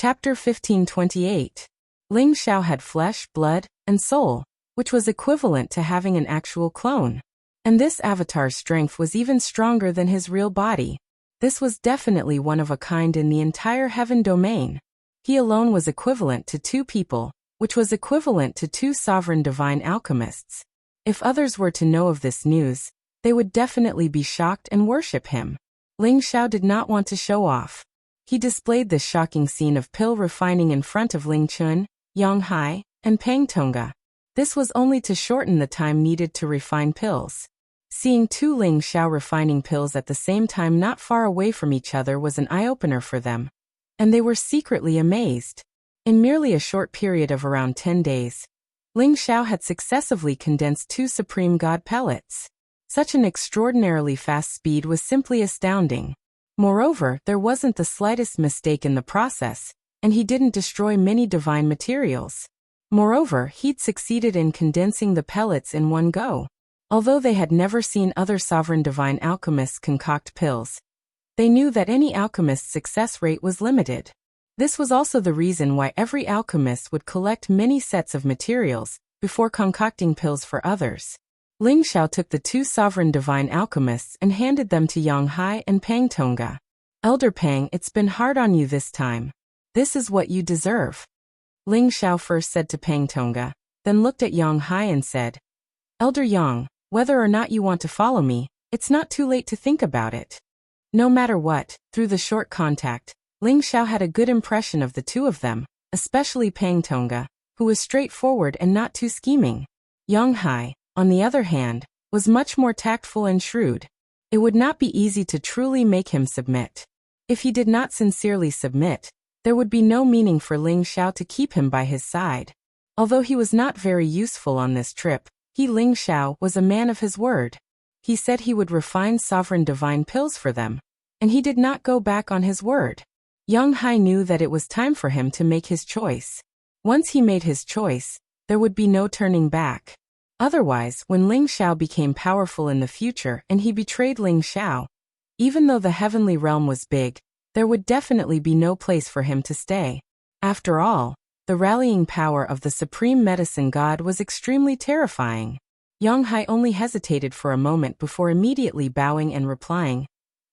Chapter 1528. Ling Xiao had flesh, blood, and soul, which was equivalent to having an actual clone. And this avatar's strength was even stronger than his real body. This was definitely one of a kind in the entire heaven domain. He alone was equivalent to 2 people, which was equivalent to 2 sovereign divine alchemists. If others were to know of this news, they would definitely be shocked and worship him. Ling Xiao did not want to show off. He displayed this shocking scene of pill refining in front of Ling Chun, Yang Hai, and Pang Tonga. This was only to shorten the time needed to refine pills. Seeing 2 Ling Xiao refining pills at the same time not far away from each other was an eye-opener for them. And they were secretly amazed. In merely a short period of around 10 days, Ling Xiao had successively condensed 2 Supreme God pellets. Such an extraordinarily fast speed was simply astounding. Moreover, there wasn't the slightest mistake in the process, and he didn't destroy many divine materials. Moreover, he'd succeeded in condensing the pellets in one go. Although they had never seen other sovereign divine alchemists concoct pills, they knew that any alchemist's success rate was limited. This was also the reason why every alchemist would collect many sets of materials before concocting pills for others. Ling Xiao took the 2 sovereign divine alchemists and handed them to Yang Hai and Pang Tonga. Elder Pang, it's been hard on you this time. This is what you deserve. Ling Xiao first said to Pang Tonga, then looked at Yang Hai and said, Elder Yang, whether or not you want to follow me, it's not too late to think about it. No matter what, through the short contact, Ling Xiao had a good impression of the 2 of them, especially Pang Tonga, who was straightforward and not too scheming. Yang Hai, on the other hand, was much more tactful and shrewd. It would not be easy to truly make him submit. If he did not sincerely submit, there would be no meaning for Ling Xiao to keep him by his side. Although he was not very useful on this trip, Ling Xiao was a man of his word. He said he would refine sovereign divine pills for them, and he did not go back on his word. Yang Hai knew that it was time for him to make his choice. Once he made his choice, there would be no turning back. Otherwise, when Ling Xiao became powerful in the future and he betrayed Ling Xiao, even though the heavenly realm was big, there would definitely be no place for him to stay. After all, the rallying power of the supreme medicine god was extremely terrifying. Yang Hai only hesitated for a moment before immediately bowing and replying,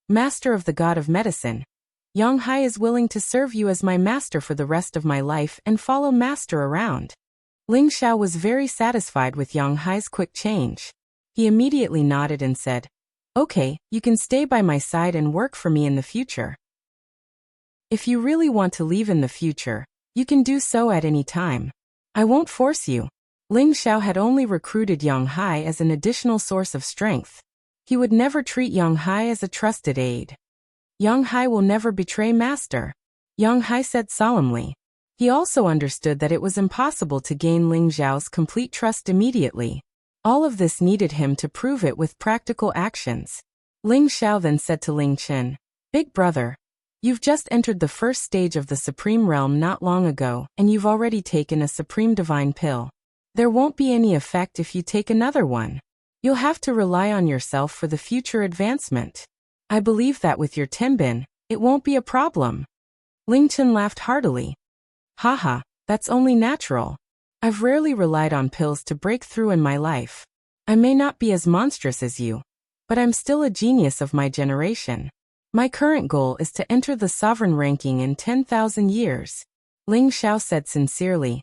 Master of the God of Medicine, Yang Hai is willing to serve you as my master for the rest of my life and follow master around. Ling Xiao was very satisfied with Yang Hai's quick change. He immediately nodded and said, Okay, you can stay by my side and work for me in the future. If you really want to leave in the future, you can do so at any time. I won't force you. Ling Xiao had only recruited Yang Hai as an additional source of strength. He would never treat Yang Hai as a trusted aide. Yang Hai will never betray master, Yang Hai said solemnly. He also understood that it was impossible to gain Ling Xiao's complete trust immediately. All of this needed him to prove it with practical actions. Ling Xiao then said to Ling Chen, Big brother, you've just entered the first stage of the Supreme Realm not long ago, and you've already taken a Supreme Divine Pill. There won't be any effect if you take another one. You'll have to rely on yourself for the future advancement. I believe that with your Tenbin, it won't be a problem. Ling Chen laughed heartily. Haha, that's only natural. I've rarely relied on pills to break through in my life. I may not be as monstrous as you, but I'm still a genius of my generation. My current goal is to enter the sovereign ranking in 10,000 years. Ling Xiao said sincerely.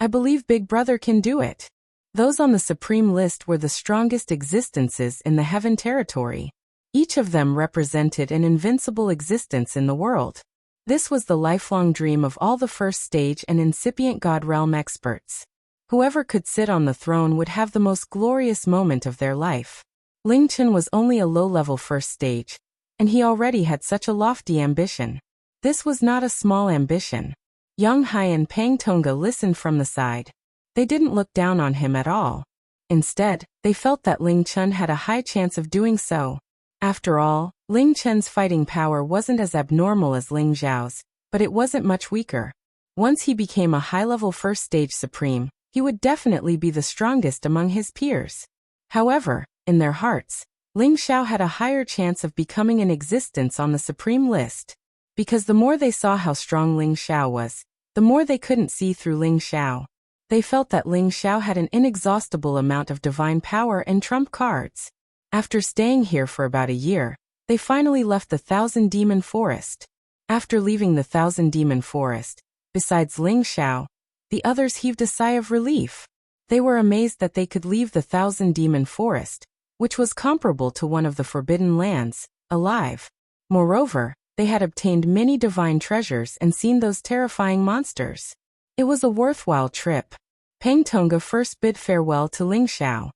I believe Big Brother can do it. Those on the supreme list were the strongest existences in the heaven territory. Each of them represented an invincible existence in the world. This was the lifelong dream of all the first stage and incipient God realm experts. Whoever could sit on the throne would have the most glorious moment of their life. Ling Chen was only a low-level first stage, and he already had such a lofty ambition. This was not a small ambition. Yang Hai and Pang Tonga listened from the side. They didn't look down on him at all. Instead, they felt that Ling Chen had a high chance of doing so. After all, Ling Chen's fighting power wasn't as abnormal as Ling Xiao's, but it wasn't much weaker. Once he became a high-level first-stage supreme, he would definitely be the strongest among his peers. However, in their hearts, Ling Xiao had a higher chance of becoming an existence on the supreme list. because the more they saw how strong Ling Xiao was, the more they couldn't see through Ling Xiao. They felt that Ling Xiao had an inexhaustible amount of divine power and trump cards. After staying here for about a year, they finally left the Thousand Demon Forest. After leaving the Thousand Demon Forest, besides Ling Xiao, the others heaved a sigh of relief. They were amazed that they could leave the Thousand Demon Forest, which was comparable to one of the Forbidden Lands, alive. Moreover, they had obtained many divine treasures and seen those terrifying monsters. It was a worthwhile trip. Peng Tongga first bid farewell to Ling Xiao.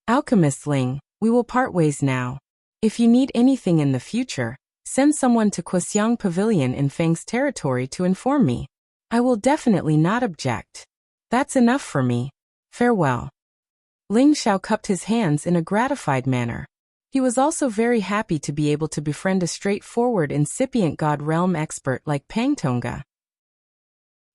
Alchemist Ling, we will part ways now. If you need anything in the future, send someone to Quxiang Pavilion in Feng's territory to inform me. I will definitely not object. That's enough for me. Farewell. Ling Xiao cupped his hands in a gratified manner. He was also very happy to be able to befriend a straightforward incipient God realm expert like Peng Tongga.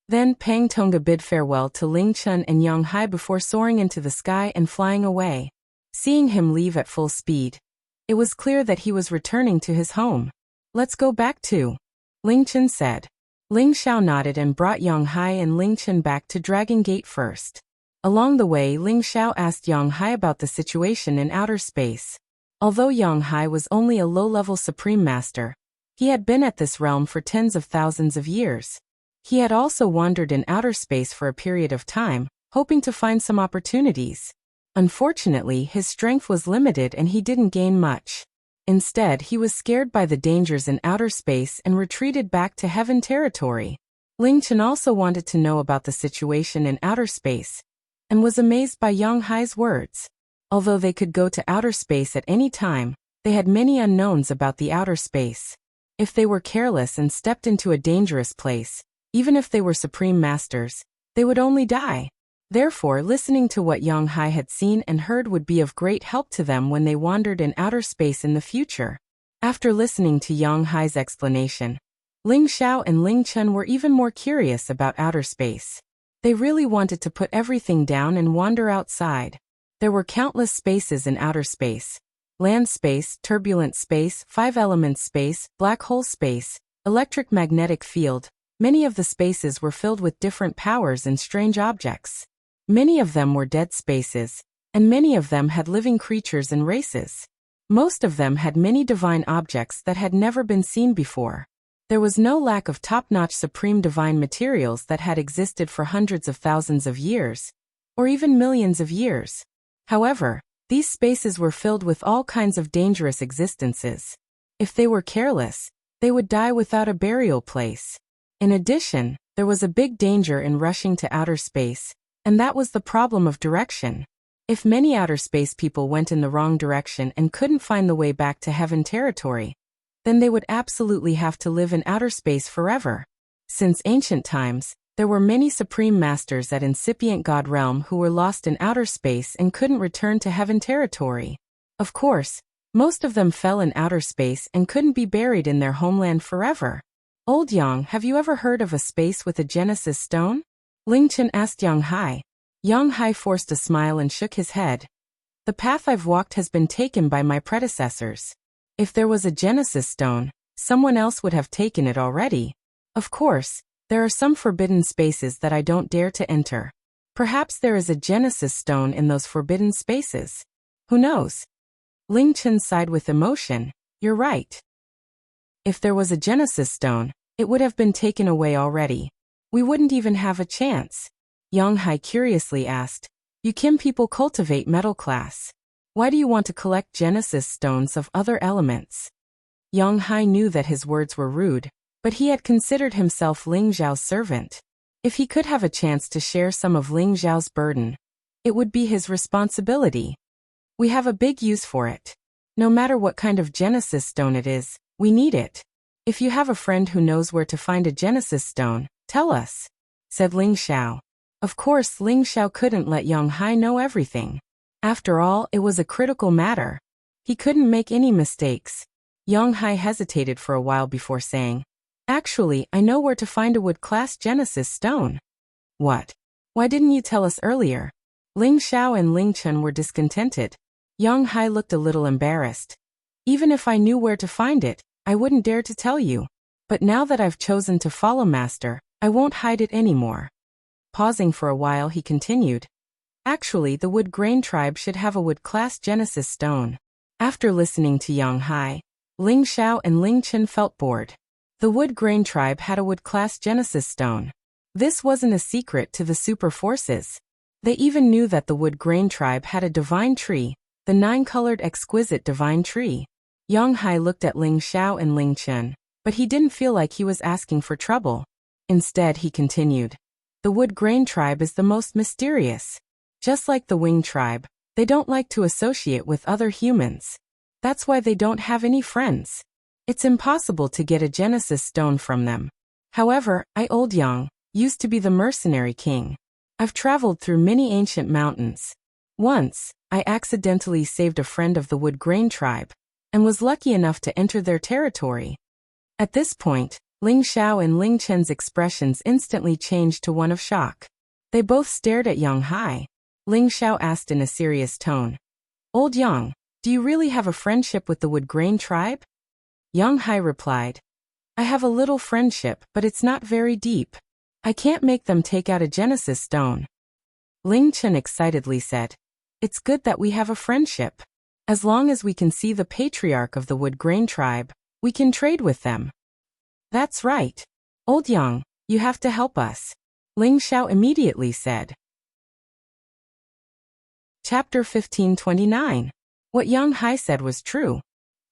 Then Peng Tongga bid farewell to Ling Chun and Yang Hai before soaring into the sky and flying away. Seeing him leave at full speed, it was clear that he was returning to his home. Let's go back to, Ling Chun said. Ling Xiao nodded and brought Yang Hai and Ling Chun back to Dragon Gate first. Along the way, Ling Xiao asked Yang Hai about the situation in outer space. Although Yang Hai was only a low-level Supreme Master, he had been at this realm for tens of thousands of years. He had also wandered in outer space for a period of time, hoping to find some opportunities. Unfortunately, his strength was limited and he didn't gain much. Instead, he was scared by the dangers in outer space and retreated back to Heaven territory. Ling Chen also wanted to know about the situation in outer space, and was amazed by Yang Hai's words. Although they could go to outer space at any time, they had many unknowns about the outer space. If they were careless and stepped into a dangerous place, even if they were Supreme Masters, they would only die. Therefore, listening to what Yang Hai had seen and heard would be of great help to them when they wandered in outer space in the future. After listening to Yang Hai's explanation, Ling Xiao and Ling Chun were even more curious about outer space. They really wanted to put everything down and wander outside. There were countless spaces in outer space. Land space, turbulent space, five-element space, black hole space, electric magnetic field. Many of the spaces were filled with different powers and strange objects. Many of them were dead spaces, and many of them had living creatures and races. Most of them had many divine objects that had never been seen before. There was no lack of top-notch supreme divine materials that had existed for hundreds of thousands of years, or even millions of years. However, these spaces were filled with all kinds of dangerous existences. If they were careless, they would die without a burial place. In addition, there was a big danger in rushing to outer space, and that was the problem of direction. If many outer space people went in the wrong direction and couldn't find the way back to Heaven territory, then they would absolutely have to live in outer space forever. Since ancient times, there were many Supreme Masters at incipient God realm who were lost in outer space and couldn't return to Heaven territory. Of course, most of them fell in outer space and couldn't be buried in their homeland forever. Old Yang, have you ever heard of a space with a Genesis stone? Ling Chen asked Yang Hai. Yang Hai forced a smile and shook his head. The path I've walked has been taken by my predecessors. If there was a Genesis stone, someone else would have taken it already. Of course, there are some forbidden spaces that I don't dare to enter. Perhaps there is a Genesis stone in those forbidden spaces. Who knows? Ling Chen sighed with emotion. You're right. If there was a Genesis stone, it would have been taken away already. We wouldn't even have a chance. Yang Hai curiously asked. You Kim people cultivate metal class. Why do you want to collect Genesis stones of other elements? Yang Hai knew that his words were rude, but he had considered himself Ling Zhao's servant. If he could have a chance to share some of Ling Zhao's burden, it would be his responsibility. We have a big use for it. No matter what kind of Genesis stone it is, we need it. If you have a friend who knows where to find a Genesis stone, tell us, said Ling Xiao. Of course, Ling Xiao couldn't let Yang Hai know everything. After all, it was a critical matter. He couldn't make any mistakes. Yang Hai hesitated for a while before saying, Actually, I know where to find a wood-class Genesis stone. What? Why didn't you tell us earlier? Ling Xiao and Ling Chun were discontented. Yang Hai looked a little embarrassed. Even if I knew where to find it, I wouldn't dare to tell you. But now that I've chosen to follow Master, I won't hide it anymore. Pausing for a while, he continued. Actually, the Wood Grain tribe should have a wood class Genesis stone. After listening to Yang Hai, Ling Xiao and Ling Chen felt bored. The Wood Grain tribe had a wood class Genesis stone. This wasn't a secret to the super forces. They even knew that the Wood Grain tribe had a divine tree, the 9-colored exquisite divine tree. Yang Hai looked at Ling Xiao and Ling Chen, but he didn't feel like he was asking for trouble. Instead, he continued. The Wood Grain tribe is the most mysterious. Just like the Wing tribe, they don't like to associate with other humans. That's why they don't have any friends. It's impossible to get a Genesis stone from them. However, I, Old Yang, used to be the mercenary king. I've traveled through many ancient mountains. Once, I accidentally saved a friend of the Wood Grain tribe, and was lucky enough to enter their territory. At this point, Ling Xiao and Ling Chen's expressions instantly changed to one of shock. They both stared at Yang Hai. Ling Xiao asked in a serious tone. Old Yang, do you really have a friendship with the Wood Grain tribe? Yang Hai replied. I have a little friendship, but it's not very deep. I can't make them take out a Genesis stone. Ling Chen excitedly said. It's good that we have a friendship. As long as we can see the patriarch of the Wood Grain tribe, we can trade with them. That's right. Old Yang, you have to help us. Ling Xiao immediately said. Chapter 1529. What Yang Hai said was true.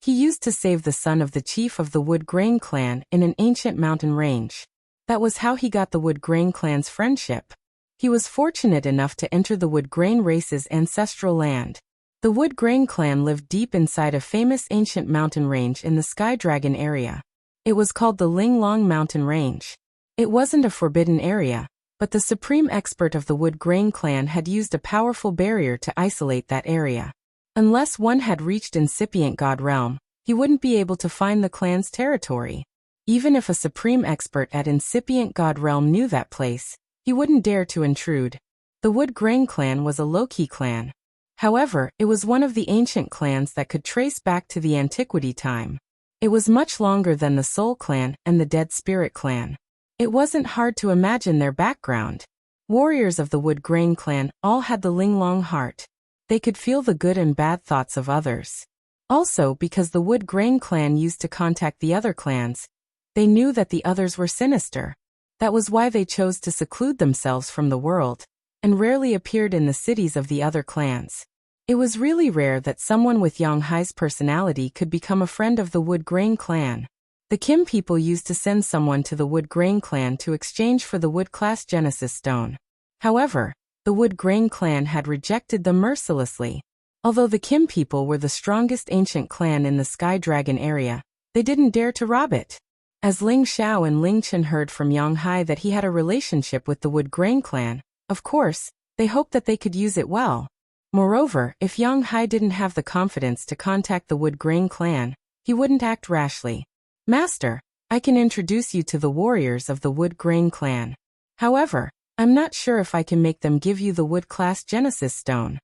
He used to save the son of the chief of the Wood Grain clan in an ancient mountain range. That was how he got the Wood Grain clan's friendship. He was fortunate enough to enter the Wood Grain race's ancestral land. The Wood Grain clan lived deep inside a famous ancient mountain range in the Sky Dragon area. It was called the Linglong Mountain Range. It wasn't a forbidden area, but the supreme expert of the Wood Grain clan had used a powerful barrier to isolate that area. Unless one had reached Incipient God Realm, he wouldn't be able to find the clan's territory. Even if a supreme expert at Incipient God Realm knew that place, he wouldn't dare to intrude. The Wood Grain clan was a low-key clan. However, it was one of the ancient clans that could trace back to the antiquity time. It was much longer than the Soul clan and the Dead Spirit clan. It wasn't hard to imagine their background. Warriors of the Wood Grain clan all had the Linglong heart. They could feel the good and bad thoughts of others. Also, because the Wood Grain clan used to contact the other clans, they knew that the others were sinister. That was why they chose to seclude themselves from the world, and rarely appeared in the cities of the other clans. It was really rare that someone with Yang Hai's personality could become a friend of the Wood Grain clan. The Kim people used to send someone to the Wood Grain clan to exchange for the Wood class Genesis stone. However, the Wood Grain clan had rejected them mercilessly. Although the Kim people were the strongest ancient clan in the Sky Dragon area, they didn't dare to rob it. As Ling Xiao and Ling Chen heard from Yang Hai that he had a relationship with the Wood Grain clan, of course, they hoped that they could use it well. Moreover, if Yang Hai didn't have the confidence to contact the Wood Grain clan, he wouldn't act rashly. Master, I can introduce you to the warriors of the Wood Grain clan. However, I'm not sure if I can make them give you the Wood class Genesis stone.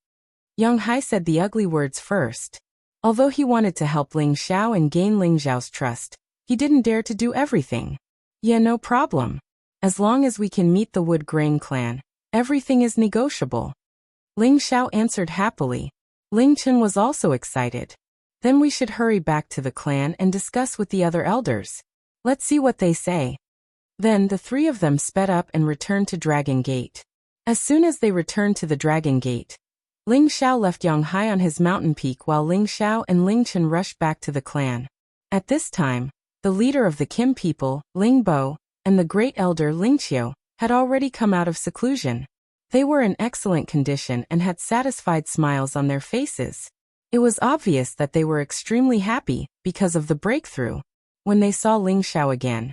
Yang Hai said the ugly words first. Although he wanted to help Ling Xiao and gain Ling Xiao's trust, he didn't dare to do everything. Yeah, no problem. As long as we can meet the Wood Grain clan, everything is negotiable. Ling Xiao answered happily. Ling Chen was also excited. Then we should hurry back to the clan and discuss with the other elders. Let's see what they say. Then the three of them sped up and returned to Dragon Gate. As soon as they returned to the Dragon Gate, Ling Xiao left Yang Hai on his mountain peak while Ling Xiao and Ling Chen rushed back to the clan. At this time, the leader of the Kim people, Ling Bo, and the great elder Ling Qiu had already come out of seclusion. They were in excellent condition and had satisfied smiles on their faces. It was obvious that they were extremely happy because of the breakthrough. When they saw Ling Xiao again,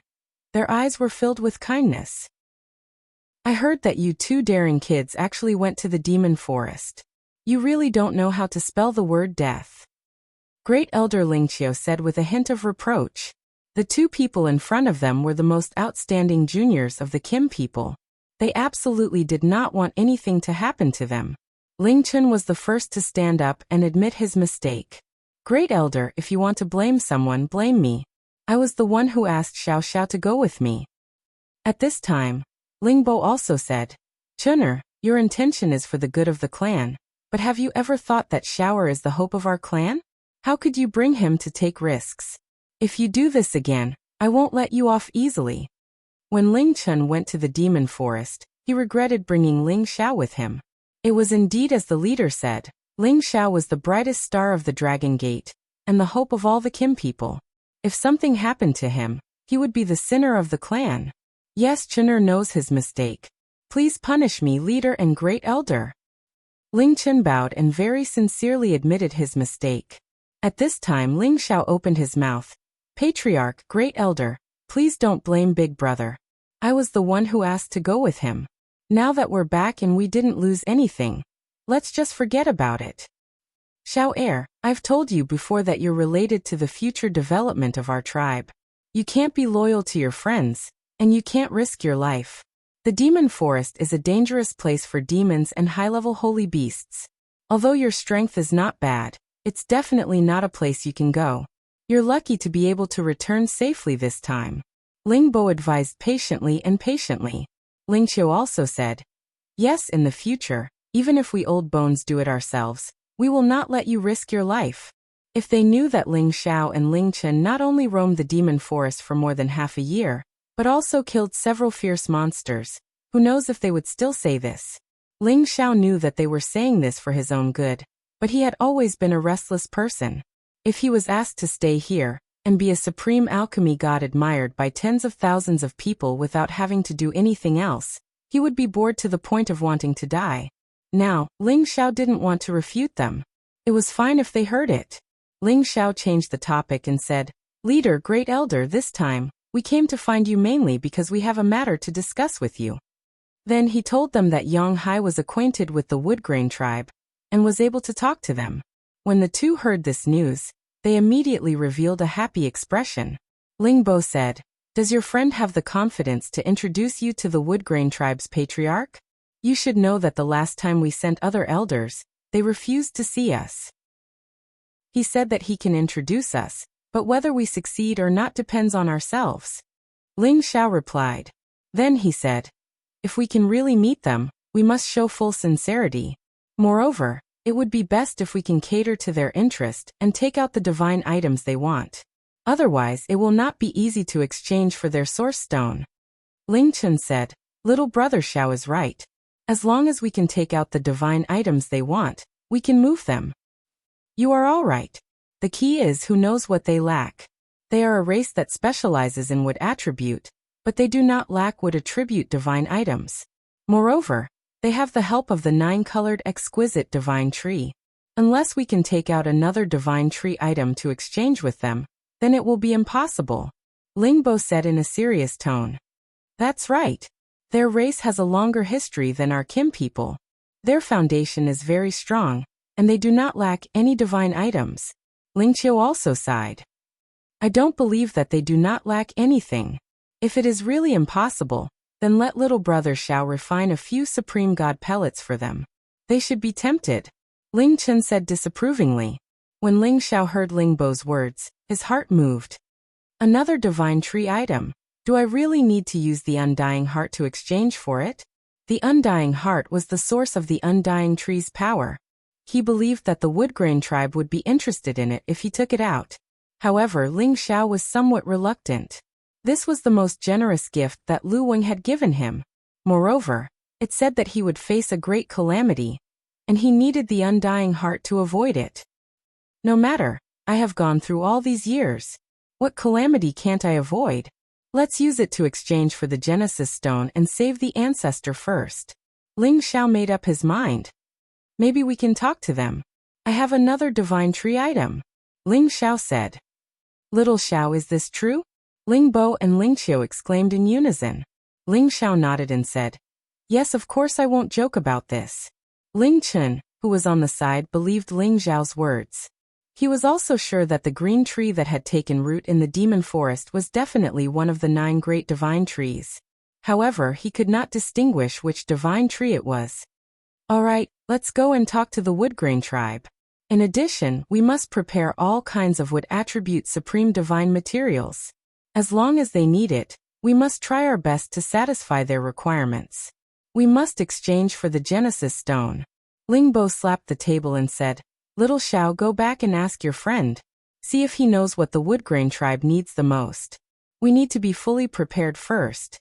their eyes were filled with kindness. I heard that you two daring kids actually went to the demon forest. You really don't know how to spell the word death. Great elder Ling Qiu said with a hint of reproach. The two people in front of them were the most outstanding juniors of the Kim people. They absolutely did not want anything to happen to them. Ling Chen was the first to stand up and admit his mistake. Great elder, if you want to blame someone, blame me. I was the one who asked Xiao Xiao to go with me. At this time, Ling Bo also said, Chun'er, your intention is for the good of the clan, but have you ever thought that Xiao'er is the hope of our clan? How could you bring him to take risks? If you do this again, I won't let you off easily. When Ling Chun went to the demon forest, he regretted bringing Ling Xiao with him. It was indeed as the leader said, Ling Xiao was the brightest star of the Dragon Gate, and the hope of all the Kim people. If something happened to him, he would be the sinner of the clan. Yes, Chun'er knows his mistake. Please punish me, leader and great elder. Ling Chun bowed and very sincerely admitted his mistake. At this time Ling Xiao opened his mouth. Patriarch, great elder, please don't blame big brother. I was the one who asked to go with him. Now that we're back and we didn't lose anything, let's just forget about it. Xiao, I've told you before that you're related to the future development of our tribe. You can't be loyal to your friends, and you can't risk your life. The demon forest is a dangerous place for demons and high-level holy beasts. Although your strength is not bad, it's definitely not a place you can go. You're lucky to be able to return safely this time. Ling Bo advised patiently and patiently. Ling Qiu also said, yes, in the future, even if we old bones do it ourselves, we will not let you risk your life. If they knew that Ling Xiao and Ling Chen not only roamed the demon forest for more than half a year, but also killed several fierce monsters, who knows if they would still say this. Ling Xiao knew that they were saying this for his own good, but he had always been a restless person. If he was asked to stay here, and be a supreme alchemy god admired by tens of thousands of people without having to do anything else, he would be bored to the point of wanting to die. Now, Ling Xiao didn't want to refute them. It was fine if they heard it. Ling Xiao changed the topic and said, Leader, great elder, this time, we came to find you mainly because we have a matter to discuss with you. Then he told them that Yang Hai was acquainted with the Woodgrain tribe, and was able to talk to them. When the two heard this news, they immediately revealed a happy expression. Ling Bo said, Does your friend have the confidence to introduce you to the Woodgrain tribe's patriarch? You should know that the last time we sent other elders, they refused to see us. He said that he can introduce us, but whether we succeed or not depends on ourselves. Ling Xiao replied. Then he said, If we can really meet them, we must show full sincerity. Moreover, it would be best if we can cater to their interest and take out the divine items they want. Otherwise, it will not be easy to exchange for their source stone. Ling Chun said, Little brother Xiao is right. As long as we can take out the divine items they want, we can move them. You are all right. The key is who knows what they lack. They are a race that specializes in wood attribute, but they do not lack wood attribute divine items. Moreover, they have the help of the 9-colored exquisite divine tree. Unless we can take out another divine tree item to exchange with them, then it will be impossible. Ling Bo said in a serious tone. That's right. Their race has a longer history than our Kim people. Their foundation is very strong, and they do not lack any divine items. Ling Qiu also sighed. I don't believe that they do not lack anything. If it is really impossible, then let little brother Xiao refine a few supreme god pellets for them. They should be tempted. Ling Chen said disapprovingly. When Ling Xiao heard Ling Bo's words, his heart moved. Another divine tree item. Do I really need to use the Undying Heart to exchange for it? The Undying Heart was the source of the Undying Tree's power. He believed that the Woodgrain tribe would be interested in it if he took it out. However, Ling Xiao was somewhat reluctant. This was the most generous gift that Lu Weng had given him. Moreover, it said that he would face a great calamity, and he needed the Undying Heart to avoid it. No matter, I have gone through all these years. What calamity can't I avoid? Let's use it to exchange for the Genesis Stone and save the ancestor first. Ling Xiao made up his mind. Maybe we can talk to them. I have another divine tree item. Ling Xiao said. Little Xiao, is this true? Ling Bo and Ling Qiu exclaimed in unison. Ling Xiao nodded and said, Yes, of course I won't joke about this. Ling Chun, who was on the side, believed Ling Xiao's words. He was also sure that the green tree that had taken root in the demon forest was definitely one of the 9 great divine trees. However, he could not distinguish which divine tree it was. All right, let's go and talk to the Woodgrain tribe. In addition, we must prepare all kinds of what attribute supreme divine materials. As long as they need it, we must try our best to satisfy their requirements. We must exchange for the Genesis stone. Lingbo slapped the table and said, "Little Xiao, go back and ask your friend. See if he knows what the Woodgrain tribe needs the most. We need to be fully prepared first."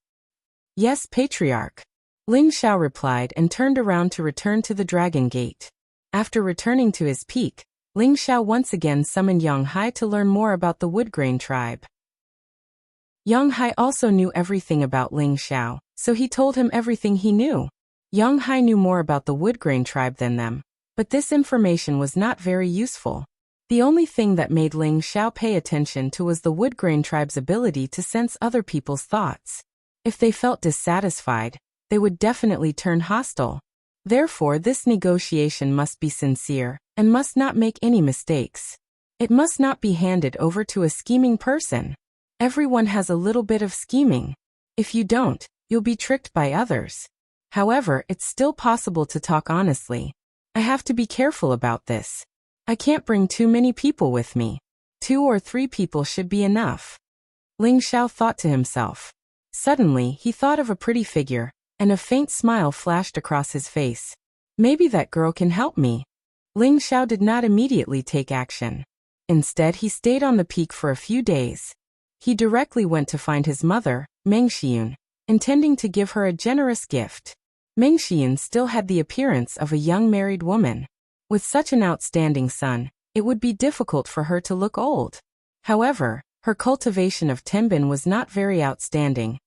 "Yes, Patriarch." Ling Xiao replied and turned around to return to the Dragon Gate. After returning to his peak, Ling Xiao once again summoned Yang Hai to learn more about the Woodgrain tribe. Yang Hai also knew everything about Ling Xiao, so he told him everything he knew. Yang Hai knew more about the Woodgrain tribe than them, but this information was not very useful. The only thing that made Ling Xiao pay attention to was the Woodgrain tribe's ability to sense other people's thoughts. If they felt dissatisfied, they would definitely turn hostile. Therefore, this negotiation must be sincere, and must not make any mistakes. It must not be handed over to a scheming person. Everyone has a little bit of scheming. If you don't, you'll be tricked by others. However, it's still possible to talk honestly. I have to be careful about this. I can't bring too many people with me. 2 or 3 people should be enough. Ling Xiao thought to himself. Suddenly, he thought of a pretty figure, and a faint smile flashed across his face. Maybe that girl can help me. Ling Xiao did not immediately take action. Instead, he stayed on the peak for a few days. He directly went to find his mother, Meng Xiyun, intending to give her a generous gift. Meng Xiyun still had the appearance of a young married woman. With such an outstanding son, it would be difficult for her to look old. However, her cultivation of tenbin was not very outstanding,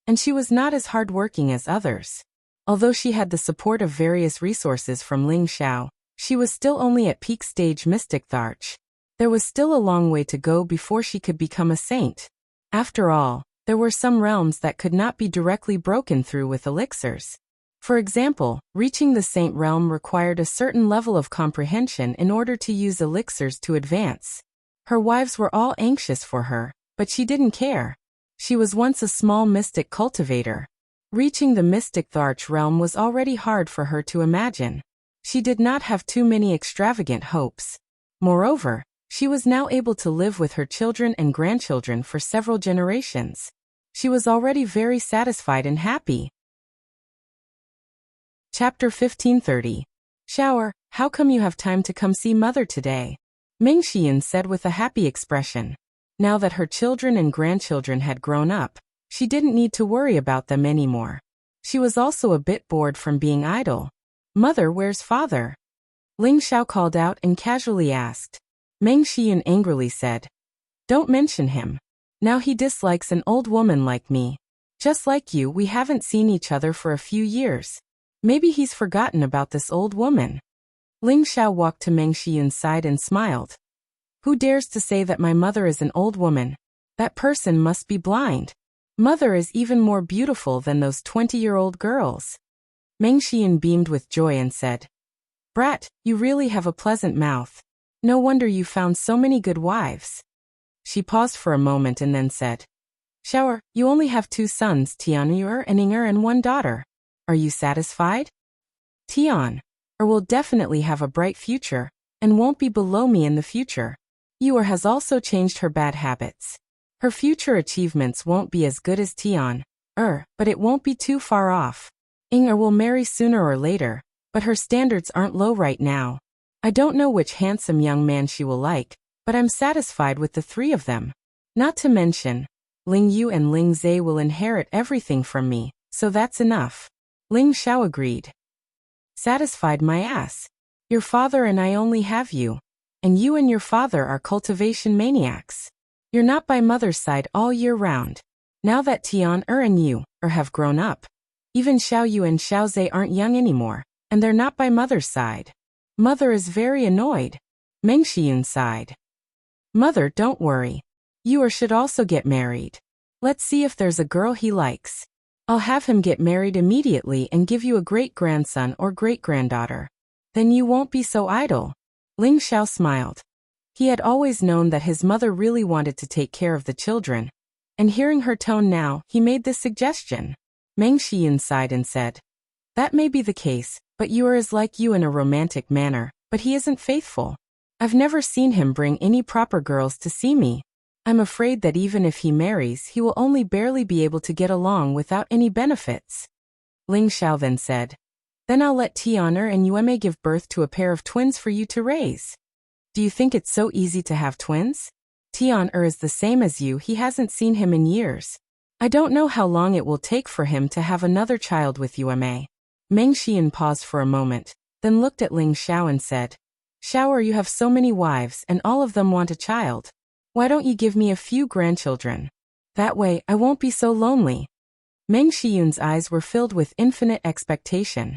and she was not as hardworking as others. Although she had the support of various resources from Ling Xiao, she was still only at peak stage mystic Tharch. There was still a long way to go before she could become a saint. After all, there were some realms that could not be directly broken through with elixirs. For example, reaching the saint realm required a certain level of comprehension in order to use elixirs to advance. Her wives were all anxious for her, but she didn't care. She was once a small mystic cultivator. Reaching the mystic Tharch realm was already hard for her to imagine. She did not have too many extravagant hopes. Moreover, she was now able to live with her children and grandchildren for several generations. She was already very satisfied and happy. Chapter 1530. Shower, how come you have time to come see mother today? Meng Xiyun said with a happy expression. Now that her children and grandchildren had grown up, she didn't need to worry about them anymore. She was also a bit bored from being idle. Mother, where's father? Ling Xiao called out and casually asked. Meng Xiyun angrily said, "Don't mention him. Now he dislikes an old woman like me. Just like you, we haven't seen each other for a few years. Maybe he's forgotten about this old woman." Ling Xiao walked to Meng Xiyun's side and smiled. "Who dares to say that my mother is an old woman? That person must be blind. Mother is even more beautiful than those 20-year-old girls." Meng Xiyun beamed with joy and said, "Brat, you really have a pleasant mouth. No wonder you found so many good wives." She paused for a moment and then said, "Shower, you only have 2 sons, Tian'er and Inger, and 1 daughter. Are you satisfied? Tian will definitely have a bright future, and won't be below me in the future. Yuer has also changed her bad habits. Her future achievements won't be as good as Tian, but it won't be too far off. Inger will marry sooner or later, but her standards aren't low right now. I don't know which handsome young man she will like, but I'm satisfied with the 3 of them. Not to mention, Ling Yu and Ling Zhe will inherit everything from me, so that's enough." Ling Xiao agreed. "Satisfied my ass. Your father and I only have you, and you and your father are cultivation maniacs. You're not by mother's side all year round. Now that Tian and you have grown up, even Xiao Yu and Xiao Zhe aren't young anymore, and they're not by mother's side. Mother is very annoyed." Meng Xiyun sighed. "Mother, don't worry. Yuer should also get married. Let's see if there's a girl he likes. I'll have him get married immediately and give you a great-grandson or great-granddaughter. Then you won't be so idle." Ling Xiao smiled. He had always known that his mother really wanted to take care of the children, and hearing her tone now, he made this suggestion. Meng Xiyun sighed and said, "That may be the case, but Yuer is like you in a romantic manner, but he isn't faithful. I've never seen him bring any proper girls to see me. I'm afraid that even if he marries, he will only barely be able to get along without any benefits. Ling Xiao then said, Then I'll let Tian and Yueme give birth to a pair of twins for you to raise. Do you think it's so easy to have twins? Tian is the same as you, he hasn't seen him in years. I don't know how long it will take for him to have another child with Yueme. Meng Xian paused for a moment, then looked at Ling Xiao and said, Xiao, you have so many wives and all of them want a child. Why don't you give me a few grandchildren? That way, I won't be so lonely. Meng Xiyun's eyes were filled with infinite expectation.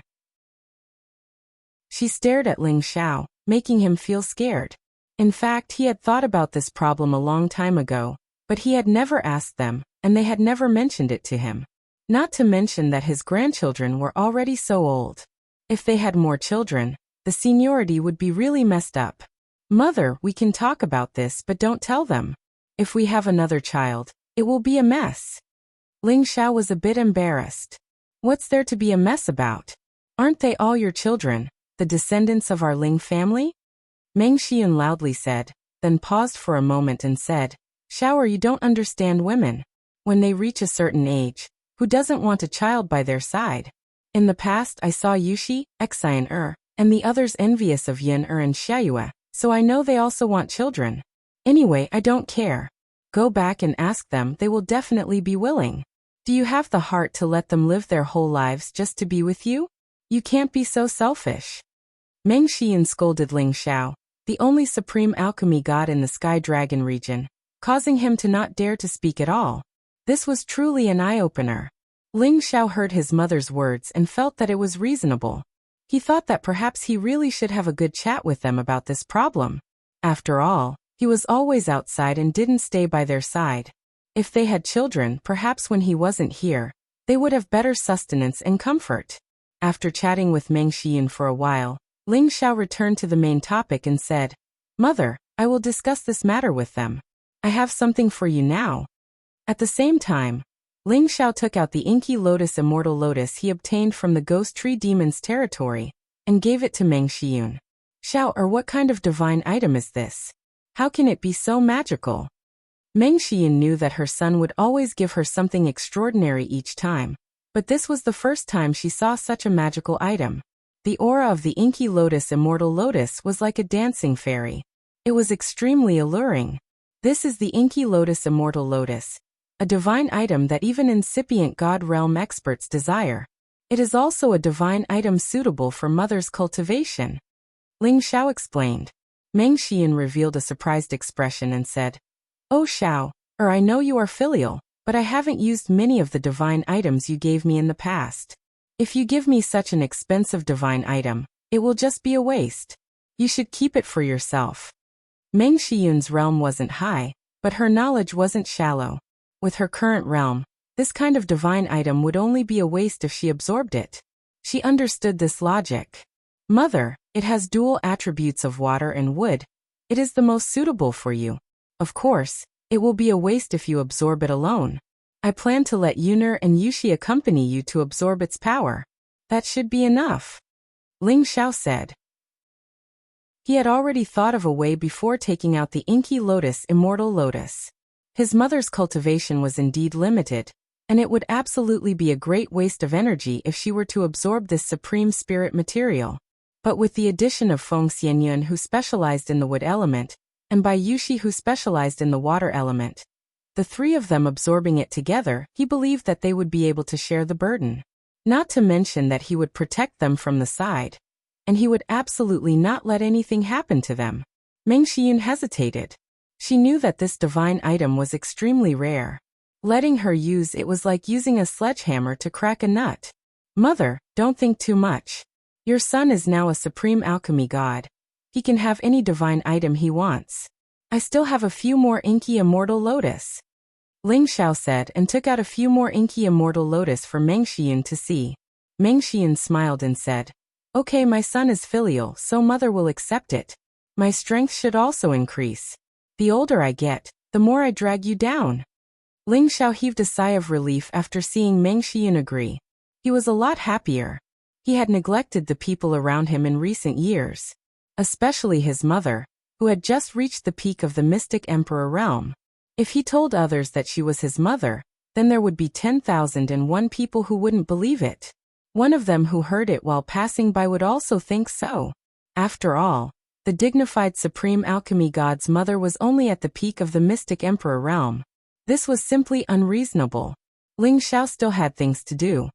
She stared at Ling Xiao, making him feel scared. In fact, he had thought about this problem a long time ago, but he had never asked them, and they had never mentioned it to him. Not to mention that his grandchildren were already so old. If they had more children, the seniority would be really messed up. Mother, we can talk about this, but don't tell them. If we have another child, it will be a mess. Ling Xiao was a bit embarrassed. What's there to be a mess about? Aren't they all your children, the descendants of our Ling family? Meng Xian loudly said, then paused for a moment and said, Xiao, you don't understand women. When they reach a certain age, who doesn't want a child by their side? In the past I saw Yuxi, Xian and the others envious of Yin and Xiayue, so I know they also want children. Anyway, I don't care. Go back and ask them, they will definitely be willing. Do you have the heart to let them live their whole lives just to be with you? You can't be so selfish. Meng Xian scolded Ling Xiao, the only supreme alchemy god in the Sky Dragon region, causing him to not dare to speak at all. This was truly an eye-opener. Ling Xiao heard his mother's words and felt that it was reasonable. He thought that perhaps he really should have a good chat with them about this problem. After all, he was always outside and didn't stay by their side. If they had children, perhaps when he wasn't here, they would have better sustenance and comfort. After chatting with Meng Xian for a while, Ling Xiao returned to the main topic and said, Mother, I will discuss this matter with them. I have something for you now. At the same time, Ling Xiao took out the inky lotus immortal lotus he obtained from the ghost tree demon's territory, and gave it to Meng Xian. Xiao, what kind of divine item is this? How can it be so magical? Meng Xian knew that her son would always give her something extraordinary each time, but this was the first time she saw such a magical item. The aura of the inky lotus immortal lotus was like a dancing fairy. It was extremely alluring. This is the inky lotus immortal lotus, a divine item that even incipient god realm experts desire. It is also a divine item suitable for mother's cultivation. Ling Xiao explained. Meng Xian revealed a surprised expression and said, Oh Xiao, I know you are filial, but I haven't used many of the divine items you gave me in the past. If you give me such an expensive divine item, it will just be a waste. You should keep it for yourself. Meng Xian's realm wasn't high, but her knowledge wasn't shallow. With her current realm, this kind of divine item would only be a waste if she absorbed it. She understood this logic. Mother, it has dual attributes of water and wood. It is the most suitable for you. Of course, it will be a waste if you absorb it alone. I plan to let Yuner and Yuxi accompany you to absorb its power. That should be enough. Ling Xiao said. He had already thought of a way before taking out the inky lotus immortal lotus. His mother's cultivation was indeed limited, and it would absolutely be a great waste of energy if she were to absorb this supreme spirit material. But with the addition of Feng Xianyun, who specialized in the wood element, and by Yuxi, who specialized in the water element, the three of them absorbing it together, he believed that they would be able to share the burden. Not to mention that he would protect them from the side, and he would absolutely not let anything happen to them. Meng Xian hesitated. She knew that this divine item was extremely rare. Letting her use it was like using a sledgehammer to crack a nut. Mother, don't think too much. Your son is now a supreme alchemy god. He can have any divine item he wants. I still have a few more inky immortal lotus. Ling Xiao said and took out a few more inky immortal lotus for Meng Xian to see. Meng Xian smiled and said, Okay, my son is filial, so mother will accept it. My strength should also increase. The older I get, the more I drag you down. Ling Xiao heaved a sigh of relief after seeing Meng Xian agree. He was a lot happier. He had neglected the people around him in recent years. Especially his mother, who had just reached the peak of the mystic emperor realm. If he told others that she was his mother, then there would be 10,001 people who wouldn't believe it. One of them who heard it while passing by would also think so. After all, the dignified supreme alchemy god's mother was only at the peak of the mystic emperor realm. This was simply unreasonable. Ling Xiao still had things to do.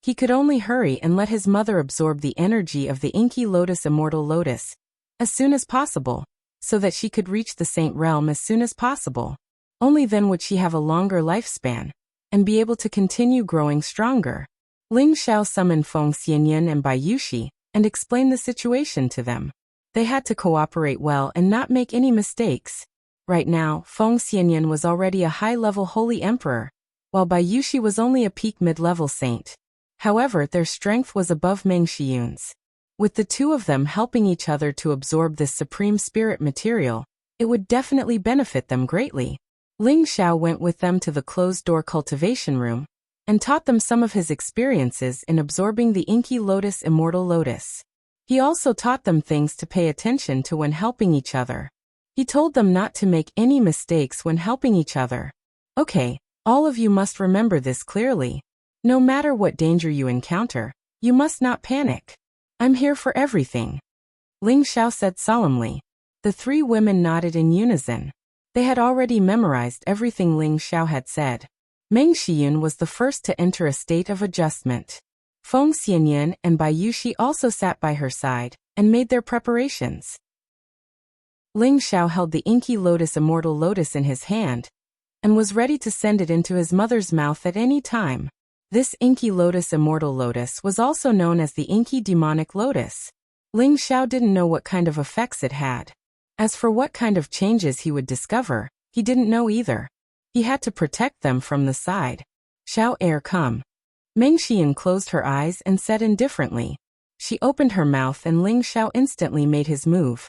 He could only hurry and let his mother absorb the energy of the inky lotus immortal lotus as soon as possible, so that she could reach the saint realm as soon as possible. Only then would she have a longer lifespan and be able to continue growing stronger. Ling Xiao summoned Feng Xianyun and Bai Yuxi and explained the situation to them. They had to cooperate well and not make any mistakes. Right now, Feng Xianyun was already a high-level holy emperor, while Bai Yuxi was only a peak mid-level saint. However, their strength was above Meng Xiyun's. With the two of them helping each other to absorb this supreme spirit material, it would definitely benefit them greatly. Ling Xiao went with them to the closed-door cultivation room and taught them some of his experiences in absorbing the inky lotus immortal lotus. He also taught them things to pay attention to when helping each other. He told them not to make any mistakes when helping each other. Okay, all of you must remember this clearly. No matter what danger you encounter, you must not panic. I'm here for everything. Ling Xiao said solemnly. The three women nodded in unison. They had already memorized everything Ling Xiao had said. Meng Xiyun was the first to enter a state of adjustment. Feng Xianyun and Bai Yuxi also sat by her side and made their preparations. Ling Xiao held the inky lotus immortal lotus in his hand and was ready to send it into his mother's mouth at any time. This inky lotus immortal lotus was also known as the inky demonic lotus. Ling Xiao didn't know what kind of effects it had. As for what kind of changes he would discover, he didn't know either. He had to protect them from the side. Xiao air come. Meng Xiyun closed her eyes and said indifferently. She opened her mouth and Ling Xiao instantly made his move.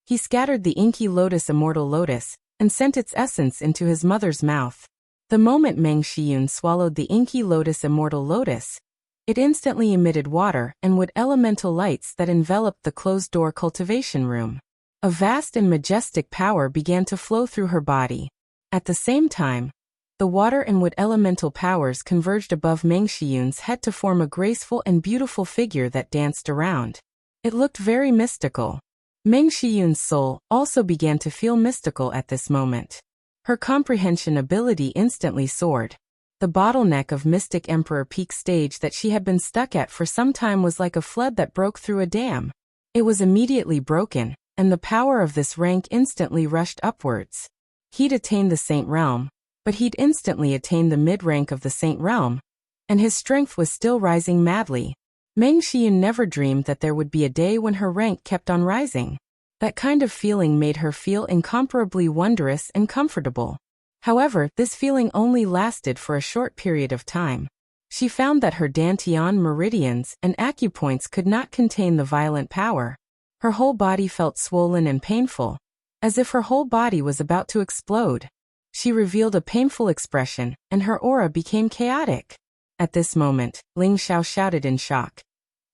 He scattered the inky lotus immortal lotus and sent its essence into his mother's mouth. The moment Meng Xiyun swallowed the inky lotus immortal lotus, it instantly emitted water and wood elemental lights that enveloped the closed-door cultivation room. A vast and majestic power began to flow through her body. At the same time, the water and wood elemental powers converged above Meng Xiyun's head to form a graceful and beautiful figure that danced around. It looked very mystical. Meng Xiyun's soul also began to feel mystical at this moment. Her comprehension ability instantly soared. The bottleneck of Mystic Emperor Peak stage that she had been stuck at for some time was like a flood that broke through a dam. It was immediately broken, and the power of this rank instantly rushed upwards. He'd attained the Saint Realm, but he'd instantly attained the mid-rank of the Saint Realm, and his strength was still rising madly. Meng Xiyun never dreamed that there would be a day when her rank kept on rising. That kind of feeling made her feel incomparably wondrous and comfortable. However, this feeling only lasted for a short period of time. She found that her dantian meridians and acupoints could not contain the violent power. Her whole body felt swollen and painful, as if her whole body was about to explode. She revealed a painful expression, and her aura became chaotic. At this moment, Ling Xiao shouted in shock.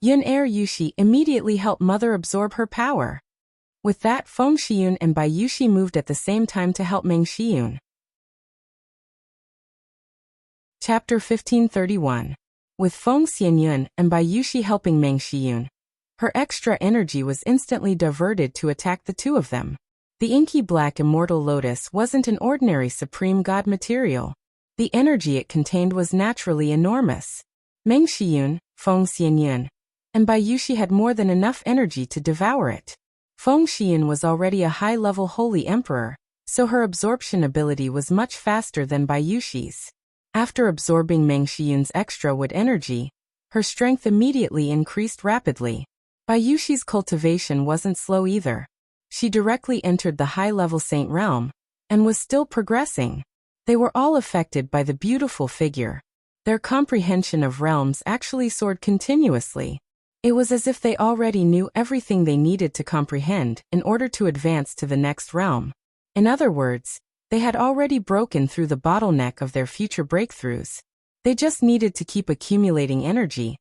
Yun Er Yuxi immediately helped Mother absorb her power. With that, Feng Xiyun and Bai Yuxi moved at the same time to help Meng Xiyun. Chapter 1531. With Feng Xianyun and Bai Yuxi helping Meng Xiyun, her extra energy was instantly diverted to attack the two of them. The inky black immortal lotus wasn't an ordinary supreme god material. The energy it contained was naturally enormous. Meng Xiyun, Feng Xianyun, and Bai Yuxi had more than enough energy to devour it. Feng Xiyun was already a high-level holy emperor, so her absorption ability was much faster than Bai Yuxi's. After absorbing Meng Xiyun's extra wood energy, her strength immediately increased rapidly. Bai Yuxi's cultivation wasn't slow either. She directly entered the high-level Saint Realm, and was still progressing. They were all affected by the beautiful figure. Their comprehension of realms actually soared continuously. It was as if they already knew everything they needed to comprehend in order to advance to the next realm. In other words, they had already broken through the bottleneck of their future breakthroughs. They just needed to keep accumulating energy,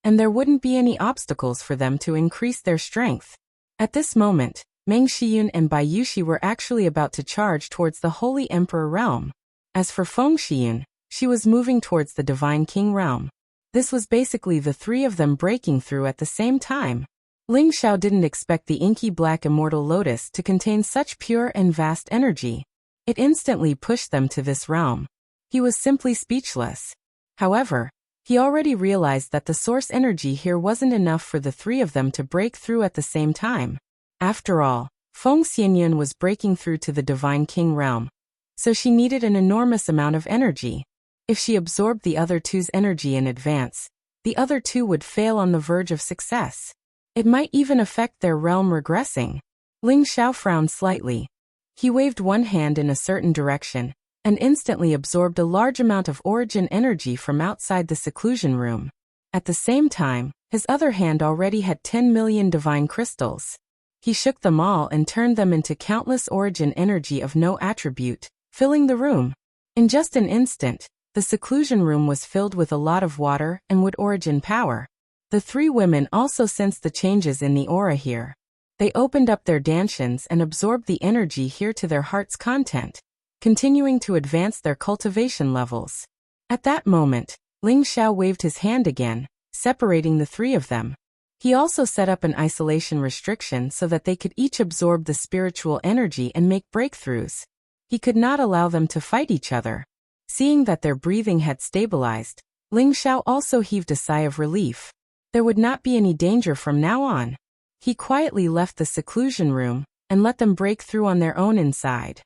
and there wouldn't be any obstacles for them to increase their strength. At this moment, Meng Xiyun and Bai Yuxi were actually about to charge towards the Holy Emperor realm. As for Feng Xiyun, she was moving towards the Divine King realm. This was basically the three of them breaking through at the same time. Ling Xiao didn't expect the inky black immortal lotus to contain such pure and vast energy. It instantly pushed them to this realm. He was simply speechless. However, he already realized that the source energy here wasn't enough for the three of them to break through at the same time. After all, Feng Xianyun was breaking through to the Divine King realm, so she needed an enormous amount of energy. If she absorbed the other two's energy in advance, the other two would fail on the verge of success. It might even affect their realm regressing. Ling Xiao frowned slightly. He waved one hand in a certain direction, and instantly absorbed a large amount of origin energy from outside the seclusion room. At the same time, his other hand already had 10 million divine crystals. He shook them all and turned them into countless origin energy of no attribute, filling the room. In just an instant, the seclusion room was filled with a lot of water and wood origin power. The three women also sensed the changes in the aura here. They opened up their dantians and absorbed the energy here to their heart's content, continuing to advance their cultivation levels. At that moment, Ling Xiao waved his hand again, separating the three of them. He also set up an isolation restriction so that they could each absorb the spiritual energy and make breakthroughs. He could not allow them to fight each other. Seeing that their breathing had stabilized, Ling Xiao also heaved a sigh of relief. There would not be any danger from now on. He quietly left the seclusion room and let them break through on their own inside.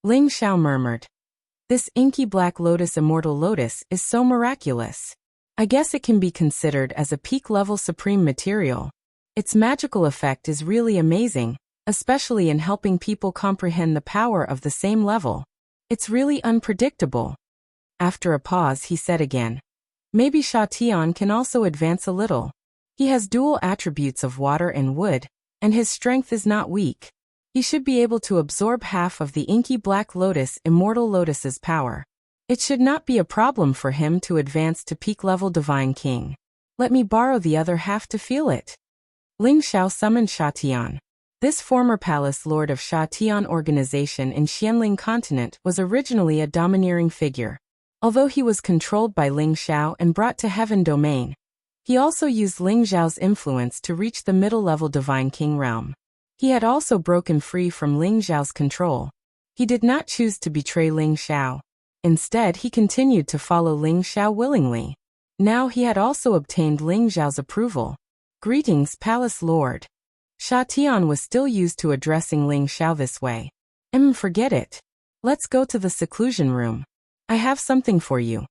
Ling Xiao murmured, "This inky black lotus immortal lotus is so miraculous. I guess it can be considered as a peak-level supreme material. Its magical effect is really amazing, especially in helping people comprehend the power of the same level. It's really unpredictable." After a pause he said again, "Maybe Sha Tian can also advance a little. He has dual attributes of water and wood, and his strength is not weak. He should be able to absorb half of the inky black lotus immortal lotus's power. It should not be a problem for him to advance to peak-level Divine King. Let me borrow the other half to feel it." Ling Xiao summoned Sha Tian. This former palace lord of Sha Tian organization in Xianling continent was originally a domineering figure. Although he was controlled by Ling Xiao and brought to Heaven Domain, he also used Ling Xiao's influence to reach the middle-level Divine King realm. He had also broken free from Ling Xiao's control. He did not choose to betray Ling Xiao. Instead, he continued to follow Ling Xiao willingly. Now he had also obtained Ling Xiao's approval. "Greetings, Palace Lord." Sha Tian was still used to addressing Ling Xiao this way. Forget it. Let's go to the seclusion room. I have something for you,"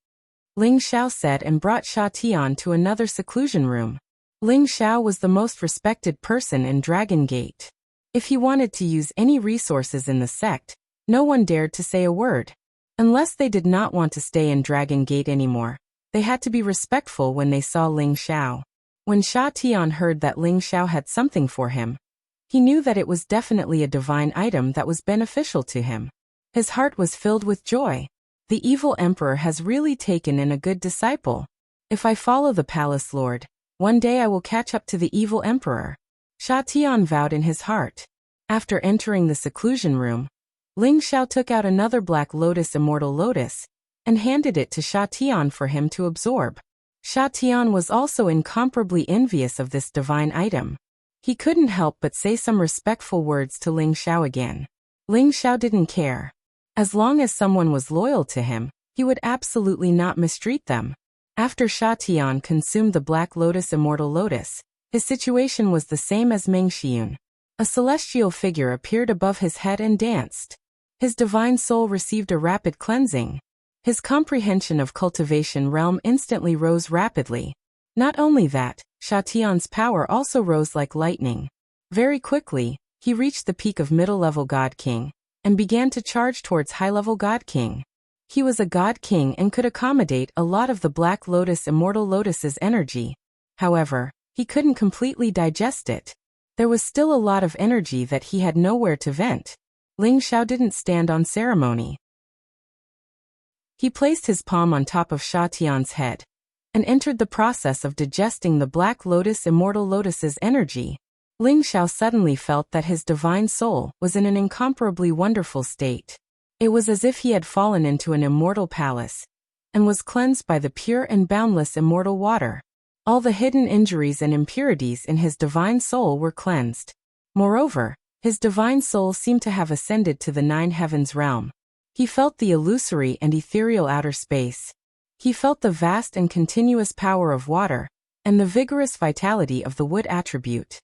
Ling Xiao said and brought Sha Tian to another seclusion room. Ling Xiao was the most respected person in Dragon Gate. If he wanted to use any resources in the sect, no one dared to say a word. Unless they did not want to stay in Dragon Gate anymore, they had to be respectful when they saw Ling Xiao. When Sha Tian heard that Ling Xiao had something for him, he knew that it was definitely a divine item that was beneficial to him. His heart was filled with joy. The evil emperor has really taken in a good disciple. If I follow the palace lord, one day I will catch up to the evil emperor. Sha Tian vowed in his heart. After entering the seclusion room, Ling Xiao took out another black lotus immortal lotus and handed it to Sha Tian for him to absorb. Sha Tian was also incomparably envious of this divine item. He couldn't help but say some respectful words to Ling Xiao again. Ling Xiao didn't care. As long as someone was loyal to him, he would absolutely not mistreat them. After Sha Tian consumed the black lotus immortal lotus, his situation was the same as Meng Xiyun. A celestial figure appeared above his head and danced. His divine soul received a rapid cleansing. His comprehension of cultivation realm instantly rose rapidly. Not only that, Sha Tian's power also rose like lightning. Very quickly, he reached the peak of middle-level God King, and began to charge towards high-level God King. He was a God King and could accommodate a lot of the Black Lotus Immortal Lotus's energy. However, he couldn't completely digest it. There was still a lot of energy that he had nowhere to vent. Ling Xiao didn't stand on ceremony. He placed his palm on top of Sha Tian's head, and entered the process of digesting the Black Lotus Immortal Lotus's energy. Ling Xiao suddenly felt that his divine soul was in an incomparably wonderful state. It was as if he had fallen into an immortal palace and was cleansed by the pure and boundless immortal water. All the hidden injuries and impurities in his divine soul were cleansed. Moreover, his divine soul seemed to have ascended to the 9 heavens realm. He felt the illusory and ethereal outer space. He felt the vast and continuous power of water and the vigorous vitality of the wood attribute.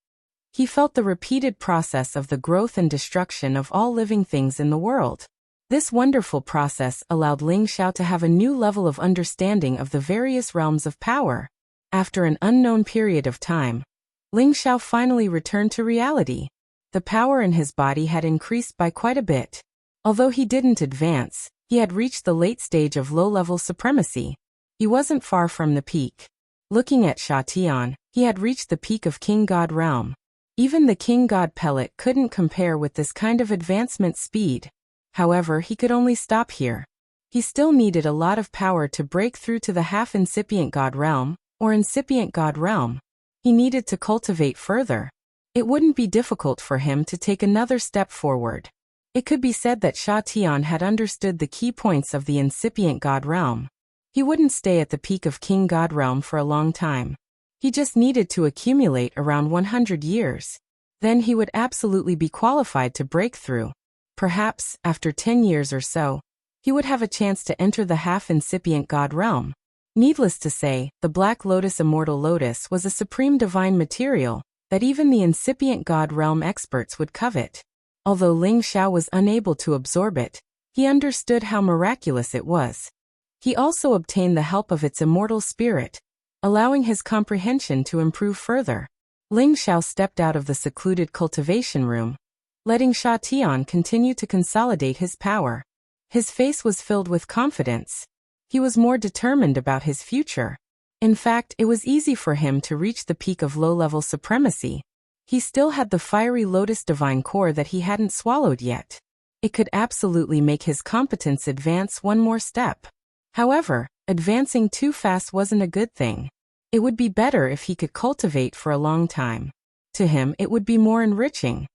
He felt the repeated process of the growth and destruction of all living things in the world. This wonderful process allowed Ling Xiao to have a new level of understanding of the various realms of power. After an unknown period of time, Ling Xiao finally returned to reality. The power in his body had increased by quite a bit. Although he didn't advance, he had reached the late stage of low-level supremacy. He wasn't far from the peak. Looking at Sha Tian, he had reached the peak of King God realm. Even the King God pellet couldn't compare with this kind of advancement speed. However, he could only stop here. He still needed a lot of power to break through to the half-incipient God realm, or incipient God realm. He needed to cultivate further. It wouldn't be difficult for him to take another step forward. It could be said that Sha Tian had understood the key points of the incipient God realm. He wouldn't stay at the peak of King God realm for a long time. He just needed to accumulate around 100 years. Then he would absolutely be qualified to break through. Perhaps, after 10 years or so, he would have a chance to enter the half-incipient God realm. Needless to say, the Black Lotus Immortal Lotus was a supreme divine material that even the incipient God realm experts would covet. Although Ling Xiao was unable to absorb it, he understood how miraculous it was. He also obtained the help of its immortal spirit, allowing his comprehension to improve further. Ling Xiao stepped out of the secluded cultivation room, letting Sha Tian continue to consolidate his power. His face was filled with confidence. He was more determined about his future. In fact, it was easy for him to reach the peak of low-level supremacy. He still had the fiery lotus divine core that he hadn't swallowed yet. It could absolutely make his competence advance one more step. However, advancing too fast wasn't a good thing. It would be better if he could cultivate for a long time. To him, it would be more enriching.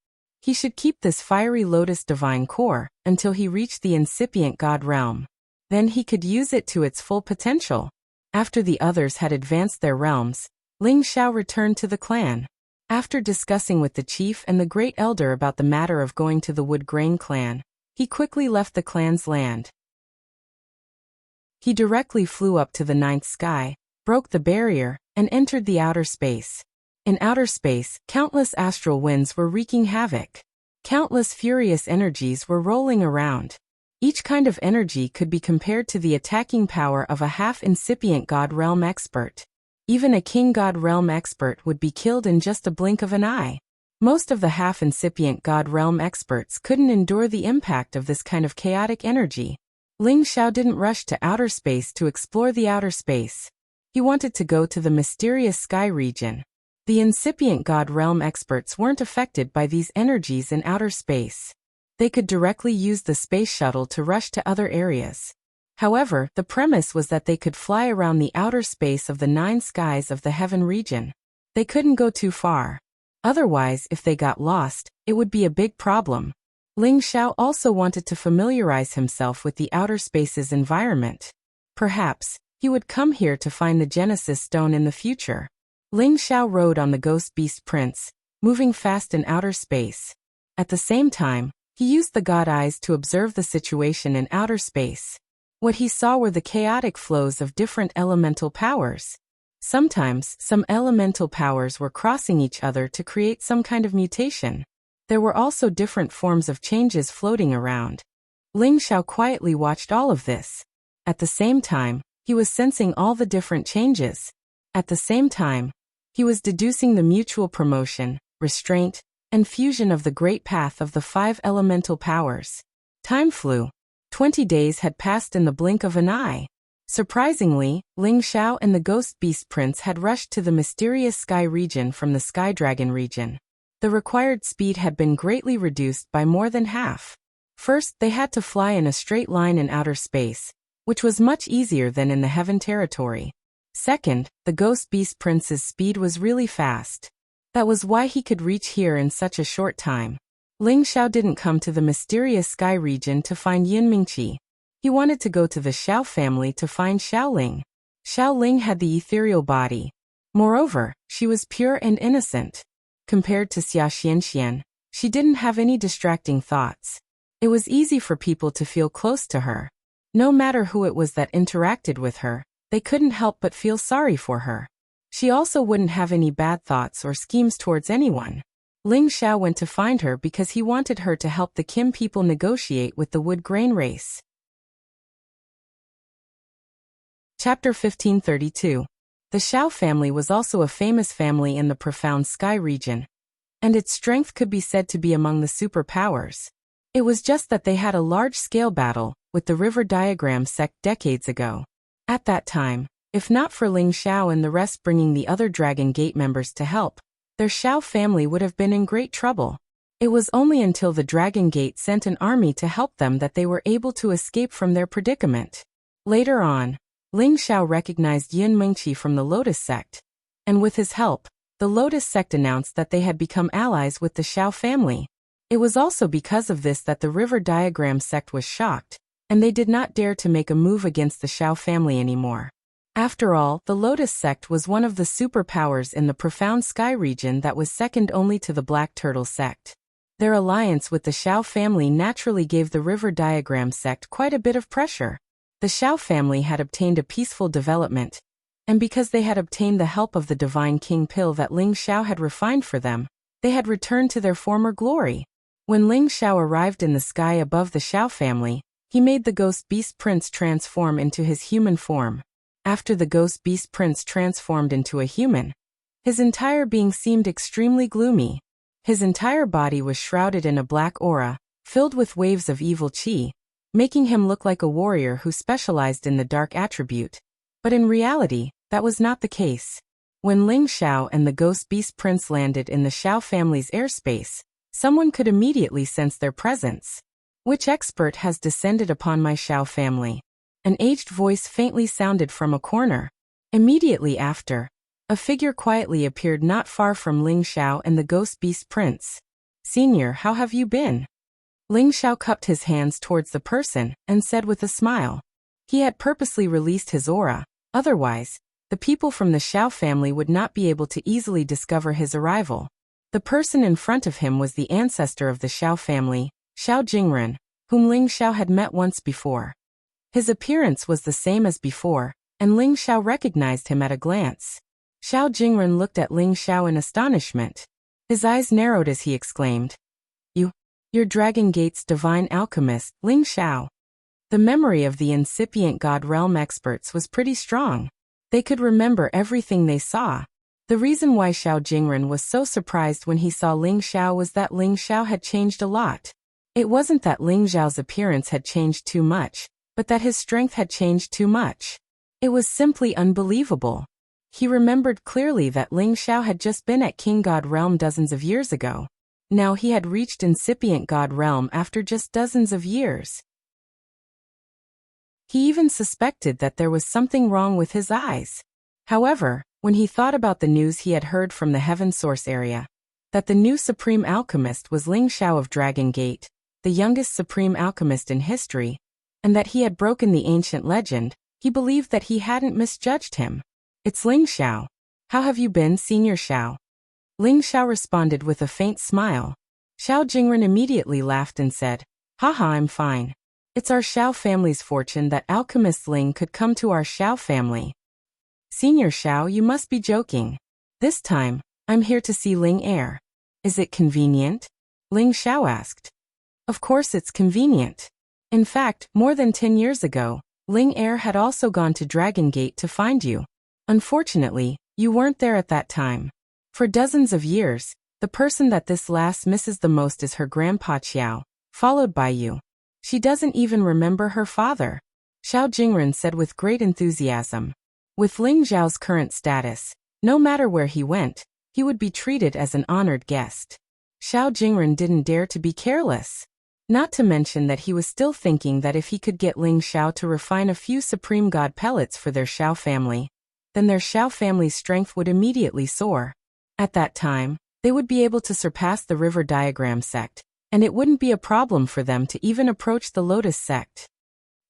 He should keep this fiery lotus divine core until he reached the incipient God realm. Then he could use it to its full potential. After the others had advanced their realms, Ling Xiao returned to the clan. After discussing with the chief and the great elder about the matter of going to the Wood Grain clan, he quickly left the clan's land. He directly flew up to the 9th sky, broke the barrier, and entered the outer space. In outer space, countless astral winds were wreaking havoc. Countless furious energies were rolling around. Each kind of energy could be compared to the attacking power of a half-incipient God realm expert. Even a King God realm expert would be killed in just a blink of an eye. Most of the half-incipient God realm experts couldn't endure the impact of this kind of chaotic energy. Ling Xiao didn't rush to outer space to explore the outer space. He wanted to go to the mysterious sky region. The incipient God realm experts weren't affected by these energies in outer space. They could directly use the space shuttle to rush to other areas. However, the premise was that they could fly around the outer space of the 9 skies of the heaven region. They couldn't go too far. Otherwise, if they got lost, it would be a big problem. Ling Xiao also wanted to familiarize himself with the outer space's environment. Perhaps, he would come here to find the Genesis Stone in the future. Ling Xiao rode on the Ghost Beast Prince, moving fast in outer space. At the same time, he used the God Eyes to observe the situation in outer space. What he saw were the chaotic flows of different elemental powers. Sometimes, some elemental powers were crossing each other to create some kind of mutation. There were also different forms of changes floating around. Ling Xiao quietly watched all of this. At the same time, he was sensing all the different changes. At the same time, he was deducing the mutual promotion, restraint, and fusion of the great path of the 5 elemental powers. Time flew. 20 days had passed in the blink of an eye. Surprisingly, Ling Xiao and the Ghost Beast Prince had rushed to the mysterious sky region from the Sky Dragon region. The required speed had been greatly reduced by more than half. First, they had to fly in a straight line in outer space, which was much easier than in the heaven territory. Second, the Ghost Beast Prince's speed was really fast. That was why he could reach here in such a short time. Ling Xiao didn't come to the mysterious sky region to find Yin Mingqi. He wanted to go to the Xiao family to find Xiaoling. Xiaoling had the ethereal body. Moreover, she was pure and innocent. Compared to Xia Xianxian, she didn't have any distracting thoughts. It was easy for people to feel close to her. No matter who it was that interacted with her, they couldn't help but feel sorry for her. She also wouldn't have any bad thoughts or schemes towards anyone. Ling Xiao went to find her because he wanted her to help the Kim people negotiate with the wood grain race. Chapter 1532. The Xiao family was also a famous family in the profound sky region, and its strength could be said to be among the superpowers. It was just that they had a large-scale battle with the River Diagram sect decades ago. At that time, if not for Ling Xiao and the rest bringing the other Dragon Gate members to help, their Xiao family would have been in great trouble. It was only until the Dragon Gate sent an army to help them that they were able to escape from their predicament. Later on, Ling Xiao recognized Yin Mingqi from the Lotus sect, and with his help, the Lotus sect announced that they had become allies with the Xiao family. It was also because of this that the River Diagram sect was shocked, and they did not dare to make a move against the Xiao family anymore. After all, the Lotus sect was one of the superpowers in the profound sky region that was second only to the Black Turtle sect. Their alliance with the Xiao family naturally gave the River Diagram sect quite a bit of pressure. The Xiao family had obtained a peaceful development, and because they had obtained the help of the Divine King Pill that Ling Xiao had refined for them, they had returned to their former glory. When Ling Xiao arrived in the sky above the Xiao family, he made the Ghost Beast Prince transform into his human form. After the Ghost Beast Prince transformed into a human, his entire being seemed extremely gloomy. His entire body was shrouded in a black aura, filled with waves of evil qi, making him look like a warrior who specialized in the dark attribute. But in reality, that was not the case. When Ling Xiao and the Ghost Beast Prince landed in the Xiao family's airspace, someone could immediately sense their presence. Which expert has descended upon my Xiao family? An aged voice faintly sounded from a corner. Immediately after, a figure quietly appeared not far from Ling Xiao and the Ghost Beast Prince. Senior, how have you been? Ling Xiao cupped his hands towards the person and said with a smile. He had purposely released his aura, otherwise, the people from the Xiao family would not be able to easily discover his arrival. The person in front of him was the ancestor of the Xiao family, Xiao Jingren, whom Ling Xiao had met once before. His appearance was the same as before, and Ling Xiao recognized him at a glance. Xiao Jingren looked at Ling Xiao in astonishment. His eyes narrowed as he exclaimed, You're Dragon Gate's divine alchemist, Ling Xiao. The memory of the incipient God Realm experts was pretty strong. They could remember everything they saw. The reason why Xiao Jingren was so surprised when he saw Ling Xiao was that Ling Xiao had changed a lot. It wasn't that Ling Xiao's appearance had changed too much, but that his strength had changed too much. It was simply unbelievable. He remembered clearly that Ling Xiao had just been at King God Realm dozens of years ago. Now he had reached incipient God Realm after just dozens of years. He even suspected that there was something wrong with his eyes. However, when he thought about the news he had heard from the Heaven Source area, that the new Supreme Alchemist was Ling Xiao of Dragon Gate, the youngest Supreme Alchemist in history, and that he had broken the ancient legend, he believed that he hadn't misjudged him. It's Ling Xiao. How have you been, Senior Xiao? Ling Xiao responded with a faint smile. Xiao Jingren immediately laughed and said, Haha, I'm fine. It's our Xiao family's fortune that Alchemist Ling could come to our Xiao family. Senior Xiao, you must be joking. This time, I'm here to see Ling Heir. Is it convenient? Ling Xiao asked. Of course it's convenient. In fact, more than 10 years ago, Ling Heir had also gone to Dragon Gate to find you. Unfortunately, you weren't there at that time. For dozens of years, the person that this lass misses the most is her grandpa Qiao, followed by you. She doesn't even remember her father. Xiao Jingren said with great enthusiasm. With Ling Xiao's current status, no matter where he went, he would be treated as an honored guest. Xiao Jingren didn't dare to be careless. Not to mention that he was still thinking that if he could get Ling Xiao to refine a few Supreme God pellets for their Xiao family, then their Xiao family's strength would immediately soar. At that time, They would be able to surpass the river diagram sect, and it wouldn't be a problem for them to even approach the lotus sect.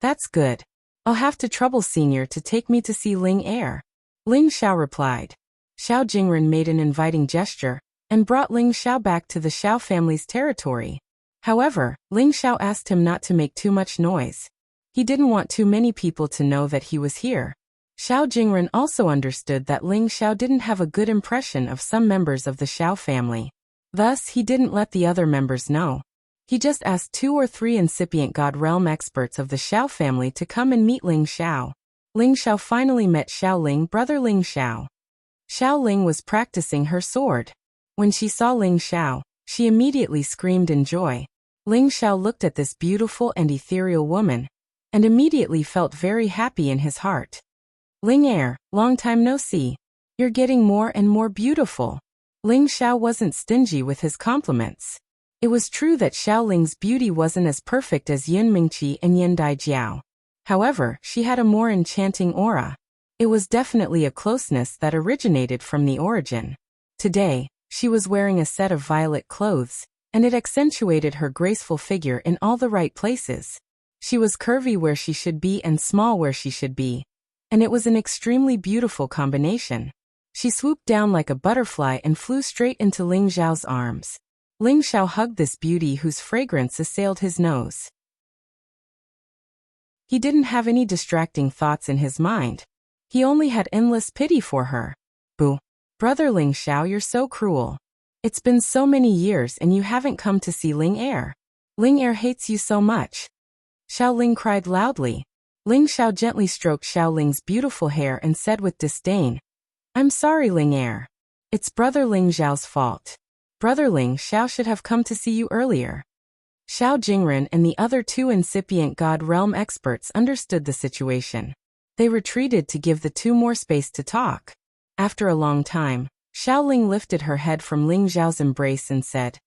That's good. I'll have to trouble Senior to take me to see Ling Er. Ling Xiao replied. Xiao Jingren made an inviting gesture and brought Ling Xiao back to the Xiao family's territory. However, Ling Xiao asked him not to make too much noise. He didn't want too many people to know that he was here. Xiao Jingren also understood that Ling Xiao didn't have a good impression of some members of the Xiao family. Thus, he didn't let the other members know. He just asked 2 or 3 incipient God realm experts of the Xiao family to come and meet Ling Xiao. Ling Xiao finally met Xiao Ling, brother Ling Xiao. Xiao Ling was practicing her sword. When she saw Ling Xiao, she immediately screamed in joy. Ling Xiao looked at this beautiful and ethereal woman, and immediately felt very happy in his heart. Ling Er, long time no see. You're getting more and more beautiful. Ling Xiao wasn't stingy with his compliments. It was true that Xiao Ling's beauty wasn't as perfect as Yun Mingqi and Yin Daijiao. However, she had a more enchanting aura. It was definitely a closeness that originated from the origin. Today, she was wearing a set of violet clothes, and it accentuated her graceful figure in all the right places. She was curvy where she should be and small where she should be, and it was an extremely beautiful combination. She swooped down like a butterfly and flew straight into Ling Xiao's arms. Ling Xiao hugged this beauty whose fragrance assailed his nose. He didn't have any distracting thoughts in his mind. He only had endless pity for her. Boo. Brother Ling Xiao, you're so cruel. It's been so many years and you haven't come to see Ling Er. Ling Er hates you so much. Xiao Ling cried loudly. Ling Xiao gently stroked Xiao Ling's beautiful hair and said with disdain, I'm sorry, Ling Er. It's brother Ling Xiao's fault. Brother Ling Xiao should have come to see you earlier. Xiao Jingren and the other 2 incipient God realm experts understood the situation. They retreated to give the 2 more space to talk. After a long time, Xiao Ling lifted her head from Ling Xiao's embrace and said,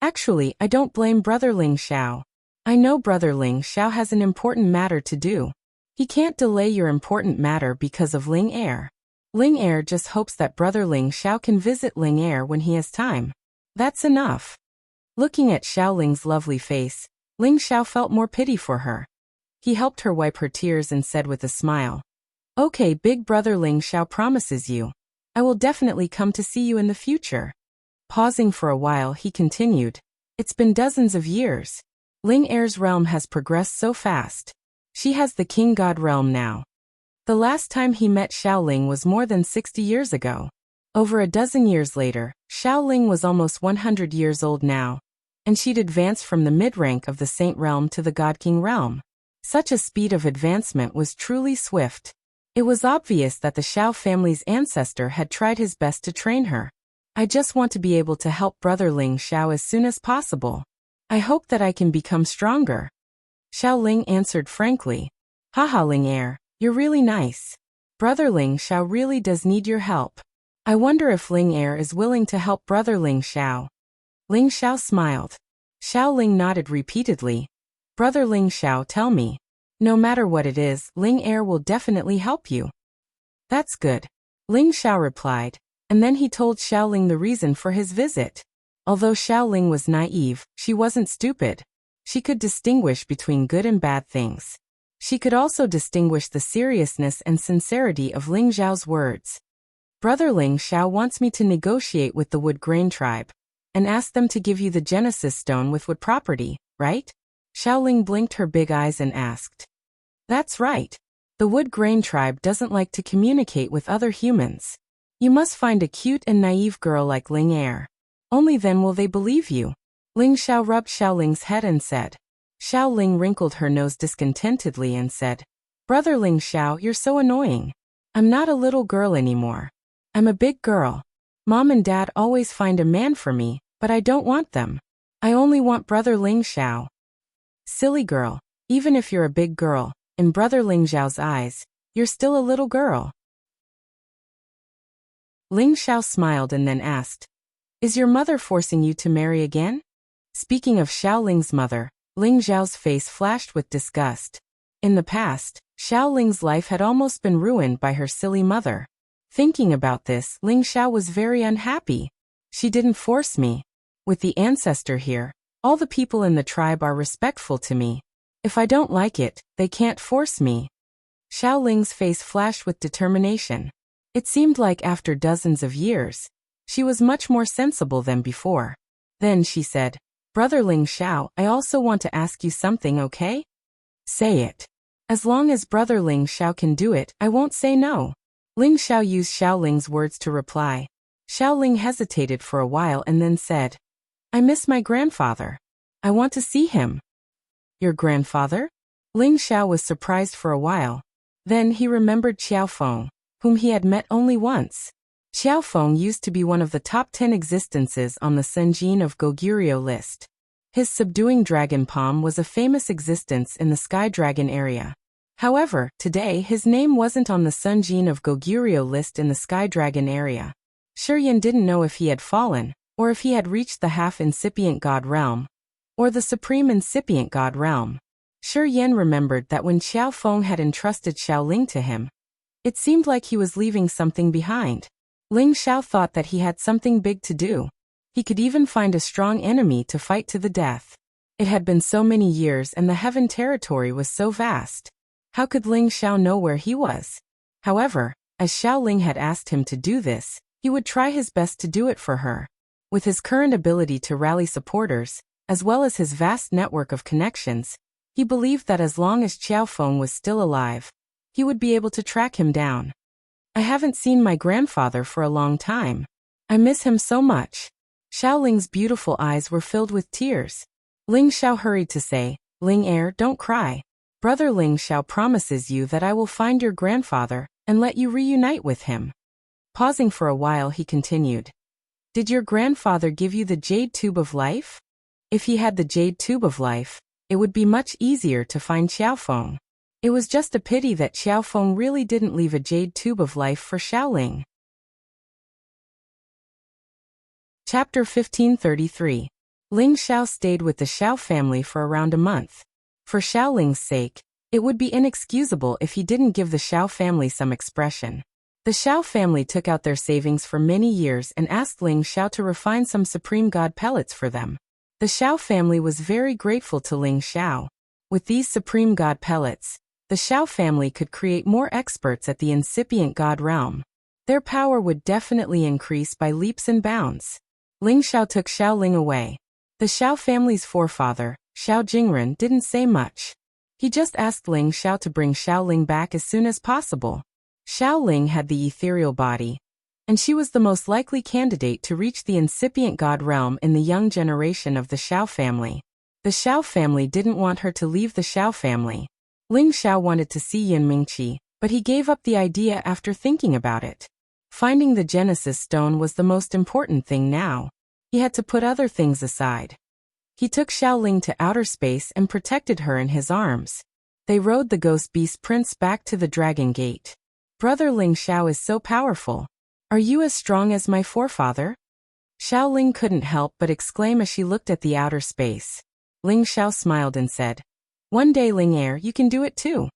Actually, I don't blame brother Ling Xiao. I know brother Ling Xiao has an important matter to do. He can't delay your important matter because of Ling Er. Ling Er just hopes that brother Ling Xiao can visit Ling Er when he has time. That's enough. Looking at Xiao Ling's lovely face, Ling Xiao felt more pity for her. He helped her wipe her tears and said with a smile, Okay, big brother Ling Xiao promises you. I will definitely come to see you in the future. Pausing for a while, he continued, It's been dozens of years. Ling Er's realm has progressed so fast. She has the King God realm now. The last time he met Xiao Ling was more than 60 years ago. Over a dozen years later, Xiao Ling was almost 100 years old now, and she'd advanced from the mid-rank of the Saint realm to the God King realm. Such a speed of advancement was truly swift. It was obvious that the Xiao family's ancestor had tried his best to train her. I just want to be able to help brother Ling Xiao as soon as possible. I hope that I can become stronger. Xiao Ling answered frankly. Haha, Ling Er, you're really nice. Brother Ling Xiao really does need your help. I wonder if Ling Er is willing to help brother Ling Xiao. Ling Xiao smiled. Xiao Ling nodded repeatedly. Brother Ling Xiao, tell me. No matter what it is, Ling Er will definitely help you. That's good. Ling Xiao replied, and then he told Xiao Ling the reason for his visit. Although Xiao Ling was naive, she wasn't stupid. She could distinguish between good and bad things. She could also distinguish the seriousness and sincerity of Ling Xiao's words. Brother Ling Xiao wants me to negotiate with the Wood Grain tribe, and ask them to give you the Genesis stone with wood property, right? Xiao Ling blinked her big eyes and asked. That's right. The Wood Grain tribe doesn't like to communicate with other humans. You must find a cute and naive girl like Ling Er. Only then will they believe you. Ling Xiao rubbed Xiao Ling's head and said. Xiao Ling wrinkled her nose discontentedly and said, Brother Ling Xiao, you're so annoying. I'm not a little girl anymore. I'm a big girl. Mom and Dad always find a man for me, but I don't want them. I only want brother Ling Xiao. Silly girl, even if you're a big girl, in brother Ling Xiao's eyes, you're still a little girl. Ling Xiao smiled and then asked, Is your mother forcing you to marry again? Speaking of Xiao Ling's mother, Ling Xiao's face flashed with disgust. In the past, Xiao Ling's life had almost been ruined by her silly mother. Thinking about this, Ling Xiao was very unhappy. She didn't force me. With the ancestor here, all the people in the tribe are respectful to me. If I don't like it, they can't force me. Xiao Ling's face flashed with determination. It seemed like after dozens of years, she was much more sensible than before. Then she said, Brother Ling Xiao, I also want to ask you something, okay? Say it. As long as Brother Ling Xiao can do it, I won't say no. Ling Xiao used Xiao Ling's words to reply. Xiao Ling hesitated for a while and then said, I miss my grandfather. I want to see him. Your grandfather? Ling Xiao was surprised for a while. Then he remembered Xiao Feng, whom he had met only once. Xiao Feng used to be one of the top 10 existences on the Senjin of Goguryeo list. His subduing dragon palm was a famous existence in the Sky Dragon area. However, today his name wasn't on the Senjin of Goguryeo list in the Sky Dragon area. Shiyan didn't know if he had fallen, or if he had reached the half-incipient god realm, or the supreme incipient god realm. Shiyan remembered that when Xiao Feng had entrusted Xiao Ling to him, it seemed like he was leaving something behind. Ling Xiao thought that he had something big to do. He could even find a strong enemy to fight to the death. It had been so many years and the heaven territory was so vast. How could Ling Xiao know where he was? However, as Xiao Ling had asked him to do this, he would try his best to do it for her. With his current ability to rally supporters, as well as his vast network of connections, he believed that as long as Xiao Feng was still alive, he would be able to track him down. I haven't seen my grandfather for a long time. I miss him so much. Xiao Ling's beautiful eyes were filled with tears. Ling Xiao hurried to say, Ling Heir, don't cry. Brother Ling Xiao promises you that I will find your grandfather and let you reunite with him. Pausing for a while, he continued. Did your grandfather give you the Jade Tube of Life? If he had the Jade Tube of Life, it would be much easier to find Xiao Feng. It was just a pity that Xiao Feng really didn't leave a Jade Tube of Life for Xiao Ling. Chapter 1533. Ling Xiao stayed with the Xiao family for around a month. For Xiao Ling's sake, it would be inexcusable if he didn't give the Xiao family some expression. The Xiao family took out their savings for many years and asked Ling Xiao to refine some Supreme God pellets for them. The Xiao family was very grateful to Ling Xiao. With these Supreme God pellets, the Xiao family could create more experts at the incipient God realm. Their power would definitely increase by leaps and bounds. Ling Xiao took Xiao Ling away. The Xiao family's forefather, Xiao Jingren, didn't say much. He just asked Ling Xiao to bring Xiao Ling back as soon as possible. Xiao Ling had the ethereal body, and she was the most likely candidate to reach the incipient god realm in the young generation of the Xiao family. The Xiao family didn't want her to leave the Xiao family. Ling Xiao wanted to see Yin Mingqi, but he gave up the idea after thinking about it. Finding the Genesis Stone was the most important thing now. He had to put other things aside. He took Xiao Ling to outer space and protected her in his arms. They rode the Ghost Beast Prince back to the Dragon Gate. Brother Ling Xiao is so powerful. Are you as strong as my forefather? Xiao Ling couldn't help but exclaim as she looked at the outer space. Ling Xiao smiled and said, One day, Ling Heir, you can do it too.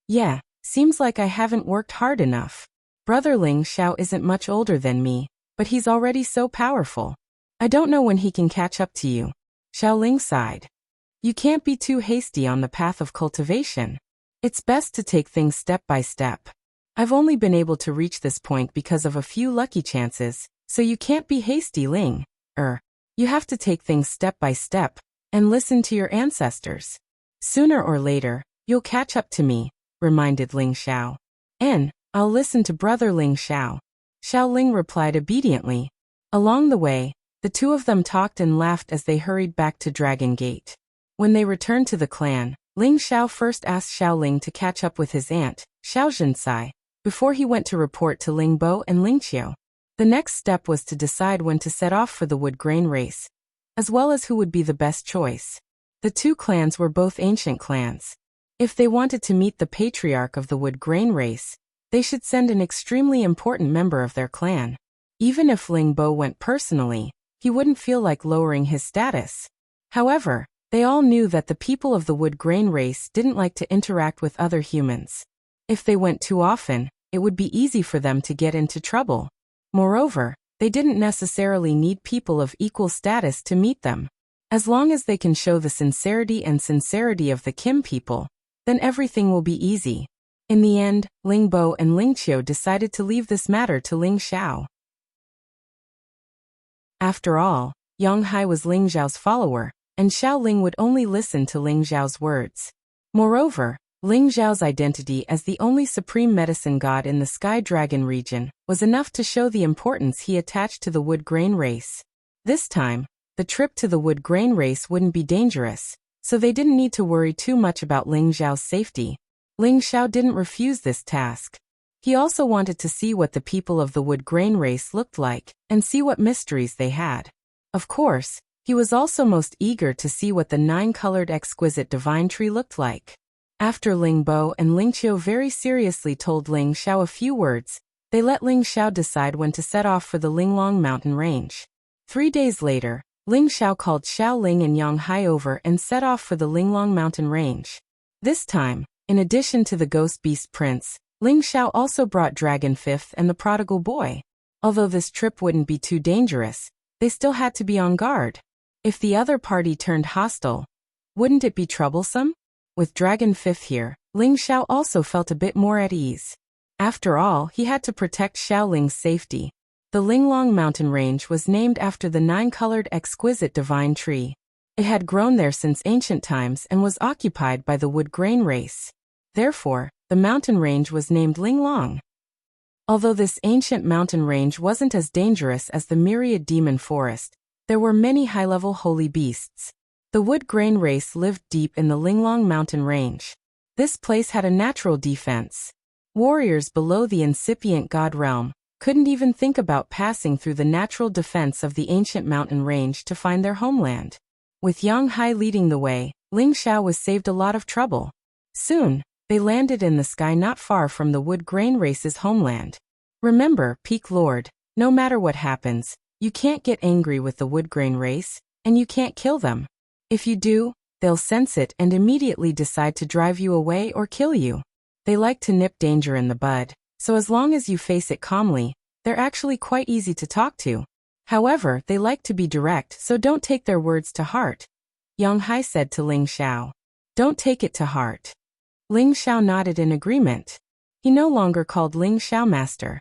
Yeah, seems like I haven't worked hard enough. Brother Ling Xiao isn't much older than me, but he's already so powerful. I don't know when he can catch up to you. Xiao Ling sighed. You can't be too hasty on the path of cultivation. It's best to take things step by step. I've only been able to reach this point because of a few lucky chances, so you can't be hasty, Ling. You have to take things step by step, and listen to your ancestors. Sooner or later, you'll catch up to me, reminded Ling Xiao. I'll listen to Brother Ling Xiao. Xiao Ling replied obediently. Along the way, the two of them talked and laughed as they hurried back to Dragon Gate. When they returned to the clan, Ling Xiao first asked Xiao Ling to catch up with his aunt, Xiao Zhensai, before he went to report to Ling Bo and Ling Qiu. The next step was to decide when to set off for the wood grain race, as well as who would be the best choice. The two clans were both ancient clans. If they wanted to meet the patriarch of the wood grain race, they should send an extremely important member of their clan. Even if Ling Bo went personally, he wouldn't feel like lowering his status. However, they all knew that the people of the wood grain race didn't like to interact with other humans. If they went too often, it would be easy for them to get into trouble. Moreover, They didn't necessarily need people of equal status to meet them. As long as they can show the sincerity of the Kim people, then everything will be easy. In the end, Ling Bo and Ling Qiu decided to leave this matter to Ling Xiao. After all, Yang Hai was Ling Zhao's follower, and Xiao Ling would only listen to Ling Zhao's words. Moreover, Ling Zhao's identity as the only supreme medicine god in the Sky Dragon region was enough to show the importance he attached to the wood grain race. This time, the trip to the wood grain race wouldn't be dangerous, so they didn't need to worry too much about Ling Zhao's safety. Ling Xiao didn't refuse this task. He also wanted to see what the people of the wood grain race looked like, and see what mysteries they had. Of course, he was also most eager to see what the 9-colored exquisite divine tree looked like. After Ling Bo and Ling Qiu very seriously told Ling Xiao a few words, they let Ling Xiao decide when to set off for the Linglong mountain range. 3 days later, Ling Xiao called Xiao Ling and Yang Hai over and set off for the Linglong mountain range. This time, in addition to the ghost beast prince, Ling Xiao also brought Dragon Fifth and the prodigal boy. Although this trip wouldn't be too dangerous, they still had to be on guard. If the other party turned hostile, wouldn't it be troublesome? With Dragon Fifth here, Ling Xiao also felt a bit more at ease. After all, he had to protect Xiao Ling's safety. The Linglong mountain range was named after the 9-colored exquisite divine tree. It had grown there since ancient times and was occupied by the wood grain race. Therefore, the mountain range was named Linglong. Although this ancient mountain range wasn't as dangerous as the myriad demon forest, there were many high-level holy beasts. The wood grain race lived deep in the Linglong mountain range. This place had a natural defense. Warriors below the incipient god realm couldn't even think about passing through the natural defense of the ancient mountain range to find their homeland. With Yang Hai leading the way, Ling Xiao was saved a lot of trouble. Soon, they landed in the sky not far from the wood grain race's homeland. Remember, Peak Lord, no matter what happens, you can't get angry with the wood grain race, and you can't kill them. If you do, they'll sense it and immediately decide to drive you away or kill you. They like to nip danger in the bud, so as long as you face it calmly, they're actually quite easy to talk to. However, they like to be direct, so don't take their words to heart. Yang Hai said to Ling Xiao. Don't take it to heart. Ling Xiao nodded in agreement. He no longer called Ling Xiao master.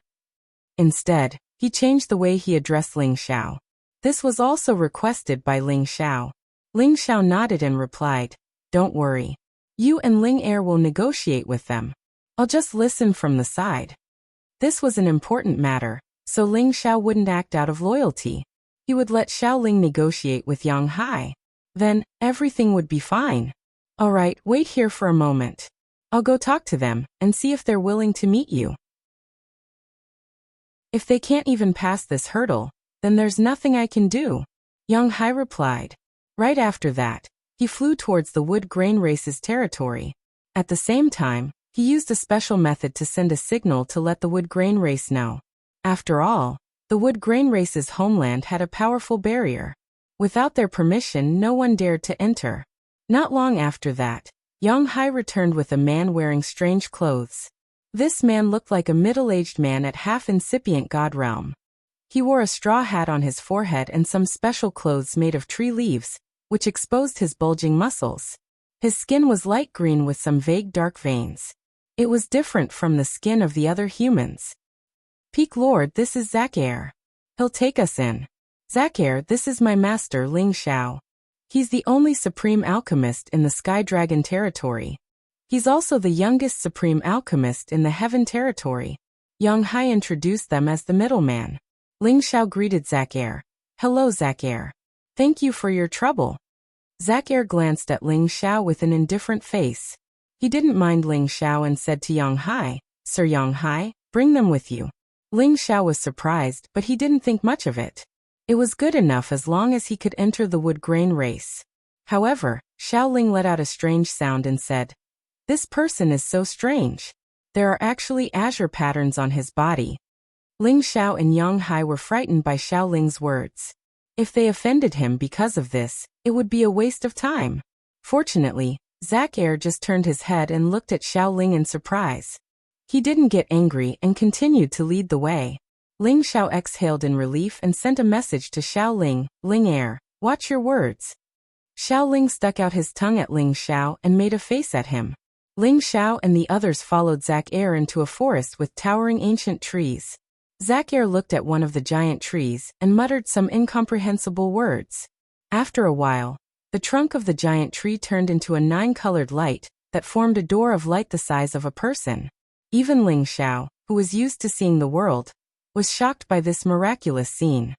Instead, he changed the way he addressed Ling Xiao. This was also requested by Ling Xiao. Ling Xiao nodded and replied, "Don't worry. You and Ling Er will negotiate with them. I'll just listen from the side." This was an important matter, so Ling Xiao wouldn't act out of loyalty. He would let Xiao Ling negotiate with Yang Hai. Then, everything would be fine. Alright, wait here for a moment. I'll go talk to them and see if they're willing to meet you. If they can't even pass this hurdle, then there's nothing I can do, Yang Hai replied. Right after that, he flew towards the wood grain race's territory. At the same time, he used a special method to send a signal to let the wood grain race know. After all, the wood grain race's homeland had a powerful barrier. Without their permission, no one dared to enter. Not long after that, Yang Hai returned with a man wearing strange clothes. This man looked like a middle-aged man at half-incipient god realm. He wore a straw hat on his forehead and some special clothes made of tree leaves, which exposed his bulging muscles. His skin was light green with some vague dark veins. It was different from the skin of the other humans. Peak Lord, this is Zachair. He'll take us in. Zachair, this is my master Ling Xiao. He's the only supreme alchemist in the Sky Dragon territory. He's also the youngest supreme alchemist in the Heaven territory. Yang Hai introduced them as the middleman. Ling Xiao greeted Zachair. Hello Zachair. Thank you for your trouble. Zachair glanced at Ling Xiao with an indifferent face. He didn't mind Ling Xiao and said to Yang Hai, Sir Yang Hai, bring them with you. Ling Xiao was surprised, but he didn't think much of it. It was good enough as long as he could enter the wood grain race. However, Xiao Ling let out a strange sound and said, This person is so strange. There are actually azure patterns on his body. Ling Xiao and Yang Hai were frightened by Xiao Ling's words. If they offended him because of this, it would be a waste of time. Fortunately, Zachair just turned his head and looked at Xiao Ling in surprise. He didn't get angry and continued to lead the way. Ling Xiao exhaled in relief and sent a message to Xiao Ling, Ling Air, watch your words. Xiao Ling stuck out his tongue at Ling Xiao and made a face at him. Ling Xiao and the others followed Zac Air into a forest with towering ancient trees. Zac Air looked at one of the giant trees and muttered some incomprehensible words. After a while, the trunk of the giant tree turned into a 9-colored light that formed a door of light the size of a person. Even Ling Xiao, who was used to seeing the world, was shocked by this miraculous scene.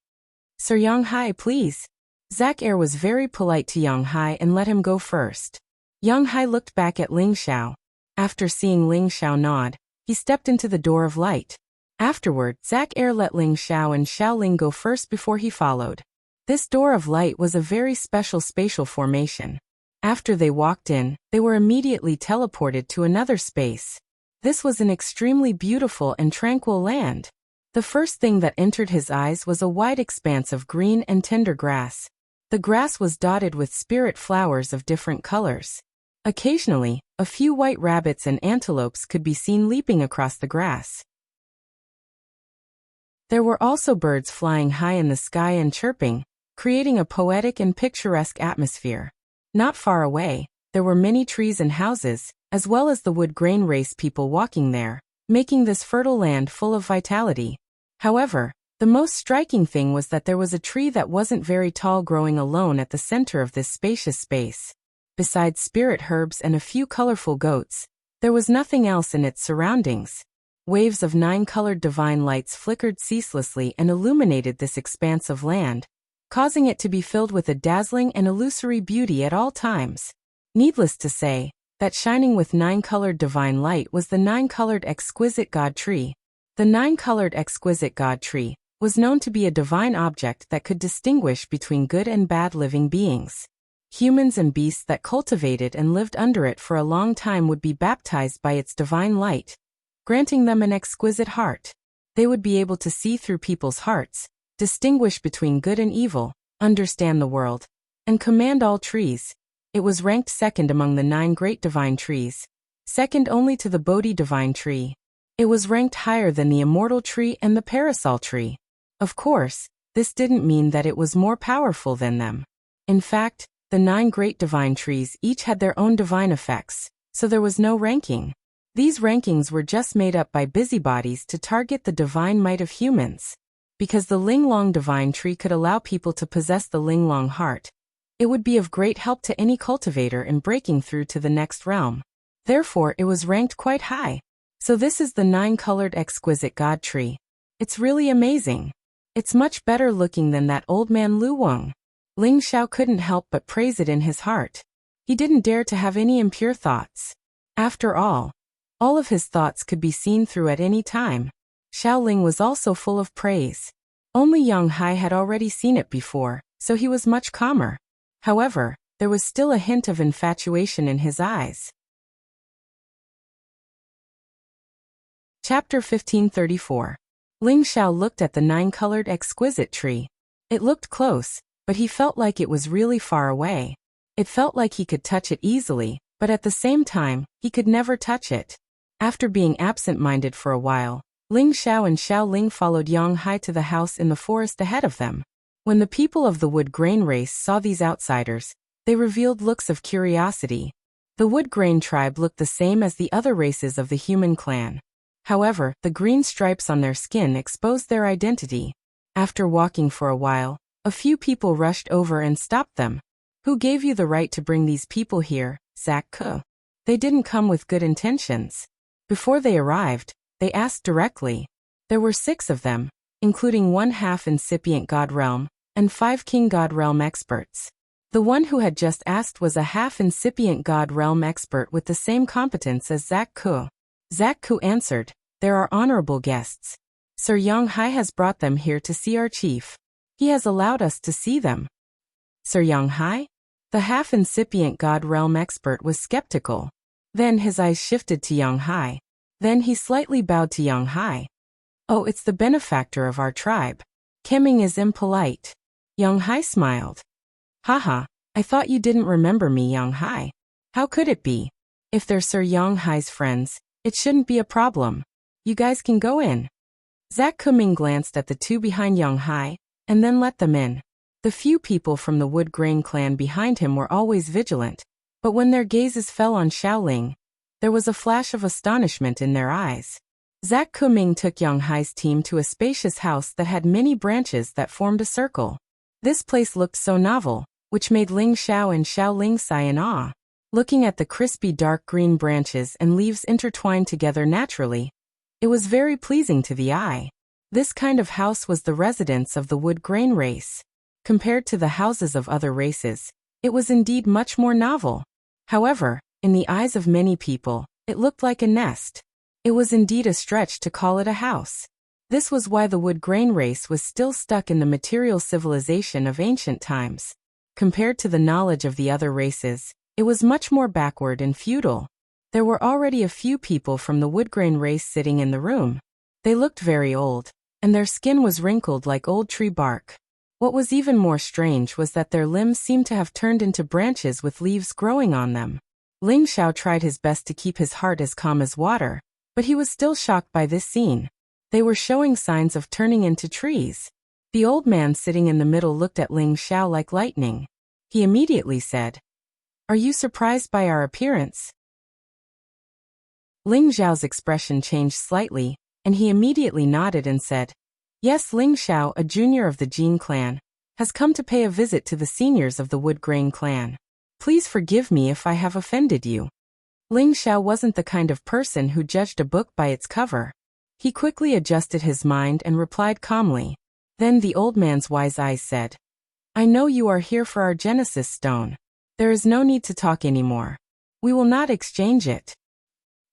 Sir Yang Hai, please. Zac Air was very polite to Yang Hai and let him go first. Yang Hai looked back at Ling Xiao. After seeing Ling Xiao nod, he stepped into the door of light. Afterward, Zac Air let Ling Xiao and Xiao Ling go first before he followed. This door of light was a very special spatial formation. After they walked in, they were immediately teleported to another space. This was an extremely beautiful and tranquil land. The first thing that entered his eyes was a wide expanse of green and tender grass. The grass was dotted with spirit flowers of different colors. Occasionally, a few white rabbits and antelopes could be seen leaping across the grass. There were also birds flying high in the sky and chirping, creating a poetic and picturesque atmosphere. Not far away, there were many trees and houses, as well as the wood grain race people walking there, making this fertile land full of vitality. However, the most striking thing was that there was a tree that wasn't very tall growing alone at the center of this spacious space. Besides spirit herbs and a few colorful goats, there was nothing else in its surroundings. Waves of 9-colored divine lights flickered ceaselessly and illuminated this expanse of land, causing it to be filled with a dazzling and illusory beauty at all times. Needless to say, that shining with 9-colored divine light was the 9-colored exquisite God tree. The 9-colored exquisite God tree was known to be a divine object that could distinguish between good and bad living beings. Humans and beasts that cultivated and lived under it for a long time would be baptized by its divine light, granting them an exquisite heart. They would be able to see through people's hearts, distinguish between good and evil, understand the world, and command all trees. It was ranked second among the 9 great divine trees, second only to the Bodhi divine tree. It was ranked higher than the immortal tree and the parasol tree. Of course, this didn't mean that it was more powerful than them. In fact, the 9 great divine trees each had their own divine effects, so there was no ranking. These rankings were just made up by busybodies to target the divine might of humans. Because the Linglong divine tree could allow people to possess the Linglong heart, it would be of great help to any cultivator in breaking through to the next realm. Therefore, it was ranked quite high. So this is the 9-colored exquisite God tree. It's really amazing. It's much better looking than that old man Lu Weng. Ling Xiao couldn't help but praise it in his heart. He didn't dare to have any impure thoughts. After all of his thoughts could be seen through at any time. Xiao Ling was also full of praise. Only Yang Hai had already seen it before, so he was much calmer. However, there was still a hint of infatuation in his eyes. Chapter 1534. Ling Xiao looked at the 9-colored exquisite tree. It looked close, but he felt like it was really far away. It felt like he could touch it easily, but at the same time, he could never touch it. After being absent-minded for a while, Ling Xiao and Xiao Ling followed Yang Hai to the house in the forest ahead of them. When the people of the wood grain race saw these outsiders, they revealed looks of curiosity. The wood grain tribe looked the same as the other races of the human clan. However, the green stripes on their skin exposed their identity. After walking for a while, a few people rushed over and stopped them. Who gave you the right to bring these people here, Zac Ke? They didn't come with good intentions. Before they arrived, they asked directly. There were 6 of them, including 1 half-incipient God realm, and 5 King God realm experts. The one who had just asked was a half-incipient God realm expert with the same competence as Zac Ke. Zac Ke answered, "There are honorable guests. Sir Yang Hai has brought them here to see our chief. He has allowed us to see them." Sir Yang Hai? The half-incipient God realm expert was skeptical. Then his eyes shifted to Yang Hai. Then he slightly bowed to Yang Hai. "Oh, it's the benefactor of our tribe. Kemming is impolite." Yang Hai smiled. "Haha, I thought you didn't remember me, Yang Hai. How could it be? If they're Sir Yang Hai's friends, it shouldn't be a problem. You guys can go in." Zhak Kuming glanced at the two behind Yang Hai, and then let them in. The few people from the Wood Grain clan behind him were always vigilant, but when their gazes fell on Xiaoling, there was a flash of astonishment in their eyes. Zhak Kuming took Yang Hai's team to a spacious house that had many branches that formed a circle. This place looked so novel, which made Ling Xiao and Xiaoling sigh in awe. Looking at the crispy dark green branches and leaves intertwined together naturally, it was very pleasing to the eye. This kind of house was the residence of the Wood Grain race. Compared to the houses of other races, it was indeed much more novel. However, in the eyes of many people, it looked like a nest. It was indeed a stretch to call it a house. This was why the Wood Grain race was still stuck in the material civilization of ancient times. Compared to the knowledge of the other races, it was much more backward and feudal. There were already a few people from the Wood Grain race sitting in the room. They looked very old, and their skin was wrinkled like old tree bark. What was even more strange was that their limbs seemed to have turned into branches with leaves growing on them. Ling Xiao tried his best to keep his heart as calm as water, but he was still shocked by this scene. They were showing signs of turning into trees. The old man sitting in the middle looked at Ling Xiao like lightning. He immediately said, "Are you surprised by our appearance?" Ling Xiao's expression changed slightly, and he immediately nodded and said, "Yes, Ling Xiao, a junior of the Jin clan, has come to pay a visit to the seniors of the Wood Grain clan. Please forgive me if I have offended you." Ling Xiao wasn't the kind of person who judged a book by its cover. He quickly adjusted his mind and replied calmly. Then the old man's wise eyes said, "I know you are here for our Genesis stone. There is no need to talk anymore. We will not exchange it."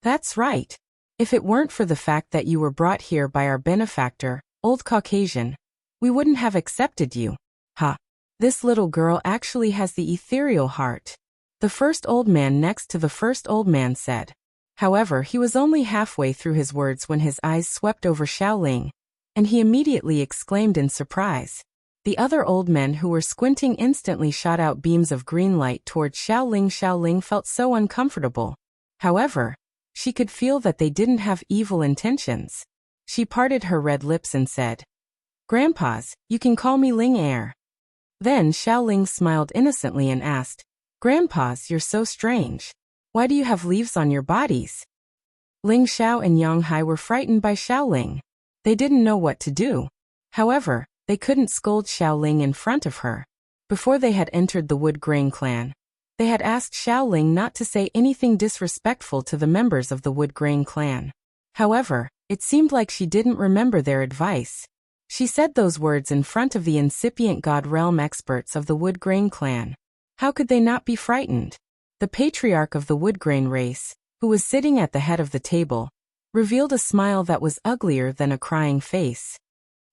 "That's right. If it weren't for the fact that you were brought here by our benefactor, Old Caucasian, we wouldn't have accepted you." "Ha! This little girl actually has the ethereal heart," the first old man next to the first old man said. However, he was only halfway through his words when his eyes swept over Xiaoling, and he immediately exclaimed in surprise. The other old men who were squinting instantly shot out beams of green light towards Xiaoling. Xiaoling felt so uncomfortable. However, she could feel that they didn't have evil intentions. She parted her red lips and said, "Grandpas, you can call me Ling Heir." Then Xiaoling smiled innocently and asked, "Grandpas, you're so strange. Why do you have leaves on your bodies?" Ling Xiao and Yang Hai were frightened by Xiaoling. They didn't know what to do. However, they couldn't scold Xiaoling in front of her. Before they had entered the Wood Grain clan, they had asked Xiaoling not to say anything disrespectful to the members of the Wood Grain clan. However, it seemed like she didn't remember their advice. She said those words in front of the incipient God Realm experts of the Wood Grain clan. How could they not be frightened? The patriarch of the Wood Grain race, who was sitting at the head of the table, revealed a smile that was uglier than a crying face.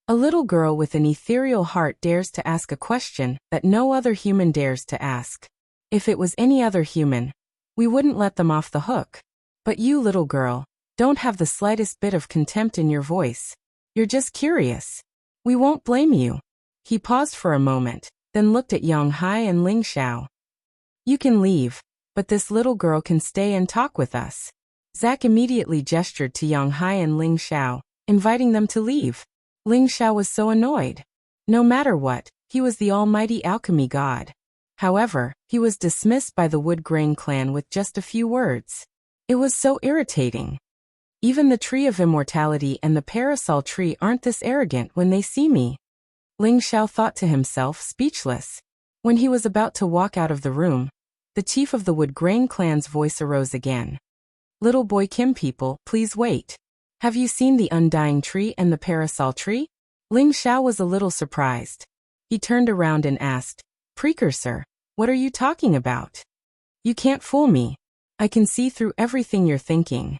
A little girl with an ethereal heart dares to ask a question that no other human dares to ask. If it was any other human, we wouldn't let them off the hook. But you, little girl, don't have the slightest bit of contempt in your voice. You're just curious. We won't blame you." He paused for a moment, then looked at Yang Hai and Ling Xiao. "You can leave, but this little girl can stay and talk with us." Zhak immediately gestured to Yang Hai and Ling Xiao, inviting them to leave. Ling Xiao was so annoyed. No matter what, he was the almighty alchemy god. However, he was dismissed by the Wood Grain clan with just a few words. It was so irritating. Even the tree of immortality and the parasol tree aren't this arrogant when they see me. Ling Xiao thought to himself, speechless. When he was about to walk out of the room, the chief of the Wood Grain clan's voice arose again. "Little boy Kim people, please wait. Have you seen the undying tree and the parasol tree?" Ling Xiao was a little surprised. He turned around and asked, "Precursor, what are you talking about? You can't fool me. I can see through everything you're thinking.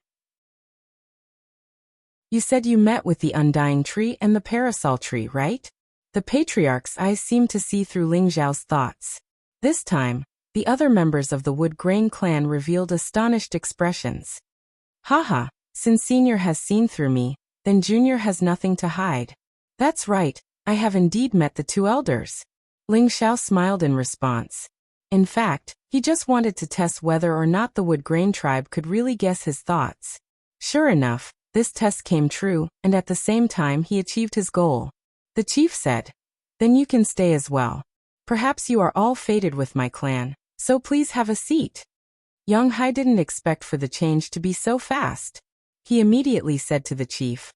You said you met with the undying tree and the parasol tree, right?" The patriarch's eyes seemed to see through Ling Xiao's thoughts. This time, the other members of the Wood Grain clan revealed astonished expressions. "Haha, since Senior has seen through me, then Junior has nothing to hide. That's right, I have indeed met the two elders." Ling Xiao smiled in response. In fact, he just wanted to test whether or not the Wood Grain tribe could really guess his thoughts. Sure enough, This test came true, and at the same time he achieved his goal. The chief said, "Then you can stay as well. Perhaps you are all fated with my clan, so please have a seat." Young Hai didn't expect for the change to be so fast. He immediately said to the chief,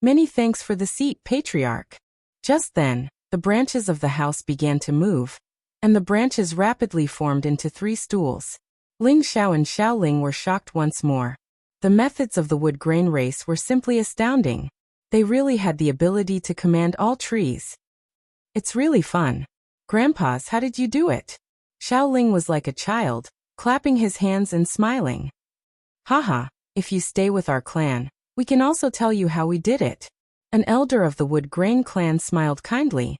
"Many thanks for the seat, patriarch." Just then, the branches of the house began to move, and the branches rapidly formed into 3 stools. Ling Xiao and Xiao Ling were shocked once more. The methods of the wood grain race were simply astounding. They really had the ability to command all trees. "It's really fun. Grandpas, how did you do it?" Xiao Ling was like a child, clapping his hands and smiling. "Haha, if you stay with our clan, we can also tell you how we did it." An elder of the wood grain clan smiled kindly.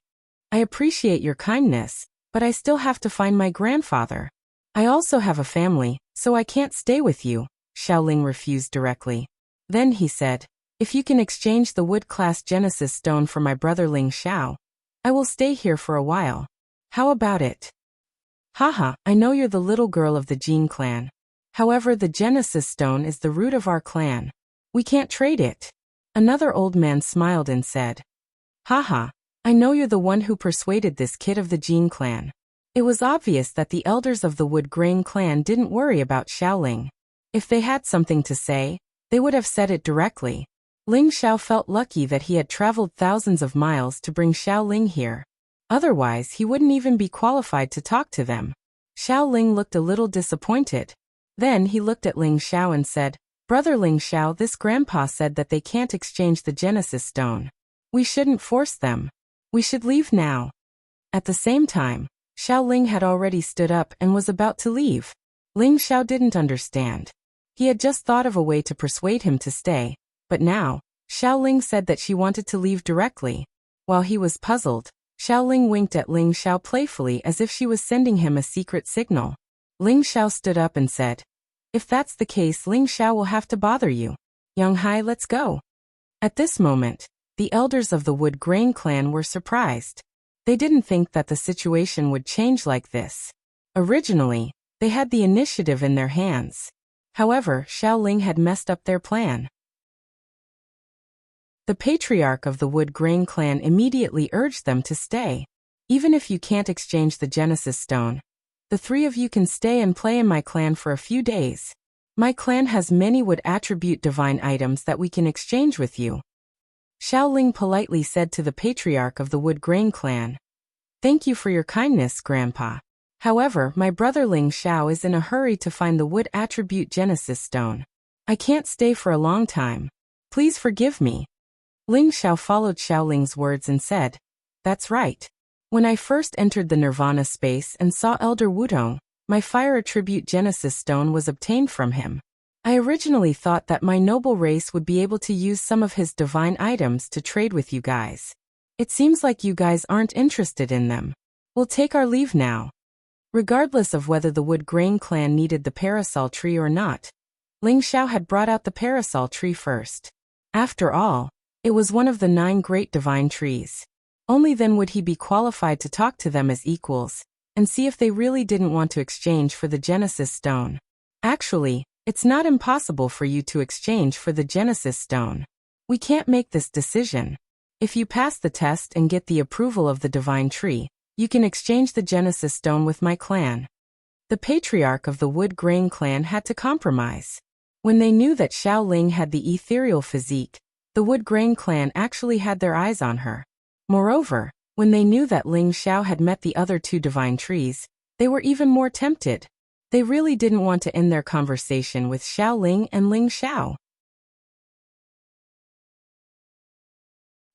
"I appreciate your kindness, but I still have to find my grandfather. I also have a family, so I can't stay with you," Xiao Ling refused directly. Then he said, "If you can exchange the wood class Genesis stone for my brother Ling Xiao, I will stay here for a while. How about it?" "Haha, I know you're the little girl of the Jin clan. However, the Genesis stone is the root of our clan. We can't trade it." Another old man smiled and said, "Haha, I know you're the one who persuaded this kid of the Jin clan." It was obvious that the elders of the wood grain clan didn't worry about Xiao Ling. If they had something to say, they would have said it directly. Ling Xiao felt lucky that he had traveled thousands of miles to bring Xiao Ling here. Otherwise, he wouldn't even be qualified to talk to them. Xiao Ling looked a little disappointed. Then he looked at Ling Xiao and said, "Brother Ling Xiao, this grandpa said that they can't exchange the Genesis stone. We shouldn't force them. We should leave now." At the same time, Xiao Ling had already stood up and was about to leave. Ling Xiao didn't understand. He had just thought of a way to persuade him to stay, but now, Xiao Ling said that she wanted to leave directly. While he was puzzled, Xiao Ling winked at Ling Xiao playfully as if she was sending him a secret signal. Ling Xiao stood up and said, "If that's the case, Ling Xiao will have to bother you. Young Hai, let's go." At this moment, the elders of the wood grain clan were surprised. They didn't think that the situation would change like this. Originally, they had the initiative in their hands. However, Xiao Ling had messed up their plan. The patriarch of the wood grain clan immediately urged them to stay. "Even if you can't exchange the Genesis stone, the 3 of you can stay and play in my clan for a few days. My clan has many wood attribute divine items that we can exchange with you." Xiao Ling politely said to the patriarch of the wood grain clan, "Thank you for your kindness, Grandpa. However, my brother Ling Xiao is in a hurry to find the wood attribute Genesis stone. I can't stay for a long time. Please forgive me." Ling Xiao followed Xiao Ling's words and said, "That's right. When I first entered the Nirvana space and saw Elder Wudong, my fire attribute Genesis stone was obtained from him. I originally thought that my noble race would be able to use some of his divine items to trade with you guys. It seems like you guys aren't interested in them. We'll take our leave now." Regardless of whether the wood grain clan needed the parasol tree or not, Ling Xiao had brought out the parasol tree first. After all, it was one of the 9 great divine trees. Only then would he be qualified to talk to them as equals, and see if they really didn't want to exchange for the Genesis stone. Actually, it's not impossible for you to exchange for the Genesis stone. We can't make this decision. If you pass the test and get the approval of the divine tree, you can exchange the Genesis stone with my clan. The patriarch of the wood grain clan had to compromise. When they knew that Xiao Ling had the ethereal physique, the wood grain clan actually had their eyes on her. Moreover, when they knew that Ling Xiao had met the other 2 divine trees, they were even more tempted. They really didn't want to end their conversation with Xiao Ling and Ling Xiao.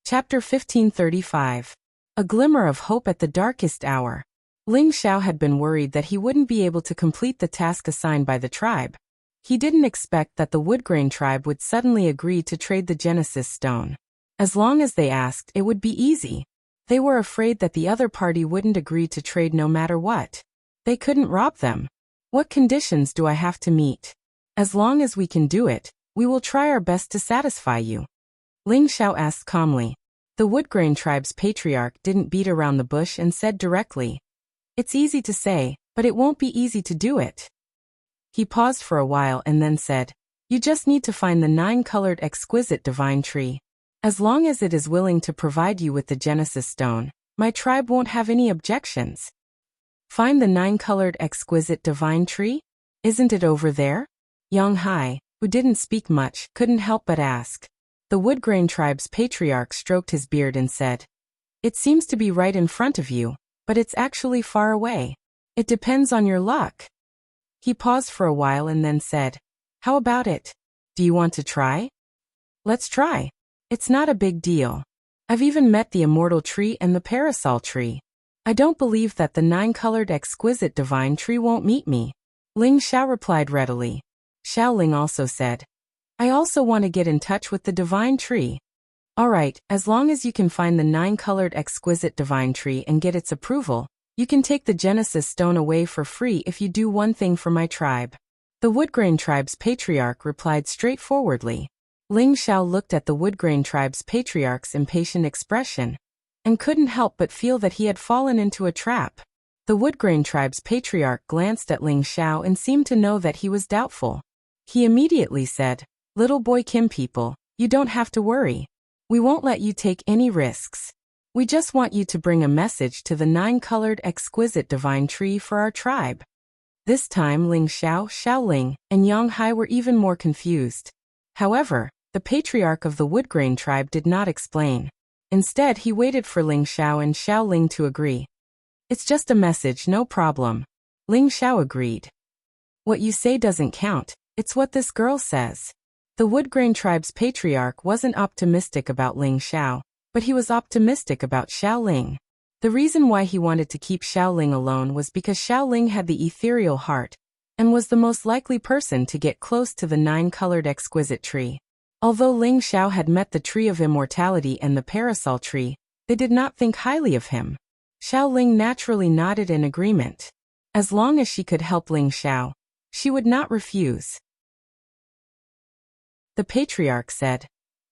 Chapter 1535. A Glimmer of Hope at the Darkest Hour. Ling Xiao had been worried that he wouldn't be able to complete the task assigned by the tribe. He didn't expect that the Woodgrain tribe would suddenly agree to trade the Genesis stone. As long as they asked, it would be easy. They were afraid that the other party wouldn't agree to trade no matter what. They couldn't rob them. "What conditions do I have to meet? As long as we can do it, we will try our best to satisfy you," Ling Xiao asked calmly. The Woodgrain tribe's patriarch didn't beat around the bush and said directly, "It's easy to say, but it won't be easy to do it." He paused for a while and then said, You just need to find the 9-colored exquisite divine tree. As long as it is willing to provide you with the Genesis stone, my tribe won't have any objections. Find the 9-colored exquisite divine tree? Isn't it over there? Young Hai, who didn't speak much, couldn't help but ask. The Woodgrain tribe's patriarch stroked his beard and said, "It seems to be right in front of you, but it's actually far away. It depends on your luck." He paused for a while and then said, "How about it? Do you want to try?" "Let's try. It's not a big deal. I've even met the immortal tree and the parasol tree. I don't believe that the 9-colored exquisite divine tree won't meet me." Ling Xiao replied readily. Xiaoling also said, "I also want to get in touch with the divine tree." "All right, as long as you can find the 9-colored exquisite divine tree and get its approval, you can take the Genesis stone away for free if you do one thing for my tribe." The Woodgrain tribe's patriarch replied straightforwardly. Ling Xiao looked at the Woodgrain tribe's patriarch's impatient expression and couldn't help but feel that he had fallen into a trap. The Woodgrain tribe's patriarch glanced at Ling Xiao and seemed to know that he was doubtful. He immediately said, "Little boy Kim people, you don't have to worry. We won't let you take any risks. We just want you to bring a message to the 9-colored exquisite divine tree for our tribe." This time Ling Xiao, Xiaoling, and Yang Hai were even more confused. However, the patriarch of the Woodgrain tribe did not explain. Instead, he waited for Ling Xiao and Xiaoling to agree. "It's just a message, no problem." Ling Xiao agreed. "What you say doesn't count, it's what this girl says." The Woodgrain tribe's patriarch wasn't optimistic about Ling Xiao, but he was optimistic about Xiaoling. The reason why he wanted to keep Xiaoling alone was because Xiaoling had the ethereal heart and was the most likely person to get close to the 9-colored exquisite tree. Although Ling Xiao had met the tree of immortality and the parasol tree, they did not think highly of him. Xiaoling naturally nodded in agreement. As long as she could help Ling Xiao, she would not refuse. The patriarch said,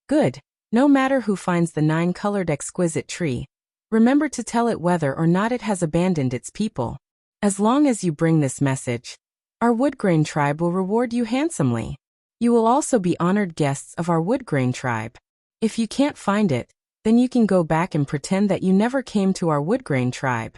"Good. No matter who finds the 9-colored exquisite tree, remember to tell it whether or not it has abandoned its people. As long as you bring this message, our Woodgrain tribe will reward you handsomely. You will also be honored guests of our Woodgrain tribe. If you can't find it, then you can go back and pretend that you never came to our Woodgrain tribe."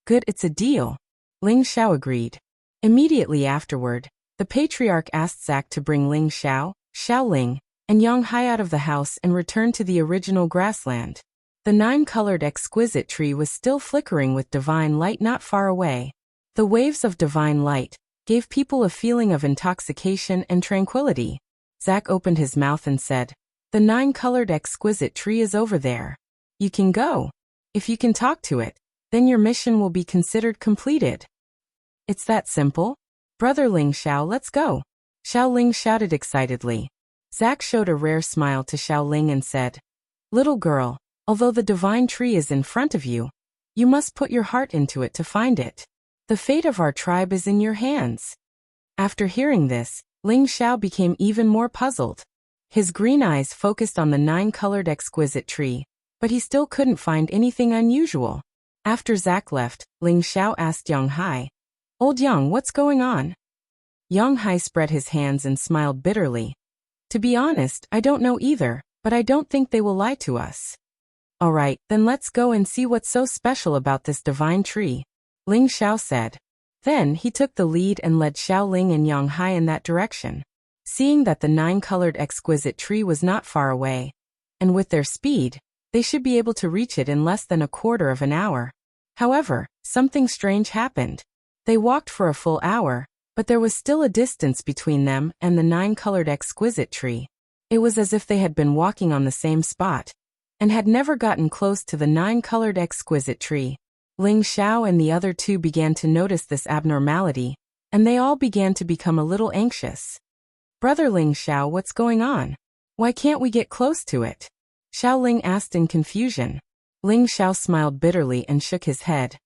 "Good, it's a deal." Ling Xiao agreed. Immediately afterward, the patriarch asked Zack to bring Ling Xiao, Xiaoling, and Yang Hai out of the house and return to the original grassland. The 9-colored exquisite tree was still flickering with divine light not far away. The waves of divine light gave people a feeling of intoxication and tranquility. Zack opened his mouth and said, "The 9-colored exquisite tree is over there. You can go. If you can talk to it, then your mission will be considered completed." "It's that simple? Brother Ling Xiao, let's go." Xiaoling shouted excitedly. Zack showed a rare smile to Xiaoling and said, "Little girl, although the divine tree is in front of you, you must put your heart into it to find it. The fate of our tribe is in your hands." After hearing this, Ling Xiao became even more puzzled. His green eyes focused on the 9-colored exquisite tree, but he still couldn't find anything unusual. After Zack left, Ling Xiao asked Yang Hai, "Old Yang, what's going on?" Yang Hai spread his hands and smiled bitterly. "To be honest, I don't know either, but I don't think they will lie to us." "All right, then let's go and see what's so special about this divine tree," Ling Xiao said. Then he took the lead and led Xiaoling and Yang Hai in that direction. Seeing that the 9-colored exquisite tree was not far away, and with their speed, they should be able to reach it in less than a quarter of an hour. However, something strange happened. They walked for a full hour, but there was still a distance between them and the 9-colored exquisite tree. It was as if they had been walking on the same spot, and had never gotten close to the 9-colored exquisite tree. Ling Xiao and the other two began to notice this abnormality, and they all began to become a little anxious. "Brother Ling Xiao, what's going on? Why can't we get close to it?" Xiaoling asked in confusion. Ling Xiao smiled bitterly and shook his head.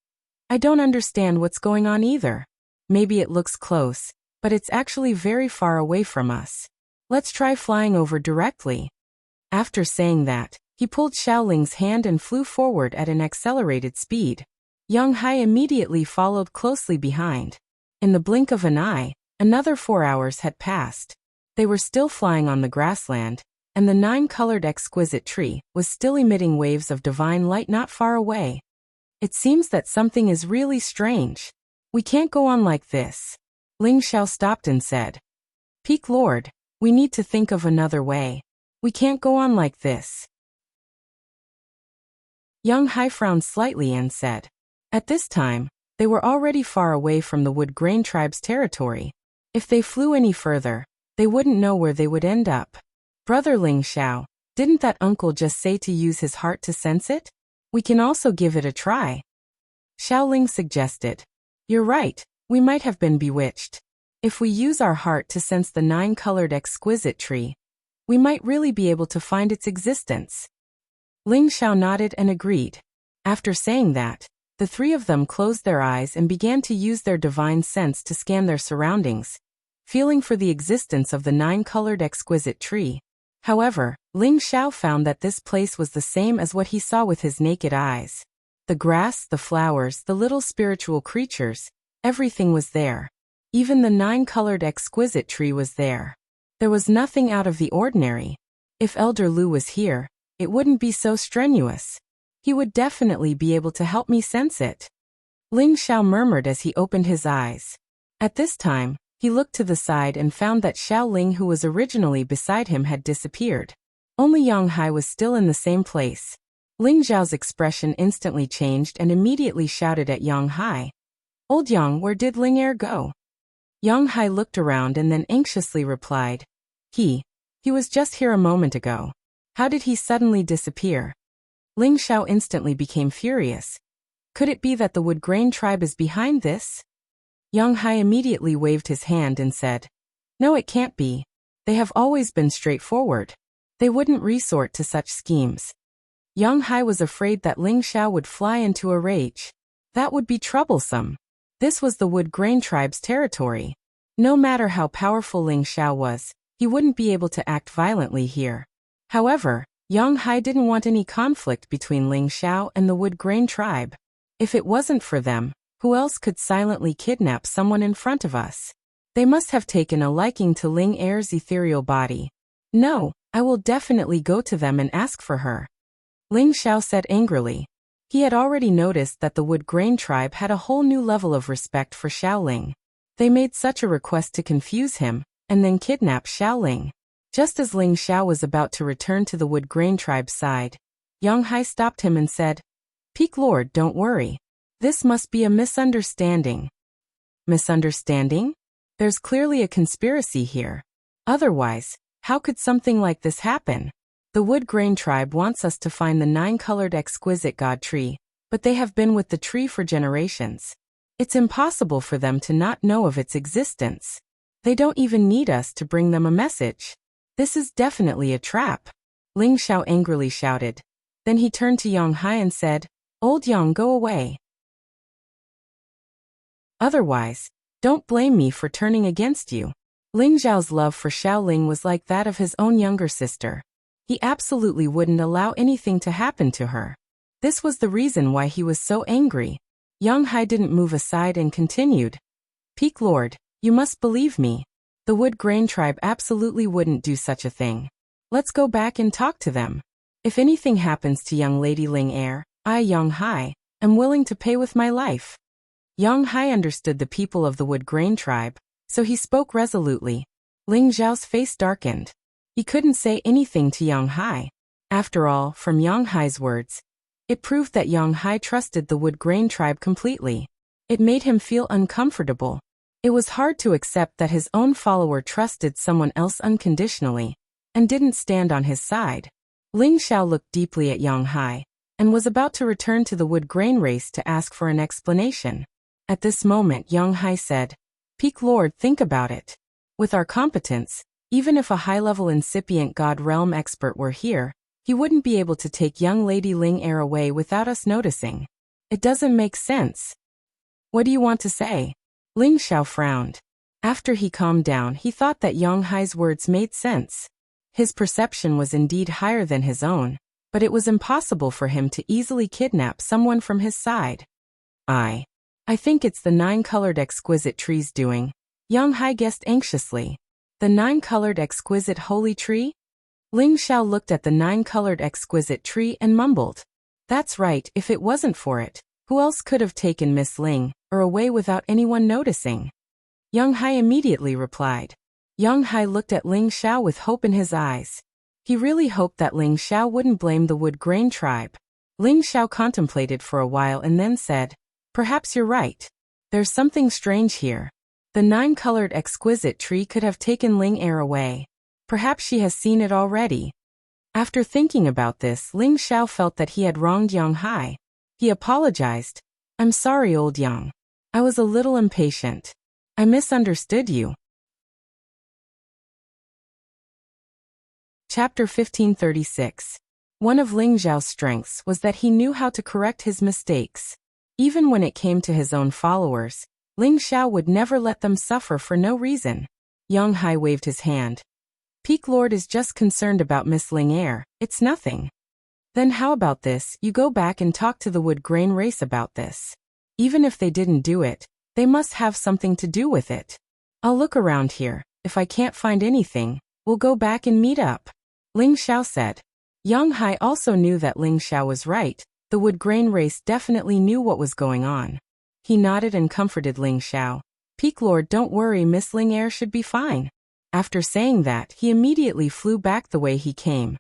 "I don't understand what's going on either. Maybe it looks close, but it's actually very far away from us. Let's try flying over directly." After saying that, he pulled Xiaoling's hand and flew forward at an accelerated speed. Yang Hai immediately followed closely behind. In the blink of an eye, another 4 hours had passed. They were still flying on the grassland, and the 9-colored exquisite tree was still emitting waves of divine light not far away. It seems that something is really strange. We can't go on like this. Ling Xiao stopped and said, Peak Lord, we need to think of another way. We can't go on like this. Young Hai frowned slightly and said, at this time, they were already far away from the Wood Grain tribe's territory. If they flew any further, they wouldn't know where they would end up. Brother Ling Xiao, didn't that uncle just say to use his heart to sense it? We can also give it a try. Xiao Ling suggested. You're right, we might have been bewitched. If we use our heart to sense the 9-colored exquisite tree, we might really be able to find its existence. Ling Xiao nodded and agreed. After saying that, the three of them closed their eyes and began to use their divine sense to scan their surroundings, feeling for the existence of the 9-colored exquisite tree. However, Ling Xiao found that this place was the same as what he saw with his naked eyes. The grass, the flowers, the little spiritual creatures, everything was there. Even the 9-colored exquisite tree was there. There was nothing out of the ordinary. If Elder Lu was here, it wouldn't be so strenuous. He would definitely be able to help me sense it. Ling Xiao murmured as he opened his eyes. At this time, he looked to the side and found that Xiao Ling, who was originally beside him, had disappeared. Only Yang Hai was still in the same place. Ling Xiao's expression instantly changed and immediately shouted at Yang Hai. Old Yang, where did Ling Er go? Yang Hai looked around and then anxiously replied. He was just here a moment ago. How did he suddenly disappear? Ling Xiao instantly became furious. Could it be that the Wood Grain tribe is behind this? Yang Hai immediately waved his hand and said, no, it can't be. They have always been straightforward. They wouldn't resort to such schemes. Yang Hai was afraid that Ling Xiao would fly into a rage. That would be troublesome. This was the Wood Grain tribe's territory. No matter how powerful Ling Xiao was, he wouldn't be able to act violently here. However, Yang Hai didn't want any conflict between Ling Xiao and the Wood Grain tribe. If it wasn't for them, who else could silently kidnap someone in front of us? They must have taken a liking to Ling Er's ethereal body. No, I will definitely go to them and ask for her. Ling Xiao said angrily. He had already noticed that the Wood Grain tribe had a whole new level of respect for Xiao Ling. They made such a request to confuse him, and then kidnap Xiao Ling. Just as Ling Xiao was about to return to the Wood Grain tribe's side, Yang Hai stopped him and said, Peak Lord, don't worry. This must be a misunderstanding. Misunderstanding? There's clearly a conspiracy here. Otherwise, how could something like this happen? The Wood Grain tribe wants us to find the 9-colored exquisite god tree, but they have been with the tree for generations. It's impossible for them to not know of its existence. They don't even need us to bring them a message. This is definitely a trap. Ling Xiao angrily shouted. Then he turned to Yang Hai and said, Old Yang, go away. Otherwise, don't blame me for turning against you. Ling Xiao's love for Xiao Ling was like that of his own younger sister. He absolutely wouldn't allow anything to happen to her. This was the reason why he was so angry. Yang Hai didn't move aside and continued. Peak Lord, you must believe me. The Wood Grain tribe absolutely wouldn't do such a thing. Let's go back and talk to them. If anything happens to young Lady Ling Er, I, Yang Hai, am willing to pay with my life. Yang Hai understood the people of the Wood Grain tribe, so he spoke resolutely. Ling Xiao's face darkened. He couldn't say anything to Yang Hai. After all, from Yang Hai's words, it proved that Yang Hai trusted the Wood Grain tribe completely. It made him feel uncomfortable. It was hard to accept that his own follower trusted someone else unconditionally, and didn't stand on his side. Ling Xiao looked deeply at Yang Hai, and was about to return to the Wood Grain race to ask for an explanation. At this moment Yang Hai said, Peak Lord, think about it. With our competence, even if a high-level incipient God Realm expert were here, he wouldn't be able to take young Lady Ling Er away without us noticing. It doesn't make sense. What do you want to say? Ling Xiao frowned. After he calmed down, he thought that Yang Hai's words made sense. His perception was indeed higher than his own, but it was impossible for him to easily kidnap someone from his side. I think it's the 9-colored exquisite tree's doing, Yang Hai guessed anxiously. The nine-colored exquisite holy tree? Ling Xiao looked at the nine-colored exquisite tree and mumbled. That's right, if it wasn't for it, who else could have taken Miss Ling, or away without anyone noticing? Yang Hai immediately replied. Yang Hai looked at Ling Xiao with hope in his eyes. He really hoped that Ling Xiao wouldn't blame the Wood Grain tribe. Ling Xiao contemplated for a while and then said, perhaps you're right. There's something strange here. The nine-colored exquisite tree could have taken Ling Er away. Perhaps she has seen it already. After thinking about this, Ling Xiao felt that he had wronged Yang Hai. He apologized. I'm sorry, old Yang. I was a little impatient. I misunderstood you. Chapter 1536. One of Ling Xiao's strengths was that he knew how to correct his mistakes. Even when it came to his own followers, Ling Xiao would never let them suffer for no reason. Yang Hai waved his hand. Peak Lord is just concerned about Miss Ling Er, it's nothing. Then how about this, you go back and talk to the Wood Grain race about this. Even if they didn't do it, they must have something to do with it. I'll look around here, if I can't find anything, we'll go back and meet up. Ling Xiao said. Yang Hai also knew that Ling Xiao was right, the Wood Grain race definitely knew what was going on. He nodded and comforted Ling Xiao. Peak Lord, don't worry, Miss Ling Er should be fine. After saying that, he immediately flew back the way he came.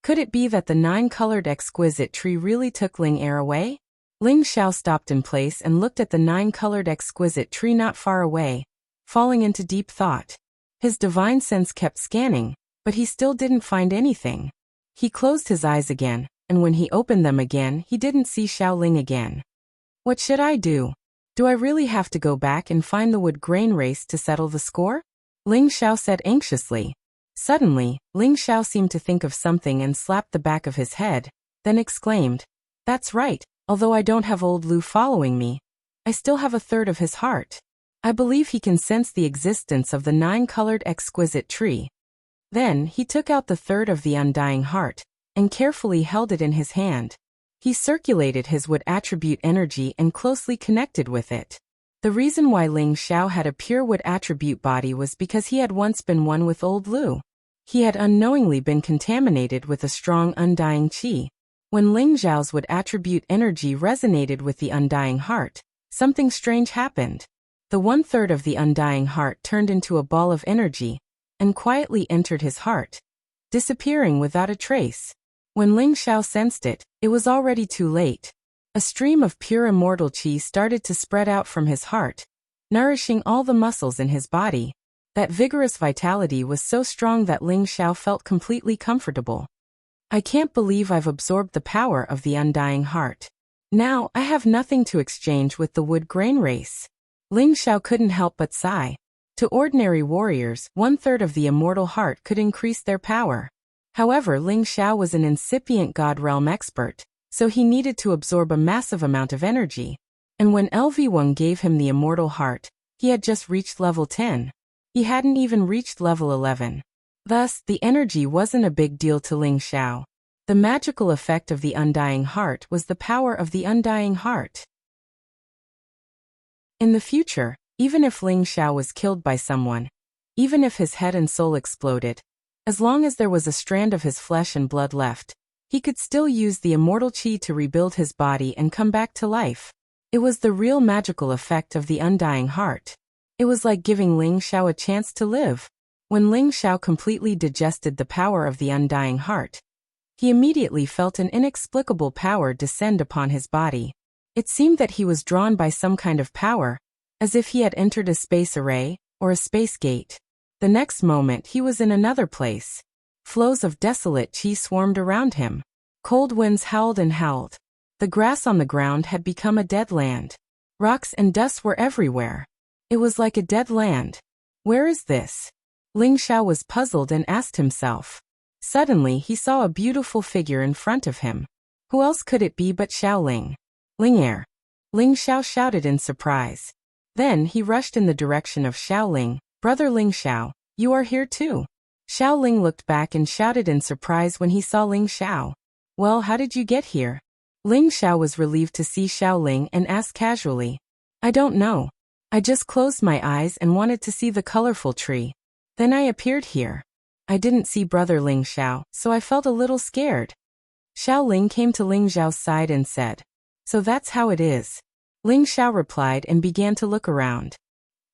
Could it be that the nine-colored exquisite tree really took Ling Er away? Ling Xiao stopped in place and looked at the nine-colored exquisite tree not far away, falling into deep thought. His divine sense kept scanning, but he still didn't find anything. He closed his eyes again, and when he opened them again, he didn't see Xiao Ling again. What should I do? Do I really have to go back and find the Wood Grain race to settle the score? Ling Xiao said anxiously. Suddenly, Ling Xiao seemed to think of something and slapped the back of his head, then exclaimed, that's right, although I don't have old Lu following me, I still have a third of his heart. I believe he can sense the existence of the nine-colored exquisite tree. Then, he took out the third of the undying heart, and carefully held it in his hand. He circulated his wood attribute energy and closely connected with it. The reason why Ling Xiao had a pure wood attribute body was because he had once been one with old Lu. He had unknowingly been contaminated with a strong undying qi. When Ling Xiao's wood attribute energy resonated with the undying heart, something strange happened. The one-third of the undying heart turned into a ball of energy, and quietly entered his heart, disappearing without a trace. When Ling Xiao sensed it, it was already too late. A stream of pure immortal qi started to spread out from his heart, nourishing all the muscles in his body. That vigorous vitality was so strong that Ling Xiao felt completely comfortable. I can't believe I've absorbed the power of the undying heart. Now, I have nothing to exchange with the Wood Grain race. Ling Xiao couldn't help but sigh. To ordinary warriors, one-third of the immortal heart could increase their power. However, Ling Xiao was an incipient God Realm expert, so he needed to absorb a massive amount of energy. And when LV Wang gave him the immortal heart, he had just reached level 10. He hadn't even reached level 11. Thus, the energy wasn't a big deal to Ling Xiao. The magical effect of the undying heart was the power of the undying heart. In the future, even if Ling Xiao was killed by someone, even if his head and soul exploded, as long as there was a strand of his flesh and blood left, he could still use the immortal qi to rebuild his body and come back to life. It was the real magical effect of the undying heart. It was like giving Ling Xiao a chance to live. When Ling Xiao completely digested the power of the undying heart, he immediately felt an inexplicable power descend upon his body. It seemed that he was drawn by some kind of power, as if he had entered a space array, or a space gate. The next moment he was in another place. Flows of desolate qi swarmed around him. Cold winds howled and howled. The grass on the ground had become a dead land. Rocks and dust were everywhere. It was like a dead land. Where is this? Ling Xiao was puzzled and asked himself. Suddenly he saw a beautiful figure in front of him. Who else could it be but Xiao Ling? Ling Er. Ling Xiao shouted in surprise. Then he rushed in the direction of Xiao Ling. Brother Ling Xiao, you are here too. Xiao Ling looked back and shouted in surprise when he saw Ling Xiao. Well, how did you get here? Ling Xiao was relieved to see Xiao Ling and asked casually. I don't know. I just closed my eyes and wanted to see the colorful tree. Then I appeared here. I didn't see Brother Ling Xiao, so I felt a little scared. Xiao Ling came to Ling Xiao's side and said, "So that's how it is." Ling Xiao replied and began to look around.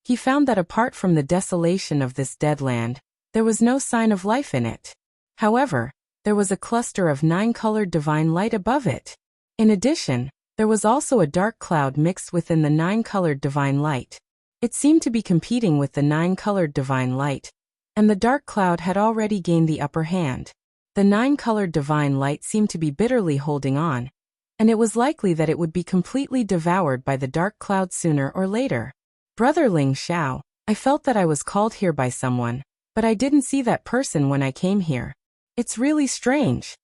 He found that apart from the desolation of this dead land, there was no sign of life in it. However, there was a cluster of 9-colored divine light above it. In addition, there was also a dark cloud mixed within the 9-colored divine light. It seemed to be competing with the 9-colored divine light, and the dark cloud had already gained the upper hand. The 9-colored divine light seemed to be bitterly holding on, and it was likely that it would be completely devoured by the dark cloud sooner or later. Brother Ling Xiao, I felt that I was called here by someone, but I didn't see that person when I came here. It's really strange.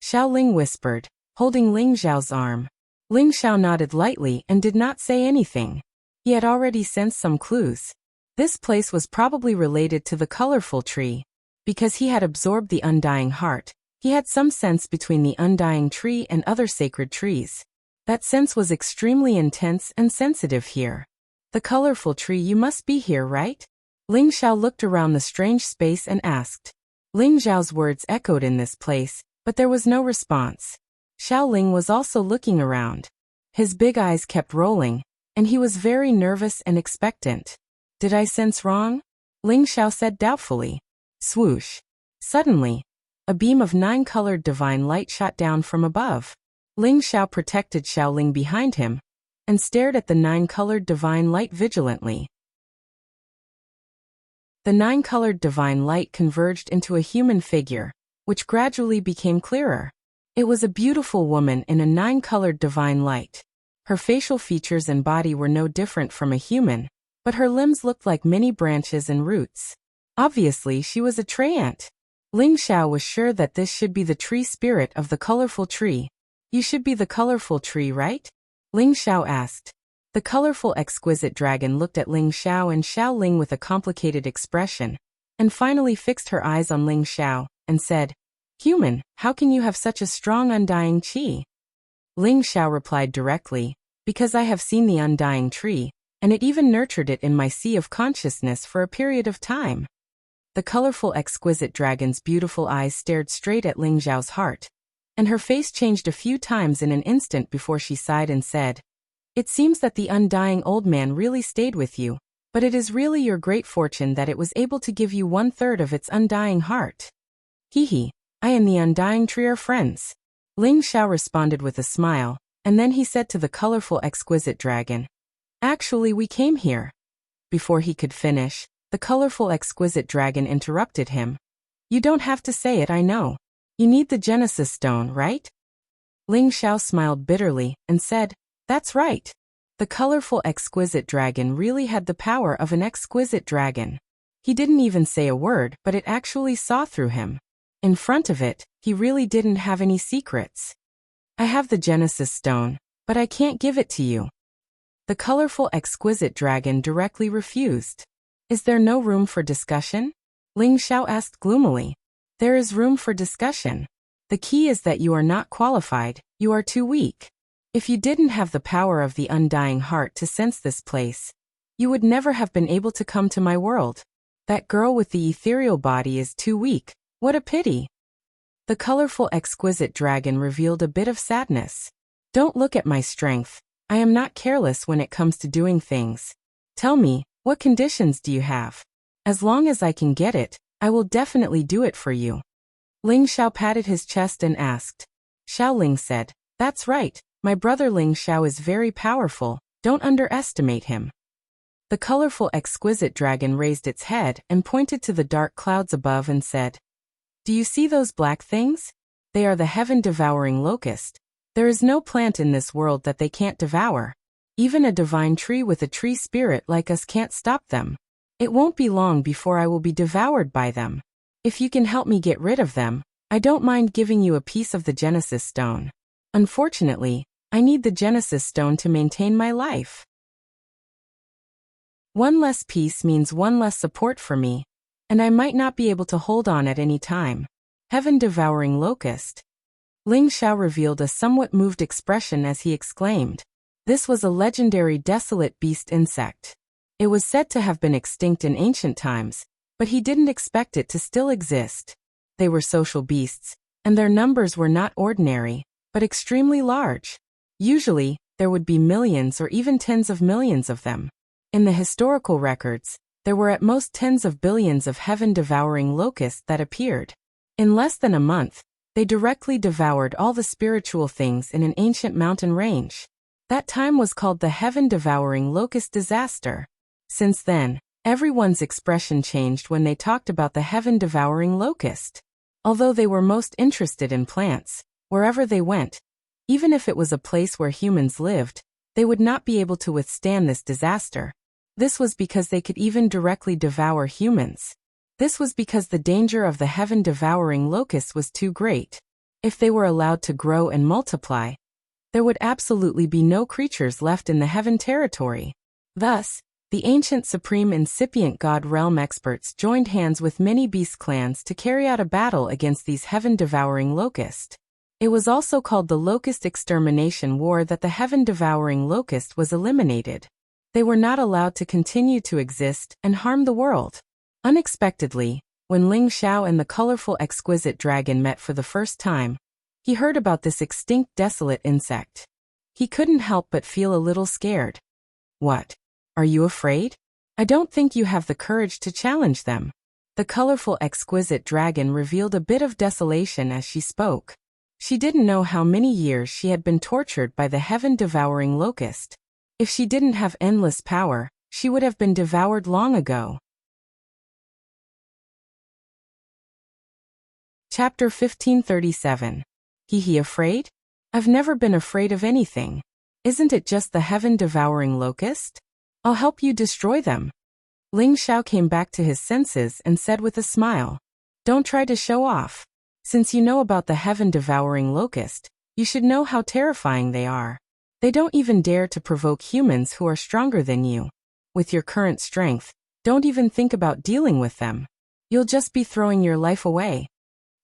Xiao Ling whispered, holding Ling Xiao's arm. Ling Xiao nodded lightly and did not say anything. He had already sensed some clues. This place was probably related to the colorful tree. Because he had absorbed the undying heart, he had some sense between the undying tree and other sacred trees. That sense was extremely intense and sensitive here. The colorful tree, you must be here, right? Ling Xiao looked around the strange space and asked. Ling Xiao's words echoed in this place, but there was no response. Xiao Ling was also looking around. His big eyes kept rolling, and he was very nervous and expectant. Did I sense wrong? Ling Xiao said doubtfully. Swoosh. Suddenly, a beam of 9-colored divine light shot down from above. Ling Xiao protected Xiao Ling behind him, and stared at the 9-colored divine light vigilantly. The 9-colored divine light converged into a human figure, which gradually became clearer. It was a beautiful woman in a 9-colored divine light. Her facial features and body were no different from a human, but her limbs looked like many branches and roots. Obviously, she was a tree ant. Ling Xiao was sure that this should be the tree spirit of the colorful tree. You should be the colorful tree, right? Ling Xiao asked. The colorful exquisite dragon looked at Ling Xiao and Xiao Ling with a complicated expression, and finally fixed her eyes on Ling Xiao, and said, "Human, how can you have such a strong undying qi?" Ling Xiao replied directly, "Because I have seen the undying tree, and it even nurtured it in my sea of consciousness for a period of time." The colorful exquisite dragon's beautiful eyes stared straight at Ling Xiao's heart, and her face changed a few times in an instant before she sighed and said, "It seems that the undying old man really stayed with you, but it is really your great fortune that it was able to give you 1/3 of its undying heart." Hee, I and the undying tree are friends. Ling Xiao responded with a smile, and then he said to the colorful exquisite dragon, "Actually, we came here." Before he could finish, the colorful exquisite dragon interrupted him. "You don't have to say it, I know. You need the Genesis stone, right?" Ling Xiao smiled bitterly and said, "That's right." The colorful exquisite dragon really had the power of an exquisite dragon. He didn't even say a word, but it actually saw through him. In front of it, he really didn't have any secrets. "I have the Genesis stone, but I can't give it to you." The colorful exquisite dragon directly refused. "Is there no room for discussion?" Ling Xiao asked gloomily. "There is room for discussion. The key is that you are not qualified, you are too weak. If you didn't have the power of the undying heart to sense this place, you would never have been able to come to my world. That girl with the ethereal body is too weak. What a pity." The colorful exquisite dragon revealed a bit of sadness. "Don't look at my strength. I am not careless when it comes to doing things. Tell me, what conditions do you have? As long as I can get it, I will definitely do it for you." Ling Xiao patted his chest and asked. Xiao Ling said, "That's right. My brother Ling Xiao is very powerful, don't underestimate him." The colorful exquisite dragon raised its head and pointed to the dark clouds above and said, "Do you see those black things? They are the heaven-devouring locust. There is no plant in this world that they can't devour. Even a divine tree with a tree spirit like us can't stop them. It won't be long before I will be devoured by them. If you can help me get rid of them, I don't mind giving you a piece of the Genesis stone. Unfortunately, I need the Genesis stone to maintain my life. One less piece means one less support for me, and I might not be able to hold on at any time. Heaven-devouring locust." Ling Xiao revealed a somewhat moved expression as he exclaimed. This was a legendary desolate beast insect. It was said to have been extinct in ancient times, But he didn't expect it to still exist. They were social beasts, and their numbers were not ordinary, but extremely large. Usually, there would be millions or even tens of millions of them. In the historical records, there were at most tens of billions of heaven-devouring locusts that appeared. In less than a month, they directly devoured all the spiritual things in an ancient mountain range. That time was called the heaven-devouring locust disaster. Since then, everyone's expression changed when they talked about the heaven-devouring locust. Although they were most interested in plants, wherever they went, even if it was a place where humans lived, they would not be able to withstand this disaster. This was because they could even directly devour humans. This was because the danger of the heaven-devouring locust was too great. If they were allowed to grow and multiply, there would absolutely be no creatures left in the heaven territory. Thus, the ancient supreme incipient god realm experts joined hands with many beast clans to carry out a battle against these heaven-devouring locusts. It was also called the Locust Extermination War that the heaven-devouring locust was eliminated. They were not allowed to continue to exist and harm the world. Unexpectedly, when Ling Xiao and the colorful exquisite dragon met for the first time, he heard about this extinct desolate insect. He couldn't help but feel a little scared. What? Are you afraid? I don't think you have the courage to challenge them. The colorful exquisite dragon revealed a bit of desolation as she spoke. She didn't know how many years she had been tortured by the heaven-devouring locust. If she didn't have endless power, she would have been devoured long ago. Chapter 1537. He afraid? I've never been afraid of anything. Isn't it just the heaven-devouring locust? I'll help you destroy them. Ling Xiao came back to his senses and said with a smile, "Don't try to show off. Since you know about the heaven-devouring locust, you should know how terrifying they are. They don't even dare to provoke humans who are stronger than you. With your current strength, don't even think about dealing with them. You'll just be throwing your life away."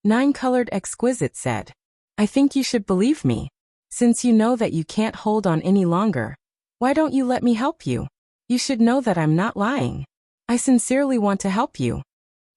Nine-colored exquisite said, "I think you should believe me. Since you know that you can't hold on any longer, why don't you let me help you? You should know that I'm not lying. I sincerely want to help you."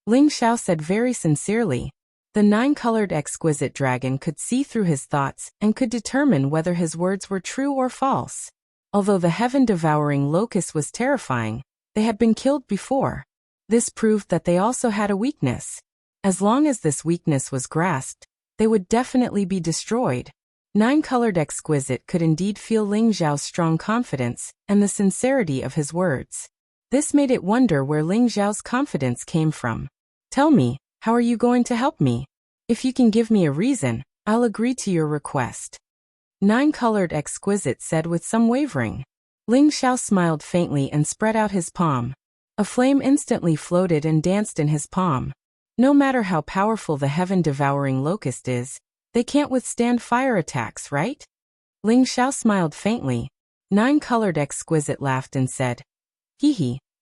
Ling Xiao said very sincerely. The nine-colored exquisite dragon could see through his thoughts and could determine whether his words were true or false. Although the heaven-devouring locust was terrifying, they had been killed before. This proved that they also had a weakness. As long as this weakness was grasped, they would definitely be destroyed. Nine-colored exquisite could indeed feel Ling Xiao's strong confidence and the sincerity of his words. This made it wonder where Ling Xiao's confidence came from. "Tell me, how are you going to help me? If you can give me a reason, I'll agree to your request." Nine-colored exquisite said with some wavering. Ling Xiao smiled faintly and spread out his palm. A flame instantly floated and danced in his palm. No matter how powerful the heaven-devouring locust is, they can't withstand fire attacks, right? Ling Xiao smiled faintly. Nine-colored exquisite laughed and said,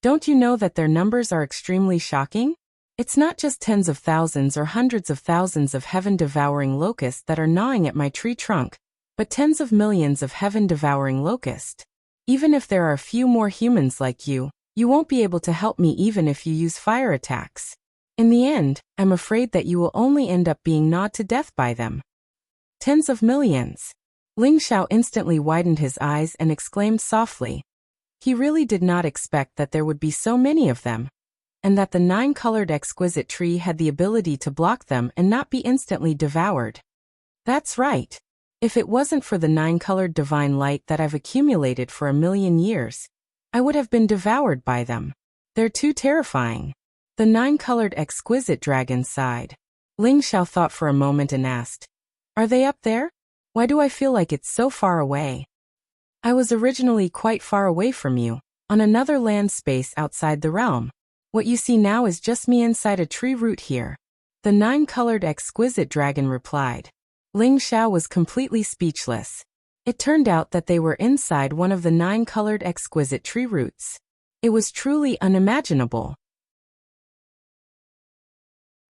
Don't you know that their numbers are extremely shocking? It's not just tens of thousands or hundreds of thousands of heaven-devouring locusts that are gnawing at my tree trunk, but tens of millions of heaven-devouring locusts. Even if there are a few more humans like you, you won't be able to help me even if you use fire attacks. In the end, I'm afraid that you will only end up being gnawed to death by them. Tens of millions. Ling Xiao instantly widened his eyes and exclaimed softly. He really did not expect that there would be so many of them, and that the nine-colored exquisite tree had the ability to block them and not be instantly devoured. That's right. If it wasn't for the nine-colored divine light that I've accumulated for 1,000,000 years, I would have been devoured by them. They're too terrifying. The nine-colored exquisite dragon sighed. Ling Xiao thought for a moment and asked, "Are they up there? Why do I feel like it's so far away?" "I was originally quite far away from you, on another land space outside the realm. What you see now is just me inside a tree root here," the nine-colored exquisite dragon replied. Ling Xiao was completely speechless. It turned out that they were inside one of the nine-colored exquisite tree roots. It was truly unimaginable.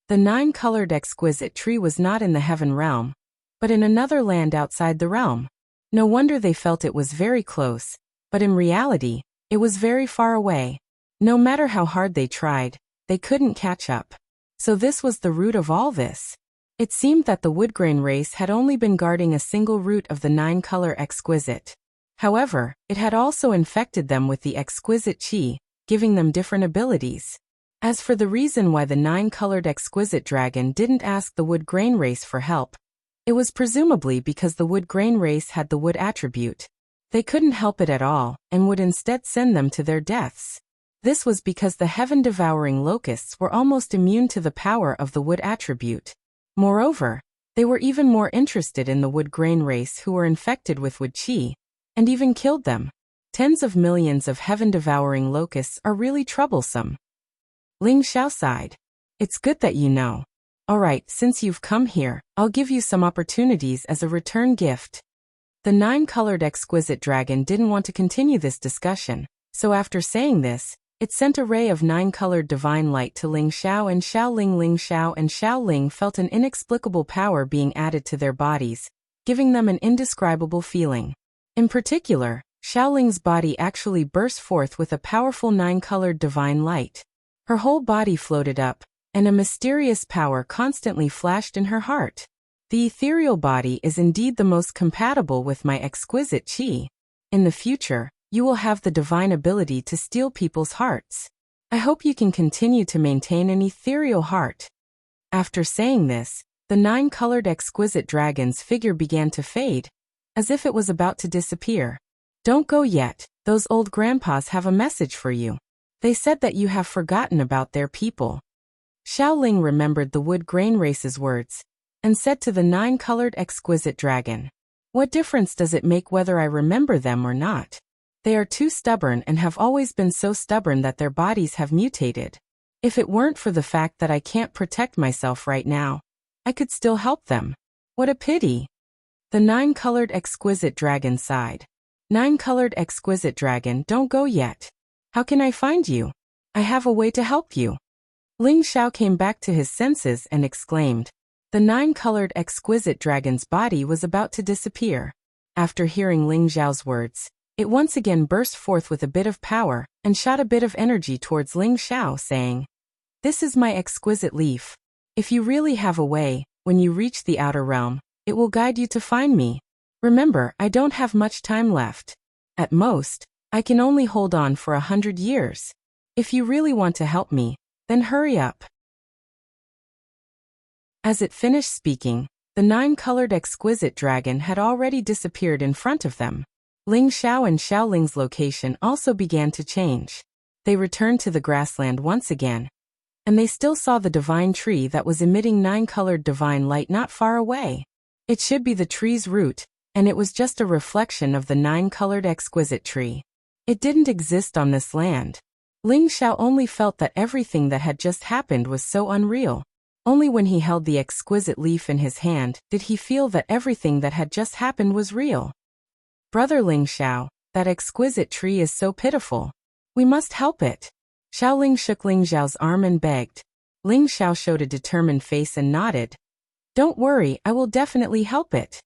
The nine-colored exquisite tree was not in the heaven realm, but in another land outside the realm. No wonder they felt it was very close, but in reality, it was very far away. No matter how hard they tried, they couldn't catch up. So this was the root of all this. It seemed that the woodgrain race had only been guarding a single root of the 9-color exquisite. However, it had also infected them with the exquisite chi, giving them different abilities. As for the reason why the 9-colored exquisite dragon didn't ask the wood-grain race for help, it was presumably because the wood-grain race had the wood attribute. They couldn't help it at all, and would instead send them to their deaths. This was because the heaven-devouring locusts were almost immune to the power of the wood attribute. Moreover, they were even more interested in the wood-grain race who were infected with wood chi, and even killed them. Tens of millions of heaven-devouring locusts are really troublesome. Ling Xiao sighed. It's good that you know. Alright, since you've come here, I'll give you some opportunities as a return gift. The 9-colored exquisite dragon didn't want to continue this discussion, so after saying this, it sent a ray of 9-colored divine light to Ling Xiao and Xiao Ling. Ling Xiao and Xiao Ling felt an inexplicable power being added to their bodies, giving them an indescribable feeling. In particular, Xiao Ling's body actually burst forth with a powerful 9-colored divine light. Her whole body floated up, and a mysterious power constantly flashed in her heart. The ethereal body is indeed the most compatible with my exquisite chi. In the future, you will have the divine ability to steal people's hearts. I hope you can continue to maintain an ethereal heart. After saying this, the 9-colored exquisite dragon's figure began to fade, as if it was about to disappear. Don't go yet, those old grandpas have a message for you. They said that you have forgotten about their people. Xiao Ling remembered the wood-grain race's words, and said to the 9-colored exquisite dragon, "What difference does it make whether I remember them or not? They are too stubborn and have always been so stubborn that their bodies have mutated. If it weren't for the fact that I can't protect myself right now, I could still help them. What a pity." The 9-colored exquisite dragon sighed. 9-colored exquisite dragon, don't go yet. How can I find you? I have a way to help you. Ling Xiao came back to his senses and exclaimed. The 9-colored exquisite dragon's body was about to disappear. After hearing Ling Xiao's words, it once again burst forth with a bit of power and shot a bit of energy towards Ling Xiao, saying, "This is my exquisite leaf. If you really have a way, when you reach the outer realm, it will guide you to find me. Remember, I don't have much time left. At most, I can only hold on for 100 years. If you really want to help me, then hurry up." As it finished speaking, the 9-colored exquisite dragon had already disappeared in front of them. Ling Xiao and Xiao Ling's location also began to change. They returned to the grassland once again, and they still saw the divine tree that was emitting 9-colored divine light not far away. It should be the tree's root, and it was just a reflection of the 9-colored exquisite tree. It didn't exist on this land. Ling Xiao only felt that everything that had just happened was so unreal. Only when he held the exquisite leaf in his hand did he feel that everything that had just happened was real. "Brother Ling Xiao, that exquisite tree is so pitiful. We must help it." Xiao Ling shook Ling Xiao's arm and begged. Ling Xiao showed a determined face and nodded. "Don't worry, I will definitely help it."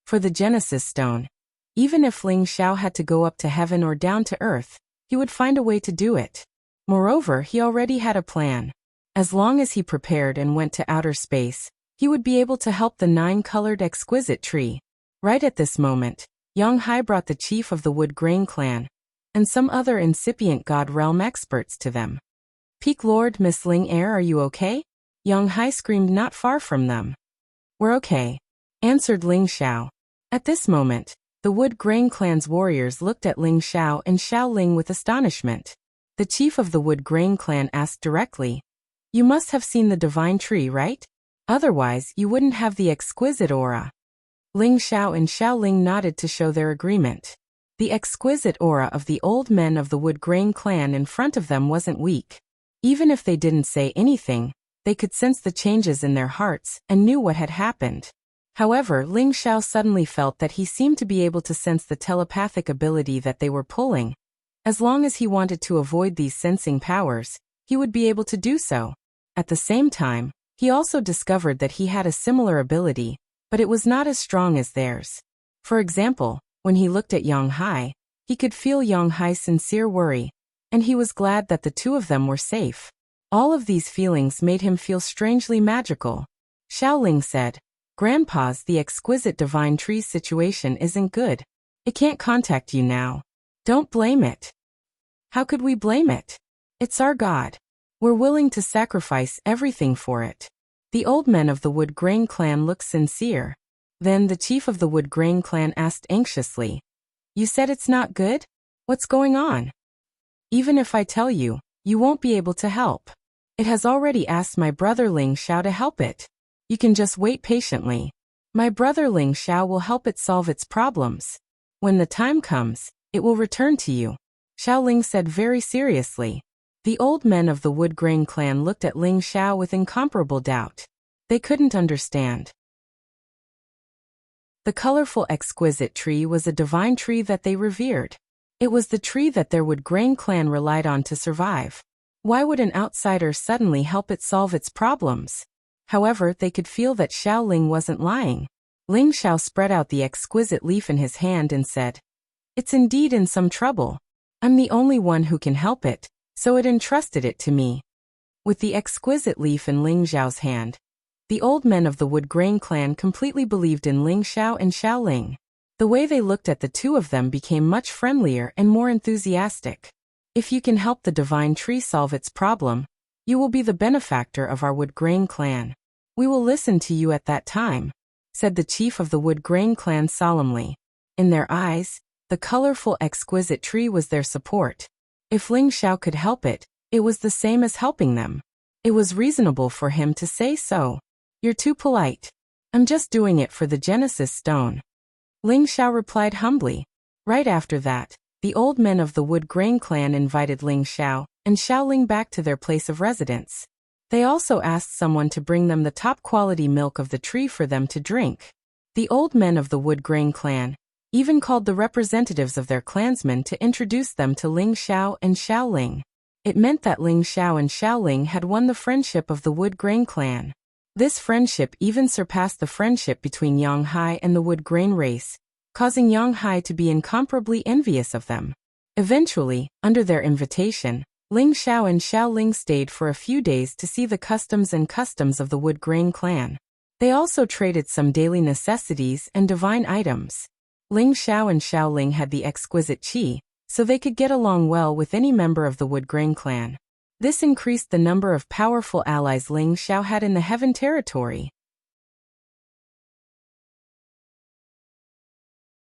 For the Genesis Stone, even if Ling Xiao had to go up to heaven or down to earth, he would find a way to do it. Moreover, he already had a plan. As long as he prepared and went to outer space, he would be able to help the 9-colored exquisite tree. Right at this moment, Yang Hai brought the chief of the Wood Grain clan, and some other incipient God Realm experts to them. "Peak Lord, Miss Ling Air, are you okay?" Yang Hai screamed not far from them. "We're okay," answered Ling Xiao. At this moment, the Wood Grain clan's warriors looked at Ling Xiao and Xiao Ling with astonishment. The chief of the Wood Grain clan asked directly, "You must have seen the divine tree, right? Otherwise, you wouldn't have the exquisite aura." Ling Xiao and Xiao Ling nodded to show their agreement. The exquisite aura of the old men of the Wood Grain clan in front of them wasn't weak. Even if they didn't say anything, they could sense the changes in their hearts and knew what had happened. However, Ling Xiao suddenly felt that he seemed to be able to sense the telepathic ability that they were pulling. As long as he wanted to avoid these sensing powers, he would be able to do so. At the same time, he also discovered that he had a similar ability, but it was not as strong as theirs. For example, when he looked at Yang Hai, he could feel Yang Hai's sincere worry, and he was glad that the two of them were safe. All of these feelings made him feel strangely magical. Xiaoling said, "Grandpa's the exquisite divine tree situation isn't good. It can't contact you now. Don't blame it." "How could we blame it? It's our God. We're willing to sacrifice everything for it." The old men of the Wood Grain clan looked sincere. Then the chief of the Wood Grain clan asked anxiously, "You said it's not good? What's going on?" "Even if I tell you, you won't be able to help. It has already asked my brother Ling Xiao to help it. You can just wait patiently. My brother Ling Xiao will help it solve its problems. When the time comes, it will return to you," Xiaoling said very seriously. The old men of the Wood Grain clan looked at Ling Xiao with incomparable doubt. They couldn't understand. The colorful exquisite tree was a divine tree that they revered. It was the tree that their Wood Grain clan relied on to survive. Why would an outsider suddenly help it solve its problems? However, they could feel that Xiaoling wasn't lying. Ling Xiao spread out the exquisite leaf in his hand and said, "It's indeed in some trouble. I'm the only one who can help it, so it entrusted it to me." With the exquisite leaf in Ling Xiao's hand, the old men of the Wood Grain clan completely believed in Ling Xiao and Xiaoling. The way they looked at the two of them became much friendlier and more enthusiastic. "If you can help the divine tree solve its problem, you will be the benefactor of our Wood Grain clan. We will listen to you at that time," said the chief of the Wood Grain clan solemnly. In their eyes, the colorful exquisite tree was their support. If Ling Xiao could help it, it was the same as helping them. It was reasonable for him to say so. "You're too polite. I'm just doing it for the Genesis stone," Ling Xiao replied humbly. Right after that, the old men of the Wood Grain clan invited Ling Xiao and Xiaoling back to their place of residence. They also asked someone to bring them the top-quality milk of the tree for them to drink. The old men of the Wood Grain clan even called the representatives of their clansmen to introduce them to Ling Xiao and Xiaoling. It meant that Ling Xiao and Xiaoling had won the friendship of the Wood Grain clan. This friendship even surpassed the friendship between Yang Hai and the Wood Grain race, causing Yang Hai to be incomparably envious of them. Eventually, under their invitation, Ling Xiao and Xiaoling stayed for a few days to see the customs of the Wood Grain clan. They also traded some daily necessities and divine items. Ling Xiao and Xiaoling had the exquisite qi, so they could get along well with any member of the Wood Grain clan. This increased the number of powerful allies Ling Xiao had in the Heaven territory.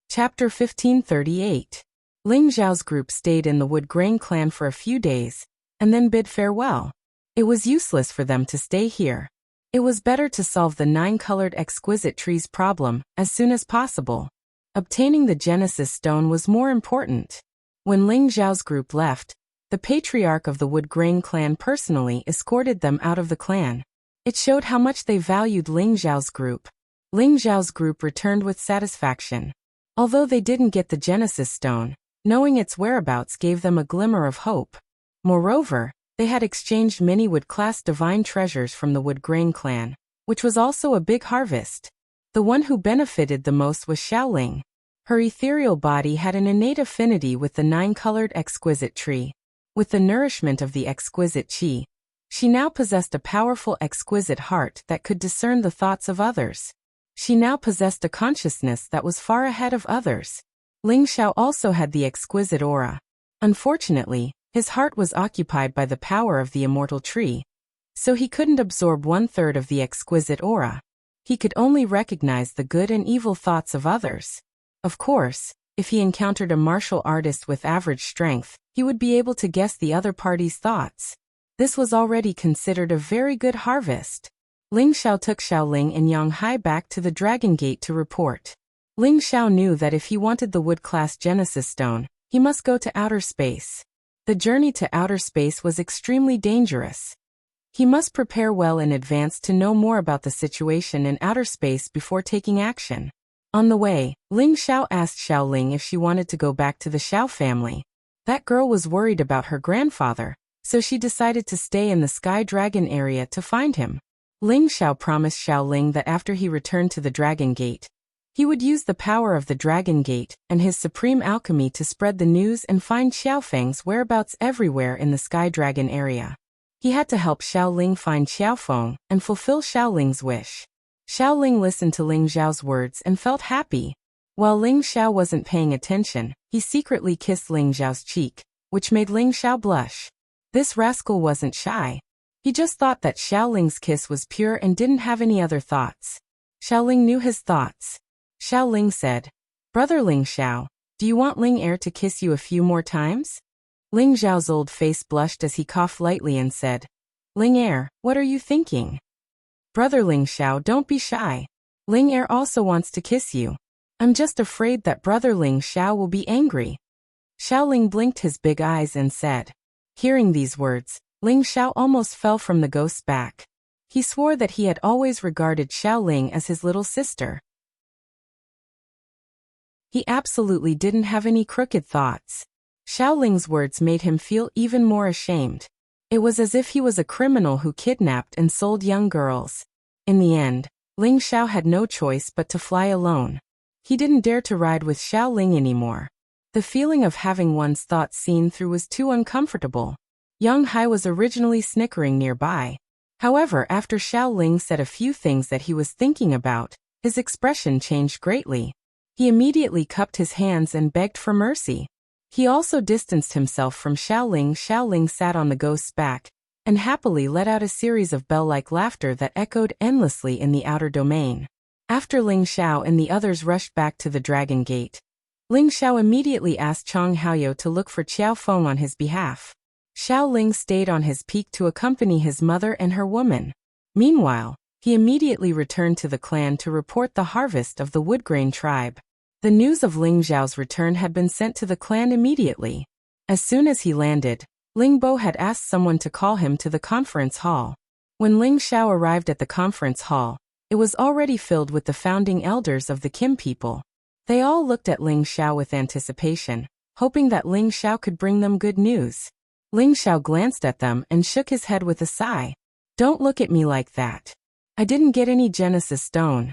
Chapter 1538. Ling Xiao's group stayed in the Wood Grain clan for a few days, and then bid farewell. It was useless for them to stay here. It was better to solve the 9-colored exquisite tree's problem as soon as possible. Obtaining the Genesis stone was more important. When Ling Xiao's group left, the patriarch of the Wood Grain clan personally escorted them out of the clan. It showed how much they valued Ling Xiao's group. Ling Xiao's group returned with satisfaction. Although they didn't get the Genesis stone, knowing its whereabouts gave them a glimmer of hope. Moreover, they had exchanged many Wood-class divine treasures from the Wood Grain clan, which was also a big harvest. The one who benefited the most was Xiaoling. Her ethereal body had an innate affinity with the 9-colored exquisite tree. With the nourishment of the exquisite qi, she now possessed a powerful exquisite heart that could discern the thoughts of others. She now possessed a consciousness that was far ahead of others. Ling Xiao also had the exquisite aura. Unfortunately, his heart was occupied by the power of the immortal tree, so he couldn't absorb 1/3 of the exquisite aura. He could only recognize the good and evil thoughts of others. Of course, if he encountered a martial artist with average strength, he would be able to guess the other party's thoughts. This was already considered a very good harvest. Ling Xiao took Xiaoling and Yang Hai back to the Dragon Gate to report. Ling Xiao knew that if he wanted the Wood-class Genesis stone, he must go to outer space. The journey to outer space was extremely dangerous. He must prepare well in advance to know more about the situation in outer space before taking action. On the way, Ling Xiao asked Xiaoling if she wanted to go back to the Xiao family. That girl was worried about her grandfather, so she decided to stay in the Sky Dragon area to find him. Ling Xiao promised Xiaoling that after he returned to the Dragon Gate, he would use the power of the Dragon Gate and his supreme alchemy to spread the news and find Xiaofeng's whereabouts everywhere in the Sky Dragon area. He had to help Xiao Ling find Xiaofeng and fulfill Xiao Ling's wish. Xiao Ling listened to Ling Xiao's words and felt happy. While Ling Xiao wasn't paying attention, he secretly kissed Ling Xiao's cheek, which made Ling Xiao blush. This rascal wasn't shy. He just thought that Xiao Ling's kiss was pure and didn't have any other thoughts. Xiao Ling knew his thoughts. Xiao Ling said, "Brother Ling Xiao, do you want Ling Heir to kiss you a few more times?" Ling Xiao's old face blushed as he coughed lightly and said, "Ling Heir, what are you thinking?" "Brother Ling Xiao, don't be shy. Ling Heir also wants to kiss you. I'm just afraid that Brother Ling Xiao will be angry." Xiao Ling blinked his big eyes and said. Hearing these words, Ling Xiao almost fell from the ghost's back. He swore that he had always regarded Xiao Ling as his little sister. He absolutely didn't have any crooked thoughts. Xiao Ling's words made him feel even more ashamed. It was as if he was a criminal who kidnapped and sold young girls. In the end, Ling Xiao had no choice but to fly alone. He didn't dare to ride with Xiao Ling anymore. The feeling of having one's thoughts seen through was too uncomfortable. Yang Hai was originally snickering nearby. However, after Xiao Ling said a few things that he was thinking about, his expression changed greatly. He immediately cupped his hands and begged for mercy. He also distanced himself from Xiao Ling. Xiao Ling sat on the ghost's back and happily let out a series of bell-like laughter that echoed endlessly in the outer domain. After Ling Xiao and the others rushed back to the Dragon Gate, Ling Xiao immediately asked Chang Haoyou to look for Xiaofeng on his behalf. Xiao Ling stayed on his peak to accompany his mother and her woman. Meanwhile, he immediately returned to the clan to report the harvest of the Woodgrain tribe. The news of Ling Xiao's return had been sent to the clan immediately. As soon as he landed, Ling Bo had asked someone to call him to the conference hall. When Ling Xiao arrived at the conference hall, it was already filled with the founding elders of the Kim people. They all looked at Ling Xiao with anticipation, hoping that Ling Xiao could bring them good news. Ling Xiao glanced at them and shook his head with a sigh. "Don't look at me like that. I didn't get any Genesis stone."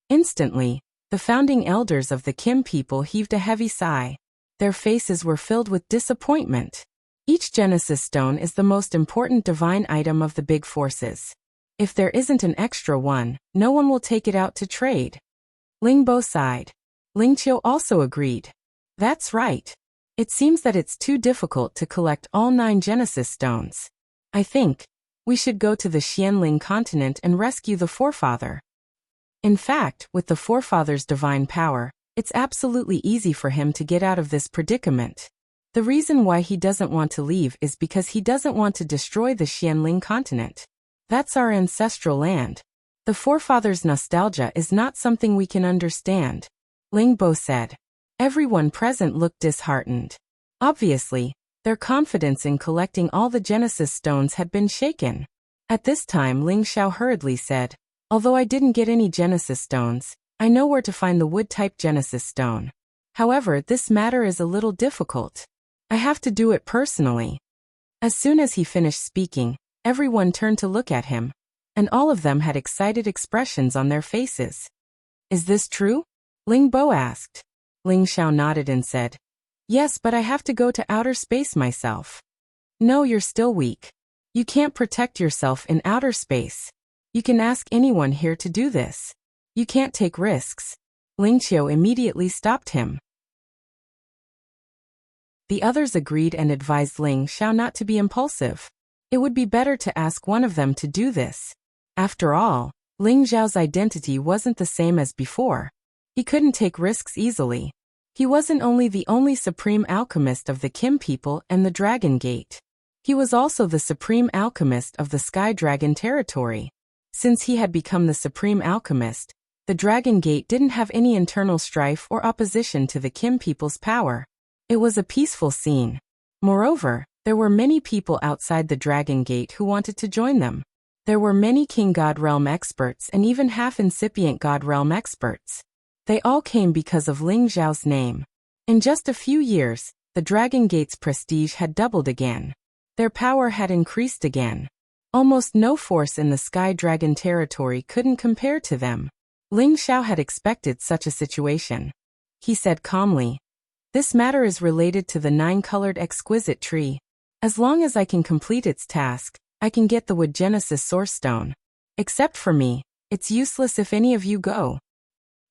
Instantly, the founding elders of the Kim people heaved a heavy sigh. Their faces were filled with disappointment. Each Genesis stone is the most important divine item of the big forces. If there isn't an extra one, no one will take it out to trade. Ling Bo sighed. Ling Qiu also agreed. "That's right. It seems that it's too difficult to collect all 9 Genesis stones. I think we should go to the Xianling continent and rescue the forefather. In fact, with the forefather's divine power, it's absolutely easy for him to get out of this predicament. The reason why he doesn't want to leave is because he doesn't want to destroy the Xianling continent. That's our ancestral land. The forefather's nostalgia is not something we can understand," Ling Bo said. Everyone present looked disheartened. Obviously, their confidence in collecting all the Genesis stones had been shaken. At this time, Ling Xiao hurriedly said, "Although I didn't get any Genesis stones, I know where to find the wood-type Genesis stone. However, this matter is a little difficult. I have to do it personally." As soon as he finished speaking, everyone turned to look at him, and all of them had excited expressions on their faces. "Is this true?" Ling Bo asked. Ling Xiao nodded and said, "Yes, but I have to go to outer space myself." "No, you're still weak. You can't protect yourself in outer space. You can ask anyone here to do this. You can't take risks." Ling Qiu immediately stopped him. The others agreed and advised Ling Xiao not to be impulsive. It would be better to ask one of them to do this. After all, Ling Xiao's identity wasn't the same as before. He couldn't take risks easily. He wasn't only the only supreme alchemist of the Kim people and the Dragon Gate. He was also the supreme alchemist of the Sky Dragon territory. Since he had become the supreme alchemist, the Dragon Gate didn't have any internal strife or opposition to the Kim people's power. It was a peaceful scene. Moreover, there were many people outside the Dragon Gate who wanted to join them. There were many King God Realm experts and even half-incipient God Realm experts. They all came because of Ling Xiao's name. In just a few years, the Dragon Gate's prestige had doubled again. Their power had increased again. Almost no force in the Sky Dragon territory couldn't compare to them. Ling Xiao had expected such a situation. He said calmly, "This matter is related to the 9-colored exquisite tree. As long as I can complete its task, I can get the Wood Genesis Source Stone. Except for me, it's useless if any of you go.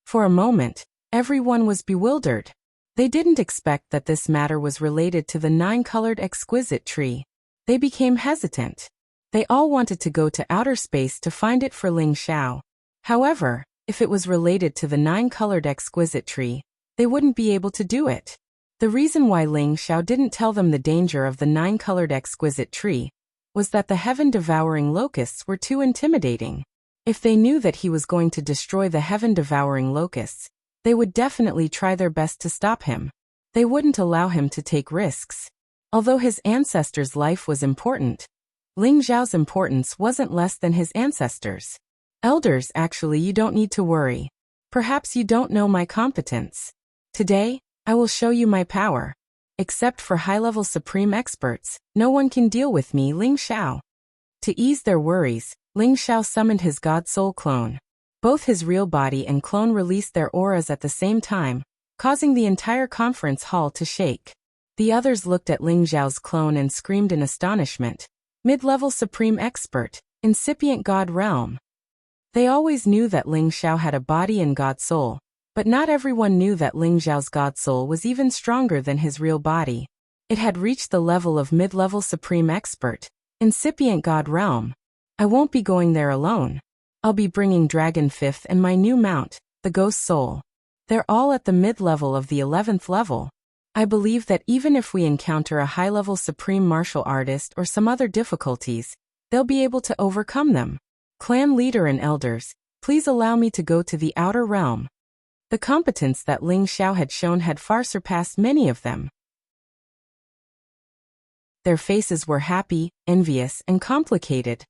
For a moment, everyone was bewildered. They didn't expect that this matter was related to the 9-colored exquisite tree. They became hesitant. They all wanted to go to outer space to find it for Ling Xiao. However, if it was related to the 9-colored exquisite tree, they wouldn't be able to do it. The reason why Ling Xiao didn't tell them the danger of the 9-colored exquisite tree was that the heaven-devouring locusts were too intimidating. If they knew that he was going to destroy the heaven-devouring locusts, they would definitely try their best to stop him. They wouldn't allow him to take risks. Although his ancestors' life was important, Ling Xiao's importance wasn't less than his ancestors'. Elders, actually, you don't need to worry. Perhaps you don't know my competence. Today, I will show you my power. Except for high-level supreme experts, no one can deal with me, Ling Xiao. To ease their worries, Ling Xiao summoned his God Soul clone. Both his real body and clone released their auras at the same time, causing the entire conference hall to shake. The others looked at Ling Xiao's clone and screamed in astonishment. Mid-level supreme expert, incipient God realm. They always knew that Ling Xiao had a body and God soul, but not everyone knew that Ling Xiao's God soul was even stronger than his real body. It had reached the level of mid-level supreme expert, incipient God realm. I won't be going there alone. I'll be bringing Dragon 5th and my new mount, the Ghost Soul. They're all at the mid-level of the 11th level. I believe that even if we encounter a high-level supreme martial artist or some other difficulties, they'll be able to overcome them. Clan leader and elders, please allow me to go to the outer realm. The competence that Ling Xiao had shown had far surpassed many of them. Their faces were happy, envious, and complicated.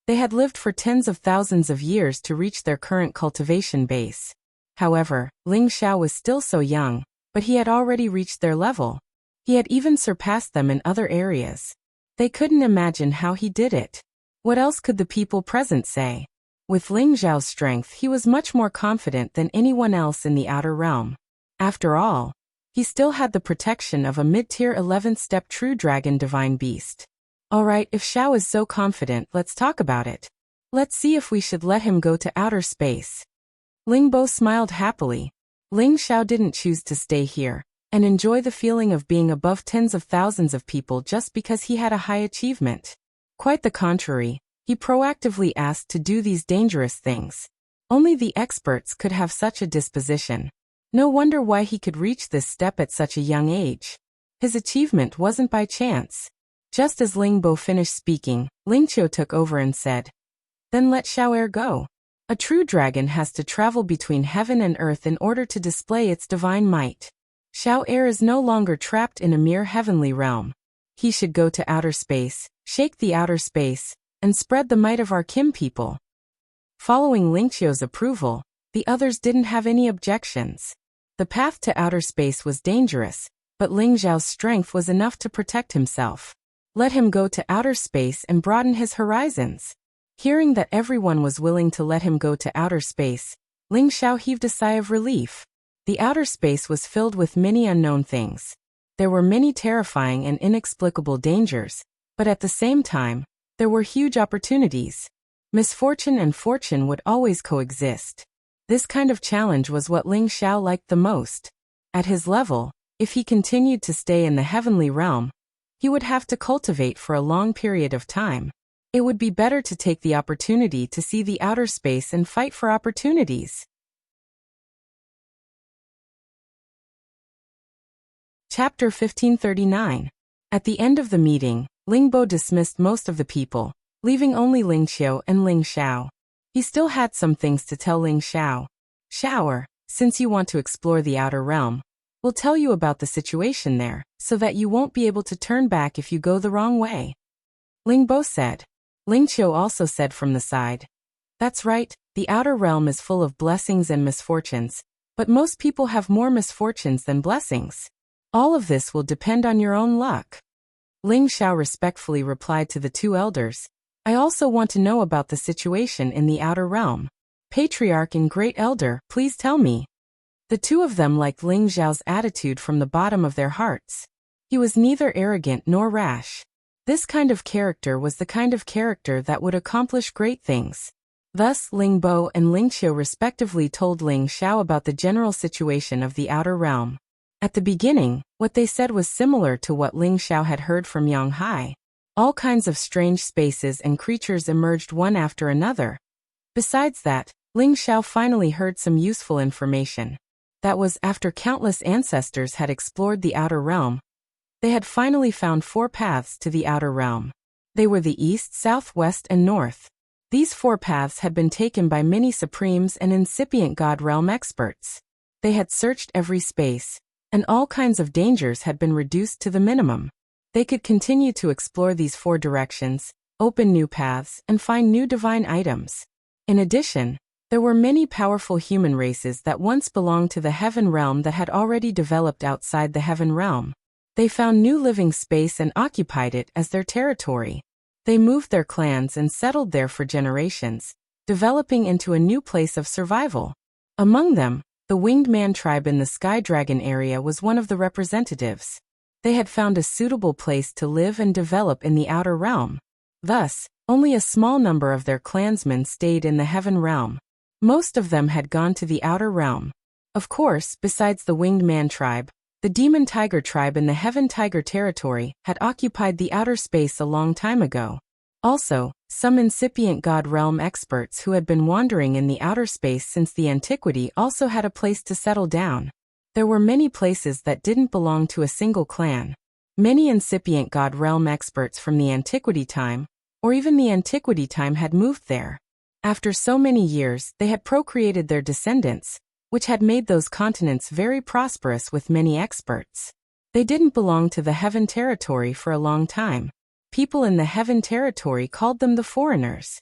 They had lived for tens of thousands of years to reach their current cultivation base. However, Ling Xiao was still so young, but he had already reached their level. He had even surpassed them in other areas. They couldn't imagine how he did it. What else could the people present say? With Ling Xiao's strength, he was much more confident than anyone else in the outer realm. After all, he still had the protection of a mid-tier 11th step true dragon divine beast. Alright, if Xiao is so confident, let's talk about it. Let's see if we should let him go to outer space. Ling Bo smiled happily. Ling Xiao didn't choose to stay here and enjoy the feeling of being above tens of thousands of people just because he had a high achievement. Quite the contrary, he proactively asked to do these dangerous things. Only the experts could have such a disposition. No wonder why he could reach this step at such a young age. His achievement wasn't by chance. Just as Ling Bo finished speaking, Ling Qiu took over and said, "Then let Xiao go. A true dragon has to travel between heaven and earth in order to display its divine might. Xiao is no longer trapped in a mere heavenly realm. He should go to outer space, shake the outer space, and spread the might of our Kim people." Following Ling Qiu's approval, the others didn't have any objections. The path to outer space was dangerous, but Ling Xiao's strength was enough to protect himself. Let him go to outer space and broaden his horizons. Hearing that everyone was willing to let him go to outer space, Ling Xiao heaved a sigh of relief. The outer space was filled with many unknown things. There were many terrifying and inexplicable dangers, but at the same time, there were huge opportunities. Misfortune and fortune would always coexist. This kind of challenge was what Ling Xiao liked the most. At his level, if he continued to stay in the heavenly realm, he would have to cultivate for a long period of time. It would be better to take the opportunity to see the outer space and fight for opportunities. Chapter 1539. At the end of the meeting, Ling Bo dismissed most of the people, leaving only Ling Qiu and Ling Xiao. He still had some things to tell Ling Xiao. "Xiao, since you want to explore the outer realm, we'll tell you about the situation there, so that you won't be able to turn back if you go the wrong way," Ling Bo said. Ling Qiu also said from the side, "That's right, the outer realm is full of blessings and misfortunes, but most people have more misfortunes than blessings. All of this will depend on your own luck." Ling Xiao respectfully replied to the two elders, "I also want to know about the situation in the outer realm. Patriarch and Great Elder, please tell me." The two of them liked Ling Xiao's attitude from the bottom of their hearts. He was neither arrogant nor rash. This kind of character was the kind of character that would accomplish great things. Thus, Ling Bo and Ling Qiu respectively told Ling Xiao about the general situation of the outer realm. At the beginning, what they said was similar to what Ling Xiao had heard from Yang Hai. All kinds of strange spaces and creatures emerged one after another. Besides that, Ling Xiao finally heard some useful information. That was after countless ancestors had explored the outer realm. They had finally found 4 paths to the outer realm. They were the east, south, west, and north. These 4 paths had been taken by many supremes and incipient god realm experts. They had searched every space, and all kinds of dangers had been reduced to the minimum. They could continue to explore these 4 directions, open new paths, and find new divine items. In addition, there were many powerful human races that once belonged to the heaven realm that had already developed outside the heaven realm. They found new living space and occupied it as their territory. They moved their clans and settled there for generations, developing into a new place of survival. Among them, the Winged Man tribe in the Sky Dragon area was one of the representatives. They had found a suitable place to live and develop in the outer realm. Thus, only a small number of their clansmen stayed in the heaven realm. Most of them had gone to the outer realm. Of course, besides the Winged Man tribe, the Demon Tiger tribe in the Heaven Tiger territory had occupied the outer space a long time ago. Also, some incipient god realm experts who had been wandering in the outer space since the antiquity also had a place to settle down. There were many places that didn't belong to a single clan. Many incipient god realm experts from the antiquity time, or even the antiquity time, had moved there. After so many years, they had procreated their descendants, which had made those continents very prosperous with many experts. They didn't belong to the heaven territory for a long time. People in the heaven territory called them the foreigners.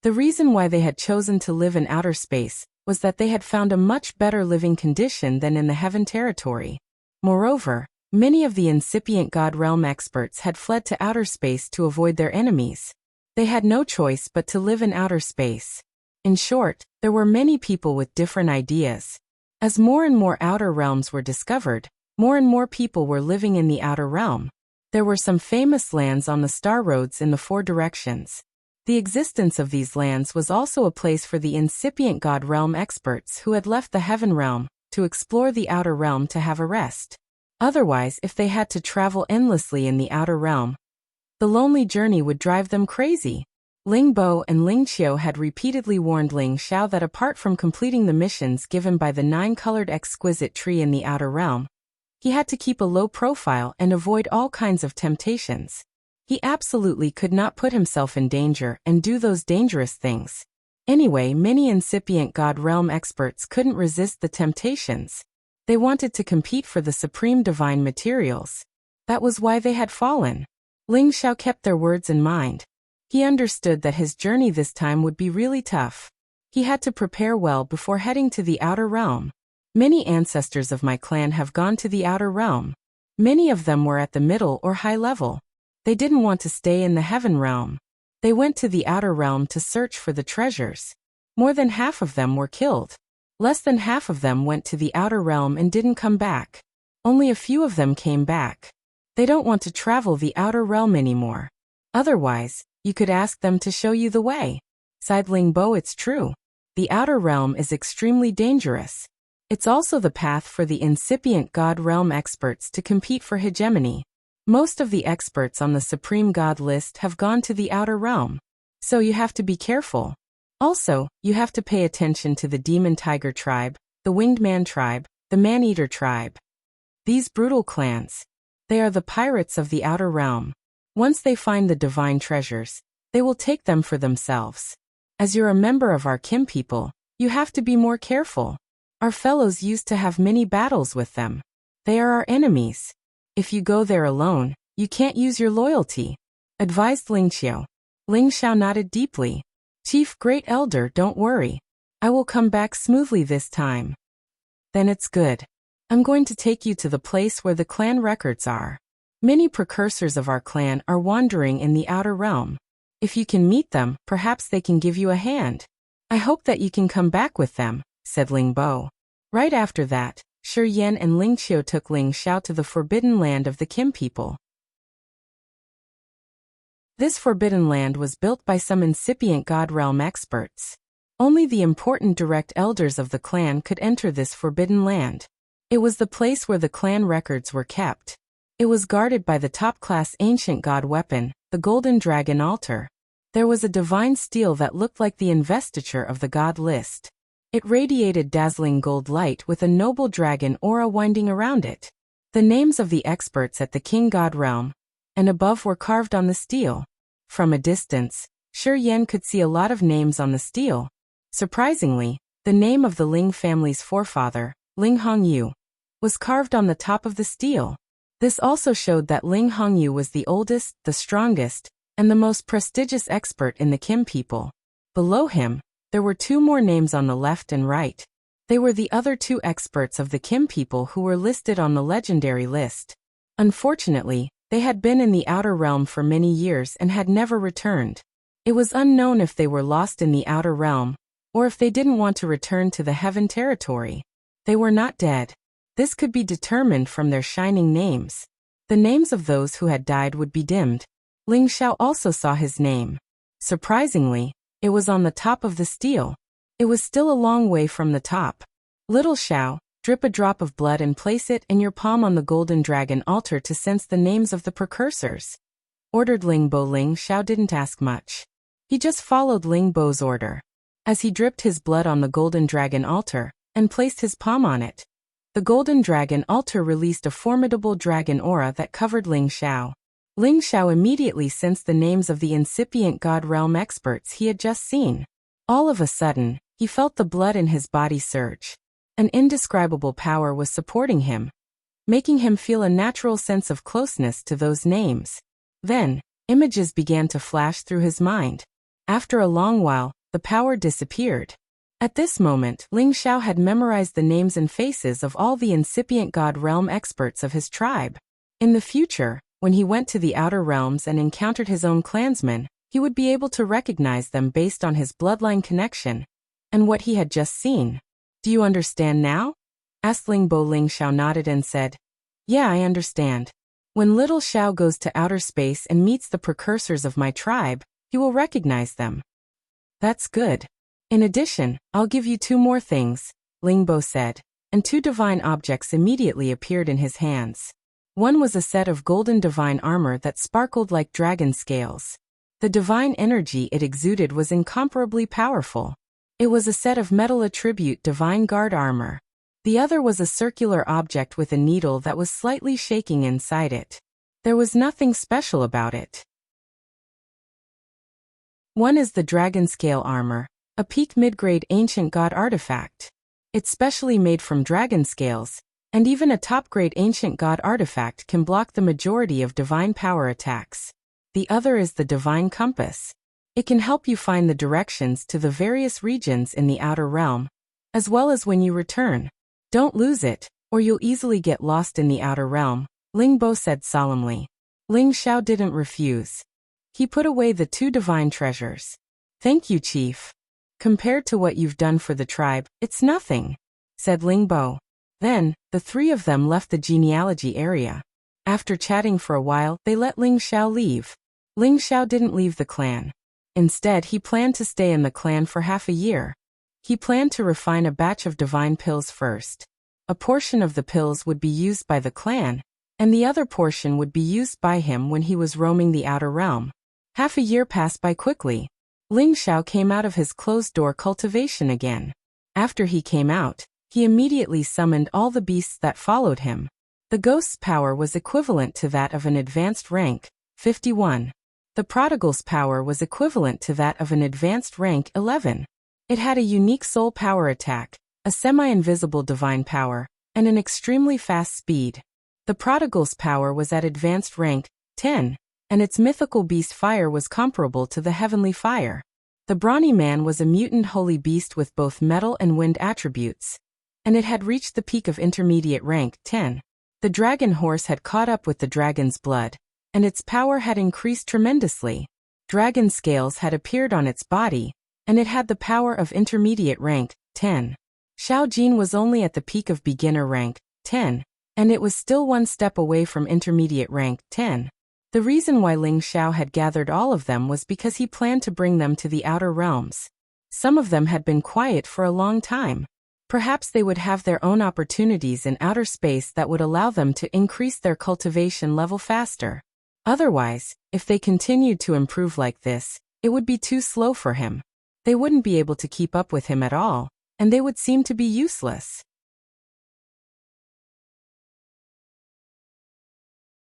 The reason why they had chosen to live in outer space was that they had found a much better living condition than in the heaven territory. Moreover, many of the incipient god realm experts had fled to outer space to avoid their enemies. They had no choice but to live in outer space. In short, there were many people with different ideas. As more and more outer realms were discovered, more and more people were living in the outer realm. There were some famous lands on the star roads in the 4 directions. The existence of these lands was also a place for the incipient god realm experts who had left the heaven realm to explore the outer realm to have a rest. Otherwise, if they had to travel endlessly in the outer realm, the lonely journey would drive them crazy. Ling Bo and Ling Qiu had repeatedly warned Ling Xiao that apart from completing the missions given by the 9-colored exquisite tree in the outer realm, he had to keep a low profile and avoid all kinds of temptations. He absolutely could not put himself in danger and do those dangerous things. Anyway, many incipient god realm experts couldn't resist the temptations. They wanted to compete for the supreme divine materials. That was why they had fallen. Ling Xiao kept their words in mind. He understood that his journey this time would be really tough. He had to prepare well before heading to the outer realm. Many ancestors of my clan have gone to the outer realm. Many of them were at the middle or high level. They didn't want to stay in the heaven realm. They went to the outer realm to search for the treasures. More than half of them were killed. Less than half of them went to the outer realm and didn't come back. Only a few of them came back. They don't want to travel the outer realm anymore. Otherwise, you could ask them to show you the way. Sighed Ling Bo. It's true. The outer realm is extremely dangerous. It's also the path for the incipient god realm experts to compete for hegemony. Most of the experts on the Supreme God list have gone to the outer realm. So you have to be careful. Also, you have to pay attention to the Demon Tiger tribe, the Winged Man tribe, the Man-Eater tribe. These brutal clans. They are the pirates of the outer realm. Once they find the divine treasures, they will take them for themselves. As you're a member of our Kim people, you have to be more careful. Our fellows used to have many battles with them. They are our enemies. If you go there alone, you can't use your loyalty, advised Ling Qiu. Ling Xiao nodded deeply. Chief Great Elder, don't worry. I will come back smoothly this time. Then it's good. I'm going to take you to the place where the clan records are. Many precursors of our clan are wandering in the outer realm. If you can meet them, perhaps they can give you a hand. I hope that you can come back with them, said Ling Bo. Right after that, Shi Yan and Ling Qiu took Ling Xiao to the forbidden land of the Kim people. This forbidden land was built by some incipient God realm experts. Only the important direct elders of the clan could enter this forbidden land. It was the place where the clan records were kept. It was guarded by the top-class ancient god weapon, the Golden Dragon Altar. There was a divine steel that looked like the investiture of the god list. It radiated dazzling gold light with a noble dragon aura winding around it. The names of the experts at the King God realm and above were carved on the steel. From a distance, Shi Yan could see a lot of names on the steel. Surprisingly, the name of the Ling family's forefather, Ling Hongyu, was carved on the top of the steel. This also showed that Ling Hongyu was the oldest, the strongest, and the most prestigious expert in the Kim people. Below him, there were two more names on the left and right. They were the other two experts of the Kim people who were listed on the legendary list. Unfortunately, they had been in the outer realm for many years and had never returned. It was unknown if they were lost in the outer realm, or if they didn't want to return to the heaven territory. They were not dead. This could be determined from their shining names. The names of those who had died would be dimmed. Ling Xiao also saw his name. Surprisingly, it was on the top of the steel. It was still a long way from the top. Little Xiao, drip a drop of blood and place it in your palm on the Golden Dragon altar to sense the names of the precursors, ordered Ling Bo. Ling Xiao didn't ask much. He just followed Ling Bo's order. As he dripped his blood on the Golden Dragon altar and placed his palm on it, the Golden Dragon altar released a formidable dragon aura that covered Ling Xiao. Ling Xiao immediately sensed the names of the incipient God realm experts he had just seen. All of a sudden, he felt the blood in his body surge. An indescribable power was supporting him, making him feel a natural sense of closeness to those names. Then, images began to flash through his mind. After a long while, the power disappeared. At this moment, Ling Xiao had memorized the names and faces of all the incipient God realm experts of his tribe. In the future, when he went to the outer realms and encountered his own clansmen, he would be able to recognize them based on his bloodline connection and what he had just seen. "Do you understand now?" asked Ling Bo. Ling Xiao nodded and said, "Yeah, I understand. When little Xiao goes to outer space and meets the precursors of my tribe, he will recognize them." "That's good. In addition, I'll give you two more things," Ling Bo said, and two divine objects immediately appeared in his hands. One was a set of golden divine armor that sparkled like dragon scales. The divine energy it exuded was incomparably powerful. It was a set of metal attribute divine guard armor. The other was a circular object with a needle that was slightly shaking inside it. There was nothing special about it. One is the dragon scale armor, a peak mid-grade ancient god artifact. It's specially made from dragon scales, and even a top-grade ancient god artifact can block the majority of divine power attacks. The other is the divine compass. It can help you find the directions to the various regions in the outer realm, as well as when you return. Don't lose it, or you'll easily get lost in the outer realm, Ling Bo said solemnly. Ling Xiao didn't refuse. He put away the two divine treasures. "Thank you, Chief. Compared to what you've done for the tribe, it's nothing," said Ling Bo. Then, the three of them left the genealogy area. After chatting for a while, they let Ling Xiao leave. Ling Xiao didn't leave the clan. Instead, he planned to stay in the clan for half a year. He planned to refine a batch of divine pills first. A portion of the pills would be used by the clan, and the other portion would be used by him when he was roaming the outer realm. Half a year passed by quickly. Ling Xiao came out of his closed-door cultivation again. After he came out, he immediately summoned all the beasts that followed him. The ghost's power was equivalent to that of an advanced rank, 51. The prodigal's power was equivalent to that of an advanced rank 11. It had a unique soul power attack, a semi-invisible divine power, and an extremely fast speed. The prodigal's power was at advanced rank 10, and its mythical beast fire was comparable to the heavenly fire. The brawny man was a mutant holy beast with both metal and wind attributes, and it had reached the peak of intermediate rank 10. The dragon horse had caught up with the dragon's blood, and its power had increased tremendously. Dragon scales had appeared on its body, and it had the power of intermediate rank 10. Xiao Jin was only at the peak of beginner rank, 10, and it was still one step away from intermediate rank, 10. The reason why Ling Xiao had gathered all of them was because he planned to bring them to the outer realms. Some of them had been quiet for a long time. Perhaps they would have their own opportunities in outer space that would allow them to increase their cultivation level faster. Otherwise, if they continued to improve like this, it would be too slow for him. They wouldn't be able to keep up with him at all, and they would seem to be useless.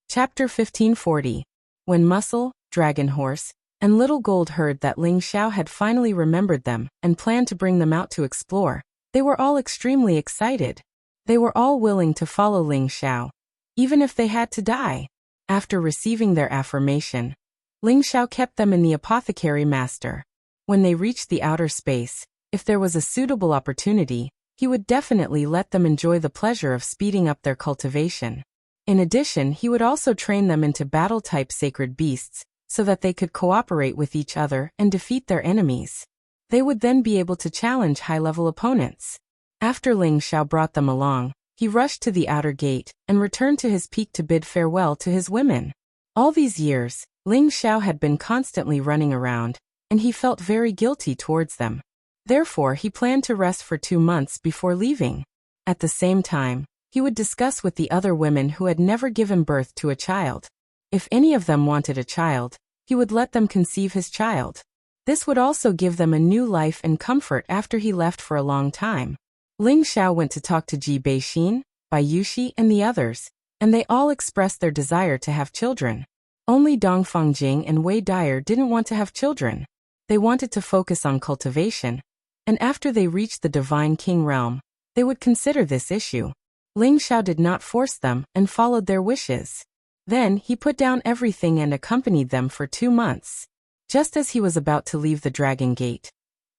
Chapter 1540. When Muscle, Dragon Horse, and Little Gold heard that Ling Xiao had finally remembered them and planned to bring them out to explore, they were all extremely excited. They were all willing to follow Ling Xiao, even if they had to die. After receiving their affirmation, Ling Xiao kept them in the apothecary master. When they reached the outer space, if there was a suitable opportunity, he would definitely let them enjoy the pleasure of speeding up their cultivation. In addition, he would also train them into battle-type sacred beasts, so that they could cooperate with each other and defeat their enemies. They would then be able to challenge high-level opponents. After Ling Xiao brought them along, he rushed to the outer gate and returned to his peak to bid farewell to his women. All these years, Ling Xiao had been constantly running around, and he felt very guilty towards them. Therefore, he planned to rest for 2 months before leaving. At the same time, he would discuss with the other women who had never given birth to a child. If any of them wanted a child, he would let them conceive his child. This would also give them a new life and comfort after he left for a long time. Ling Xiao went to talk to Ji Beixin, Bai Yuxi, and the others, and they all expressed their desire to have children. Only Dong Fangjing and Wei Dyer didn't want to have children. They wanted to focus on cultivation, and after they reached the Divine King realm, they would consider this issue. Ling Xiao did not force them and followed their wishes. Then he put down everything and accompanied them for 2 months. Just as he was about to leave the Dragon Gate,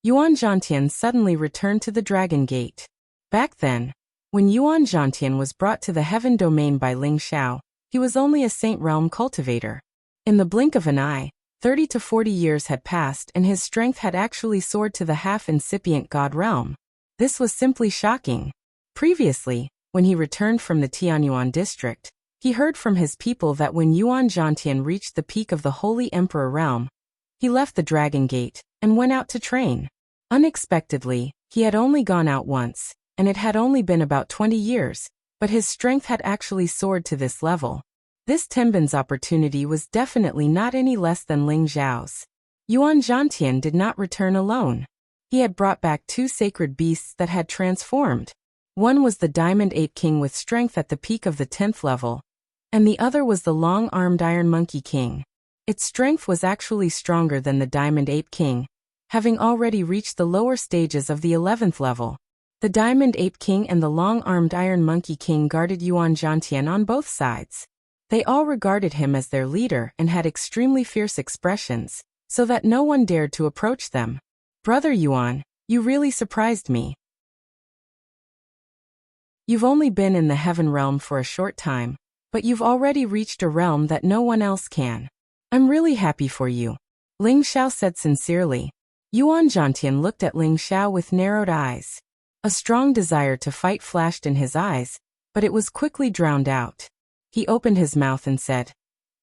Yuan Zhantian suddenly returned to the Dragon Gate. Back then, when Yuan Zhantian was brought to the Heaven Domain by Ling Xiao, he was only a Saint Realm cultivator. In the blink of an eye, 30 to 40 years had passed and his strength had actually soared to the half-incipient God realm. This was simply shocking. Previously, when he returned from the Tianyuan district, he heard from his people that when Yuan Zhantian reached the peak of the Holy Emperor realm, he left the Dragon Gate and went out to train. Unexpectedly, he had only gone out once, and it had only been about 20 years, but his strength had actually soared to this level. This Tenbin's opportunity was definitely not any less than Ling Xiao's. Yuan Zhantian did not return alone. He had brought back 2 sacred beasts that had transformed. One was the Diamond Ape King with strength at the peak of the 10th level, and the other was the long-armed Iron Monkey King. Its strength was actually stronger than the Diamond Ape King, having already reached the lower stages of the 11th level. The Diamond Ape King and the long-armed Iron Monkey King guarded Yuan Zhantian on both sides. They all regarded him as their leader and had extremely fierce expressions, so that no one dared to approach them. "Brother Yuan, you really surprised me. You've only been in the Heaven realm for a short time, but you've already reached a realm that no one else can. I'm really happy for you," Ling Xiao said sincerely. Yuan Zhantian looked at Ling Xiao with narrowed eyes. A strong desire to fight flashed in his eyes, but it was quickly drowned out. He opened his mouth and said,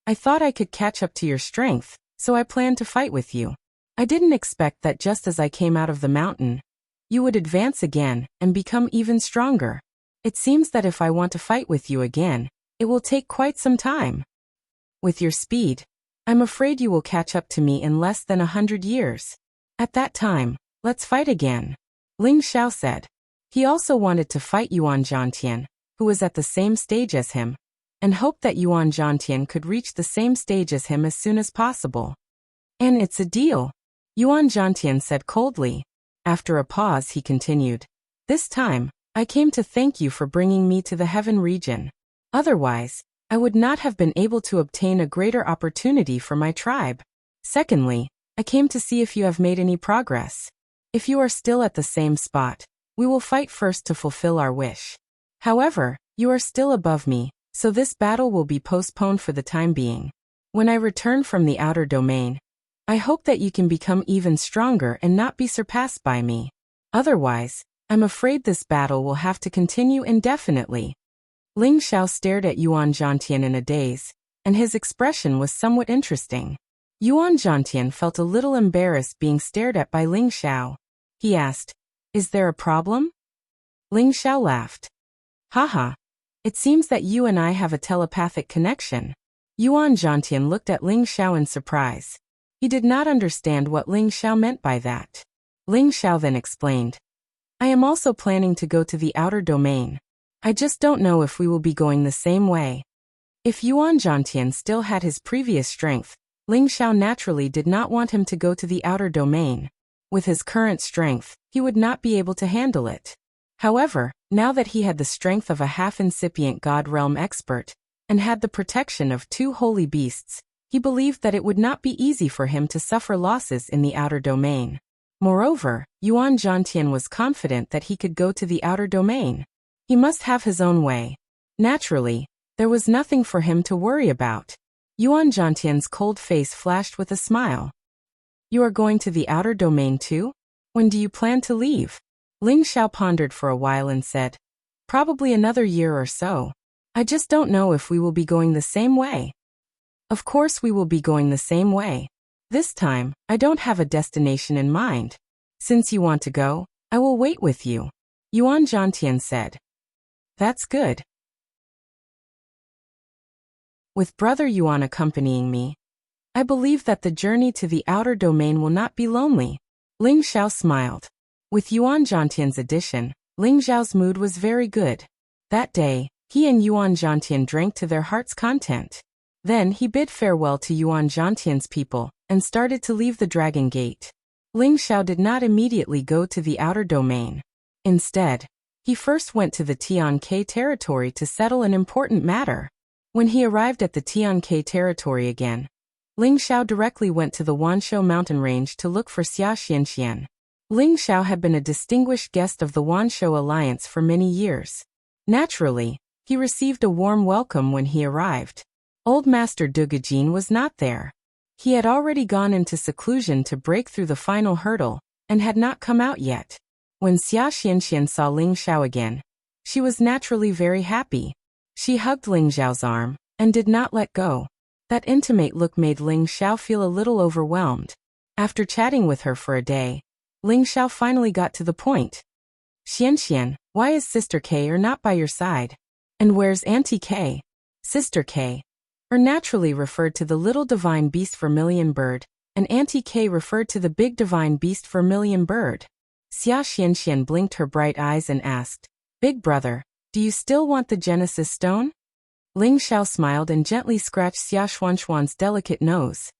"I thought I could catch up to your strength, so I planned to fight with you. I didn't expect that just as I came out of the mountain, you would advance again and become even stronger. It seems that if I want to fight with you again, it will take quite some time. With your speed, I'm afraid you will catch up to me in less than 100 years. At that time, let's fight again," Ling Xiao said. He also wanted to fight Yuan Zhantian, who was at the same stage as him, and hoped that Yuan Zhantian could reach the same stage as him as soon as possible. "And it's a deal," Yuan Zhantian said coldly. After a pause, he continued, "This time, I came to thank you for bringing me to the Heaven region. Otherwise, I would not have been able to obtain a greater opportunity for my tribe. Secondly, I came to see if you have made any progress. If you are still at the same spot, we will fight first to fulfill our wish. However, you are still above me, so this battle will be postponed for the time being. When I return from the outer domain, I hope that you can become even stronger and not be surpassed by me. Otherwise, I'm afraid this battle will have to continue indefinitely. Ling Xiao stared at Yuan Zhantian in a daze, and his expression was somewhat interesting. Yuan Zhantian felt a little embarrassed being stared at by Ling Xiao. He asked, "Is there a problem?" Ling Xiao laughed. "Haha. It seems that you and I have a telepathic connection." Yuan Zhantian looked at Ling Xiao in surprise. He did not understand what Ling Xiao meant by that. Ling Xiao then explained, "I am also planning to go to the outer domain. I just don't know if we will be going the same way." If Yuan Zhantian still had his previous strength, Ling Xiao naturally did not want him to go to the outer domain. With his current strength, he would not be able to handle it. However, now that he had the strength of a half-incipient God realm expert, and had the protection of 2 holy beasts, he believed that it would not be easy for him to suffer losses in the outer domain. Moreover, Yuan Zhantian was confident that he could go to the outer domain. He must have his own way. Naturally, there was nothing for him to worry about. Yuan Zhantian's cold face flashed with a smile. "You are going to the outer domain too? When do you plan to leave?" Ling Xiao pondered for a while and said, "Probably another year or so. I just don't know if we will be going the same way." "Of course we will be going the same way. This time, I don't have a destination in mind. Since you want to go, I will wait with you," Yuan Zhantian said. "That's good. With Brother Yuan accompanying me, I believe that the journey to the outer domain will not be lonely." Ling Xiao smiled. With Yuan Zhantian's addition, Ling Xiao's mood was very good. That day, he and Yuan Zhantian drank to their heart's content. Then he bid farewell to Yuan Zhantian's people and started to leave the Dragon Gate. Ling Xiao did not immediately go to the outer domain. Instead, he first went to the Tian-Ke territory to settle an important matter. When he arrived at the Tian-Ke territory again, Ling Xiao directly went to the Wanshou mountain range to look for Xia Xianxian. Ling Xiao had been a distinguished guest of the Wanshou alliance for many years. Naturally, he received a warm welcome when he arrived. Old Master Dugajin was not there. He had already gone into seclusion to break through the final hurdle, and had not come out yet. When Xia Xianxian saw Ling Xiao again, she was naturally very happy. She hugged Ling Xiao's arm, and did not let go. That intimate look made Ling Xiao feel a little overwhelmed. After chatting with her for a day, Ling Xiao finally got to the point. "Xianxian, why is Sister K not by your side? And where's Auntie K?" Sister K naturally referred to the little divine beast vermilion bird, and Auntie K referred to the big divine beast vermilion bird. Xia Xianxian blinked her bright eyes and asked, "Big brother, do you still want the Genesis stone?" Ling Xiao smiled and gently scratched Xia Xuanxuan's delicate nose.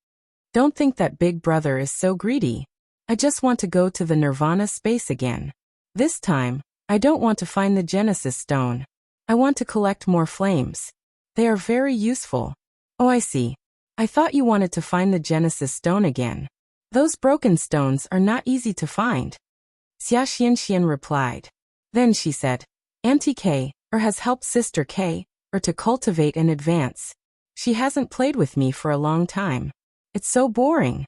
"Don't think that big brother is so greedy. I just want to go to the Nirvana space again. This time, I don't want to find the Genesis stone. I want to collect more flames. They are very useful." "Oh, I see. I thought you wanted to find the Genesis stone again. Those broken stones are not easy to find," Xia Xianxian replied. Then she said, "Auntie K has helped Sister K to cultivate and advance. She hasn't played with me for a long time. It's so boring.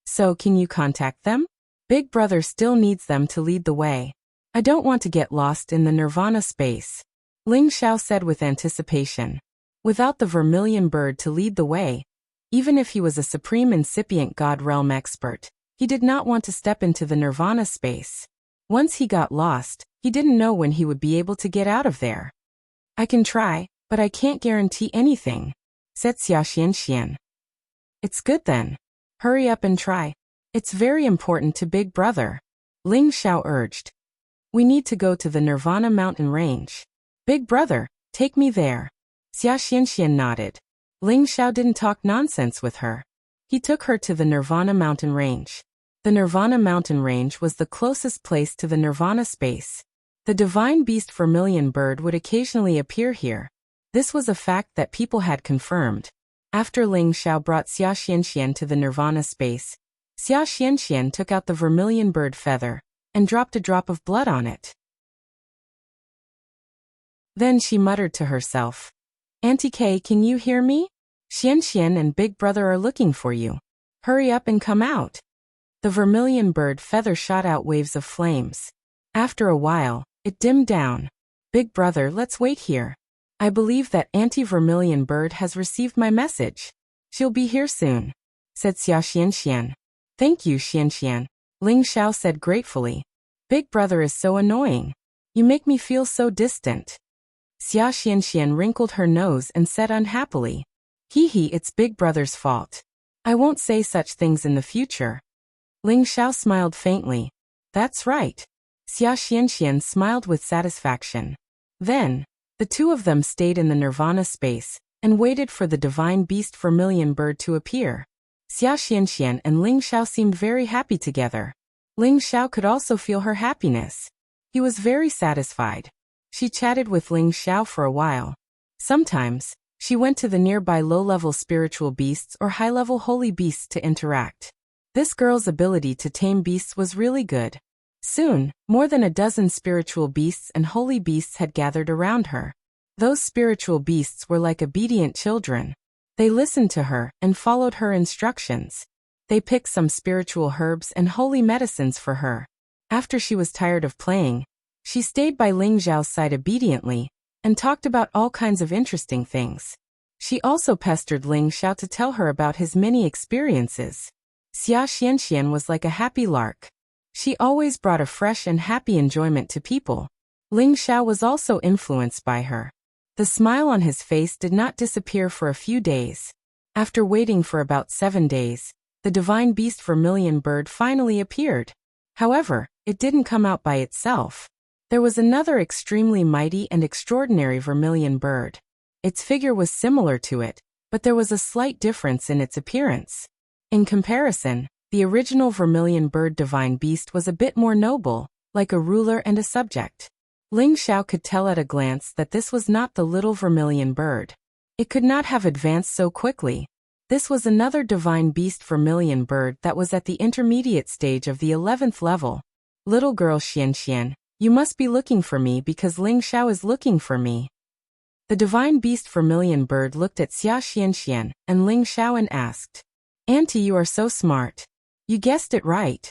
So can you contact them? Big brother still needs them to lead the way. I don't want to get lost in the Nirvana space," Ling Xiao said with anticipation. Without the vermilion bird to lead the way, even if he was a supreme incipient God realm expert, he did not want to step into the Nirvana space. Once he got lost, he didn't know when he would be able to get out of there. "I can try, but I can't guarantee anything," said Xia Xianxian. "It's good then. Hurry up and try. It's very important to Big Brother," Ling Xiao urged. "We need to go to the Nirvana mountain range. Big Brother, take me there." Xia Xianxian nodded. Ling Xiao didn't talk nonsense with her. He took her to the Nirvana mountain range. The Nirvana mountain range was the closest place to the Nirvana space. The divine beast vermilion bird would occasionally appear here. This was a fact that people had confirmed. After Ling Xiao brought Xia Xianxian to the Nirvana space, Xia Xianxian took out the vermilion bird feather and dropped a drop of blood on it. Then she muttered to herself, "Auntie K, can you hear me? Xianxian and Big Brother are looking for you. Hurry up and come out." The vermilion bird feather shot out waves of flames. After a while, it dimmed down. Big brother, let's wait here. I believe that Auntie Vermilion Bird has received my message. She'll be here soon, said Xia Xianxian. Thank you, Xianxian, Ling Xiao said gratefully. Big brother is so annoying. You make me feel so distant. Xia Xianxian wrinkled her nose and said unhappily. Hee hee, it's Big brother's fault. I won't say such things in the future. Ling Xiao smiled faintly. That's right. Xia Xianxian smiled with satisfaction. Then, the two of them stayed in the nirvana space and waited for the divine beast Vermilion Bird to appear. Xia Xianxian and Ling Xiao seemed very happy together. Ling Xiao could also feel her happiness. He was very satisfied. She chatted with Ling Xiao for a while. Sometimes, she went to the nearby low-level spiritual beasts or high-level holy beasts to interact. This girl's ability to tame beasts was really good. Soon, more than a dozen spiritual beasts and holy beasts had gathered around her. Those spiritual beasts were like obedient children. They listened to her and followed her instructions. They picked some spiritual herbs and holy medicines for her. After she was tired of playing, she stayed by Ling Xiao's side obediently and talked about all kinds of interesting things. She also pestered Ling Xiao to tell her about his many experiences. Xia Xianxian was like a happy lark. She always brought a fresh and happy enjoyment to people. Ling Xiao was also influenced by her. The smile on his face did not disappear for a few days. After waiting for about 7 days, the divine beast Vermilion Bird finally appeared. However, it didn't come out by itself. There was another extremely mighty and extraordinary Vermilion Bird. Its figure was similar to it, but there was a slight difference in its appearance. In comparison, the original Vermilion Bird divine beast was a bit more noble, like a ruler and a subject. Ling Xiao could tell at a glance that this was not the little Vermilion Bird. It could not have advanced so quickly. This was another divine beast Vermilion Bird that was at the intermediate stage of the 11th level. Little girl Xianxian, you must be looking for me because Ling Xiao is looking for me. The divine beast Vermilion Bird looked at Xia Xianxian and Ling Xiao and asked, Auntie, you are so smart. You guessed it right.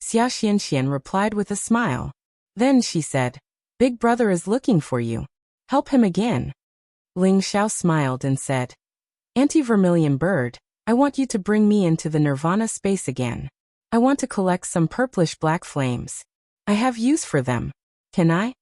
Xia Xianxian replied with a smile. Then she said, Big brother is looking for you. Help him again. Ling Xiao smiled and said, Auntie Vermilion Bird, I want you to bring me into the nirvana space again. I want to collect some purplish black flames. I have use for them. Can I?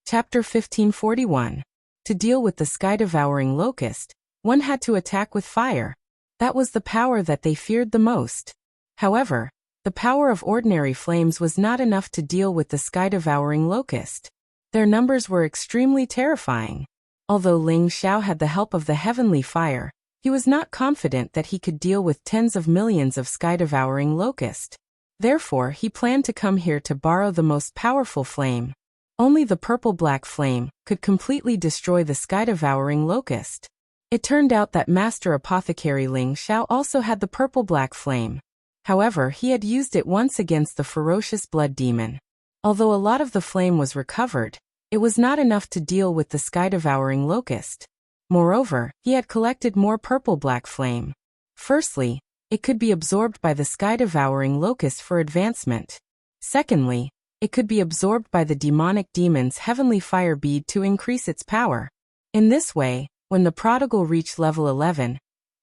Chapter 1541. To deal with the sky-devouring locust, one had to attack with fire. That was the power that they feared the most. However, the power of ordinary flames was not enough to deal with the sky-devouring locust. Their numbers were extremely terrifying. Although Ling Xiao had the help of the heavenly fire, he was not confident that he could deal with tens of millions of sky-devouring locust. Therefore, he planned to come here to borrow the most powerful flame. Only the purple-black flame could completely destroy the sky-devouring locust. It turned out that Master Apothecary Ling Xiao also had the purple-black flame. However, he had used it once against the ferocious blood demon. Although a lot of the flame was recovered, it was not enough to deal with the sky-devouring locust. Moreover, he had collected more purple-black flame. Firstly, it could be absorbed by the sky-devouring locust for advancement. Secondly, it could be absorbed by the demonic demon's heavenly fire bead to increase its power. In this way, when the prodigal reached level 11,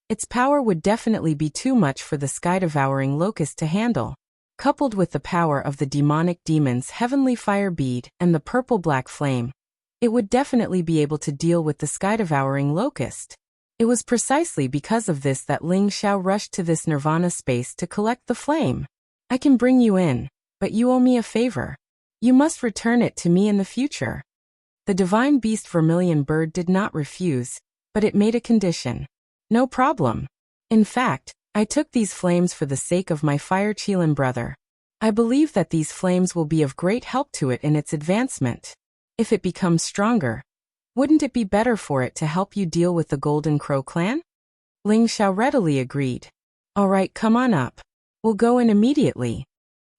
its power would definitely be too much for the sky-devouring locust to handle. Coupled with the power of the demonic demon's heavenly fire bead and the purple-black flame, it would definitely be able to deal with the sky-devouring locust. It was precisely because of this that Ling Xiao rushed to this nirvana space to collect the flame. I can bring you in, but you owe me a favor. You must return it to me in the future. The divine beast Vermilion Bird did not refuse, but it made a condition. No problem. In fact, I took these flames for the sake of my fire Qilin brother. I believe that these flames will be of great help to it in its advancement. If it becomes stronger, wouldn't it be better for it to help you deal with the Golden Crow clan? Ling Xiao readily agreed. All right, come on up. We'll go in immediately.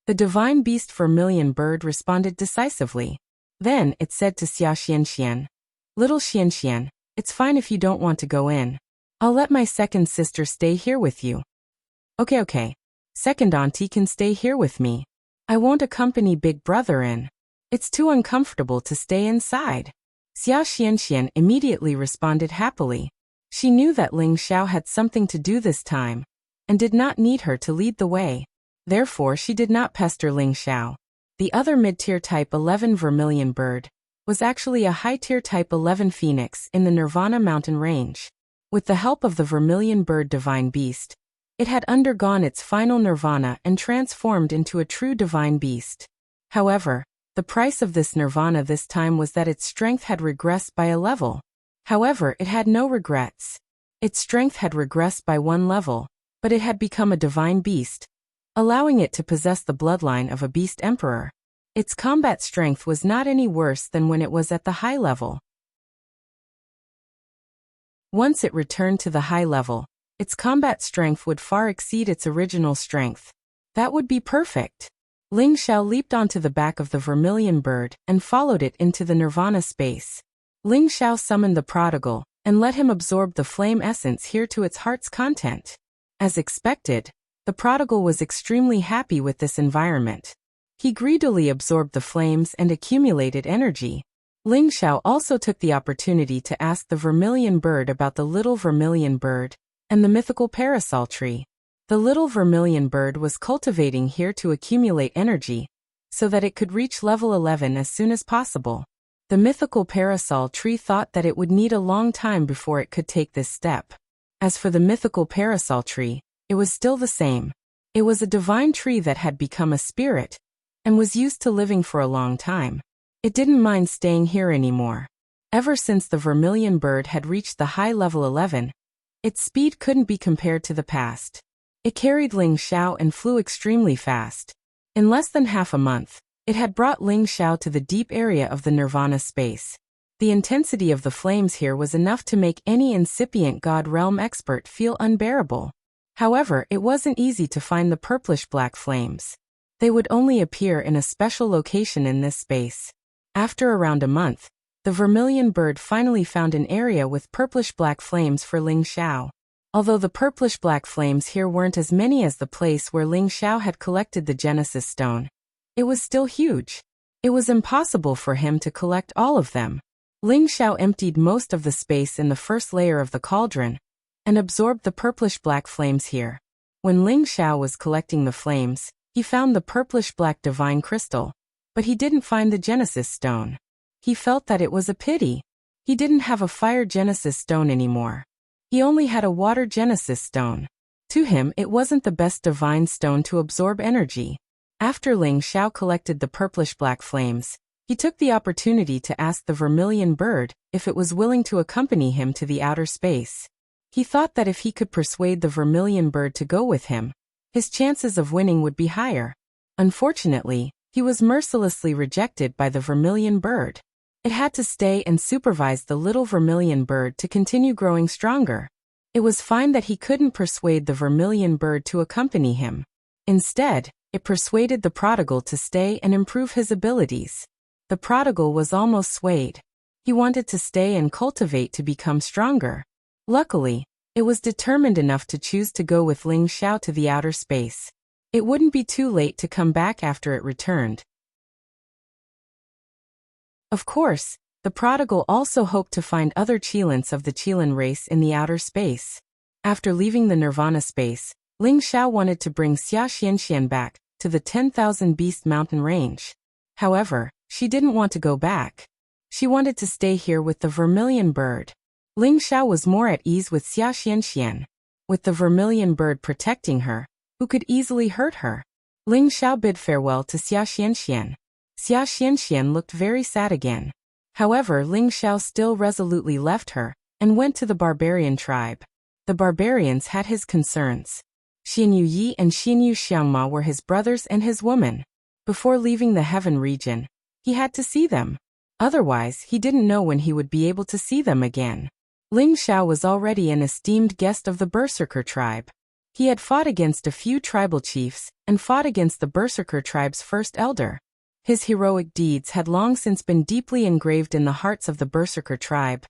The divine beast Vermilion Bird responded decisively. Then it said to Xia Xianxian, Little Xianxian, it's fine if you don't want to go in. I'll let my second sister stay here with you. Okay. Second auntie can stay here with me. I won't accompany big brother in. It's too uncomfortable to stay inside. Xia Xianxian immediately responded happily. She knew that Ling Xiao had something to do this time, and did not need her to lead the way. Therefore she did not pester Ling Xiao. The other mid-tier type 11 vermilion bird was actually a high-tier type 11 phoenix in the Nirvana mountain range. With the help of the vermilion bird divine beast, it had undergone its final nirvana and transformed into a true divine beast. However, the price of this nirvana this time was that its strength had regressed by a level. However, it had no regrets. Its strength had regressed by 1 level, but it had become a divine beast, allowing it to possess the bloodline of a beast emperor. Its combat strength was not any worse than when it was at the high level. Once it returned to the high level, its combat strength would far exceed its original strength. That would be perfect. Ling Xiao leaped onto the back of the vermilion bird and followed it into the nirvana space. Ling Xiao summoned the prodigal and let him absorb the flame essence here to its heart's content. As expected, the prodigal was extremely happy with this environment. He greedily absorbed the flames and accumulated energy. Ling Xiao also took the opportunity to ask the vermilion bird about the little vermilion bird and the mythical parasol tree. The little vermilion bird was cultivating here to accumulate energy, so that it could reach level 11 as soon as possible. The mythical parasol tree thought that it would need a long time before it could take this step. As for the mythical parasol tree, it was still the same. It was a divine tree that had become a spirit, and was used to living for a long time. It didn't mind staying here anymore. Ever since the vermilion bird had reached the high level 11, its speed couldn't be compared to the past. It carried Ling Xiao and flew extremely fast. In less than half a month, it had brought Ling Xiao to the deep area of the nirvana space. The intensity of the flames here was enough to make any incipient God realm expert feel unbearable. However, it wasn't easy to find the purplish-black flames. They would only appear in a special location in this space. After around a month, the vermilion bird finally found an area with purplish-black flames for Ling Xiao. Although the purplish-black flames here weren't as many as the place where Ling Xiao had collected the Genesis Stone, it was still huge. It was impossible for him to collect all of them. Ling Xiao emptied most of the space in the first layer of the cauldron, and absorbed the purplish-black flames here. When Ling Xiao was collecting the flames, he found the purplish-black divine crystal, but he didn't find the Genesis Stone. He felt that it was a pity. He didn't have a fire Genesis Stone anymore. He only had a water Genesis Stone. To him, it wasn't the best divine stone to absorb energy. After Ling Xiao collected the purplish-black flames, he took the opportunity to ask the vermilion bird if it was willing to accompany him to the outer space. He thought that if he could persuade the vermilion bird to go with him, his chances of winning would be higher. Unfortunately, he was mercilessly rejected by the vermilion bird. It had to stay and supervise the little vermilion bird to continue growing stronger. It was fine that he couldn't persuade the vermilion bird to accompany him. Instead, it persuaded the prodigal to stay and improve his abilities. The prodigal was almost swayed. He wanted to stay and cultivate to become stronger. Luckily, it was determined enough to choose to go with Ling Xiao to the outer space. It wouldn't be too late to come back after it returned. Of course, the prodigal also hoped to find other Qilins of the Qilin race in the outer space. After leaving the Nirvana space, Ling Xiao wanted to bring Xia Xianxian back to the 10,000 Beast Mountain range. However, she didn't want to go back. She wanted to stay here with the vermilion bird. Ling Xiao was more at ease with Xia Xianxian, with the vermilion bird protecting her, who could easily hurt her. Ling Xiao bid farewell to Xia Xianxian. Xia Xianxian looked very sad again. However, Ling Xiao still resolutely left her and went to the barbarian tribe. The barbarians had his concerns. Xinyu Yi and Xinyu Xiangma were his brothers and his woman. Before leaving the heaven region, he had to see them. Otherwise, he didn't know when he would be able to see them again. Ling Xiao was already an esteemed guest of the Berserker tribe. He had fought against a few tribal chiefs and fought against the Berserker tribe's first elder. His heroic deeds had long since been deeply engraved in the hearts of the Berserker tribe,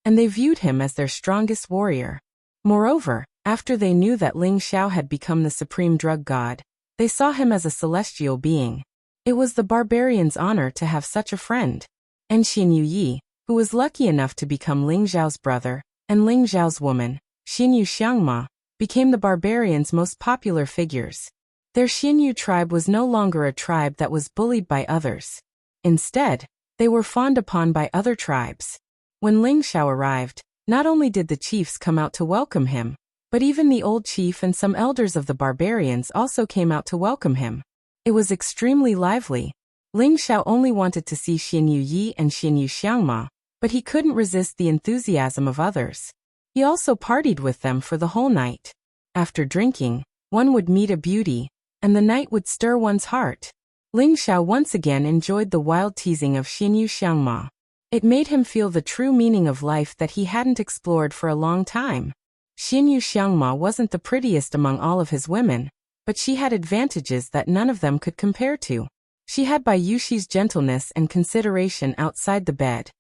and they viewed him as their strongest warrior. Moreover, After they knew that Ling Xiao had become the supreme drug god, they saw him as a celestial being. It was the barbarian's honor to have such a friend. And Xin Yuyi, who was lucky enough to become Ling Xiao's brother, and Ling Xiao's woman, Xinyu Xiangma, became the barbarians' most popular figures. Their Xinyu tribe was no longer a tribe that was bullied by others. Instead, they were fawned upon by other tribes. When Ling Xiao arrived, not only did the chiefs come out to welcome him, but even the old chief and some elders of the barbarians also came out to welcome him. It was extremely lively. Ling Xiao only wanted to see Xin Yuyi and Xinyu Xiangma, but he couldn't resist the enthusiasm of others. He also partied with them for the whole night. After drinking, one would meet a beauty, and the night would stir one's heart. Ling Xiao once again enjoyed the wild teasing of Xinyu Xiangma. It made him feel the true meaning of life that he hadn't explored for a long time. Xinyu Xiangma wasn't the prettiest among all of his women, but she had advantages that none of them could compare to. She had Bai Yuxi's gentleness and consideration outside the bed,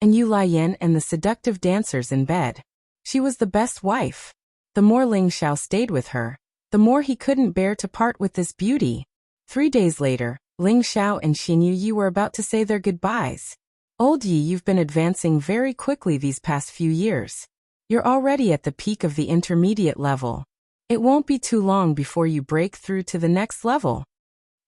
and Yu Lian and the seductive dancers in bed. She was the best wife. The more Ling Xiao stayed with her, the more he couldn't bear to part with this beauty. 3 days later, Ling Xiao and Xin Yuyi were about to say their goodbyes. Old Yi, you've been advancing very quickly these past few years. You're already at the peak of the intermediate level. It won't be too long before you break through to the next level.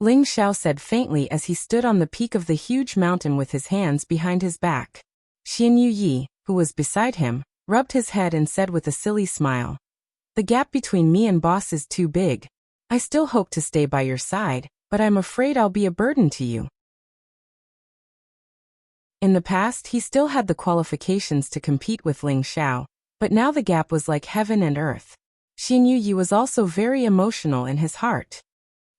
Ling Xiao said faintly as he stood on the peak of the huge mountain with his hands behind his back. Xin Yuyi, who was beside him, rubbed his head and said with a silly smile, "The gap between me and boss is too big. I still hope to stay by your side, but I'm afraid I'll be a burden to you." In the past, he still had the qualifications to compete with Ling Xiao, but now the gap was like heaven and earth. Xin Yuyi was also very emotional in his heart.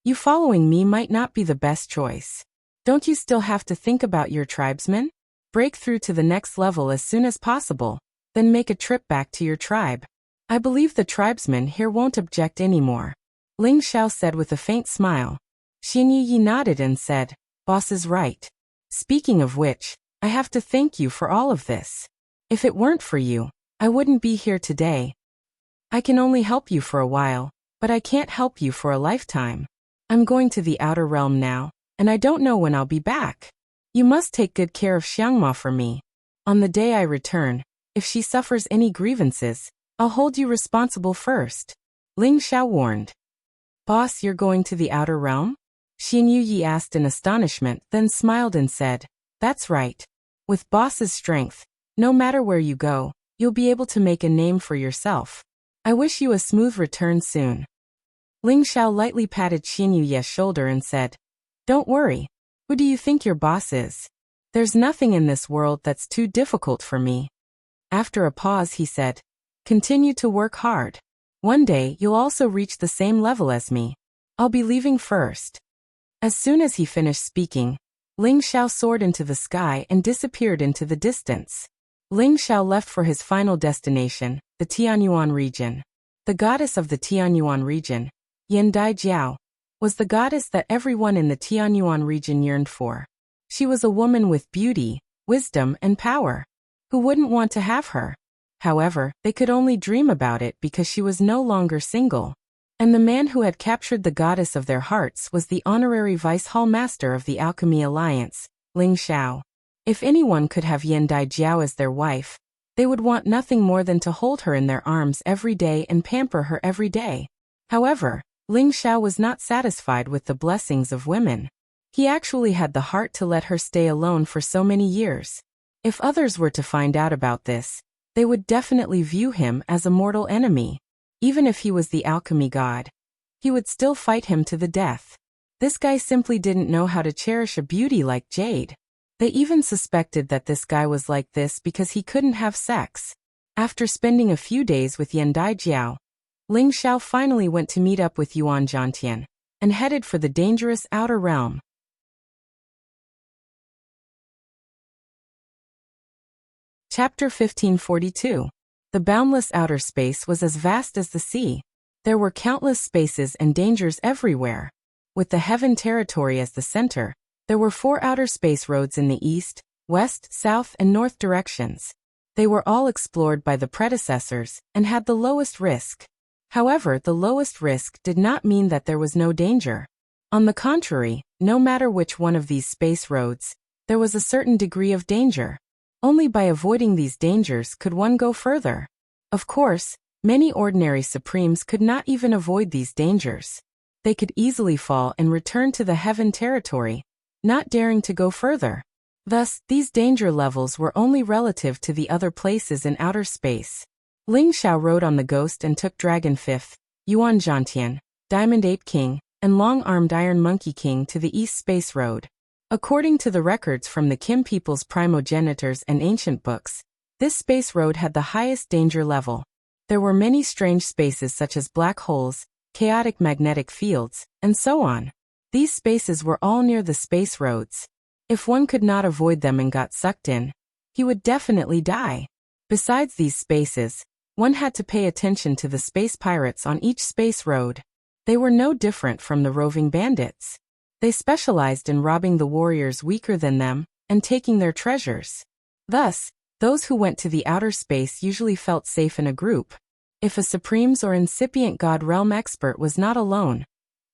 You following me might not be the best choice. Don't you still have to think about your tribesmen? Break through to the next level as soon as possible, then make a trip back to your tribe. I believe the tribesmen here won't object anymore. Ling Xiao said with a faint smile. Xin Yuyi nodded and said, "Boss is right. Speaking of which, I have to thank you for all of this. If it weren't for you, I wouldn't be here today. I can only help you for a while, but I can't help you for a lifetime. I'm going to the outer realm now, and I don't know when I'll be back. You must take good care of Xiangma for me. On the day I return, if she suffers any grievances, I'll hold you responsible first." Ling Xiao warned. "Boss, you're going to the outer realm?" Xin Yuyi asked in astonishment, then smiled and said, "That's right. With boss's strength, no matter where you go, you'll be able to make a name for yourself. I wish you a smooth return soon." Ling Xiao lightly patted Xin Yuyi's shoulder and said, "Don't worry. Who do you think your boss is? There's nothing in this world that's too difficult for me." After a pause, he said, "Continue to work hard. One day you'll also reach the same level as me. I'll be leaving first." As soon as he finished speaking, Ling Xiao soared into the sky and disappeared into the distance. Ling Xiao left for his final destination, the Tianyuan region. The goddess of the Tianyuan region, Yendai Jiao, was the goddess that everyone in the Tianyuan region yearned for. She was a woman with beauty, wisdom, and power. Who wouldn't want to have her? However, they could only dream about it because she was no longer single. And the man who had captured the goddess of their hearts was the honorary vice hall master of the Alchemy Alliance, Ling Xiao. If anyone could have Yendai Jiao as their wife, they would want nothing more than to hold her in their arms every day and pamper her every day. However, Ling Xiao was not satisfied with the blessings of women. He actually had the heart to let her stay alone for so many years. If others were to find out about this, they would definitely view him as a mortal enemy. Even if he was the alchemy god, he would still fight him to the death. This guy simply didn't know how to cherish a beauty like Jade. They even suspected that this guy was like this because he couldn't have sex. After spending a few days with Yendai Jiao, Ling Xiao finally went to meet up with Yuan Zhantian and headed for the dangerous outer realm. Chapter 1542. The boundless outer space was as vast as the sea. There were countless spaces and dangers everywhere. With the heaven territory as the center, there were 4 outer space roads in the east, west, south, and north directions. They were all explored by the predecessors and had the lowest risk. However, the lowest risk did not mean that there was no danger. On the contrary, no matter which one of these space roads, there was a certain degree of danger. Only by avoiding these dangers could one go further. Of course, many ordinary Supremes could not even avoid these dangers. They could easily fall and return to the heaven territory, not daring to go further. Thus, these danger levels were only relative to the other places in outer space. Ling Xiao rode on the Ghost and took Dragon 5th, Yuan Zhantian, Diamond Ape King, and Long-Armed Iron Monkey King to the East Space Road. According to the records from the Kim people's primogenitors and ancient books, this space road had the highest danger level. There were many strange spaces such as black holes, chaotic magnetic fields, and so on. These spaces were all near the space roads. If one could not avoid them and got sucked in, he would definitely die. Besides these spaces, one had to pay attention to the space pirates on each space road. They were no different from the roving bandits. They specialized in robbing the warriors weaker than them and taking their treasures. Thus, those who went to the outer space usually felt safe in a group. If a Supremes or incipient God Realm expert was not alone,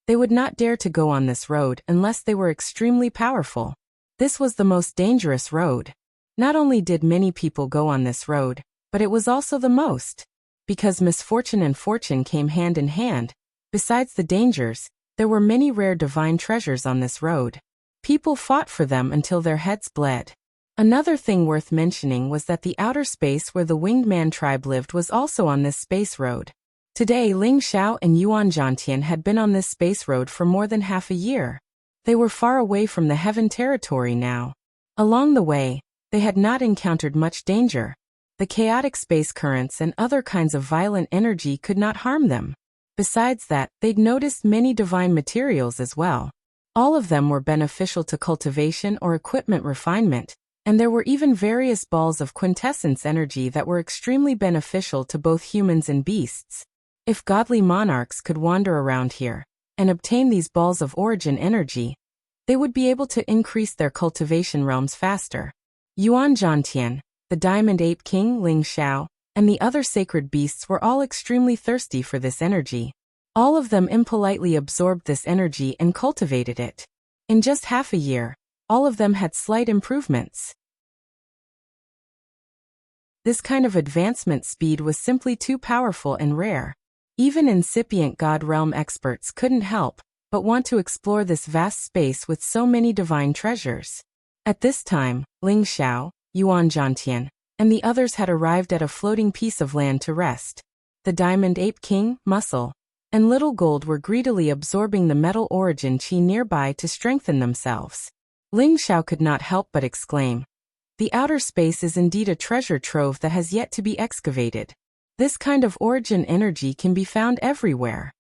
they would not dare to go on this road unless they were extremely powerful. This was the most dangerous road. Not only did many people go on this road, but it was also the most. Because misfortune and fortune came hand in hand, besides the dangers, there were many rare divine treasures on this road. People fought for them until their heads bled. Another thing worth mentioning was that the outer space where the Winged Man tribe lived was also on this space road. Today, Ling Xiao and Yuan Zhantian had been on this space road for more than half a year. They were far away from the heaven territory now. Along the way, they had not encountered much danger. The chaotic space currents and other kinds of violent energy could not harm them. Besides that, they'd noticed many divine materials as well. All of them were beneficial to cultivation or equipment refinement, and there were even various balls of quintessence energy that were extremely beneficial to both humans and beasts. If godly monarchs could wander around here and obtain these balls of origin energy, they would be able to increase their cultivation realms faster. Yuan Zhantian, the Diamond Ape King Ling Xiao, and the other sacred beasts were all extremely thirsty for this energy. All of them impolitely absorbed this energy and cultivated it. In just half a year, all of them had slight improvements. This kind of advancement speed was simply too powerful and rare. Even incipient God Realm experts couldn't help but want to explore this vast space with so many divine treasures. At this time, Ling Xiao, Yuan Zhantian, and the others had arrived at a floating piece of land to rest. The Diamond Ape King, Muscle, and Little Gold were greedily absorbing the metal origin chi nearby to strengthen themselves. Ling Xiao could not help but exclaim, "The outer space is indeed a treasure trove that has yet to be excavated. This kind of origin energy can be found everywhere."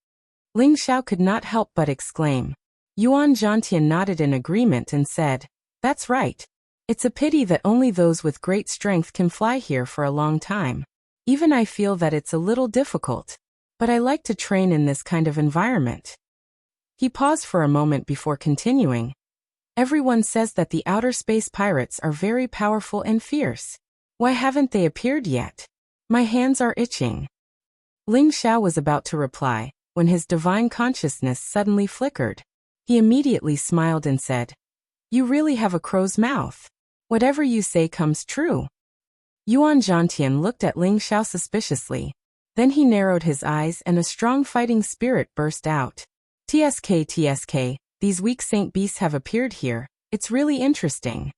Ling Xiao could not help but exclaim. Yuan Zhantian nodded in agreement and said, "That's right. It's a pity that only those with great strength can fly here for a long time. Even I feel that it's a little difficult, but I like to train in this kind of environment." He paused for a moment before continuing. "Everyone says that the outer space pirates are very powerful and fierce. Why haven't they appeared yet? My hands are itching." Ling Xiao was about to reply when his divine consciousness suddenly flickered. He immediately smiled and said, "You really have a crow's mouth. Whatever you say comes true." Yuan Zhantian looked at Ling Xiao suspiciously. Then he narrowed his eyes and a strong fighting spirit burst out. TSK, these weak saint beasts have appeared here. It's really interesting."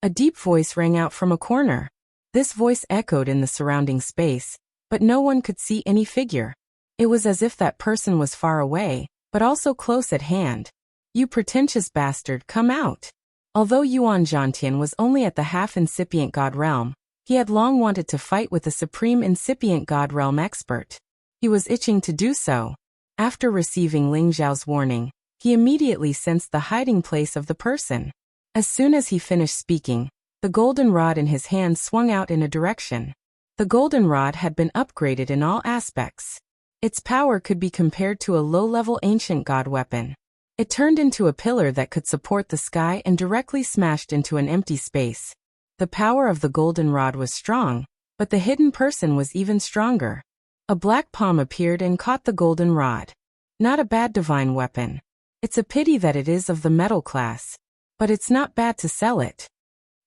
A deep voice rang out from a corner. This voice echoed in the surrounding space, but no one could see any figure. It was as if that person was far away, but also close at hand. "You pretentious bastard, come out." Although Yuan Zhantian was only at the half-incipient God Realm, he had long wanted to fight with the supreme incipient God Realm expert. He was itching to do so. After receiving Ling Xiao's warning, he immediately sensed the hiding place of the person. As soon as he finished speaking, the golden rod in his hand swung out in a direction. The golden rod had been upgraded in all aspects. Its power could be compared to a low-level ancient god weapon. It turned into a pillar that could support the sky and directly smashed into an empty space. The power of the golden rod was strong, but the hidden person was even stronger. A black palm appeared and caught the golden rod. Not a bad divine weapon. It's a pity that it is of the metal class. But it's not bad to sell it.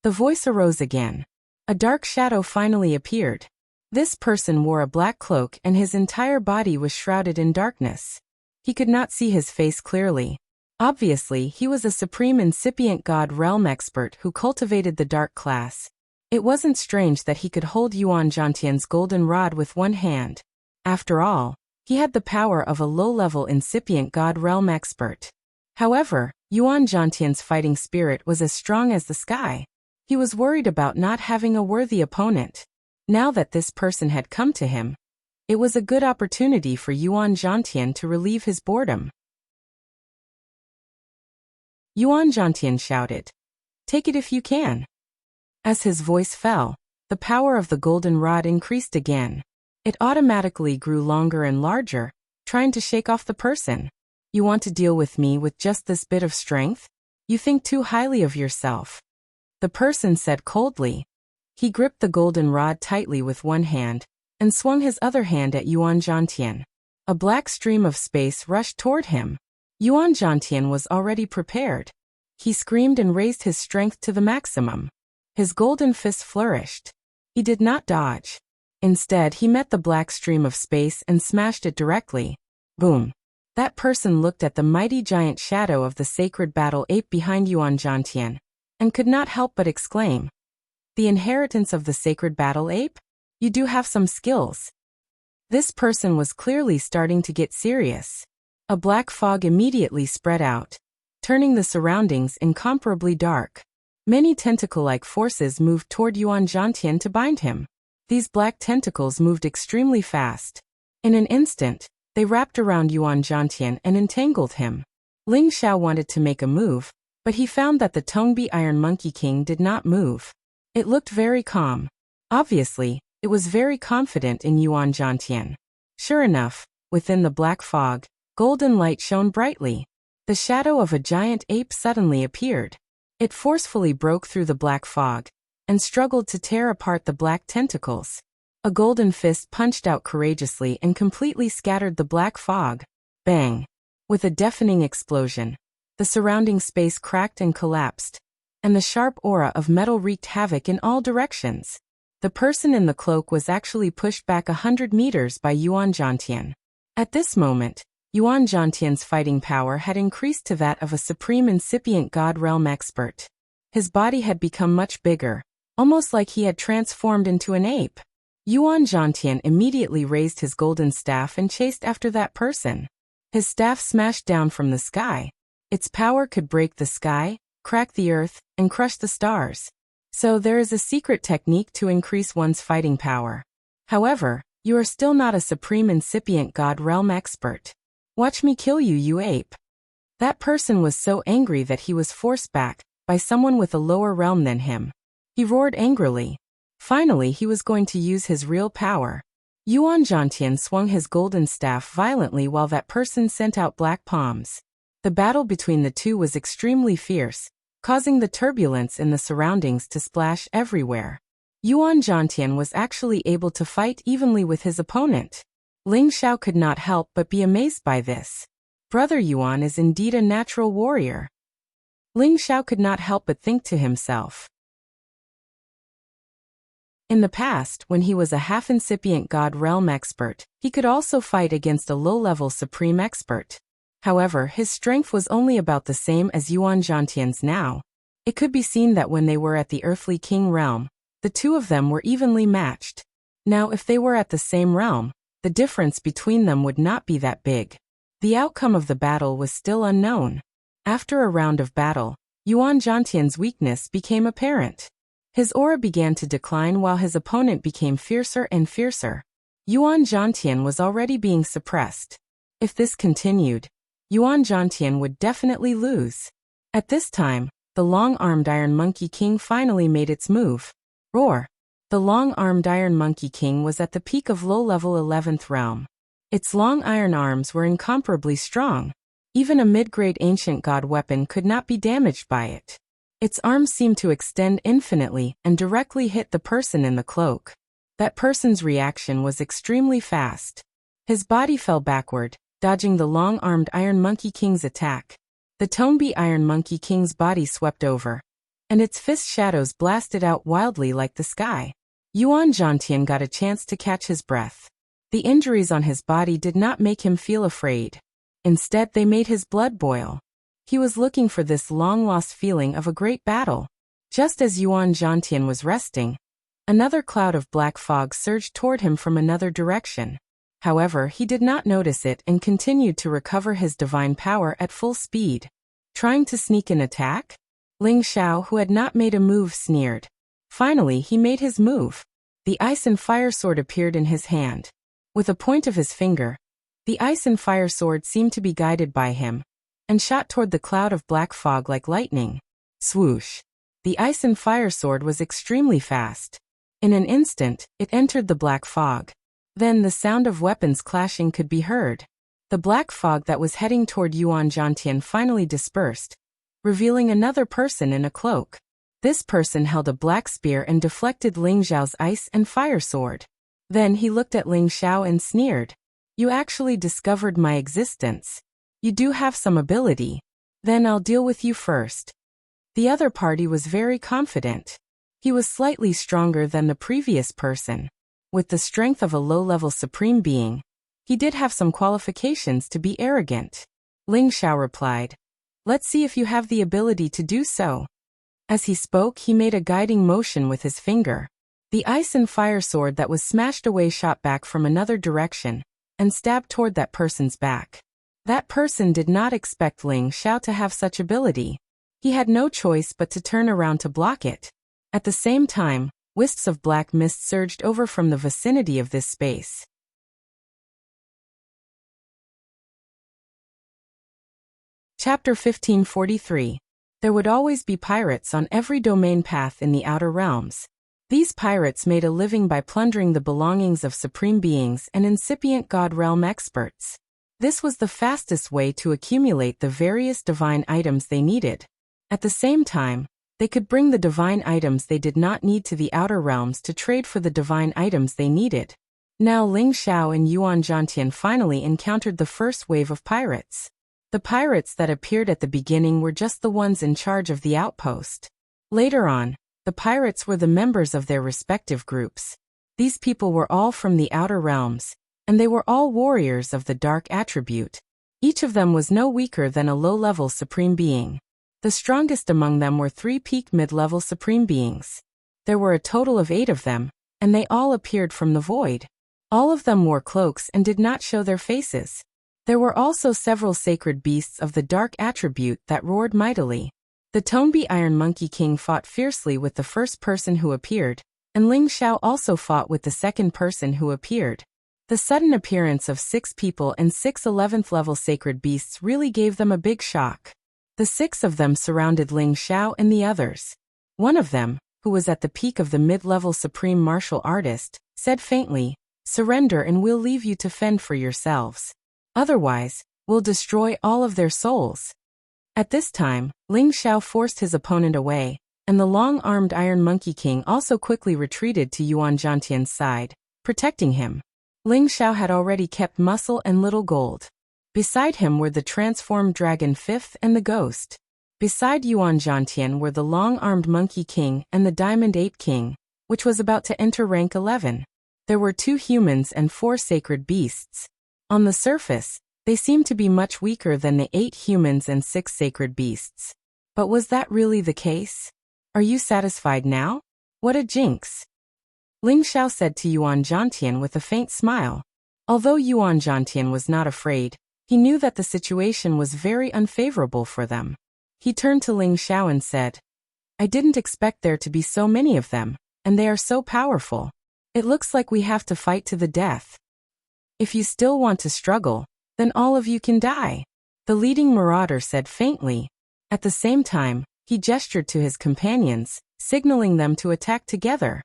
The voice arose again. A dark shadow finally appeared. This person wore a black cloak and his entire body was shrouded in darkness. He could not see his face clearly. Obviously, he was a supreme incipient god realm expert who cultivated the dark class. It wasn't strange that he could hold Yuan Zhantian's golden rod with one hand. After all, he had the power of a low-level incipient god realm expert. However, Yuan Zhantian's fighting spirit was as strong as the sky. He was worried about not having a worthy opponent. Now that this person had come to him, it was a good opportunity for Yuan Zhantian to relieve his boredom. Yuan Zhantian shouted, "Take it if you can." As his voice fell, the power of the golden rod increased again. It automatically grew longer and larger, trying to shake off the person. "You want to deal with me with just this bit of strength? You think too highly of yourself," the person said coldly. He gripped the golden rod tightly with one hand and swung his other hand at Yuan Zhantian. A black stream of space rushed toward him. Yuan Zhantian was already prepared. He screamed and raised his strength to the maximum. His golden fist flourished. He did not dodge. Instead, he met the black stream of space and smashed it directly. Boom. That person looked at the mighty giant shadow of the sacred battle ape behind Yuan Zhantian and could not help but exclaim, "The inheritance of the sacred battle ape? You do have some skills." This person was clearly starting to get serious. A black fog immediately spread out, turning the surroundings incomparably dark. Many tentacle-like forces moved toward Yuan Zhantian to bind him. These black tentacles moved extremely fast. In an instant, they wrapped around Yuan Zhantian and entangled him. Ling Xiao wanted to make a move, but he found that the Tongbi Iron Monkey King did not move. It looked very calm. Obviously, it was very confident in Yuan Zhantian. Sure enough, within the black fog, golden light shone brightly. The shadow of a giant ape suddenly appeared. It forcefully broke through the black fog and struggled to tear apart the black tentacles. A golden fist punched out courageously and completely scattered the black fog. Bang! With a deafening explosion, the surrounding space cracked and collapsed, and the sharp aura of metal wreaked havoc in all directions. The person in the cloak was actually pushed back 100 meters by Yuan Zhantian. At this moment, Yuan Zhantian's fighting power had increased to that of a supreme incipient god realm expert. His body had become much bigger, almost like he had transformed into an ape. Yuan Zhantian immediately raised his golden staff and chased after that person. His staff smashed down from the sky. Its power could break the sky, crack the earth, and crush the stars. So there is a secret technique to increase one's fighting power. However, you are still not a supreme incipient god realm expert. Watch me kill you, you ape. That person was so angry that he was forced back by someone with a lower realm than him. He roared angrily. Finally, he was going to use his real power. Yuan Zhantian swung his golden staff violently while that person sent out black palms. The battle between the two was extremely fierce, causing the turbulence in the surroundings to splash everywhere. Yuan Zhantian was actually able to fight evenly with his opponent. Ling Xiao could not help but be amazed by this. Brother Yuan is indeed a natural warrior. Ling Xiao could not help but think to himself. In the past, when he was a half-incipient god realm expert, he could also fight against a low-level supreme expert. However, his strength was only about the same as Yuan Zhantian's now. It could be seen that when they were at the Earthly King realm, the two of them were evenly matched. Now, if they were at the same realm, the difference between them would not be that big. The outcome of the battle was still unknown. After a round of battle, Yuan Zhantian's weakness became apparent. His aura began to decline while his opponent became fiercer and fiercer. Yuan Zhantian was already being suppressed. If this continued, Yuan Zhantian would definitely lose. At this time, the long-armed Iron Monkey King finally made its move. Roar! The long-armed Iron Monkey King was at the peak of low-level 11th realm. Its long iron arms were incomparably strong. Even a mid-grade ancient god weapon could not be damaged by it. Its arms seemed to extend infinitely and directly hit the person in the cloak. That person's reaction was extremely fast. His body fell backward, dodging the long-armed Iron Monkey King's attack. The Toneby Iron Monkey King's body swept over, and its fist shadows blasted out wildly like the sky. Yuan Zhantian got a chance to catch his breath. The injuries on his body did not make him feel afraid. Instead, they made his blood boil. He was looking for this long-lost feeling of a great battle. Just as Yuan Zhantian was resting, another cloud of black fog surged toward him from another direction. However, he did not notice it and continued to recover his divine power at full speed. Trying to sneak an attack? Ling Xiao, who had not made a move, sneered. Finally, he made his move. The ice and fire sword appeared in his hand. With a point of his finger, the ice and fire sword seemed to be guided by him, and shot toward the cloud of black fog like lightning. Swoosh! The ice and fire sword was extremely fast. In an instant, it entered the black fog. Then the sound of weapons clashing could be heard. The black fog that was heading toward Yuan Zhantian finally dispersed, revealing another person in a cloak. This person held a black spear and deflected Ling Xiao's ice and fire sword. Then he looked at Ling Xiao and sneered. You actually discovered my existence. You do have some ability. Then I'll deal with you first. The other party was very confident. He was slightly stronger than the previous person. With the strength of a low-level supreme being, he did have some qualifications to be arrogant. Ling Xiao replied, "Let's see if you have the ability to do so." As he spoke, he made a guiding motion with his finger. The ice and fire sword that was smashed away shot back from another direction and stabbed toward that person's back. That person did not expect Ling Xiao to have such ability. He had no choice but to turn around to block it. At the same time, wisps of black mist surged over from the vicinity of this space. Chapter 1543. There would always be pirates on every domain path in the Outer Realms. These pirates made a living by plundering the belongings of supreme beings and incipient God Realm experts. This was the fastest way to accumulate the various divine items they needed. At the same time, they could bring the divine items they did not need to the Outer Realms to trade for the divine items they needed. Now Ling Xiao and Yuan Zhantian finally encountered the first wave of pirates. The pirates that appeared at the beginning were just the ones in charge of the outpost. Later on, the pirates were the members of their respective groups. These people were all from the Outer Realms, and they were all warriors of the dark attribute. Each of them was no weaker than a low-level supreme being. The strongest among them were 3 peak mid-level supreme beings. There were a total of 8 of them, and they all appeared from the void. All of them wore cloaks and did not show their faces. There were also several sacred beasts of the dark attribute that roared mightily. The Toneby Iron Monkey King fought fiercely with the first person who appeared, and Ling Xiao also fought with the second person who appeared. The sudden appearance of 6 people and 6 11th-level sacred beasts really gave them a big shock. The 6 of them surrounded Ling Xiao and the others. One of them, who was at the peak of the mid-level supreme martial artist, said faintly, "Surrender and we'll leave you to fend for yourselves. Otherwise, we'll destroy all of their souls." At this time, Ling Xiao forced his opponent away, and the long-armed Iron Monkey King also quickly retreated to Yuan Zhantian's side, protecting him. Ling Xiao had already kept muscle and little gold. Beside him were the transformed Dragon Fifth and the Ghost. Beside Yuan Zhantian were the long-armed Monkey King and the Diamond Ape King, which was about to enter rank 11. There were 2 humans and 4 sacred beasts. On the surface, they seemed to be much weaker than the 8 humans and 6 sacred beasts. But was that really the case? Are you satisfied now? What a jinx! Ling Xiao said to Yuan Zhantian with a faint smile. Although Yuan Zhantian was not afraid, he knew that the situation was very unfavorable for them. He turned to Ling Xiao and said, "I didn't expect there to be so many of them, and they are so powerful. It looks like we have to fight to the death. If you still want to struggle, then all of you can die," the leading marauder said faintly. At the same time, he gestured to his companions, signaling them to attack together.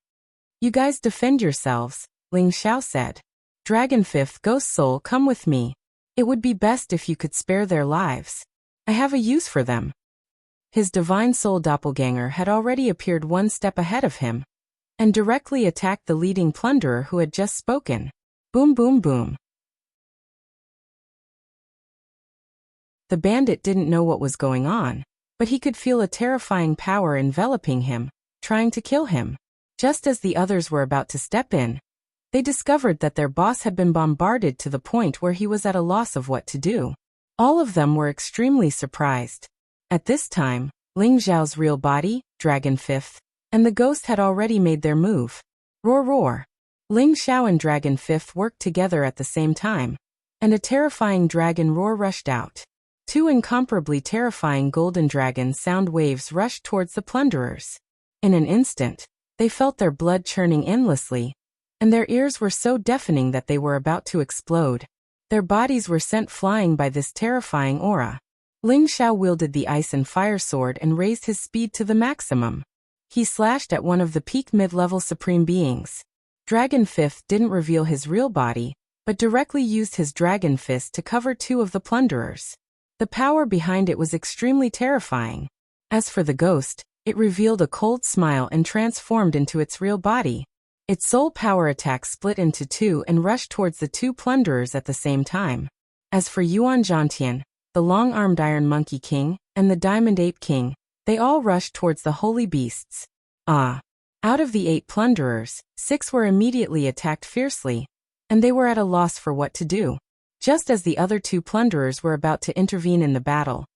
"You guys defend yourselves," Ling Xiao said. "Dragon Fifth, Ghost Soul, come with me. It would be best if you could spare their lives. I have a use for them." His divine soul doppelganger had already appeared 1 step ahead of him, and directly attacked the leading plunderer who had just spoken. Boom, boom, boom. The bandit didn't know what was going on, but he could feel a terrifying power enveloping him, trying to kill him. Just as the others were about to step in, they discovered that their boss had been bombarded to the point where he was at a loss of what to do. All of them were extremely surprised. At this time, Ling Xiao's real body, Dragon Fifth, and the ghost had already made their move. Roar, roar. Ling Xiao and Dragon Fifth worked together at the same time, and a terrifying dragon roar rushed out. Two incomparably terrifying golden dragon sound waves rushed towards the plunderers. In an instant, they felt their blood churning endlessly, and their ears were so deafening that they were about to explode. Their bodies were sent flying by this terrifying aura. Ling Xiao wielded the ice and fire sword and raised his speed to the maximum. He slashed at one of the peak mid-level supreme beings. Dragon Fifth didn't reveal his real body, but directly used his dragon fist to cover two of the plunderers. The power behind it was extremely terrifying. As for the ghost, it revealed a cold smile and transformed into its real body. Its soul power attack split into two and rushed towards the two plunderers at the same time. As for Yuan Zhantian, the long-armed Iron Monkey King, and the Diamond Ape King, they all rushed towards the holy beasts. Out of the 8 plunderers, 6 were immediately attacked fiercely, and they were at a loss for what to do. Just as the other 2 plunderers were about to intervene in the battle,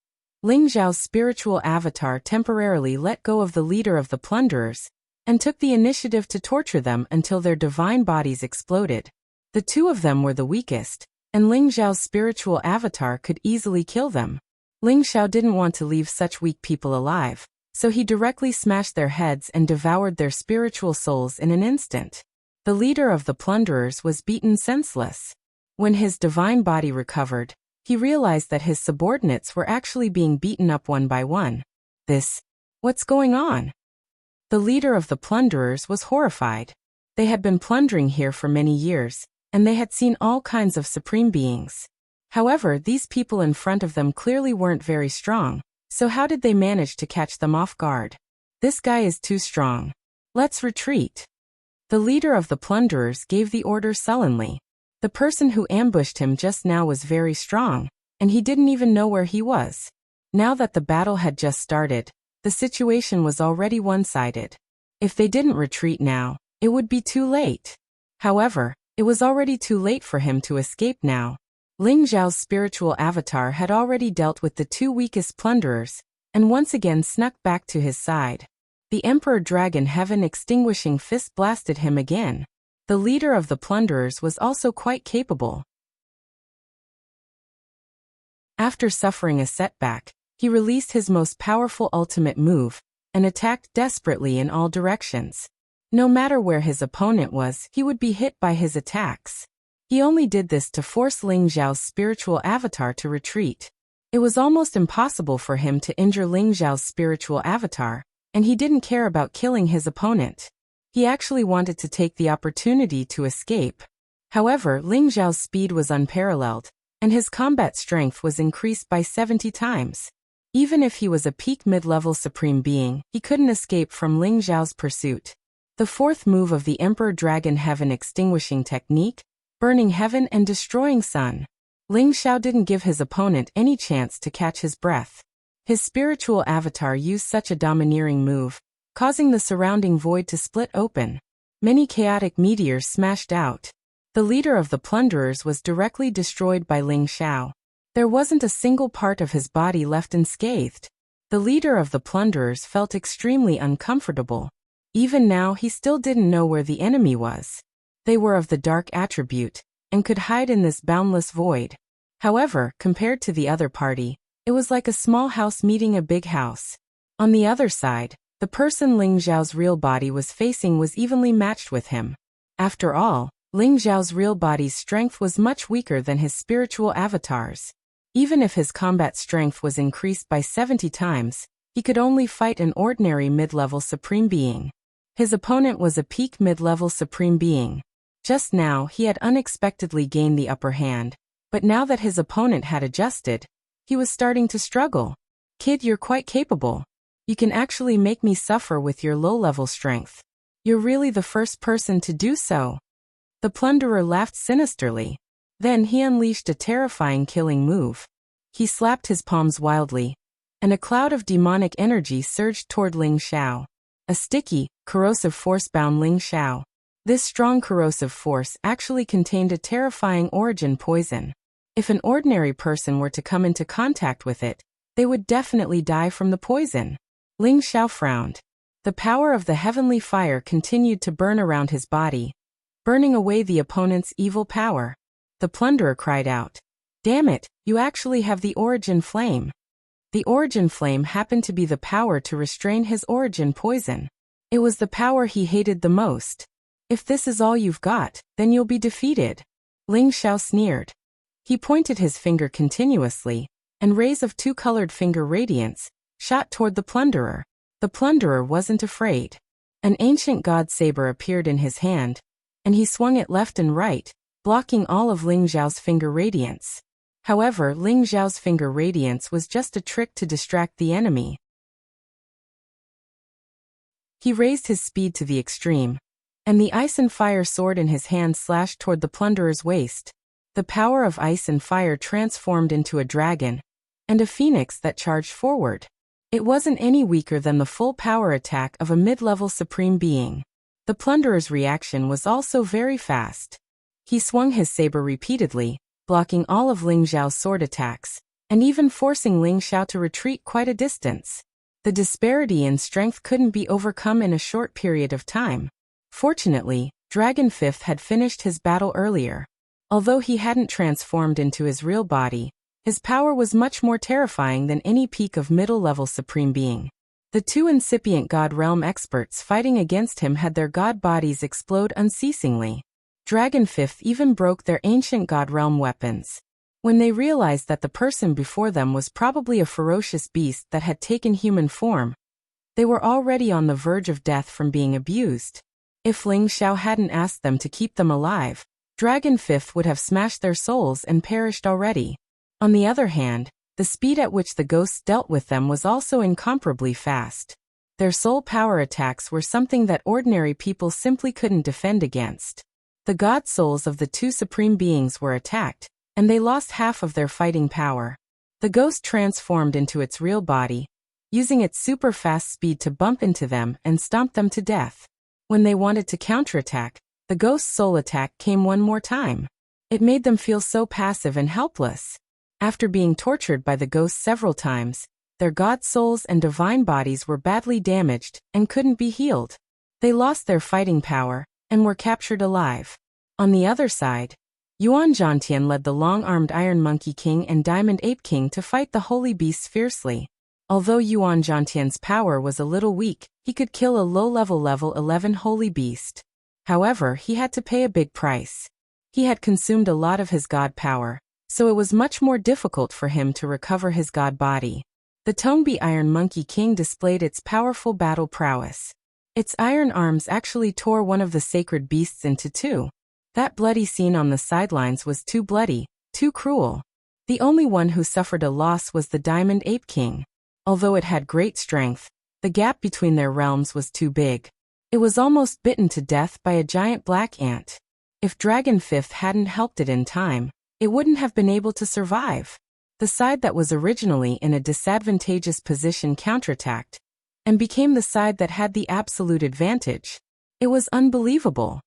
Ling Xiao's spiritual avatar temporarily let go of the leader of the plunderers, and took the initiative to torture them until their divine bodies exploded. The 2 of them were the weakest, and Ling Xiao's spiritual avatar could easily kill them. Ling Xiao didn't want to leave such weak people alive, so he directly smashed their heads and devoured their spiritual souls in an instant. The leader of the plunderers was beaten senseless. When his divine body recovered, he realized that his subordinates were actually being beaten up one by one. What's going on? The leader of the plunderers was horrified. They had been plundering here for many years, and they had seen all kinds of supreme beings. However, these people in front of them clearly weren't very strong, so how did they manage to catch them off guard? This guy is too strong. Let's retreat. The leader of the plunderers gave the order sullenly. The person who ambushed him just now was very strong, and he didn't even know where he was. Now that the battle had just started, the situation was already one-sided. If they didn't retreat now, it would be too late. However, it was already too late for him to escape now. Ling Xiao's spiritual avatar had already dealt with the 2 weakest plunderers, and once again snuck back to his side. The Emperor Dragon Heaven Extinguishing Fist blasted him again. The leader of the plunderers was also quite capable. After suffering a setback, he released his most powerful ultimate move, and attacked desperately in all directions. No matter where his opponent was, he would be hit by his attacks. He only did this to force Ling Xiao's spiritual avatar to retreat. It was almost impossible for him to injure Ling Xiao's spiritual avatar, and he didn't care about killing his opponent. He actually wanted to take the opportunity to escape. However, Ling Xiao's speed was unparalleled, and his combat strength was increased by 70 times. Even if he was a peak mid-level supreme being, he couldn't escape from Ling Xiao's pursuit. The 4th move of the Emperor Dragon Heaven Extinguishing Technique, Burning Heaven and Destroying Sun. Ling Xiao didn't give his opponent any chance to catch his breath. His spiritual avatar used such a domineering move, causing the surrounding void to split open. Many chaotic meteors smashed out. The leader of the plunderers was directly destroyed by Ling Xiao. There wasn't a single part of his body left unscathed. The leader of the plunderers felt extremely uncomfortable. Even now he still didn't know where the enemy was. They were of the dark attribute, and could hide in this boundless void. However, compared to the other party, it was like a small house meeting a big house. On the other side, the person Ling Xiao's real body was facing was evenly matched with him. After all, Ling Xiao's real body's strength was much weaker than his spiritual avatar's. Even if his combat strength was increased by 70 times, he could only fight an ordinary mid-level supreme being. His opponent was a peak mid-level supreme being. Just now he had unexpectedly gained the upper hand, but now that his opponent had adjusted, he was starting to struggle. Kid, you're quite capable. You can actually make me suffer with your low-level strength. You're really the first person to do so." The plunderer laughed sinisterly. Then he unleashed a terrifying killing move. He slapped his palms wildly, and a cloud of demonic energy surged toward Ling Xiao. A sticky, corrosive force bound Ling Xiao. This strong corrosive force actually contained a terrifying origin poison. If an ordinary person were to come into contact with it, they would definitely die from the poison. Ling Xiao frowned. The power of the heavenly fire continued to burn around his body, burning away the opponent's evil power. The plunderer cried out, "Damn it, you actually have the origin flame." The origin flame happened to be the power to restrain his origin poison. It was the power he hated the most. "If this is all you've got, then you'll be defeated." Ling Xiao sneered. He pointed his finger continuously, and rays of two-colored finger radiance shot toward the plunderer. The plunderer wasn't afraid. An ancient god saber appeared in his hand, and he swung it left and right, blocking all of Ling Xiao's finger radiance. However, Ling Xiao's finger radiance was just a trick to distract the enemy. He raised his speed to the extreme, and the ice and fire sword in his hand slashed toward the plunderer's waist. The power of ice and fire transformed into a dragon and a phoenix that charged forward. It wasn't any weaker than the full power attack of a mid-level supreme being. The plunderer's reaction was also very fast. He swung his saber repeatedly, blocking all of Ling Xiao's sword attacks, and even forcing Ling Xiao to retreat quite a distance. The disparity in strength couldn't be overcome in a short period of time. Fortunately, Dragon Fifth had finished his battle earlier. Although he hadn't transformed into his real body, his power was much more terrifying than any peak of middle-level supreme being. The two incipient God Realm experts fighting against him had their god bodies explode unceasingly. Dragon Fifth even broke their ancient God Realm weapons. When they realized that the person before them was probably a ferocious beast that had taken human form, they were already on the verge of death from being abused. If Ling Xiao hadn't asked them to keep them alive, Dragon Fifth would have smashed their souls and perished already. On the other hand, the speed at which the ghosts dealt with them was also incomparably fast. Their soul power attacks were something that ordinary people simply couldn't defend against. The god souls of the two supreme beings were attacked, and they lost half of their fighting power. The ghost transformed into its real body, using its super fast speed to bump into them and stomp them to death. When they wanted to counterattack, the ghost's soul attack came one more time. It made them feel so passive and helpless. After being tortured by the ghost several times, their god souls and divine bodies were badly damaged and couldn't be healed. They lost their fighting power and were captured alive. On the other side, Yuan Zhantian led the long-armed Iron Monkey King and Diamond Ape King to fight the holy beasts fiercely. Although Yuan Zhantian's power was a little weak, he could kill a low-level level 11 holy beast. However, he had to pay a big price. He had consumed a lot of his god power, so it was much more difficult for him to recover his god body. The Tongbi Iron Monkey King displayed its powerful battle prowess. Its iron arms actually tore one of the sacred beasts into two. That bloody scene on the sidelines was too bloody, too cruel. The only one who suffered a loss was the Diamond Ape King. Although it had great strength, the gap between their realms was too big. It was almost bitten to death by a giant black ant. If Dragon Fifth hadn't helped it in time, it wouldn't have been able to survive. The side that was originally in a disadvantageous position counterattacked, and became the side that had the absolute advantage. It was unbelievable.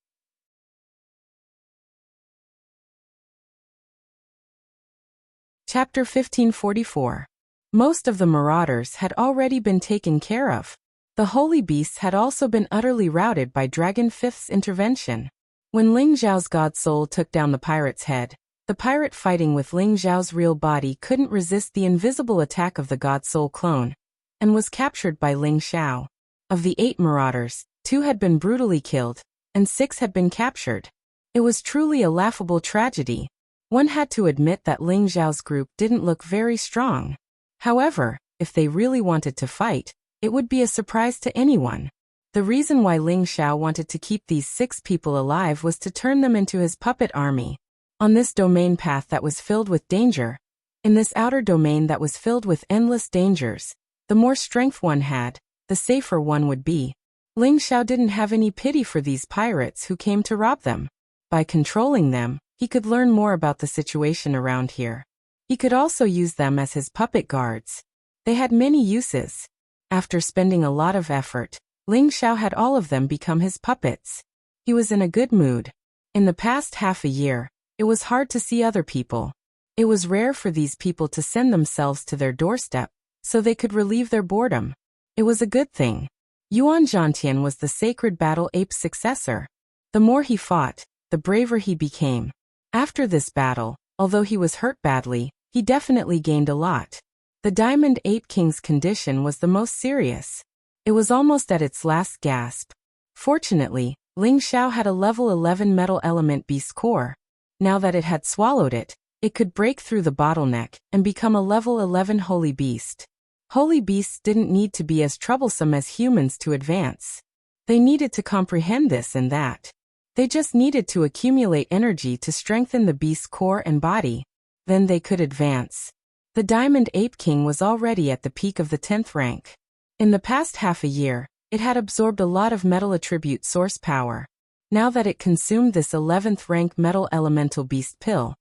Chapter 1544. Most of the marauders had already been taken care of. The holy beasts had also been utterly routed by Dragon Fifth's intervention. When Ling Xiao's god soul took down the pirate's head, the pirate fighting with Ling Xiao's real body couldn't resist the invisible attack of the god soul clone, and was captured by Ling Xiao. Of the 8 marauders, 2 had been brutally killed, and 6 had been captured. It was truly a laughable tragedy. One had to admit that Ling Xiao's group didn't look very strong. However, if they really wanted to fight, it would be a surprise to anyone. The reason why Ling Xiao wanted to keep these 6 people alive was to turn them into his puppet army. On this domain path that was filled with danger, in this outer domain that was filled with endless dangers, the more strength one had, the safer one would be. Ling Xiao didn't have any pity for these pirates who came to rob them. By controlling them, he could learn more about the situation around here. He could also use them as his puppet guards. They had many uses. After spending a lot of effort, Ling Xiao had all of them become his puppets. He was in a good mood. In the past half a year, it was hard to see other people. It was rare for these people to send themselves to their doorstep, so they could relieve their boredom. It was a good thing. Yuan Zhantian was the sacred battle ape's successor. The more he fought, the braver he became. After this battle, although he was hurt badly, he definitely gained a lot. The Diamond Ape King's condition was the most serious. It was almost at its last gasp. Fortunately, Ling Xiao had a level 11 metal element beast core. Now that it had swallowed it, it could break through the bottleneck and become a level 11 holy beast. Holy beasts didn't need to be as troublesome as humans to advance. They needed to comprehend this and that. They just needed to accumulate energy to strengthen the beast's core and body. Then they could advance. The Diamond Ape King was already at the peak of the 10th rank. In the past half a year, it had absorbed a lot of metal attribute source power. Now that it consumed this 11th rank metal elemental beast pill,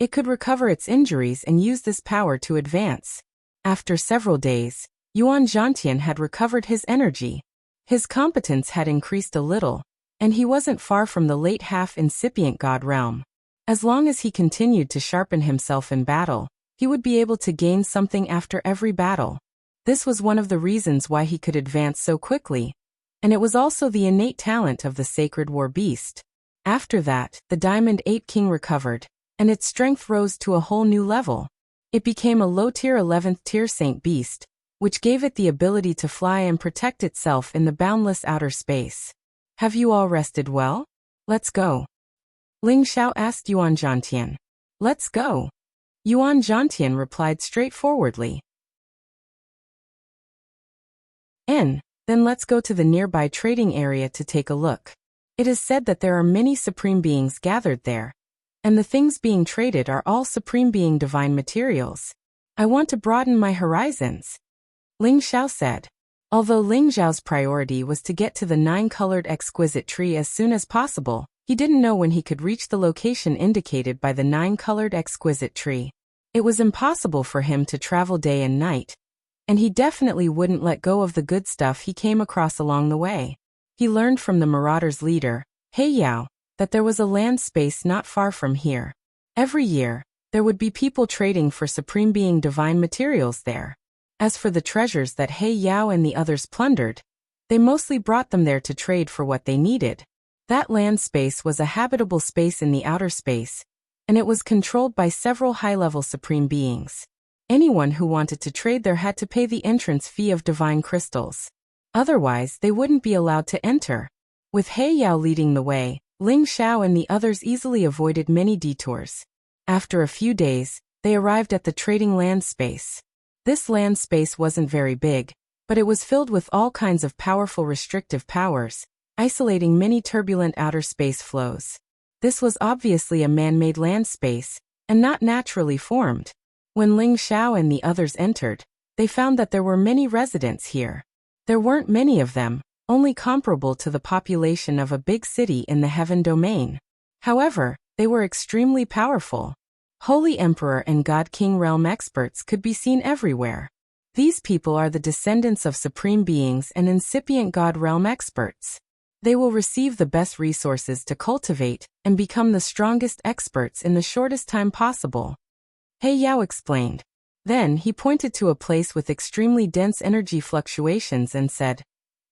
it could recover its injuries and use this power to advance. After several days, Yuan Zhantian had recovered his energy. His competence had increased a little, and he wasn't far from the late half-incipient god realm. As long as he continued to sharpen himself in battle, he would be able to gain something after every battle. This was one of the reasons why he could advance so quickly, and it was also the innate talent of the sacred war beast. After that, the Diamond Ape King recovered, and its strength rose to a whole new level. It became a low-tier 11th tier saint beast, which gave it the ability to fly and protect itself in the boundless outer space. Have you all rested well? Let's go. Ling Xiao asked Yuan Zhantian. Let's go. Yuan Zhantian replied straightforwardly. Then let's go to the nearby trading area to take a look. It is said that there are many supreme beings gathered there, and the things being traded are all supreme being divine materials. I want to broaden my horizons. Ling Xiao said. Although Ling Xiao's priority was to get to the 9-colored exquisite tree as soon as possible, he didn't know when he could reach the location indicated by the 9-colored exquisite tree. It was impossible for him to travel day and night, and he definitely wouldn't let go of the good stuff he came across along the way. He learned from the Marauders' leader, He Yao, that there was a land space not far from here. Every year, there would be people trading for supreme being divine materials there. As for the treasures that He Yao and the others plundered, they mostly brought them there to trade for what they needed. That land space was a habitable space in the outer space, and it was controlled by several high-level supreme beings. Anyone who wanted to trade there had to pay the entrance fee of divine crystals. Otherwise, they wouldn't be allowed to enter. With He Yao leading the way, Ling Xiao and the others easily avoided many detours. After a few days, they arrived at the trading land space. This land space wasn't very big, but it was filled with all kinds of powerful restrictive powers, isolating many turbulent outer space flows. This was obviously a man-made land space, and not naturally formed. When Ling Xiao and the others entered, they found that there were many residents here. There weren't many of them, only comparable to the population of a big city in the Heaven domain. However, they were extremely powerful. Holy Emperor and God King realm experts could be seen everywhere. These people are the descendants of supreme beings and incipient God realm experts. They will receive the best resources to cultivate and become the strongest experts in the shortest time possible. He Yao explained. Then he pointed to a place with extremely dense energy fluctuations and said,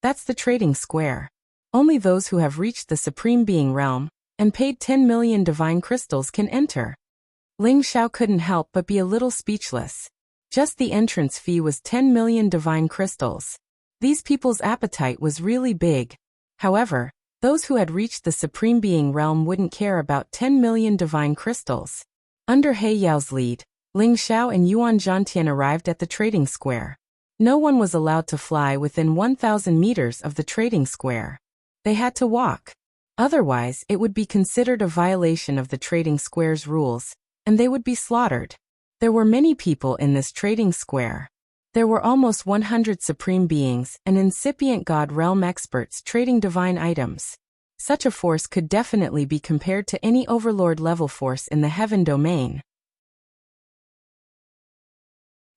"That's the trading square. Only those who have reached the supreme being realm and paid 10 million divine crystals can enter." Ling Xiao couldn't help but be a little speechless. Just the entrance fee was 10 million divine crystals. These people's appetite was really big. However, those who had reached the supreme being realm wouldn't care about 10 million divine crystals. Under He Yao's lead, Ling Xiao and Yuan Zhantian arrived at the trading square. No one was allowed to fly within 1,000 meters of the trading square. They had to walk. Otherwise, it would be considered a violation of the trading square's rules, and they would be slaughtered. There were many people in this trading square. There were almost 100 supreme beings and incipient god realm experts trading divine items. Such a force could definitely be compared to any overlord-level force in the heaven domain.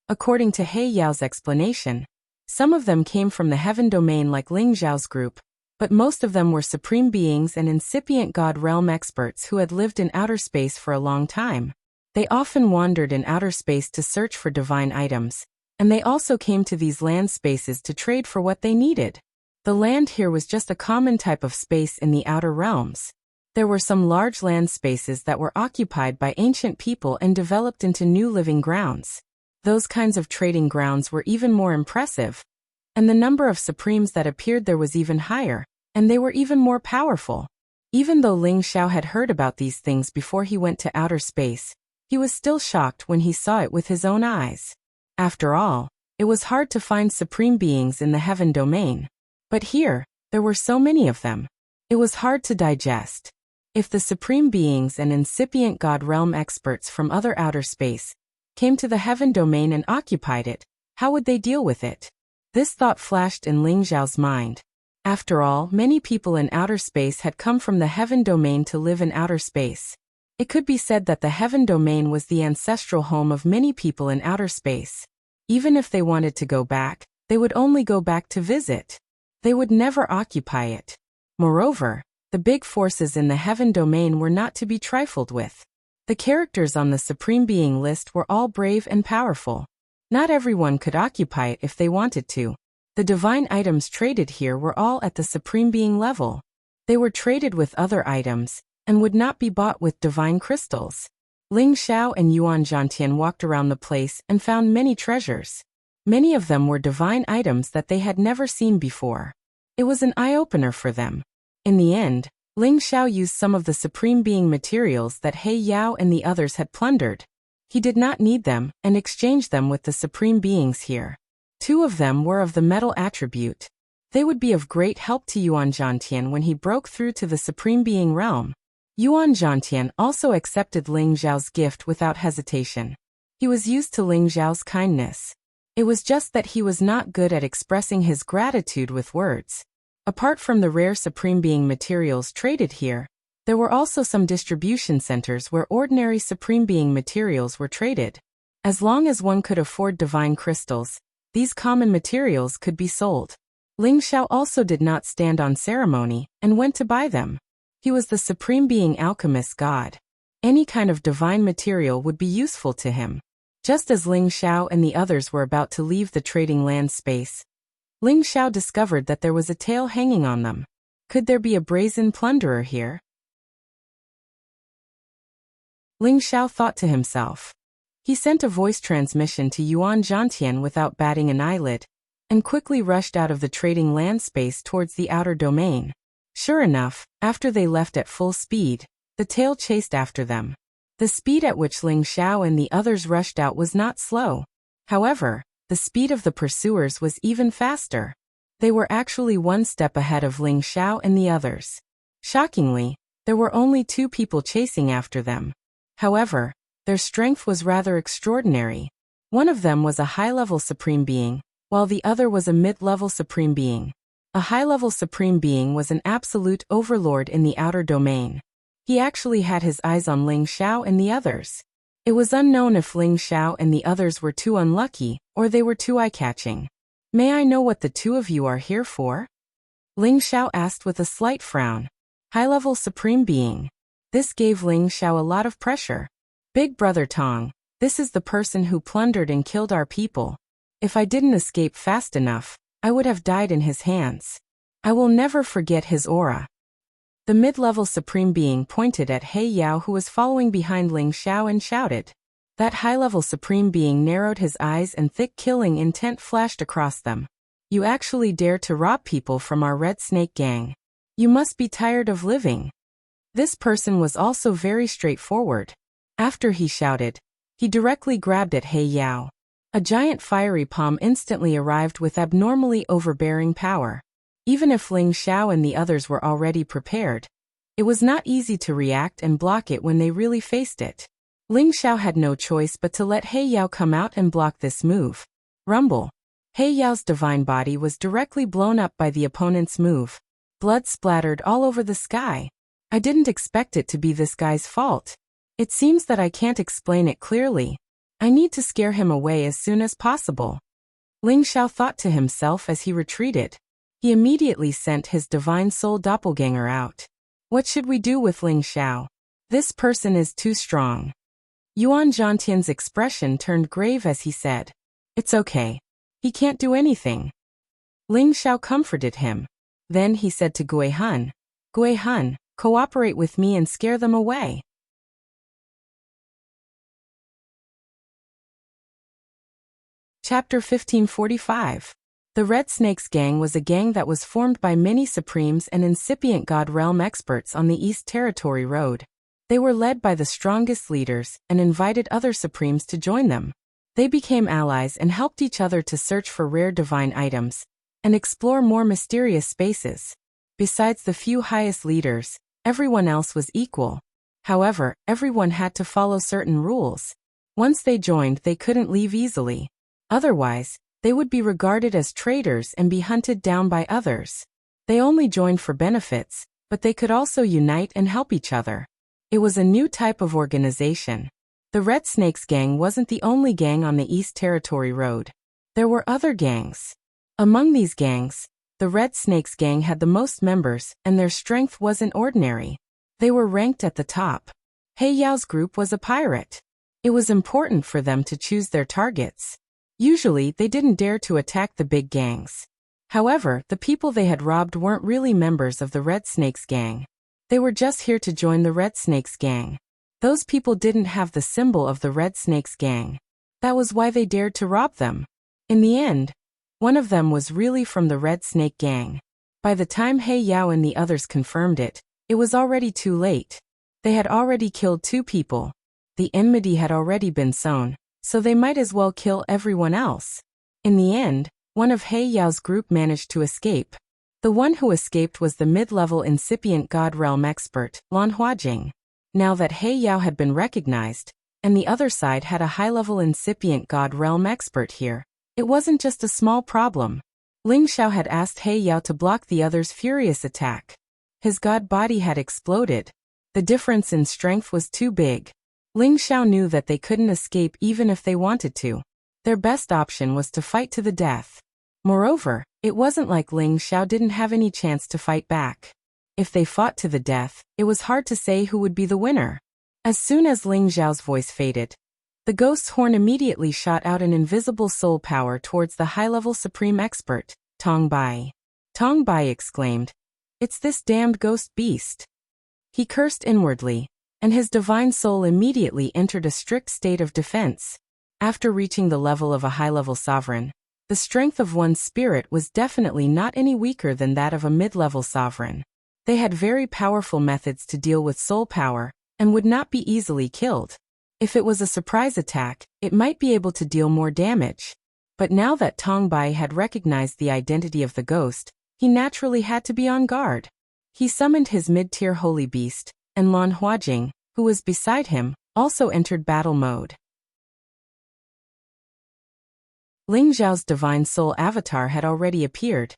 According to He Yao's explanation, some of them came from the heaven domain like Ling Xiao's group, but most of them were supreme beings and incipient god realm experts who had lived in outer space for a long time. They often wandered in outer space to search for divine items, and they also came to these land spaces to trade for what they needed. The land here was just a common type of space in the outer realms. There were some large land spaces that were occupied by ancient people and developed into new living grounds. Those kinds of trading grounds were even more impressive, and the number of supremes that appeared there was even higher, and they were even more powerful. Even though Ling Xiao had heard about these things before he went to outer space, he was still shocked when he saw it with his own eyes. After all, it was hard to find supreme beings in the heaven domain. But here, there were so many of them. It was hard to digest. If the supreme beings and incipient god realm experts from other outer space came to the heaven domain and occupied it, how would they deal with it? This thought flashed in Ling Xiao's mind. After all, many people in outer space had come from the heaven domain to live in outer space. It could be said that the heaven domain was the ancestral home of many people in outer space. Even if they wanted to go back, they would only go back to visit. They would never occupy it. Moreover, the big forces in the heaven domain were not to be trifled with. The characters on the Supreme Being list were all brave and powerful. Not everyone could occupy it if they wanted to. The divine items traded here were all at the Supreme Being level. They were traded with other items, and would not be bought with divine crystals. Ling Xiao and Yuan Zhantian walked around the place and found many treasures. Many of them were divine items that they had never seen before. It was an eye-opener for them. In the end, Ling Xiao used some of the Supreme Being materials that He Yao and the others had plundered. He did not need them and exchanged them with the Supreme Beings here. 2 of them were of the metal attribute. They would be of great help to Yuan Zhantian when he broke through to the Supreme Being realm. Yuan Zhantian also accepted Ling Xiao's gift without hesitation. He was used to Ling Xiao's kindness. It was just that he was not good at expressing his gratitude with words. Apart from the rare Supreme Being materials traded here, there were also some distribution centers where ordinary Supreme Being materials were traded. As long as one could afford divine crystals, these common materials could be sold. Ling Xiao also did not stand on ceremony and went to buy them. He was the Supreme Being alchemist god. Any kind of divine material would be useful to him. Just as Ling Xiao and the others were about to leave the trading land space, Ling Xiao discovered that there was a tail hanging on them. Could there be a brazen plunderer here? Ling Xiao thought to himself. He sent a voice transmission to Yuan Zhantian without batting an eyelid, and quickly rushed out of the trading land space towards the outer domain. Sure enough, after they left at full speed, the tail chased after them. The speed at which Ling Xiao and the others rushed out was not slow. However, the speed of the pursuers was even faster. They were actually one step ahead of Ling Xiao and the others. Shockingly, there were only 2 people chasing after them. However, their strength was rather extraordinary. One of them was a high-level Supreme Being, while the other was a mid-level Supreme Being. A high-level Supreme Being was an absolute overlord in the outer domain. He actually had his eyes on Ling Xiao and the others. It was unknown if Ling Xiao and the others were too unlucky, or they were too eye-catching. May I know what the 2 of you are here for? Ling Xiao asked with a slight frown. High-level Supreme Being. This gave Ling Xiao a lot of pressure. Big Brother Tong, this is the person who plundered and killed our people. If I didn't escape fast enough, I would have died in his hands. I will never forget his aura. The mid-level Supreme Being pointed at He Yao who was following behind Ling Xiao and shouted. That high-level Supreme Being narrowed his eyes and thick killing intent flashed across them. You actually dare to rob people from our Red Snake gang. You must be tired of living. This person was also very straightforward. After he shouted, he directly grabbed at He Yao. A giant fiery palm instantly arrived with abnormally overbearing power. Even if Ling Xiao and the others were already prepared, it was not easy to react and block it when they really faced it. Ling Xiao had no choice but to let He Yao come out and block this move. Rumble. He Yao's divine body was directly blown up by the opponent's move. Blood splattered all over the sky. I didn't expect it to be this guy's fault. It seems that I can't explain it clearly. I need to scare him away as soon as possible. Ling Xiao thought to himself as he retreated. He immediately sent his divine soul doppelganger out. What should we do with Ling Xiao? This person is too strong. Yuan Zhantian's expression turned grave as he said, "It's okay. He can't do anything." Ling Xiao comforted him. Then he said to Gui Hun, "Gui Hun, cooperate with me and scare them away." Chapter 1545. The Red Snakes Gang was a gang that was formed by many Supremes and incipient God Realm experts on the East Territory Road. They were led by the strongest leaders and invited other Supremes to join them. They became allies and helped each other to search for rare divine items and explore more mysterious spaces. Besides the few highest leaders, everyone else was equal. However, everyone had to follow certain rules. Once they joined, they couldn't leave easily. Otherwise, they would be regarded as traitors and be hunted down by others. They only joined for benefits, but they could also unite and help each other. It was a new type of organization. The Red Snakes Gang wasn't the only gang on the East Territory Road. There were other gangs. Among these gangs, the Red Snakes Gang had the most members, and their strength wasn't ordinary. They were ranked at the top. He Yao's group was a pirate. It was important for them to choose their targets. Usually, they didn't dare to attack the big gangs. However, the people they had robbed weren't really members of the Red Snakes Gang. They were just here to join the Red Snakes Gang. Those people didn't have the symbol of the Red Snakes Gang. That was why they dared to rob them. In the end, one of them was really from the Red Snake Gang. By the time He Yao and the others confirmed it, it was already too late. They had already killed 2 people. The enmity had already been sown, so they might as well kill everyone else. In the end, one of He Yao's group managed to escape. The one who escaped was the mid-level incipient God Realm expert, Lan Huajing. Now that He Yao had been recognized, and the other side had a high-level incipient God Realm expert here, it wasn't just a small problem. Ling Xiao had asked He Yao to block the other's furious attack. His god body had exploded. The difference in strength was too big. Ling Xiao knew that they couldn't escape even if they wanted to. Their best option was to fight to the death. Moreover, it wasn't like Ling Xiao didn't have any chance to fight back. If they fought to the death, it was hard to say who would be the winner. As soon as Ling Xiao's voice faded, the ghost's horn immediately shot out an invisible soul power towards the high-level supreme expert, Tong Bai. Tong Bai exclaimed, "It's this damned ghost beast." He cursed inwardly, and his divine soul immediately entered a strict state of defense. After reaching the level of a high-level sovereign, the strength of one's spirit was definitely not any weaker than that of a mid-level sovereign. They had very powerful methods to deal with soul power, and would not be easily killed. If it was a surprise attack, it might be able to deal more damage. But now that Tong Bai had recognized the identity of the ghost, he naturally had to be on guard. He summoned his mid-tier holy beast, and Lan Huajing, who was beside him, also entered battle mode. Ling Zhao's divine soul avatar had already appeared,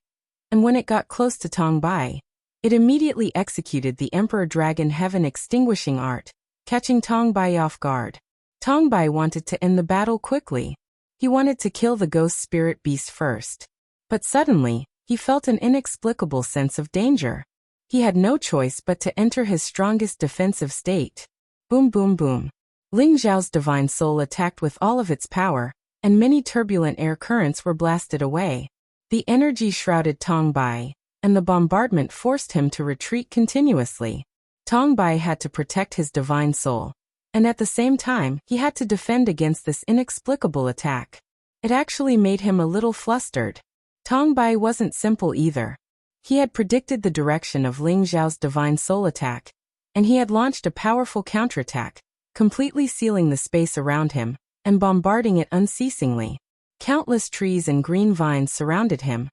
and when it got close to Tong Bai, it immediately executed the Emperor Dragon Heaven extinguishing art, catching Tong Bai off guard. Tong Bai wanted to end the battle quickly. He wanted to kill the ghost spirit beast first. But suddenly, he felt an inexplicable sense of danger. He had no choice but to enter his strongest defensive state. Boom boom boom. Ling Zhao's divine soul attacked with all of its power, and many turbulent air currents were blasted away. The energy shrouded Tong Bai, and the bombardment forced him to retreat continuously. Tong Bai had to protect his divine soul, and at the same time, he had to defend against this inexplicable attack. It actually made him a little flustered. Tong Bai wasn't simple either. He had predicted the direction of Ling Zhao's divine soul attack, and he had launched a powerful counterattack, completely sealing the space around him, and bombarding it unceasingly. Countless trees and green vines surrounded him,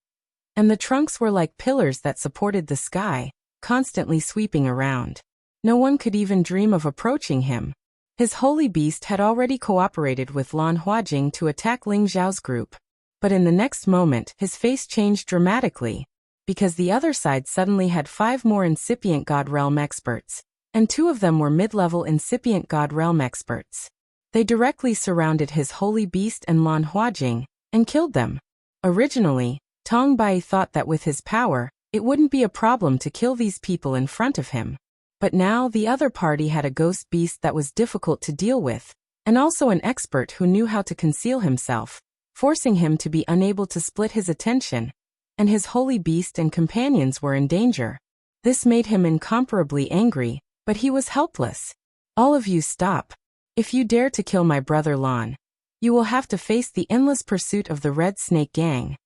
and the trunks were like pillars that supported the sky, constantly sweeping around. No one could even dream of approaching him. His holy beast had already cooperated with Lan Huajing to attack Ling Zhao's group. But in the next moment, his face changed dramatically, because the other side suddenly had 5 more incipient God Realm experts, and 2 of them were mid-level incipient God Realm experts. They directly surrounded his holy beast and Lan Huajing, and killed them. Originally, Tong Bai thought that with his power, it wouldn't be a problem to kill these people in front of him. But now the other party had a ghost beast that was difficult to deal with, and also an expert who knew how to conceal himself, forcing him to be unable to split his attention, and his holy beast and companions were in danger. This made him incomparably angry, but he was helpless. All of you stop. If you dare to kill my brother Lan, you will have to face the endless pursuit of the Red Snake Gang.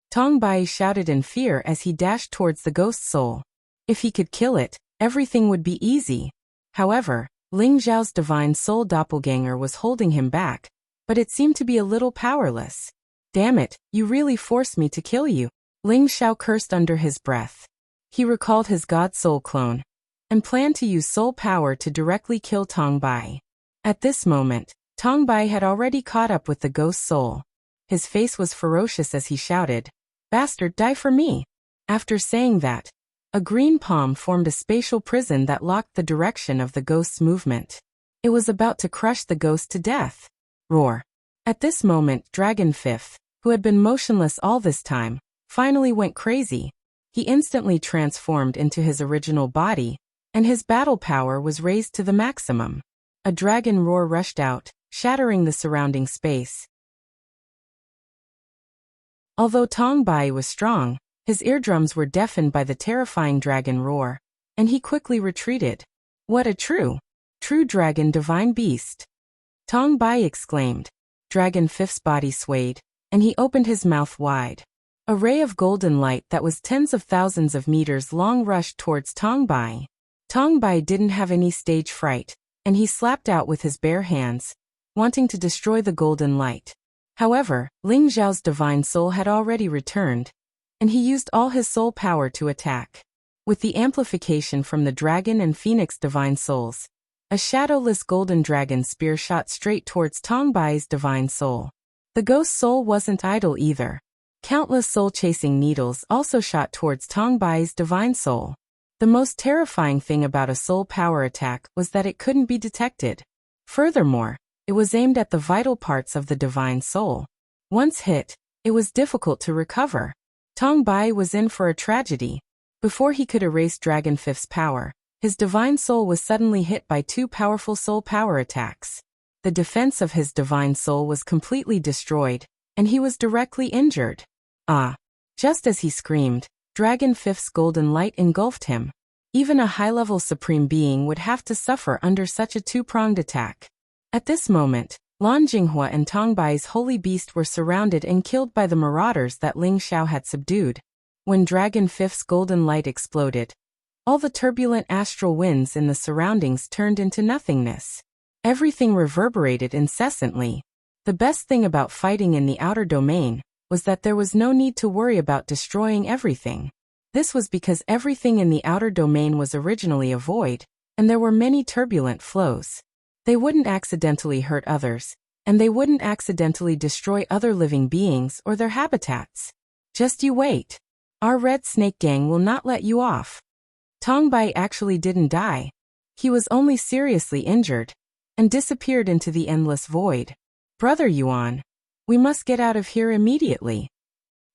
Tong Bai shouted in fear as he dashed towards the ghost soul. If he could kill it, everything would be easy. However, Ling Zhao's divine soul doppelganger was holding him back, but it seemed to be a little powerless. Damn it, you really forced me to kill you. Ling Zhao cursed under his breath. He recalled his god soul clone, and planned to use soul power to directly kill Tong Bai. At this moment, Tong Bai had already caught up with the ghost soul. His face was ferocious as he shouted, "Bastard, die for me!" After saying that, a green palm formed a spatial prison that locked the direction of the ghost's movement. It was about to crush the ghost to death. Roar. At this moment, Dragon Fifth, who had been motionless all this time, finally went crazy. He instantly transformed into his original body, and his battle power was raised to the maximum. A dragon roar rushed out, shattering the surrounding space. Although Tong Bai was strong, his eardrums were deafened by the terrifying dragon roar, and he quickly retreated. What a true dragon divine beast! Tong Bai exclaimed. Dragon Fifth's body swayed, and he opened his mouth wide. A ray of golden light that was tens of thousands of meters long rushed towards Tong Bai. Tong Bai didn't have any stage fright, and he slapped out with his bare hands, wanting to destroy the golden light. However, Ling Zhao's divine soul had already returned, and he used all his soul power to attack. With the amplification from the dragon and phoenix divine souls, a shadowless golden dragon spear shot straight towards Tong Bai's divine soul. The ghost soul wasn't idle either. Countless soul-chasing needles also shot towards Tong Bai's divine soul. The most terrifying thing about a soul power attack was that it couldn't be detected. Furthermore, it was aimed at the vital parts of the divine soul. Once hit, it was difficult to recover. Tong Bai was in for a tragedy. Before he could erase Dragon Fifth's power, his divine soul was suddenly hit by 2 powerful soul power attacks. The defense of his divine soul was completely destroyed, and he was directly injured. Ah! Just as he screamed, Dragon Fifth's golden light engulfed him. Even a high-level supreme being would have to suffer under such a 2-pronged attack. At this moment, Lan Jinghua and Tong Bai's holy beast were surrounded and killed by the marauders that Ling Zhao had subdued. When Dragon Fifth's golden light exploded, all the turbulent astral winds in the surroundings turned into nothingness. Everything reverberated incessantly. The best thing about fighting in the outer domain was that there was no need to worry about destroying everything. This was because everything in the outer domain was originally a void, and there were many turbulent flows. They wouldn't accidentally hurt others, and they wouldn't accidentally destroy other living beings or their habitats. Just you wait. Our Red Snake Gang will not let you off. Tong Bai actually didn't die. He was only seriously injured, and disappeared into the endless void. Brother Yuan, we must get out of here immediately.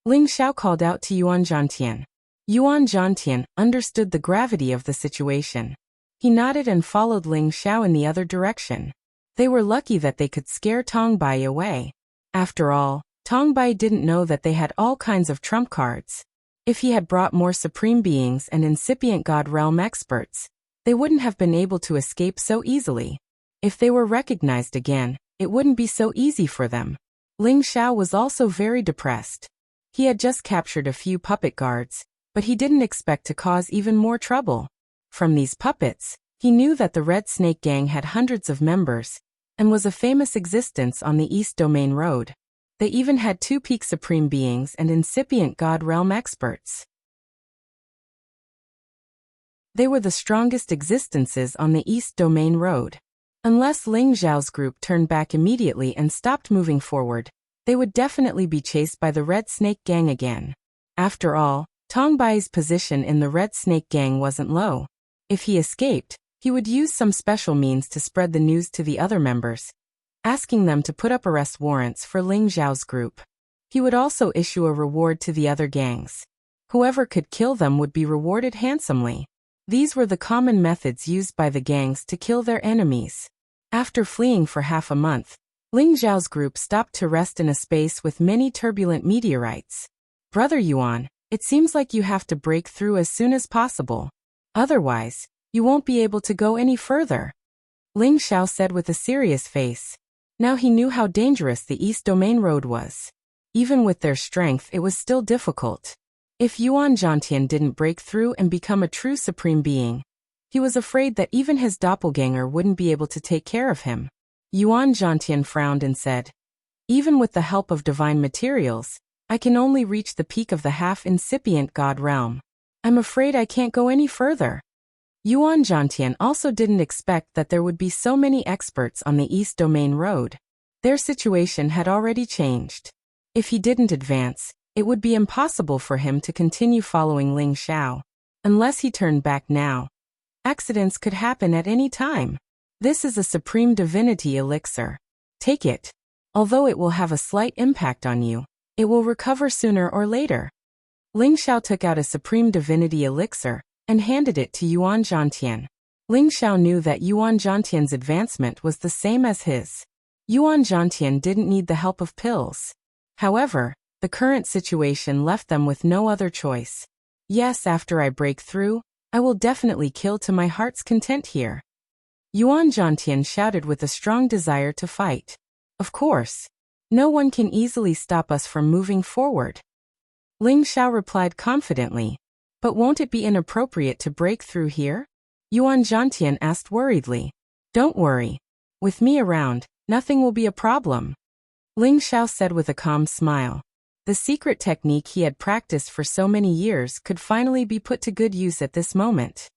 Ling Zhao called out to Yuan Zhantian. Yuan Zhantian understood the gravity of the situation. He nodded and followed Ling Zhao in the other direction. They were lucky that they could scare Tong Bai away. After all, Tong Bai didn't know that they had all kinds of trump cards. If he had brought more supreme beings and incipient God Realm experts, they wouldn't have been able to escape so easily. If they were recognized again, it wouldn't be so easy for them. Ling Zhao was also very depressed. He had just captured a few puppet guards, but he didn't expect to cause even more trouble. From these puppets, he knew that the Red Snake Gang had hundreds of members, and was a famous existence on the East Domain Road. They even had 2 peak supreme beings and incipient God Realm experts. They were the strongest existences on the East Domain Road. Unless Ling Zhao's group turned back immediately and stopped moving forward, they would definitely be chased by the Red Snake Gang again. After all, Tongbai's position in the Red Snake Gang wasn't low. If he escaped, he would use some special means to spread the news to the other members, asking them to put up arrest warrants for Ling Xiao's group. He would also issue a reward to the other gangs. Whoever could kill them would be rewarded handsomely. These were the common methods used by the gangs to kill their enemies. After fleeing for half a month, Ling Xiao's group stopped to rest in a space with many turbulent meteorites. Brother Yuan, it seems like you have to break through as soon as possible. Otherwise, you won't be able to go any further, Ling Xiao said with a serious face. Now he knew how dangerous the East Domain Road was. Even with their strength, it was still difficult. If Yuan Zhantian didn't break through and become a true supreme being, he was afraid that even his doppelganger wouldn't be able to take care of him. Yuan Zhantian frowned and said, "Even with the help of divine materials, I can only reach the peak of the half-incipient God realm. I'm afraid I can't go any further." Yuan Zhantian also didn't expect that there would be so many experts on the East Domain Road. Their situation had already changed. If he didn't advance, it would be impossible for him to continue following Ling Xiao. Unless he turned back now, accidents could happen at any time. This is a supreme divinity elixir. Take it. Although it will have a slight impact on you, it will recover sooner or later. Ling Xiao took out a supreme divinity elixir and handed it to Yuan Zhantian. Ling Xiao knew that Yuan Zhantian's advancement was the same as his. Yuan Zhantian didn't need the help of pills. However, the current situation left them with no other choice. Yes, after I break through, I will definitely kill to my heart's content here, Yuan Zhantian shouted with a strong desire to fight. Of course. No one can easily stop us from moving forward, Ling Xiao replied confidently. But won't it be inappropriate to break through here? Yuan Zhantian asked worriedly. Don't worry. With me around, nothing will be a problem, Ling Xiao said with a calm smile. The secret technique he had practiced for so many years could finally be put to good use at this moment.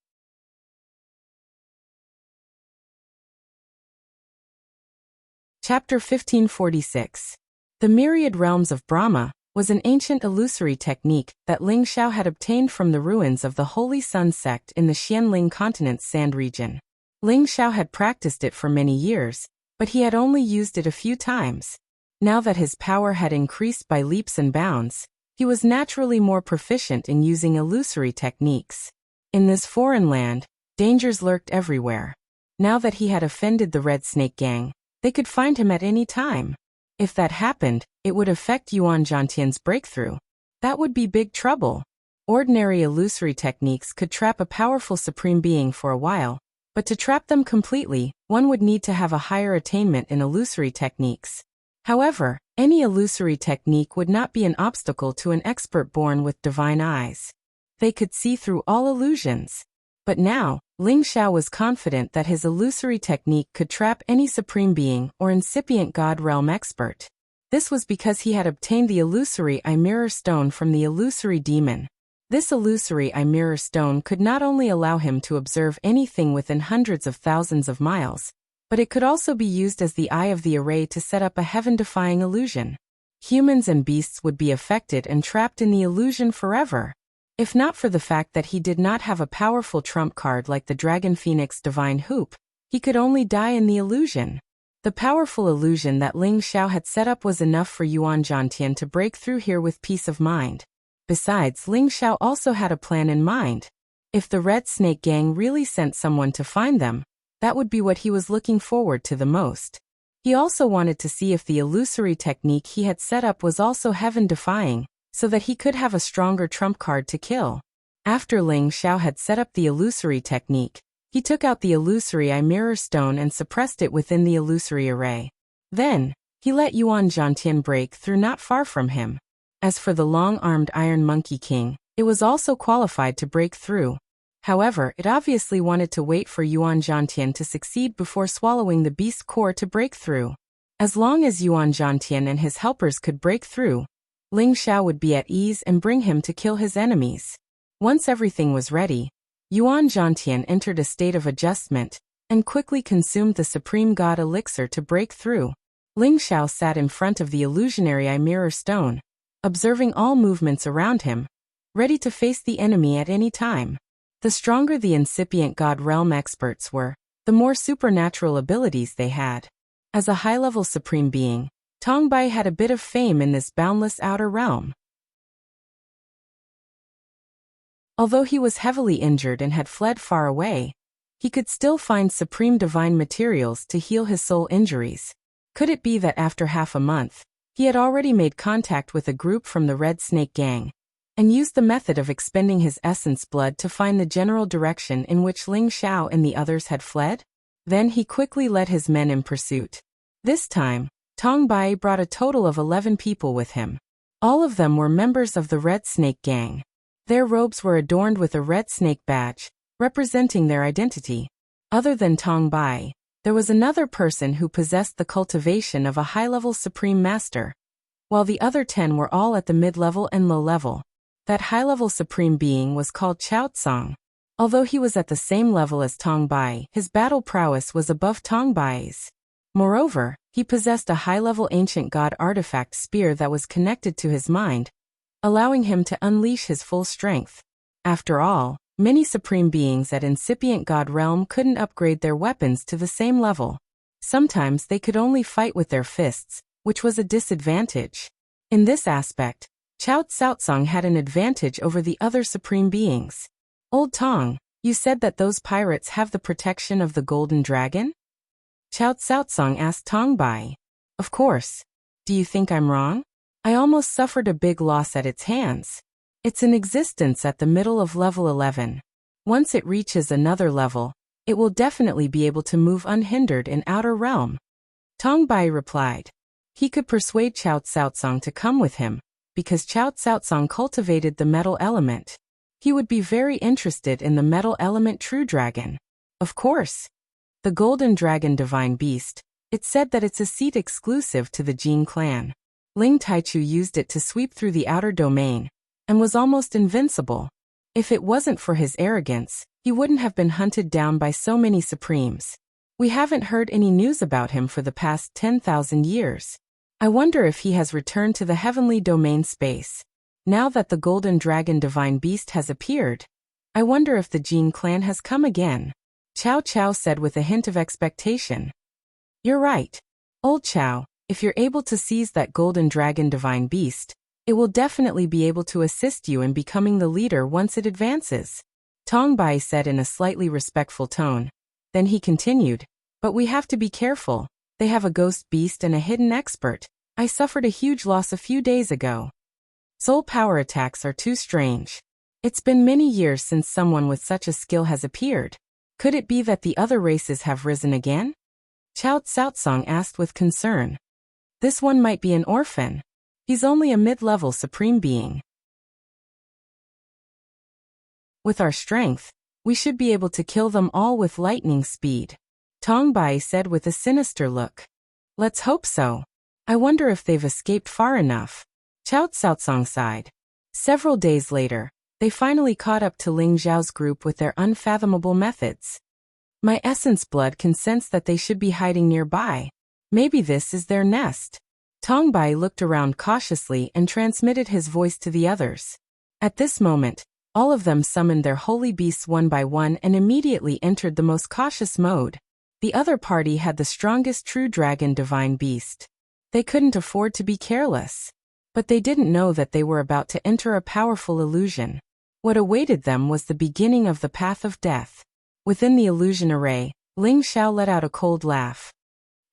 Chapter 1546. The Myriad Realms of Brahma was an ancient illusory technique that Ling Xiao had obtained from the ruins of the Holy Sun sect in the Xianling continent's sand region. Ling Xiao had practiced it for many years, but he had only used it a few times. Now that his power had increased by leaps and bounds, he was naturally more proficient in using illusory techniques. In this foreign land, dangers lurked everywhere. Now that he had offended the Red Snake Gang, they could find him at any time. If that happened, it would affect Yuan Zhantian's breakthrough. That would be big trouble. Ordinary illusory techniques could trap a powerful supreme being for a while, but to trap them completely, one would need to have a higher attainment in illusory techniques. However, any illusory technique would not be an obstacle to an expert born with divine eyes. They could see through all illusions. But now, Ling Xiao was confident that his illusory technique could trap any supreme being or incipient God realm expert. This was because he had obtained the illusory eye mirror stone from the illusory demon. This illusory eye mirror stone could not only allow him to observe anything within hundreds of thousands of miles, but it could also be used as the eye of the array to set up a heaven-defying illusion. Humans and beasts would be affected and trapped in the illusion forever. If not for the fact that he did not have a powerful trump card like the Dragon Phoenix Divine Hoop, he could only die in the illusion. The powerful illusion that Ling Xiao had set up was enough for Yuan Zhantian to break through here with peace of mind. Besides, Ling Xiao also had a plan in mind. If the Red Snake Gang really sent someone to find them, that would be what he was looking forward to the most. He also wanted to see if the illusory technique he had set up was also heaven-defying, so that he could have a stronger trump card to kill. After Ling Xiao had set up the illusory technique, he took out the illusory eye mirror stone and suppressed it within the illusory array. Then, he let Yuan Zhantian break through not far from him. As for the long-armed Iron Monkey King, it was also qualified to break through. However, it obviously wanted to wait for Yuan Zhantian to succeed before swallowing the beast core to break through. As long as Yuan Zhantian and his helpers could break through, Ling Xiao would be at ease and bring him to kill his enemies. Once everything was ready, Yuan Zhantian entered a state of adjustment and quickly consumed the Supreme God Elixir to break through. Ling Xiao sat in front of the illusionary eye mirror stone, observing all movements around him, ready to face the enemy at any time. The stronger the incipient God Realm experts were, the more supernatural abilities they had. As a high-level supreme being, Tong Bai had a bit of fame in this boundless outer realm. Although he was heavily injured and had fled far away, he could still find supreme divine materials to heal his soul injuries. Could it be that after half a month, he had already made contact with a group from the Red Snake Gang, and used the method of expending his essence blood to find the general direction in which Ling Xiao and the others had fled? Then he quickly led his men in pursuit. This time, Tong Bai brought a total of 11 people with him. All of them were members of the Red Snake Gang. Their robes were adorned with a red snake badge, representing their identity. Other than Tong Bai, there was another person who possessed the cultivation of a high-level supreme master, while the other 10 were all at the mid-level and low level. That high-level supreme being was called Chao Tsang. Although he was at the same level as Tong Bai, his battle prowess was above Tong Bai's. Moreover, he possessed a high-level ancient god artifact spear that was connected to his mind, allowing him to unleash his full strength. After all, many supreme beings at incipient god realm couldn't upgrade their weapons to the same level. Sometimes they could only fight with their fists, which was a disadvantage. In this aspect, Chao Tsang had an advantage over the other supreme beings. Old Tong, you said that those pirates have the protection of the golden dragon? Chao Tsang asked Tong Bai. Of course. Do you think I'm wrong? I almost suffered a big loss at its hands. It's in existence at the middle of level 11. Once it reaches another level, it will definitely be able to move unhindered in outer realm. Tong Bai replied. He could persuade Chao Tsang to come with him, because Chao Tsang cultivated the metal element. He would be very interested in the metal element true dragon. Of course. The golden dragon divine beast, it said that it's a seat exclusive to the Jin clan. Ling Taichu used it to sweep through the outer domain, and was almost invincible. If it wasn't for his arrogance, he wouldn't have been hunted down by so many supremes. We haven't heard any news about him for the past 10,000 years. I wonder if he has returned to the heavenly domain space. Now that the golden dragon divine beast has appeared, I wonder if the Jin clan has come again. Chao Chao said with a hint of expectation. You're right. Old Chao, if you're able to seize that golden dragon divine beast, it will definitely be able to assist you in becoming the leader once it advances. Tong Bai said in a slightly respectful tone. Then he continued, but we have to be careful. They have a ghost beast and a hidden expert. I suffered a huge loss a few days ago. Soul power attacks are too strange. It's been many years since someone with such a skill has appeared. Could it be that the other races have risen again? Chao Tsang asked with concern. This one might be an orphan. He's only a mid-level supreme being. With our strength, we should be able to kill them all with lightning speed. Tong Bai said with a sinister look. Let's hope so. I wonder if they've escaped far enough. Chao Tsang sighed. Several days later, they finally caught up to Ling Xiao's group with their unfathomable methods. My essence blood can sense that they should be hiding nearby. Maybe this is their nest. Tong Bai looked around cautiously and transmitted his voice to the others. At this moment, all of them summoned their holy beasts one by one and immediately entered the most cautious mode. The other party had the strongest true dragon divine beast. They couldn't afford to be careless. But they didn't know that they were about to enter a powerful illusion. What awaited them was the beginning of the path of death. Within the illusion array, Ling Xiao let out a cold laugh.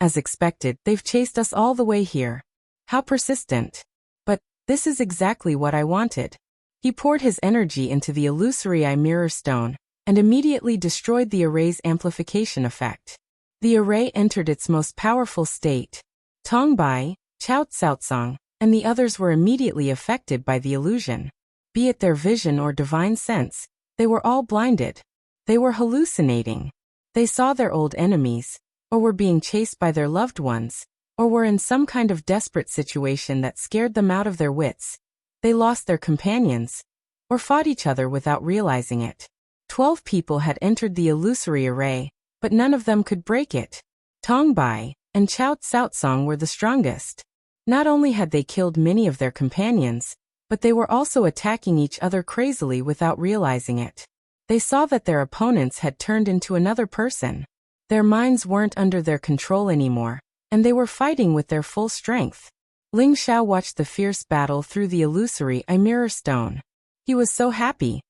As expected, they've chased us all the way here. How persistent. But this is exactly what I wanted. He poured his energy into the illusory eye mirror stone, and immediately destroyed the array's amplification effect. The array entered its most powerful state. Tong Bai, Chao Tsang, and the others were immediately affected by the illusion. Be it their vision or divine sense, they were all blinded. They were hallucinating. They saw their old enemies, or were being chased by their loved ones, or were in some kind of desperate situation that scared them out of their wits. They lost their companions, or fought each other without realizing it. 12 people had entered the illusory array, but none of them could break it. Tong Bai, and Chao Cao were the strongest. Not only had they killed many of their companions, but they were also attacking each other crazily without realizing it. They saw that their opponents had turned into another person. Their minds weren't under their control anymore, and they were fighting with their full strength. Ling Xiao watched the fierce battle through the illusory eye mirror stone. He was so happy.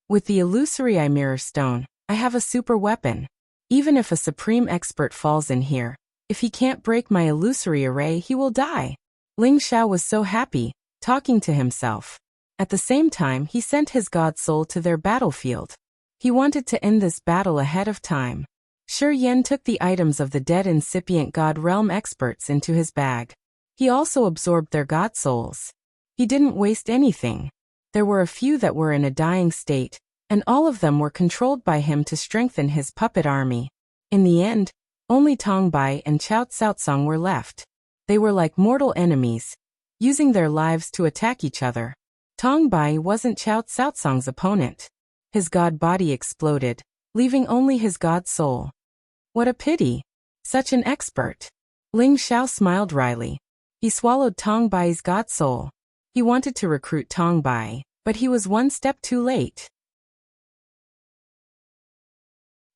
With the illusory eye mirror stone, I have a super weapon. Even if a supreme expert falls in here, if he can't break my illusory array, he will die. Ling Xiao was so happy, talking to himself. At the same time, he sent his god soul to their battlefield. He wanted to end this battle ahead of time. Shi Yan took the items of the dead incipient god realm experts into his bag. He also absorbed their god souls. He didn't waste anything. There were a few that were in a dying state, and all of them were controlled by him to strengthen his puppet army. In the end, only Tong Bai and Chao Cao were left. They were like mortal enemies, using their lives to attack each other. Tong Bai wasn't Chao Cao's opponent. His god body exploded, leaving only his god soul. What a pity! Such an expert! Ling Xiao smiled wryly. He swallowed Tong Bai's god soul. He wanted to recruit Tong Bai, but he was one step too late.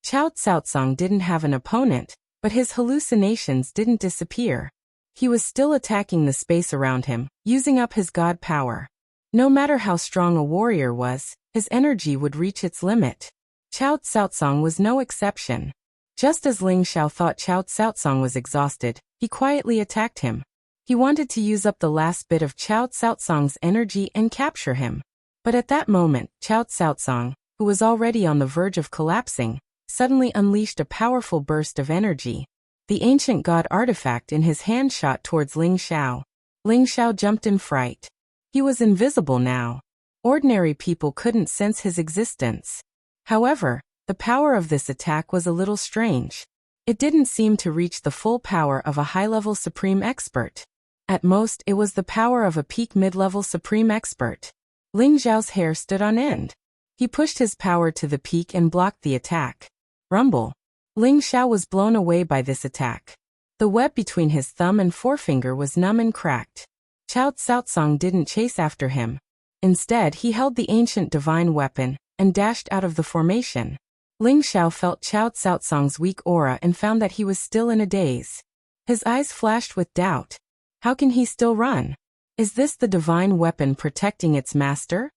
Chao Cao didn't have an opponent, but his hallucinations didn't disappear. He was still attacking the space around him, using up his god power. No matter how strong a warrior was, his energy would reach its limit. Chao Cao was no exception. Just as Ling Xiao thought Chao Cao was exhausted, he quietly attacked him. He wanted to use up the last bit of Chao Cao's energy and capture him. But at that moment, Chao Cao, who was already on the verge of collapsing, suddenly unleashed a powerful burst of energy. The ancient god artifact in his hand shot towards Ling Xiao. Ling Xiao jumped in fright. He was invisible now. Ordinary people couldn't sense his existence. However, the power of this attack was a little strange. It didn't seem to reach the full power of a high-level supreme expert. At most, it was the power of a peak mid-level supreme expert. Ling Xiao's hair stood on end. He pushed his power to the peak and blocked the attack. Rumble. Ling Xiao was blown away by this attack. The web between his thumb and forefinger was numb and cracked. Chao Cao didn't chase after him. Instead, he held the ancient divine weapon and dashed out of the formation. Ling Xiao felt Chao Cao's weak aura and found that he was still in a daze. His eyes flashed with doubt. How can he still run? Is this the divine weapon protecting its master?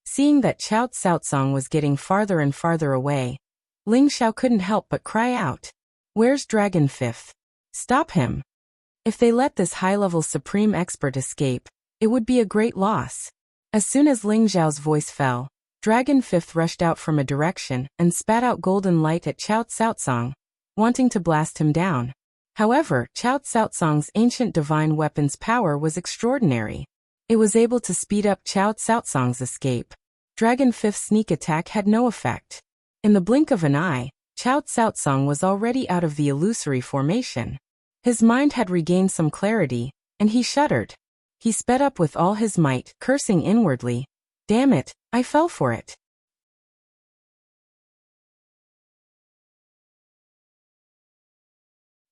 Seeing that Chao Cao was getting farther and farther away, Ling Xiao couldn't help but cry out. Where's Dragon Fifth? Stop him. If they let this high-level supreme expert escape, it would be a great loss. As soon as Ling Xiao's voice fell, Dragon Fifth rushed out from a direction and spat out golden light at Chao Cao, wanting to blast him down. However, Chao Cao's ancient divine weapon's power was extraordinary. It was able to speed up Chao Cao's escape. Dragon Fifth's sneak attack had no effect. In the blink of an eye, Chao Cao was already out of the illusory formation. His mind had regained some clarity, and he shuddered. He sped up with all his might, cursing inwardly. Damn it, I fell for it.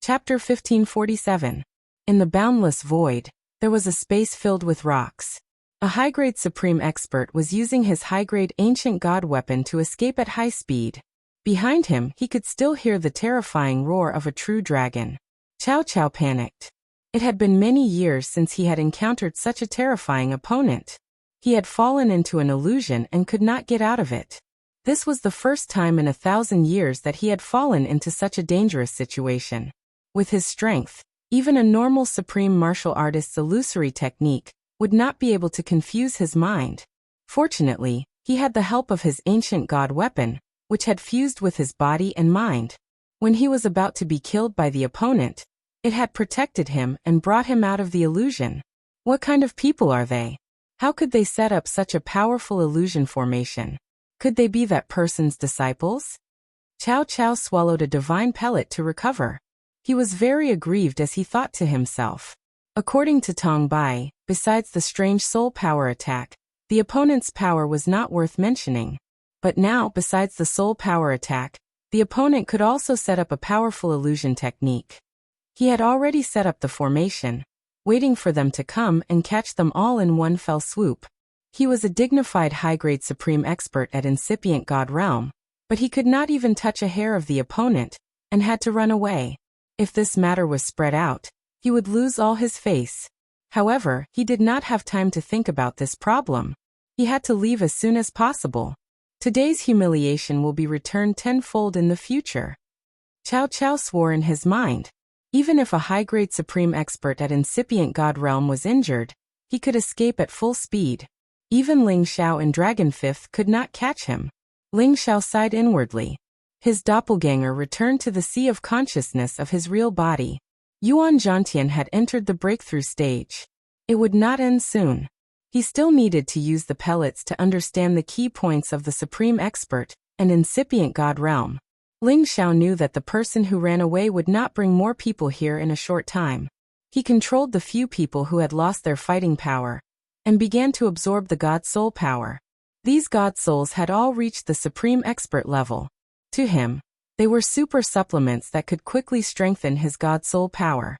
Chapter 1547. In the boundless void, there was a space filled with rocks. A high-grade supreme expert was using his high-grade ancient god weapon to escape at high speed. Behind him, he could still hear the terrifying roar of a true dragon. Cao Cao panicked. It had been many years since he had encountered such a terrifying opponent. He had fallen into an illusion and could not get out of it. This was the first time in 1,000 years that he had fallen into such a dangerous situation. With his strength, even a normal supreme martial artist's illusory technique would not be able to confuse his mind. Fortunately, he had the help of his ancient god weapon, which had fused with his body and mind. When he was about to be killed by the opponent, it had protected him and brought him out of the illusion. What kind of people are they? How could they set up such a powerful illusion formation? Could they be that person's disciples? Cao Cao swallowed a divine pellet to recover. He was very aggrieved as he thought to himself. According to Tong Bai, besides the strange soul power attack, the opponent's power was not worth mentioning. But now, besides the soul power attack, the opponent could also set up a powerful illusion technique. He had already set up the formation, waiting for them to come and catch them all in one fell swoop. He was a dignified high-grade supreme expert at incipient god realm, but he could not even touch a hair of the opponent, and had to run away. If this matter was spread out, he would lose all his face. However, he did not have time to think about this problem. He had to leave as soon as possible. Today's humiliation will be returned tenfold in the future. Cao Cao swore in his mind. Even if a high-grade supreme expert at incipient god realm was injured, he could escape at full speed. Even Ling Xiao in Dragon Fifth could not catch him. Ling Xiao sighed inwardly. His doppelganger returned to the sea of consciousness of his real body. Yuan Zhantian had entered the breakthrough stage. It would not end soon. He still needed to use the pellets to understand the key points of the supreme expert and incipient god realm. Ling Xiao knew that the person who ran away would not bring more people here in a short time. He controlled the few people who had lost their fighting power, and began to absorb the god soul power. These god souls had all reached the supreme expert level. To him, they were super supplements that could quickly strengthen his god soul power.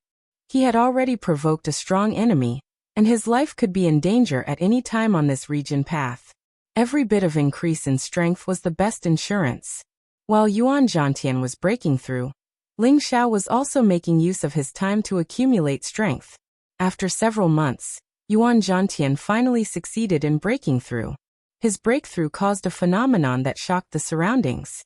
He had already provoked a strong enemy, and his life could be in danger at any time on this region path. Every bit of increase in strength was the best insurance. While Yuan Zhantian was breaking through, Ling Xiao was also making use of his time to accumulate strength. After several months, Yuan Zhantian finally succeeded in breaking through. His breakthrough caused a phenomenon that shocked the surroundings.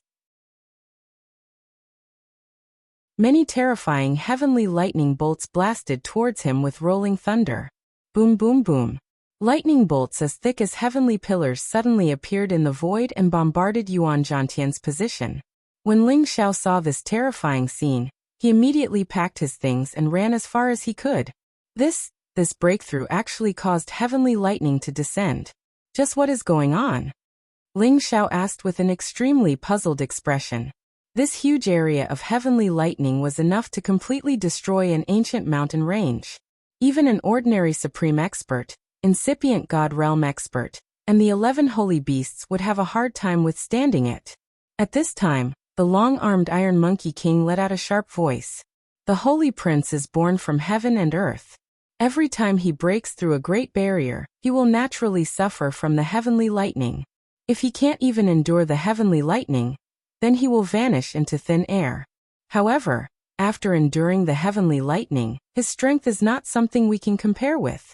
Many terrifying heavenly lightning bolts blasted towards him with rolling thunder. Boom boom boom. Lightning bolts as thick as heavenly pillars suddenly appeared in the void and bombarded Yuan Zhantian's position. When Ling Xiao saw this terrifying scene, he immediately packed his things and ran as far as he could. This breakthrough actually caused heavenly lightning to descend. Just what is going on? Ling Xiao asked with an extremely puzzled expression. This huge area of heavenly lightning was enough to completely destroy an ancient mountain range. Even an ordinary supreme expert, incipient god realm expert, and the 11 holy beasts would have a hard time withstanding it. At this time, the long-armed Iron Monkey King let out a sharp voice. The Holy Prince is born from heaven and earth. Every time he breaks through a great barrier, he will naturally suffer from the heavenly lightning. If he can't even endure the heavenly lightning, then he will vanish into thin air. However, after enduring the heavenly lightning, his strength is not something we can compare with.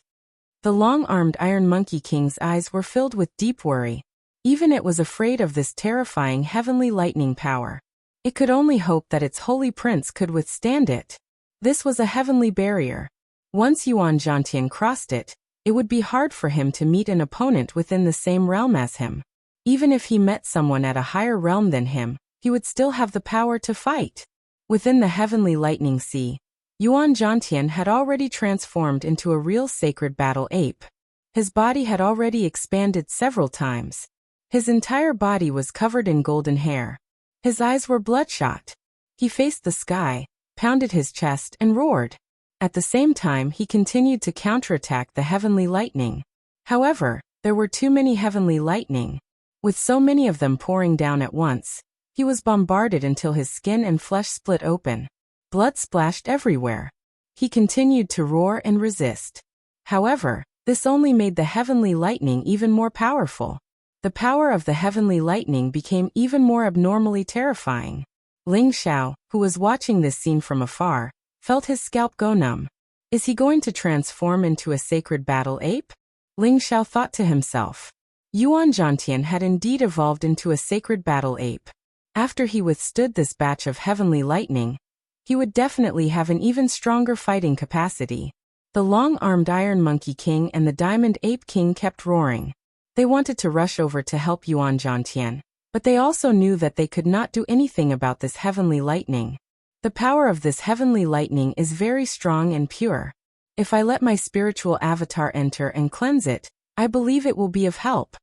The long-armed Iron Monkey King's eyes were filled with deep worry. Even it was afraid of this terrifying heavenly lightning power. It could only hope that its holy prince could withstand it. This was a heavenly barrier. Once Yuan Zhantian crossed it, it would be hard for him to meet an opponent within the same realm as him. Even if he met someone at a higher realm than him, he would still have the power to fight. Within the heavenly lightning sea, Yuan Zhantian had already transformed into a real sacred battle ape. His body had already expanded several times. His entire body was covered in golden hair. His eyes were bloodshot. He faced the sky, pounded his chest and roared. At the same time, he continued to counterattack the heavenly lightning. However, there were too many heavenly lightning. With so many of them pouring down at once, he was bombarded until his skin and flesh split open. Blood splashed everywhere. He continued to roar and resist. However, this only made the heavenly lightning even more powerful. The power of the heavenly lightning became even more abnormally terrifying. Ling Xiao, who was watching this scene from afar, felt his scalp go numb. Is he going to transform into a sacred battle ape? Ling Xiao thought to himself. Yuan Zhantian had indeed evolved into a sacred battle ape. After he withstood this batch of heavenly lightning, he would definitely have an even stronger fighting capacity. The long-armed Iron Monkey King and the Diamond Ape King kept roaring. They wanted to rush over to help Yuan Zhantian, but they also knew that they could not do anything about this heavenly lightning. The power of this heavenly lightning is very strong and pure. If I let my spiritual avatar enter and cleanse it, I believe it will be of help.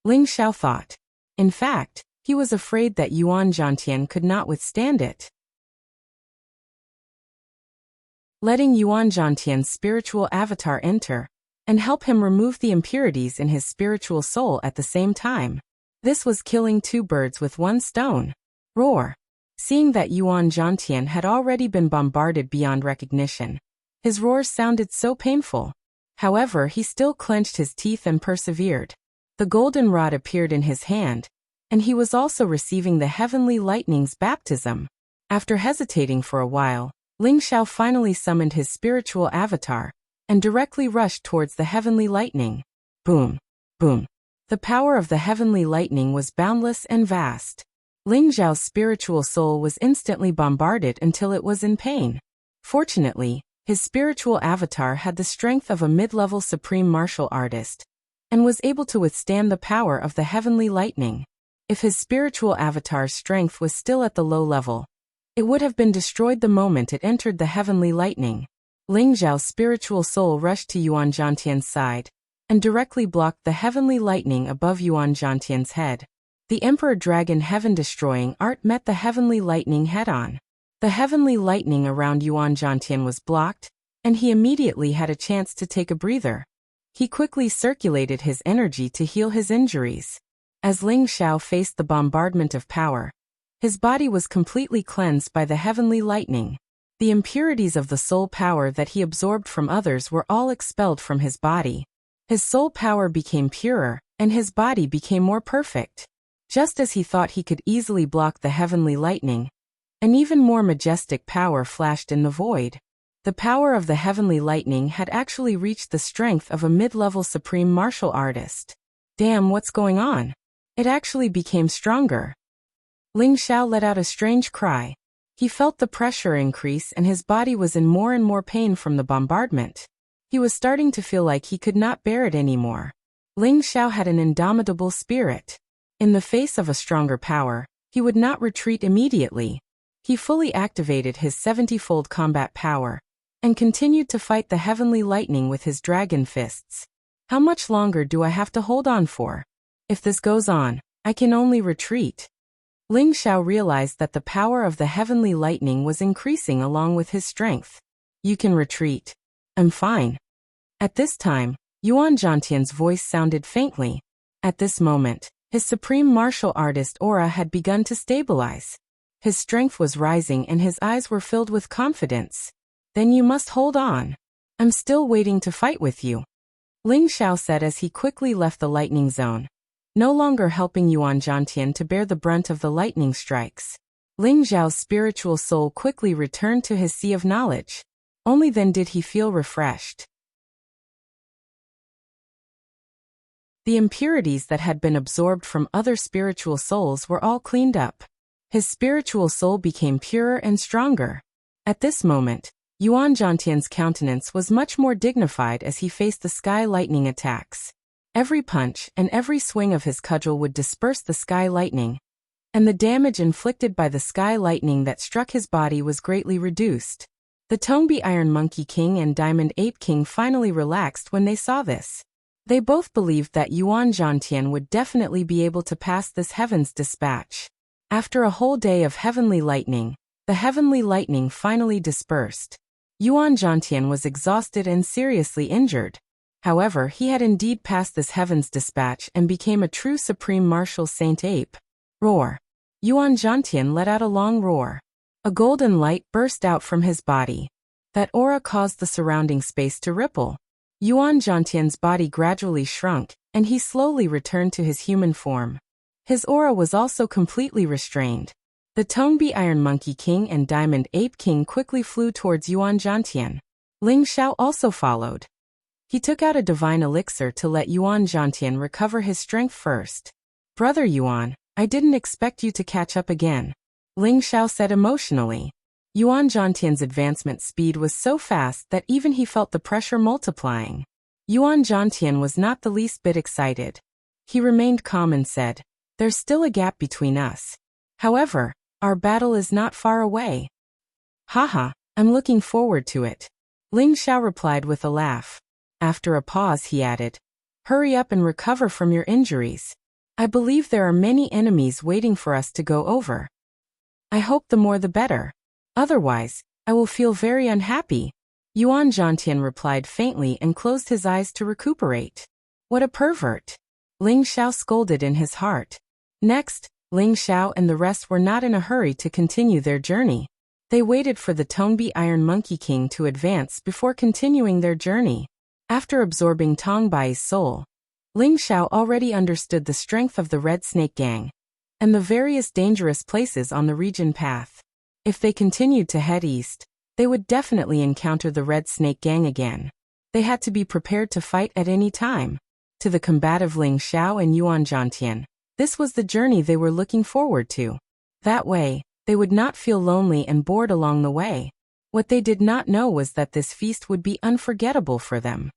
Ling Xiao thought. In fact, he was afraid that Yuan Zhantian could not withstand it. Letting Yuan Zhantian's spiritual avatar enter and help him remove the impurities in his spiritual soul at the same time. This was killing two birds with one stone. Roar. Seeing that Yuan Zhantian had already been bombarded beyond recognition, his roars sounded so painful. However, he still clenched his teeth and persevered. The golden rod appeared in his hand, and he was also receiving the heavenly lightning's baptism. After hesitating for a while, Ling Xiao finally summoned his spiritual avatar and directly rushed towards the heavenly lightning. Boom! Boom! The power of the heavenly lightning was boundless and vast. Ling Xiao's spiritual soul was instantly bombarded until it was in pain. Fortunately, his spiritual avatar had the strength of a mid-level supreme martial artist and was able to withstand the power of the heavenly lightning. If his spiritual avatar's strength was still at the low level, it would have been destroyed the moment it entered the heavenly lightning. Ling Xiao's spiritual soul rushed to Yuan Zhantian's side and directly blocked the heavenly lightning above Yuan Zhantian's head. The Emperor Dragon heaven-destroying art met the heavenly lightning head-on. The heavenly lightning around Yuan Zhantian was blocked, and he immediately had a chance to take a breather. He quickly circulated his energy to heal his injuries. As Ling Xiao faced the bombardment of power, his body was completely cleansed by the heavenly lightning. The impurities of the soul power that he absorbed from others were all expelled from his body. His soul power became purer, and his body became more perfect. Just as he thought he could easily block the heavenly lightning, an even more majestic power flashed in the void. The power of the heavenly lightning had actually reached the strength of a mid-level supreme martial artist. Damn, what's going on? It actually became stronger. Ling Xiao let out a strange cry. He felt the pressure increase and his body was in more and more pain from the bombardment. He was starting to feel like he could not bear it anymore. Ling Xiao had an indomitable spirit. In the face of a stronger power, he would not retreat immediately. He fully activated his 70-fold combat power and continued to fight the heavenly lightning with his dragon fists. How much longer do I have to hold on for? If this goes on, I can only retreat. Ling Xiao realized that the power of the heavenly lightning was increasing along with his strength. You can retreat. I'm fine. At this time, Yuan Zhantian's voice sounded faintly. At this moment, his supreme martial artist aura had begun to stabilize. His strength was rising and his eyes were filled with confidence. Then you must hold on. I'm still waiting to fight with you, Ling Xiao said as he quickly left the lightning zone, no longer helping Yuan Zhantian to bear the brunt of the lightning strikes. Ling Xiao's spiritual soul quickly returned to his sea of knowledge. Only then did he feel refreshed. The impurities that had been absorbed from other spiritual souls were all cleaned up. His spiritual soul became purer and stronger. At this moment, Yuan Zhantian's countenance was much more dignified as he faced the sky lightning attacks. Every punch and every swing of his cudgel would disperse the sky lightning, and the damage inflicted by the sky lightning that struck his body was greatly reduced. The Tongbi Iron Monkey King and Diamond Ape King finally relaxed when they saw this. They both believed that Yuan Zhantian would definitely be able to pass this heaven's dispatch. After a whole day of heavenly lightning, the heavenly lightning finally dispersed. Yuan Zhantian was exhausted and seriously injured. However, he had indeed passed this heaven's dispatch and became a true supreme martial saint ape. Roar! Yuan Zhantian let out a long roar. A golden light burst out from his body. That aura caused the surrounding space to ripple. Yuan Zhantian's body gradually shrunk, and he slowly returned to his human form. His aura was also completely restrained. The Tongbi Iron Monkey King and Diamond Ape King quickly flew towards Yuan Zhantian. Ling Xiao also followed. He took out a divine elixir to let Yuan Zhantian recover his strength first. Brother Yuan, I didn't expect you to catch up again, Ling Xiao said emotionally. Yuan Zhantian's advancement speed was so fast that even he felt the pressure multiplying. Yuan Zhantian was not the least bit excited. He remained calm and said, "There's still a gap between us. However, our battle is not far away." "Haha, I'm looking forward to it," Ling Xiao replied with a laugh. After a pause he added, "Hurry up and recover from your injuries. I believe there are many enemies waiting for us to go over. I hope the more the better. Otherwise, I will feel very unhappy." Yuan Zhantian replied faintly and closed his eyes to recuperate. What a pervert! Ling Xiao scolded in his heart. Next, Ling Xiao and the rest were not in a hurry to continue their journey. They waited for the Tongbei Iron Monkey King to advance before continuing their journey. After absorbing Tongbei's soul, Ling Xiao already understood the strength of the Red Snake Gang and the various dangerous places on the region path. If they continued to head east, they would definitely encounter the Red Snake Gang again. They had to be prepared to fight at any time. To the combative Ling Xiao and Yuan Zhantian, this was the journey they were looking forward to. That way, they would not feel lonely and bored along the way. What they did not know was that this feast would be unforgettable for them.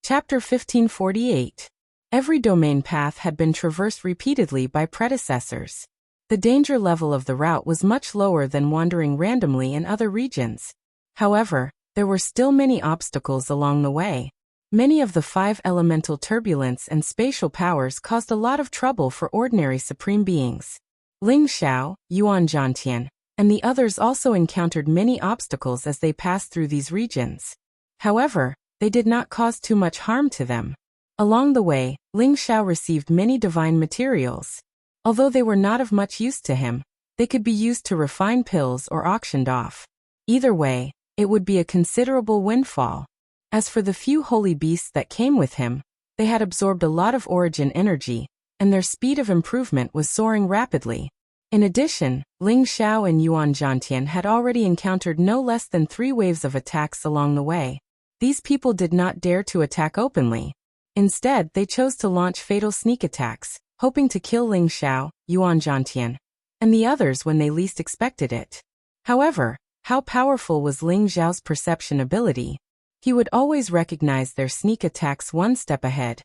Chapter 1548. Every domain path had been traversed repeatedly by predecessors. The danger level of the route was much lower than wandering randomly in other regions. However, there were still many obstacles along the way. Many of the 5 elemental turbulence and spatial powers caused a lot of trouble for ordinary supreme beings. Ling Xiao, Yuan Zhantian, and the others also encountered many obstacles as they passed through these regions. However, they did not cause too much harm to them. Along the way, Ling Xiao received many divine materials. Although they were not of much use to him, they could be used to refine pills or auctioned off. Either way, it would be a considerable windfall. As for the few holy beasts that came with him, they had absorbed a lot of origin energy, and their speed of improvement was soaring rapidly. In addition, Ling Xiao and Yuan Zhantian had already encountered no less than 3 waves of attacks along the way. These people did not dare to attack openly. Instead, they chose to launch fatal sneak attacks, hoping to kill Ling Xiao, Yuan Zhantian, and the others when they least expected it. However, how powerful was Ling Xiao's perception ability? He would always recognize their sneak attacks one step ahead,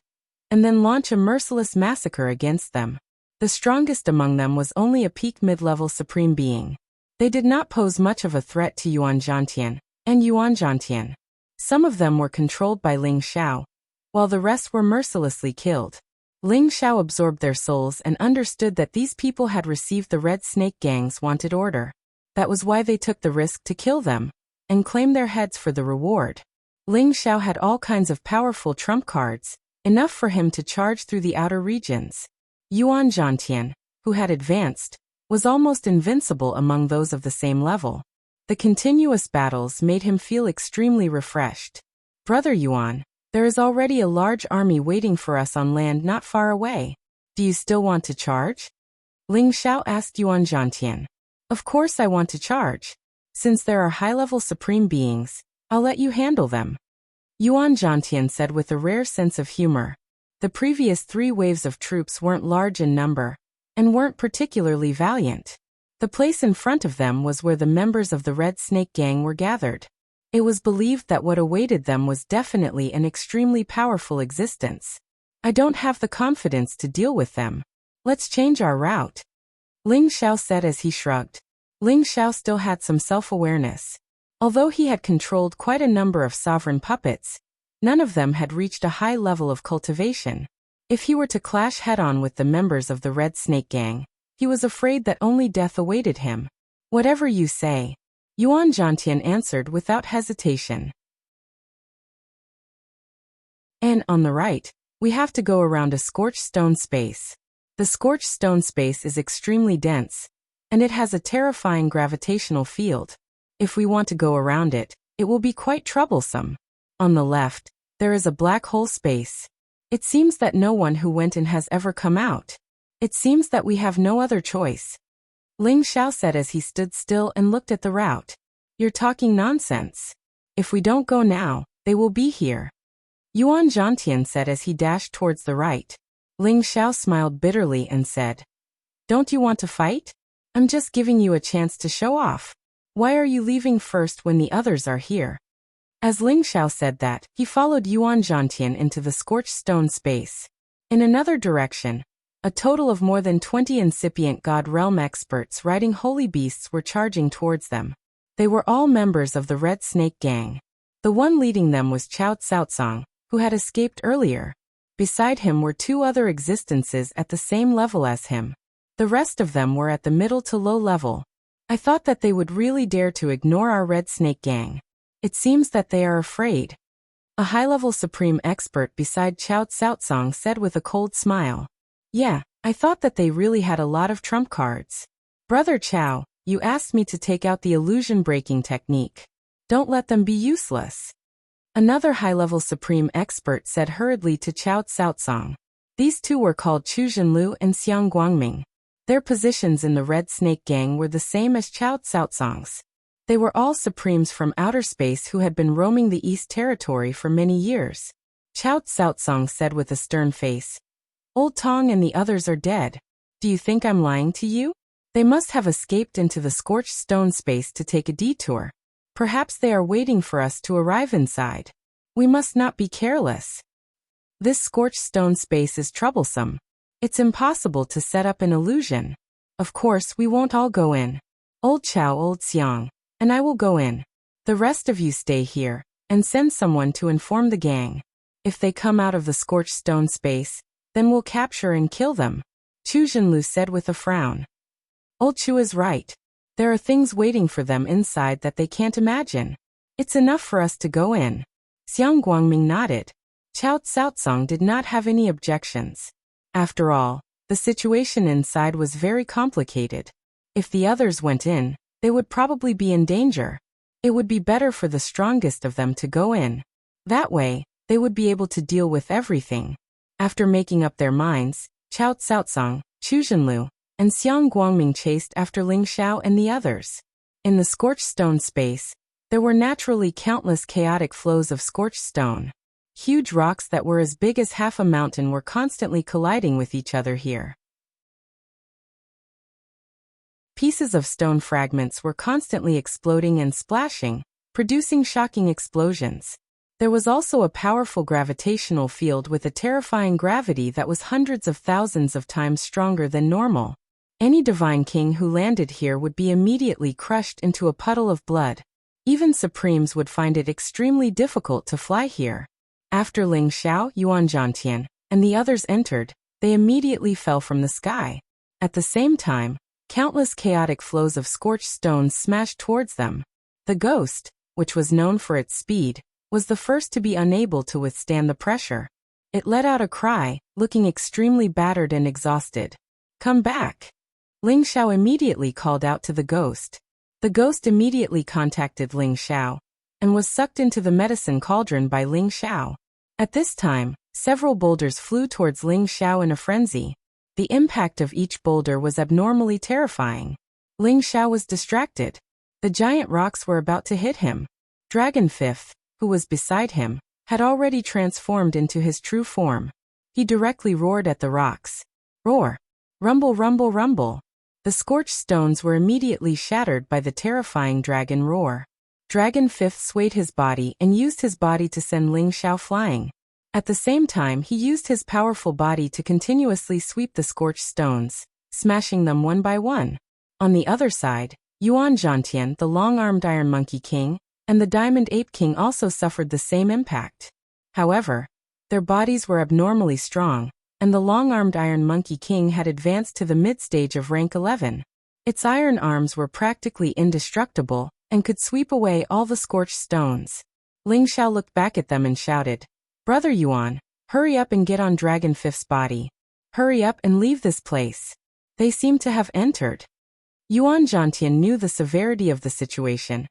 and then launch a merciless massacre against them. The strongest among them was only a peak mid-level supreme being. They did not pose much of a threat to Yuan Zhantian and Yuan Zhantian. Some of them were controlled by Ling Xiao, while the rest were mercilessly killed. Ling Xiao absorbed their souls and understood that these people had received the Red Snake Gang's wanted order. That was why they took the risk to kill them and claim their heads for the reward. Ling Xiao had all kinds of powerful trump cards, enough for him to charge through the outer regions. Yuan Zhantian, who had advanced, was almost invincible among those of the same level. The continuous battles made him feel extremely refreshed. Brother Yuan, there is already a large army waiting for us on land not far away. Do you still want to charge? Ling Xiao asked Yuan Zhantian. Of course I want to charge. Since there are high-level supreme beings, I'll let you handle them. Yuan Zhantian said with a rare sense of humor. The previous 3 waves of troops weren't large in number, and weren't particularly valiant. The place in front of them was where the members of the Red Snake Gang were gathered. It was believed that what awaited them was definitely an extremely powerful existence. I don't have the confidence to deal with them. Let's change our route. Ling Xiao said as he shrugged. Ling Xiao still had some self-awareness. Although he had controlled quite a number of sovereign puppets, none of them had reached a high level of cultivation. If he were to clash head-on with the members of the Red Snake Gang, he was afraid that only death awaited him. Whatever you say, Yuan Zhantian answered without hesitation. And on the right, we have to go around a scorched stone space. The scorched stone space is extremely dense, and it has a terrifying gravitational field. If we want to go around it, it will be quite troublesome. On the left, there is a black hole space. It seems that no one who went in has ever come out. It seems that we have no other choice. Ling Xiao said as he stood still and looked at the route. You're talking nonsense. If we don't go now, they will be here. Yuan Zhantian said as he dashed towards the right. Ling Xiao smiled bitterly and said, Don't you want to fight? I'm just giving you a chance to show off. Why are you leaving first when the others are here? As Ling Xiao said that, he followed Yuan Zhantian into the scorched stone space. In another direction, a total of more than 20 incipient God Realm experts riding holy beasts were charging towards them. They were all members of the Red Snake Gang. The one leading them was Chao Tsaotsong, who had escaped earlier. Beside him were 2 other existences at the same level as him. The rest of them were at the middle to low level. I thought that they would really dare to ignore our Red Snake Gang. It seems that they are afraid. A high-level supreme expert beside Qiao Tsaotsong said with a cold smile. Yeah, I thought that they really had a lot of trump cards. Brother Qiao, you asked me to take out the illusion-breaking technique. Don't let them be useless. Another high-level supreme expert said hurriedly to Qiao Tsaotsong. These two were called Chu Zhenlu and Xiang Guangming. Their positions in the Red Snake Gang were the same as Qiao Tsaotsong's. They were all supremes from outer space who had been roaming the East Territory for many years. Qiao Tsaotsong said with a stern face. Old Tong and the others are dead. Do you think I'm lying to you? They must have escaped into the scorched stone space to take a detour. Perhaps they are waiting for us to arrive inside. We must not be careless. This scorched stone space is troublesome. It's impossible to set up an illusion. Of course, we won't all go in. Old Qiao, Old Xiang, and I will go in. The rest of you stay here, and send someone to inform the gang. If they come out of the scorched stone space, then we'll capture and kill them. Chu Zhenlu said with a frown. Old Chu is right. There are things waiting for them inside that they can't imagine. It's enough for us to go in. Xiang Guangming nodded. Qiao Tsaotsong did not have any objections. After all, the situation inside was very complicated. If the others went in, they would probably be in danger. It would be better for the strongest of them to go in. That way, they would be able to deal with everything. After making up their minds, Qiao Tsaotsong, Chu Zhenlu, and Xiang Guangming chased after Ling Xiao and the others. In the scorched stone space, there were naturally countless chaotic flows of scorched stone. Huge rocks that were as big as half a mountain were constantly colliding with each other here. Pieces of stone fragments were constantly exploding and splashing, producing shocking explosions. There was also a powerful gravitational field with a terrifying gravity that was hundreds of thousands of times stronger than normal. Any divine king who landed here would be immediately crushed into a puddle of blood. Even supremes would find it extremely difficult to fly here. After Ling Xiao, Yuan Zhantian, and the others entered, they immediately fell from the sky. At the same time, countless chaotic flows of scorched stones smashed towards them. The ghost, which was known for its speed, was the first to be unable to withstand the pressure. It let out a cry, looking extremely battered and exhausted. Come back! Ling Xiao immediately called out to the ghost. The ghost immediately contacted Ling Xiao, and was sucked into the medicine cauldron by Ling Xiao. At this time, several boulders flew towards Ling Xiao in a frenzy. The impact of each boulder was abnormally terrifying. Ling Xiao was distracted. The giant rocks were about to hit him. Dragon Fifth, who was beside him, had already transformed into his true form. He directly roared at the rocks. Roar! Rumble, rumble, rumble! The scorched stones were immediately shattered by the terrifying dragon roar. Dragon Fifth swayed his body and used his body to send Ling Xiao flying. At the same time, he used his powerful body to continuously sweep the scorched stones, smashing them one by one. On the other side, Yuan Zhantian, the long-armed Iron Monkey King, and the Diamond Ape King also suffered the same impact. However, their bodies were abnormally strong, and the long-armed Iron Monkey King had advanced to the mid-stage of rank 11. Its iron arms were practically indestructible, and could sweep away all the scorched stones. Ling Xiao looked back at them and shouted, Brother Yuan, hurry up and get on Dragon Fifth's body. Hurry up and leave this place. They seem to have entered. Yuan Zhantian knew the severity of the situation,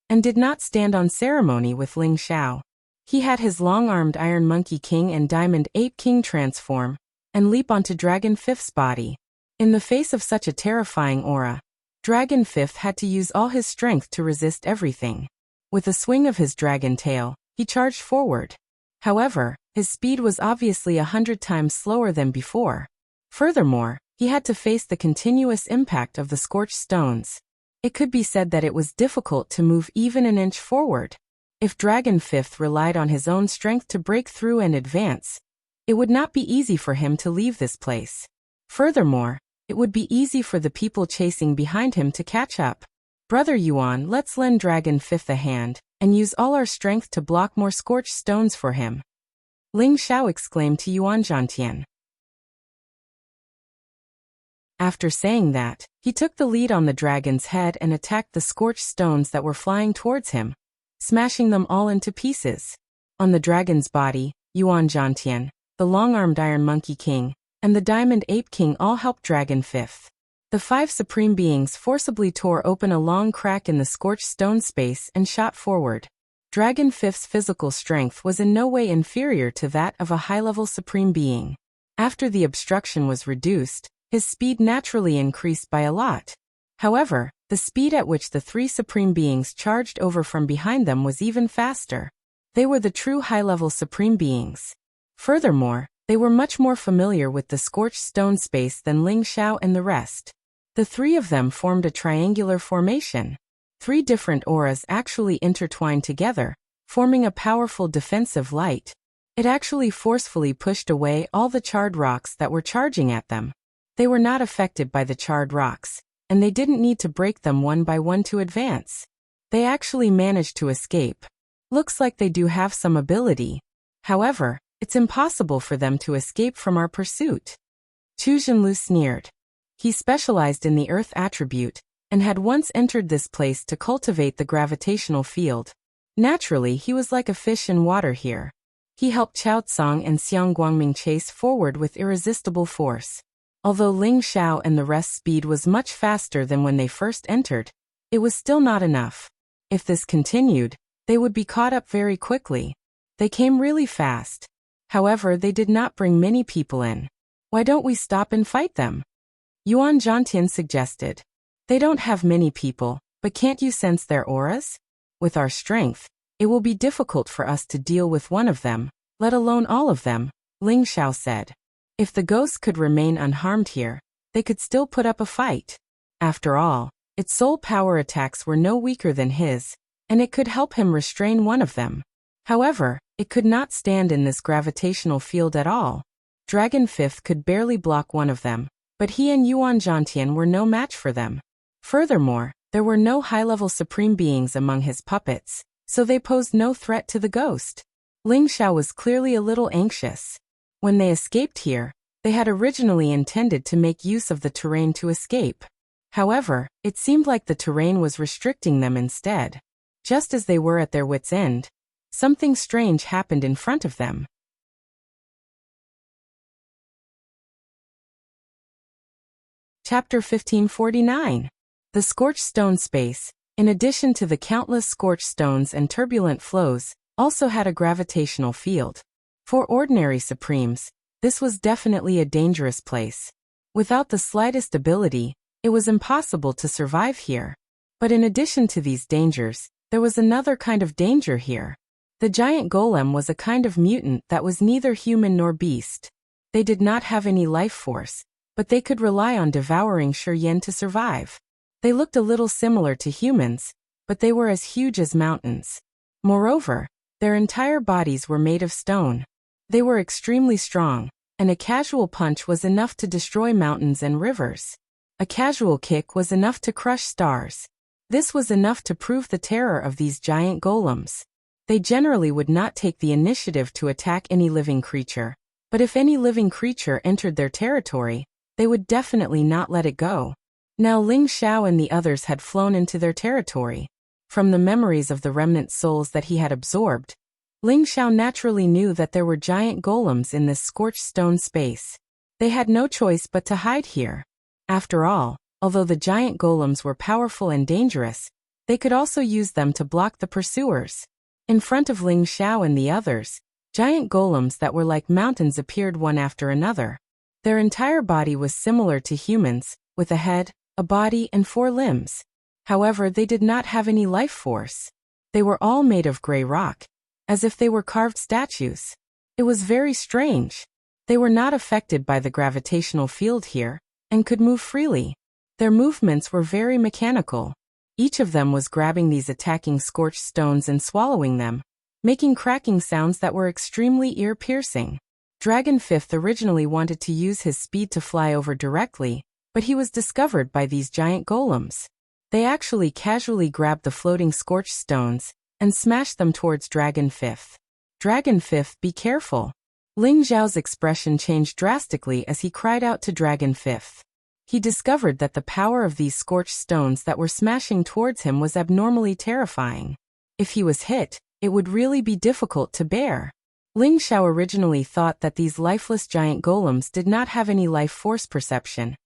and did not stand on ceremony with Ling Xiao. He had his long-armed Iron Monkey King and Diamond Ape King transform, and leap onto Dragon Fifth's body. In the face of such a terrifying aura, Dragon Fifth had to use all his strength to resist everything. With a swing of his dragon tail, he charged forward. However, his speed was obviously 100 times slower than before. Furthermore, he had to face the continuous impact of the scorched stones. It could be said that it was difficult to move even an inch forward. If Dragon Fifth relied on his own strength to break through and advance, it would not be easy for him to leave this place. Furthermore, it would be easy for the people chasing behind him to catch up. Brother Yuan, let's lend Dragon Fifth a hand, and use all our strength to block more scorched stones for him. Ling Xiao exclaimed to Yuan Zhantian. After saying that, he took the lead on the dragon's head and attacked the scorched stones that were flying towards him, smashing them all into pieces. On the dragon's body, Yuan Zhantian, the long-armed Iron Monkey King, and the Diamond Ape King all helped Dragon Fifth. The 5 supreme beings forcibly tore open a long crack in the scorched stone space and shot forward. Dragon Fifth's physical strength was in no way inferior to that of a high-level supreme being. After the obstruction was reduced, his speed naturally increased by a lot. However, the speed at which the 3 supreme beings charged over from behind them was even faster. They were the true high-level supreme beings. Furthermore, they were much more familiar with the scorched stone space than Ling Xiao and the rest. The 3 of them formed a triangular formation. 3 different auras actually intertwined together, forming a powerful defensive light. It actually forcefully pushed away all the charred rocks that were charging at them. They were not affected by the charred rocks, and they didn't need to break them one by one to advance. They actually managed to escape. Looks like they do have some ability. However, it's impossible for them to escape from our pursuit. Chu Zhenlu sneered. He specialized in the earth attribute, and had once entered this place to cultivate the gravitational field. Naturally, he was like a fish in water here. He helped Qiao Tsang and Xiang Guangming chase forward with irresistible force. Although Ling Xiao and the rest's speed was much faster than when they first entered, it was still not enough. If this continued, they would be caught up very quickly. They came really fast. However, they did not bring many people in. Why don't we stop and fight them? Yuan Zhantian suggested. They don't have many people, but can't you sense their auras? With our strength, it will be difficult for us to deal with one of them, let alone all of them, Ling Xiao said. If the ghosts could remain unharmed here, they could still put up a fight. After all, its soul power attacks were no weaker than his, and it could help him restrain one of them. However, it could not stand in this gravitational field at all. Dragon Fifth could barely block one of them, but he and Yuan Zhantian were no match for them. Furthermore, there were no high-level supreme beings among his puppets, so they posed no threat to the ghost. Ling Xiao was clearly a little anxious. When they escaped here, they had originally intended to make use of the terrain to escape. However, it seemed like the terrain was restricting them instead. Just as they were at their wits' end, something strange happened in front of them. Chapter 1549. The scorched stone space, in addition to the countless scorched stones and turbulent flows, also had a gravitational field. For ordinary supremes, this was definitely a dangerous place. Without the slightest ability, it was impossible to survive here. But in addition to these dangers, there was another kind of danger here. The giant golem was a kind of mutant that was neither human nor beast. They did not have any life force, but they could rely on devouring Shuryen to survive. They looked a little similar to humans, but they were as huge as mountains. Moreover, their entire bodies were made of stone. They were extremely strong, and a casual punch was enough to destroy mountains and rivers. A casual kick was enough to crush stars. This was enough to prove the terror of these giant golems. They generally would not take the initiative to attack any living creature, but if any living creature entered their territory, they would definitely not let it go. Now Ling Xiao and the others had flown into their territory. From the memories of the remnant souls that he had absorbed, Ling Xiao naturally knew that there were giant golems in this scorched stone space. They had no choice but to hide here. After all, although the giant golems were powerful and dangerous, they could also use them to block the pursuers. In front of Ling Xiao and the others, giant golems that were like mountains appeared one after another. Their entire body was similar to humans, with a head, a body, and 4 limbs. However, they did not have any life force. They were all made of gray rock, as if they were carved statues. It was very strange. They were not affected by the gravitational field here, and could move freely. Their movements were very mechanical. Each of them was grabbing these attacking scorched stones and swallowing them, making cracking sounds that were extremely ear-piercing. Dragon Fifth originally wanted to use his speed to fly over directly, but he was discovered by these giant golems. They actually casually grabbed the floating scorched stones and smashed them towards Dragon Fifth. Dragon Fifth, be careful. Ling Xiao's expression changed drastically as he cried out to Dragon Fifth. He discovered that the power of these scorched stones that were smashing towards him was abnormally terrifying. If he was hit, it would really be difficult to bear. Ling Xiao originally thought that these lifeless giant golems did not have any life force perception,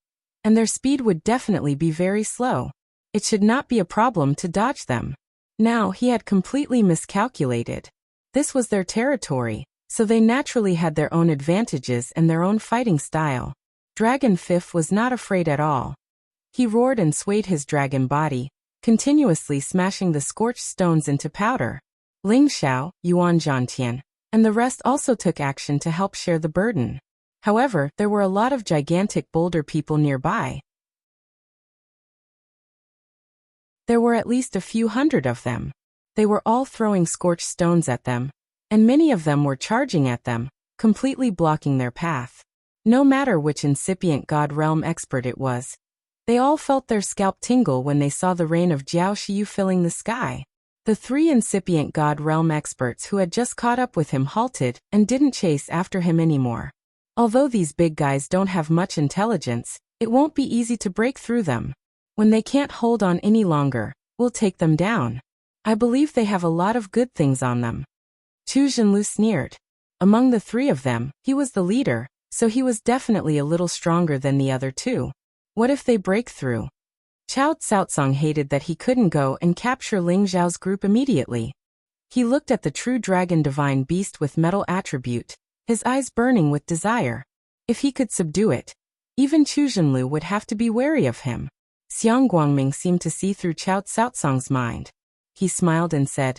and their speed would definitely be very slow. It should not be a problem to dodge them. Now he had completely miscalculated. This was their territory, so they naturally had their own advantages and their own fighting style. Dragon Fifth was not afraid at all. He roared and swayed his dragon body, continuously smashing the scorched stones into powder. Ling Xiao, Yuan Zhantian, and the rest also took action to help share the burden. However, there were a lot of gigantic boulder people nearby. There were at least a few hundred of them. They were all throwing scorched stones at them, and many of them were charging at them, completely blocking their path. No matter which incipient God Realm expert it was, they all felt their scalp tingle when they saw the rain of Jiao Shiyu filling the sky. The 3 incipient God Realm experts who had just caught up with him halted and didn't chase after him anymore. Although these big guys don't have much intelligence, it won't be easy to break through them. When they can't hold on any longer, we'll take them down. I believe they have a lot of good things on them. Chu Zhenlu sneered. Among the 3 of them, he was the leader, so he was definitely a little stronger than the other 2. What if they break through? Chao Tsaotsong hated that he couldn't go and capture Ling Xiao's group immediately. He looked at the true dragon divine beast with metal attribute, his eyes burning with desire. If he could subdue it, even Chu Zhenlu would have to be wary of him. Xiang Guangming seemed to see through Chao Tsaotsong's mind. He smiled and said,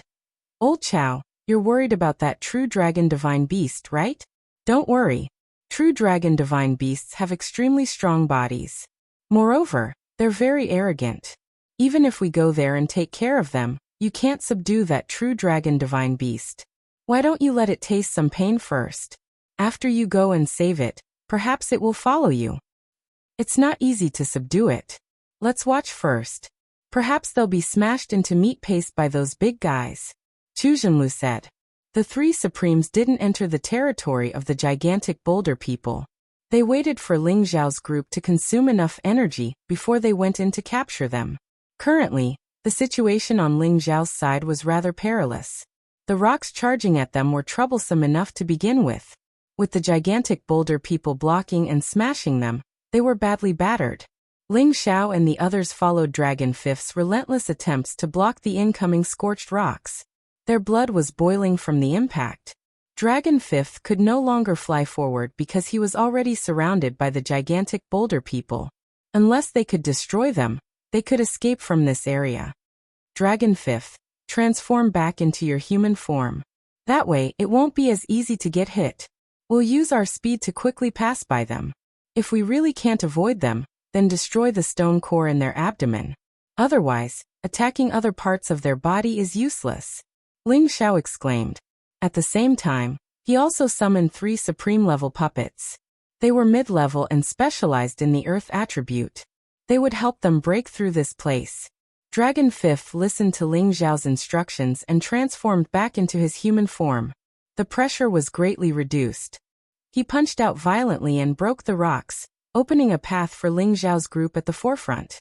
"Old Chao, you're worried about that true dragon divine beast, right? Don't worry. True dragon divine beasts have extremely strong bodies. Moreover, they're very arrogant. Even if we go there and take care of them, you can't subdue that true dragon divine beast. Why don't you let it taste some pain first? After you go and save it, perhaps it will follow you. It's not easy to subdue it. Let's watch first. Perhaps they'll be smashed into meat paste by those big guys." Chu Zhenlu said. The 3 Supremes didn't enter the territory of the gigantic boulder people. They waited for Ling Xiao's group to consume enough energy before they went in to capture them. Currently, the situation on Ling Xiao's side was rather perilous. The rocks charging at them were troublesome enough to begin with. With the gigantic boulder people blocking and smashing them, they were badly battered. Ling Xiao and the others followed Dragon Fifth's relentless attempts to block the incoming scorched rocks. Their blood was boiling from the impact. Dragon Fifth could no longer fly forward because he was already surrounded by the gigantic boulder people. Unless they could destroy them, they could escape from this area. Dragon Fifth, transform back into your human form. That way, it won't be as easy to get hit. We'll use our speed to quickly pass by them. If we really can't avoid them, then destroy the stone core in their abdomen. Otherwise, attacking other parts of their body is useless. Ling Xiao exclaimed. At the same time, he also summoned 3 supreme-level puppets. They were mid-level and specialized in the earth attribute. They would help them break through this place. Dragon Fifth listened to Ling Xiao's instructions and transformed back into his human form. The pressure was greatly reduced. He punched out violently and broke the rocks, opening a path for Ling Xiao's group at the forefront.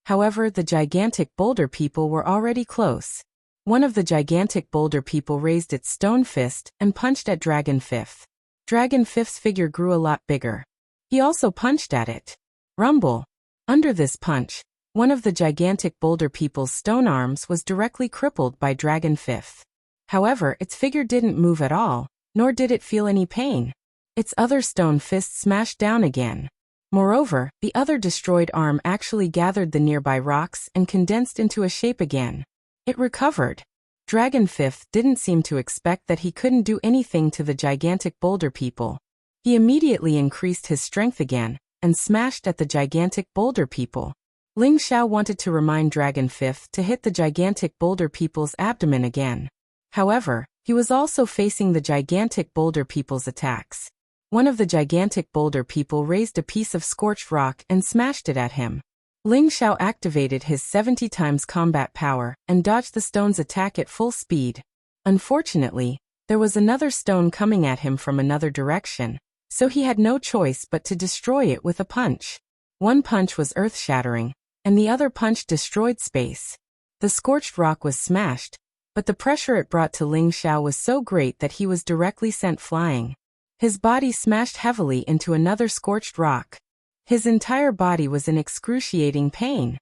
However, the gigantic boulder people were already close. One of the gigantic boulder people raised its stone fist and punched at Dragon Fifth. Dragon Fifth's figure grew a lot bigger. He also punched at it. Rumble. Under this punch, one of the gigantic boulder people's stone arms was directly crippled by Dragon Fifth. However, its figure didn't move at all, nor did it feel any pain. Its other stone fist smashed down again. Moreover, the other destroyed arm actually gathered the nearby rocks and condensed into a shape again. It recovered. Dragon Fifth didn't seem to expect that he couldn't do anything to the gigantic boulder people. He immediately increased his strength again and smashed at the gigantic boulder people. Ling Xiao wanted to remind Dragon Fifth to hit the gigantic boulder people's abdomen again. However, he was also facing the gigantic boulder people's attacks. One of the gigantic boulder people raised a piece of scorched rock and smashed it at him. Ling Xiao activated his 70 times combat power and dodged the stone's attack at full speed. Unfortunately, there was another stone coming at him from another direction, so he had no choice but to destroy it with a punch. One punch was earth-shattering, and the other punch destroyed space. The scorched rock was smashed, but the pressure it brought to Ling Xiao was so great that he was directly sent flying. His body smashed heavily into another scorched rock. His entire body was in excruciating pain.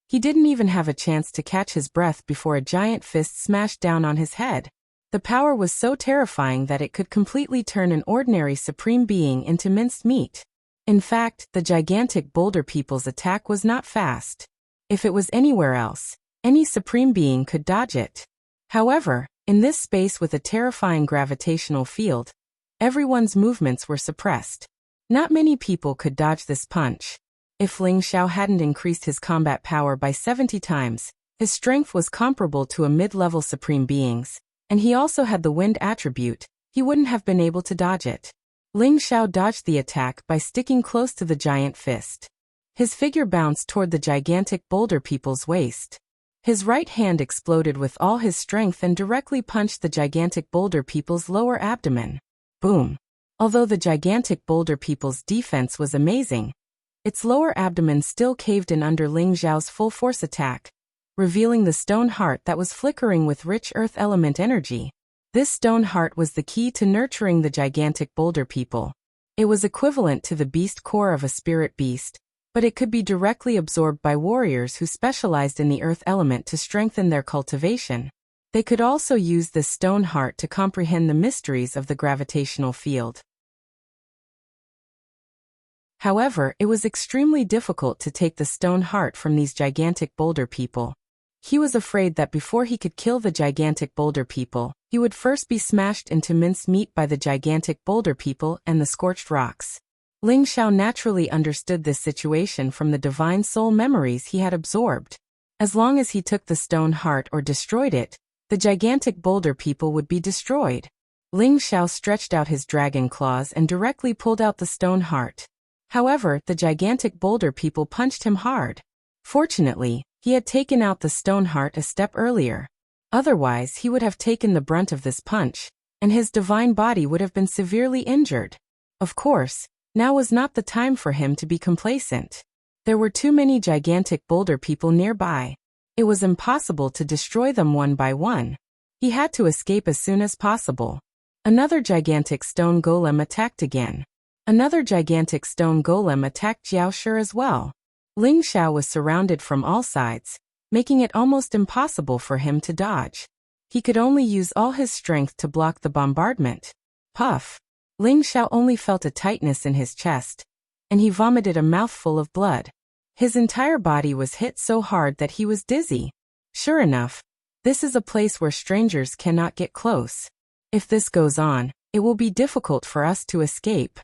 He didn't even have a chance to catch his breath before a giant fist smashed down on his head. The power was so terrifying that it could completely turn an ordinary supreme being into minced meat. In fact, the gigantic boulder people's attack was not fast. If it was anywhere else, any supreme being could dodge it. However, in this space with a terrifying gravitational field, everyone's movements were suppressed. Not many people could dodge this punch. If Ling Xiao hadn't increased his combat power by 70 times, his strength was comparable to a mid-level supreme being's, and he also had the wind attribute. He wouldn't have been able to dodge it. Ling Xiao dodged the attack by sticking close to the giant fist. His figure bounced toward the gigantic boulder people's waist. His right hand exploded with all his strength and directly punched the gigantic boulder people's lower abdomen. Boom! Although the gigantic boulder people's defense was amazing, its lower abdomen still caved in under Ling Xiao's full force attack, revealing the stone heart that was flickering with rich earth element energy. This stone heart was the key to nurturing the gigantic boulder people. It was equivalent to the beast core of a spirit beast, but it could be directly absorbed by warriors who specialized in the earth element to strengthen their cultivation. They could also use this stone heart to comprehend the mysteries of the gravitational field. However, it was extremely difficult to take the stone heart from these gigantic boulder people. He was afraid that before he could kill the gigantic boulder people, he would first be smashed into minced meat by the gigantic boulder people and the scorched rocks. Ling Xiao naturally understood this situation from the divine soul memories he had absorbed. As long as he took the stone heart or destroyed it, the gigantic boulder people would be destroyed. Ling Xiao stretched out his dragon claws and directly pulled out the stone heart. However, the gigantic boulder people punched him hard. Fortunately, he had taken out the stone heart a step earlier. Otherwise, he would have taken the brunt of this punch, and his divine body would have been severely injured. Of course, now was not the time for him to be complacent. There were too many gigantic boulder people nearby. It was impossible to destroy them one by one. He had to escape as soon as possible. Another gigantic stone golem attacked again. Another gigantic stone golem attacked Jiao Shi as well. Ling Xiao was surrounded from all sides, making it almost impossible for him to dodge. He could only use all his strength to block the bombardment. Puff! Ling Xiao only felt a tightness in his chest, and he vomited a mouthful of blood. His entire body was hit so hard that he was dizzy. Sure enough, this is a place where strangers cannot get close. If this goes on, it will be difficult for us to escape.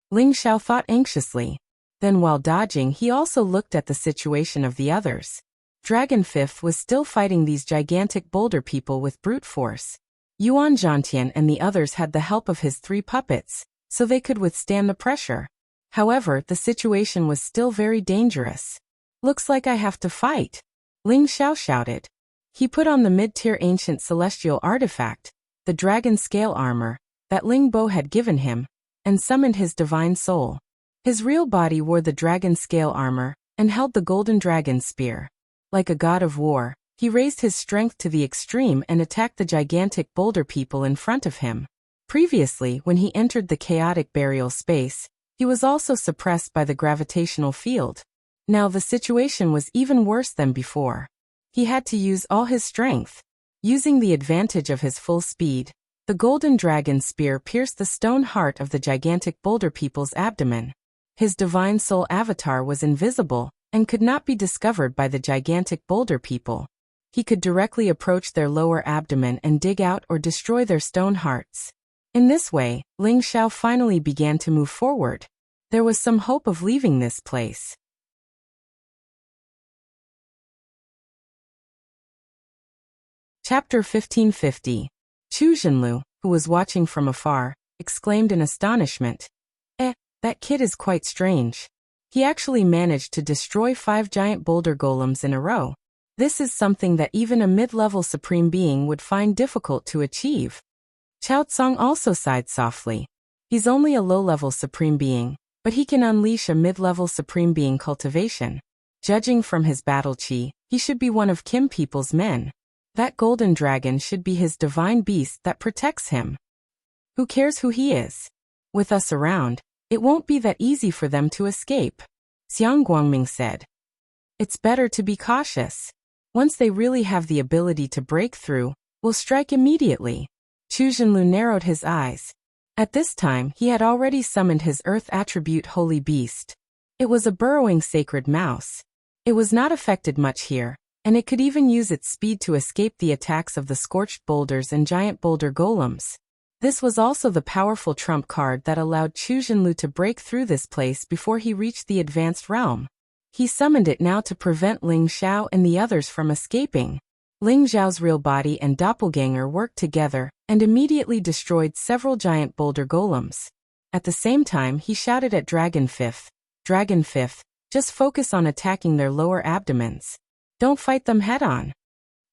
Ling Xiao thought anxiously. Then while dodging, he also looked at the situation of the others. Dragon Fifth was still fighting these gigantic boulder people with brute force. Yuan Zhantian and the others had the help of his 3 puppets, so they could withstand the pressure. However, the situation was still very dangerous. Looks like I have to fight, Ling Xiao shouted. He put on the mid-tier ancient celestial artifact, the dragon scale armor, that Ling Bo had given him, and summoned his divine soul. His real body wore the dragon scale armor, and held the golden dragon spear. Like a god of war, he raised his strength to the extreme and attacked the gigantic boulder people in front of him. Previously, when he entered the chaotic burial space, he was also suppressed by the gravitational field. Now the situation was even worse than before. He had to use all his strength. Using the advantage of his full speed, the golden dragon spear pierced the stone heart of the gigantic boulder people's abdomen. His divine soul avatar was invisible and could not be discovered by the gigantic boulder people. He could directly approach their lower abdomen and dig out or destroy their stone hearts. In this way, Ling Xiao finally began to move forward. There was some hope of leaving this place. Chapter 1550. Chu Zhenlu, who was watching from afar, exclaimed in astonishment. That kid is quite strange. He actually managed to destroy 5 giant boulder golems in a row. This is something that even a mid-level supreme being would find difficult to achieve. Chao Tsang also sighed softly. He's only a low-level supreme being, but he can unleash a mid-level supreme being cultivation. Judging from his battle chi, he should be one of Kim people's men. That golden dragon should be his divine beast that protects him. Who cares who he is? With us around, it won't be that easy for them to escape, Xiang Guangming said. It's better to be cautious. Once they really have the ability to break through, we'll strike immediately. Chu Zhenlu narrowed his eyes. At this time he had already summoned his earth attribute holy beast. It was a burrowing sacred mouse. It was not affected much here, and it could even use its speed to escape the attacks of the scorched boulders and giant boulder golems. This was also the powerful trump card that allowed Chu Zhenlu to break through this place before he reached the advanced realm. He summoned it now to prevent Ling Xiao and the others from escaping. Ling Xiao's real body and doppelganger worked together and immediately destroyed several giant boulder golems. At the same time he shouted at Dragon Fifth, "Dragon Fifth, just focus on attacking their lower abdomens. Don't fight them head-on."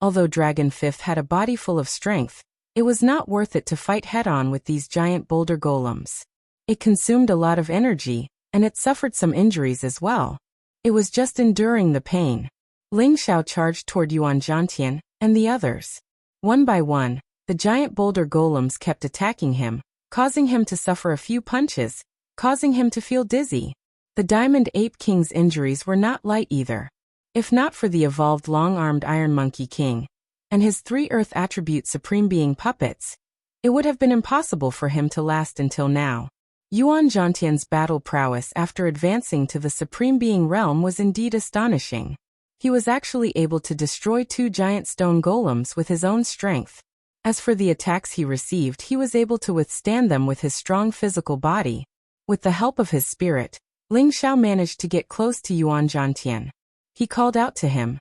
Although Dragon Fifth had a body full of strength, it was not worth it to fight head-on with these giant boulder golems. It consumed a lot of energy, and it suffered some injuries as well. It was just enduring the pain. Ling Xiao charged toward Yuan Zhantian and the others. One by one, the giant boulder golems kept attacking him, causing him to suffer a few punches, causing him to feel dizzy. The Diamond Ape King's injuries were not light either. If not for the evolved long-armed Iron Monkey King and his 3 Earth Attribute Supreme Being puppets, it would have been impossible for him to last until now. Yuan Zhantian's battle prowess after advancing to the Supreme Being realm was indeed astonishing. He was actually able to destroy 2 giant stone golems with his own strength. As for the attacks he received, he was able to withstand them with his strong physical body. With the help of his spirit, Ling Xiao managed to get close to Yuan Zhantian. He called out to him,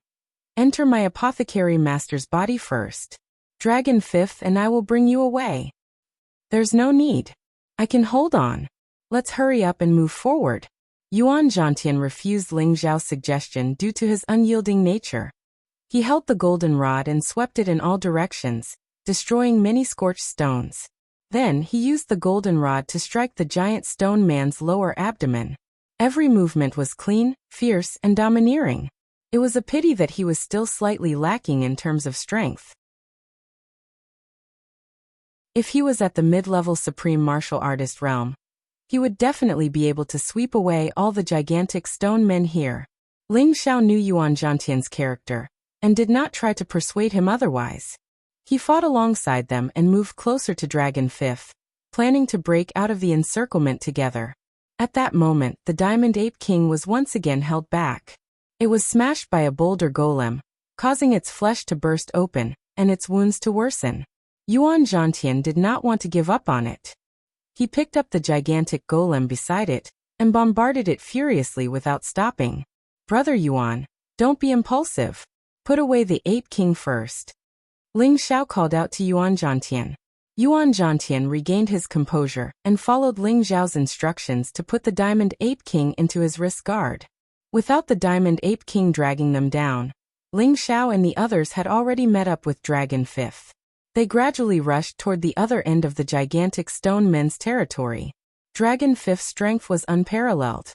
"Enter my apothecary master's body first. Dragon Fifth and I will bring you away." "There's no need. I can hold on. Let's hurry up and move forward." Yuan Zhantian refused Ling Xiao's suggestion due to his unyielding nature. He held the golden rod and swept it in all directions, destroying many scorched stones. Then he used the golden rod to strike the giant stone man's lower abdomen. Every movement was clean, fierce, and domineering. It was a pity that he was still slightly lacking in terms of strength. If he was at the mid-level supreme martial artist realm, he would definitely be able to sweep away all the gigantic stone men here. Ling Xiao knew Yuan Zhantian's character, and did not try to persuade him otherwise. He fought alongside them and moved closer to Dragon Fifth, planning to break out of the encirclement together. At that moment, the Diamond Ape King was once again held back. It was smashed by a boulder golem, causing its flesh to burst open, and its wounds to worsen. Yuan Zhantian did not want to give up on it. He picked up the gigantic golem beside it, and bombarded it furiously without stopping. "Brother Yuan, don't be impulsive. Put away the Ape King first." Ling Xiao called out to Yuan Zhantian. Yuan Zhantian regained his composure and followed Ling Xiao's instructions to put the Diamond Ape King into his wrist guard. Without the Diamond Ape King dragging them down, Ling Xiao and the others had already met up with Dragon Fifth. They gradually rushed toward the other end of the gigantic stone men's territory. Dragon Fifth's strength was unparalleled.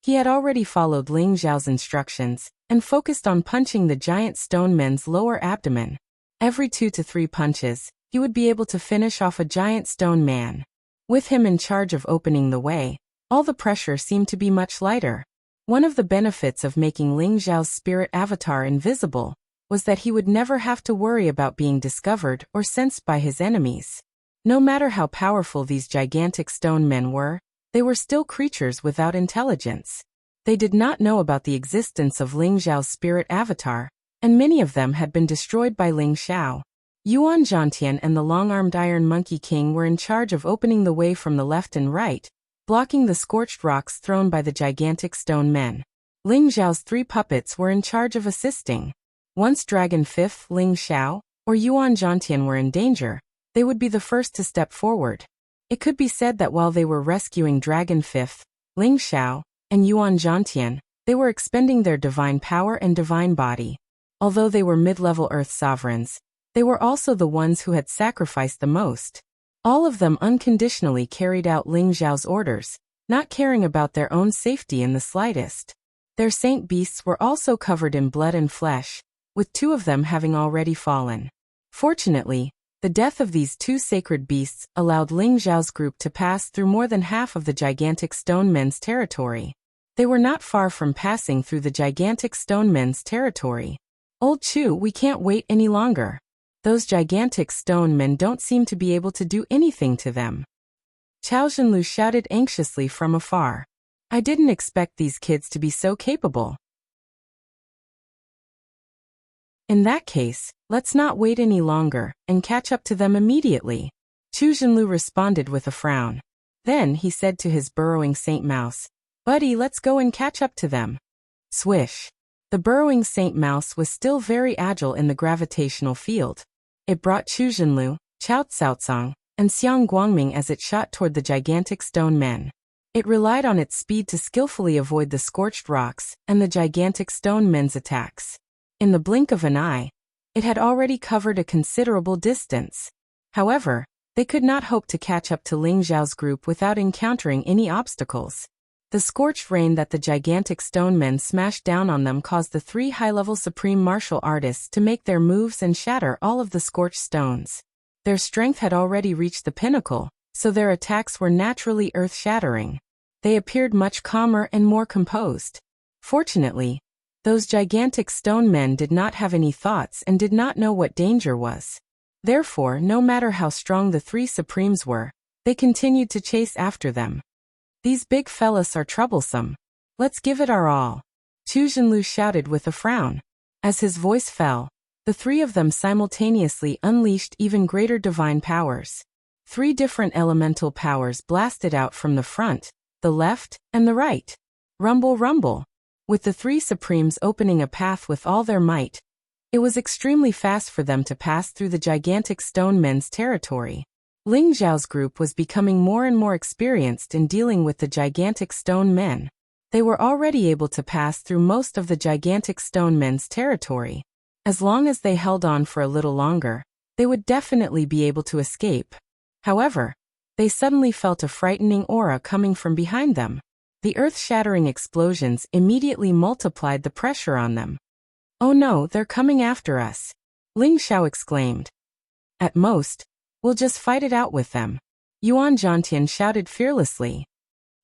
He had already followed Ling Xiao's instructions and focused on punching the giant stone men's lower abdomen. Every 2 to 3 punches, he would be able to finish off a giant stone man. With him in charge of opening the way, all the pressure seemed to be much lighter. One of the benefits of making Ling Xiao's spirit avatar invisible was that he would never have to worry about being discovered or sensed by his enemies. No matter how powerful these gigantic stone men were, they were still creatures without intelligence. They did not know about the existence of Ling Xiao's spirit avatar, and many of them had been destroyed by Ling Xiao. Yuan Zhantian and the long-armed Iron Monkey King were in charge of opening the way from the left and right, blocking the scorched rocks thrown by the gigantic stone men. Ling Xiao's 3 puppets were in charge of assisting. Once Dragon Fifth, Ling Xiao, or Yuan Zhantian were in danger, they would be the first to step forward. It could be said that while they were rescuing Dragon Fifth, Ling Xiao, and Yuan Zhantian, they were expending their divine power and divine body. Although they were mid-level Earth sovereigns, they were also the ones who had sacrificed the most. All of them unconditionally carried out Ling Xiao's orders, not caring about their own safety in the slightest. Their saint beasts were also covered in blood and flesh, with 2 of them having already fallen. Fortunately, the death of these 2 sacred beasts allowed Ling Xiao's group to pass through more than half of the gigantic stone men's territory. They were not far from passing through the gigantic stone men's territory. "Old Chu, we can't wait any longer. Those gigantic stone men don't seem to be able to do anything to them." Chao Zhenlu shouted anxiously from afar. "I didn't expect these kids to be so capable." "In that case, let's not wait any longer and catch up to them immediately," Chu Zhenlu responded with a frown. Then he said to his burrowing Saint Mouse, "Buddy, let's go and catch up to them." Swish! The burrowing Saint Mouse was still very agile in the gravitational field. It brought Chu Zhenlu, Chao Tsaotsang, and Xiang Guangming as it shot toward the gigantic stone men. It relied on its speed to skillfully avoid the scorched rocks and the gigantic stone men's attacks. In the blink of an eye, it had already covered a considerable distance. However, they could not hope to catch up to Ling Xiao's group without encountering any obstacles. The scorched rain that the gigantic stone men smashed down on them caused the 3 high-level supreme martial artists to make their moves and shatter all of the scorched stones. Their strength had already reached the pinnacle, so their attacks were naturally earth-shattering. They appeared much calmer and more composed. Fortunately, those gigantic stone men did not have any thoughts and did not know what danger was. Therefore, no matter how strong the 3 supremes were, they continued to chase after them. "These big fellas are troublesome. Let's give it our all," Chu Zhenlu shouted with a frown. As his voice fell, the 3 of them simultaneously unleashed even greater divine powers. 3 different elemental powers blasted out from the front, the left, and the right. Rumble, rumble. With the 3 supremes opening a path with all their might, it was extremely fast for them to pass through the gigantic stone men's territory. Ling Xiao's group was becoming more and more experienced in dealing with the gigantic stone men. They were already able to pass through most of the gigantic stone men's territory. As long as they held on for a little longer, they would definitely be able to escape. However, they suddenly felt a frightening aura coming from behind them. The earth-shattering explosions immediately multiplied the pressure on them. "Oh no, they're coming after us," Ling Xiao exclaimed. "At most, we'll just fight it out with them," Yuan Zhantian shouted fearlessly.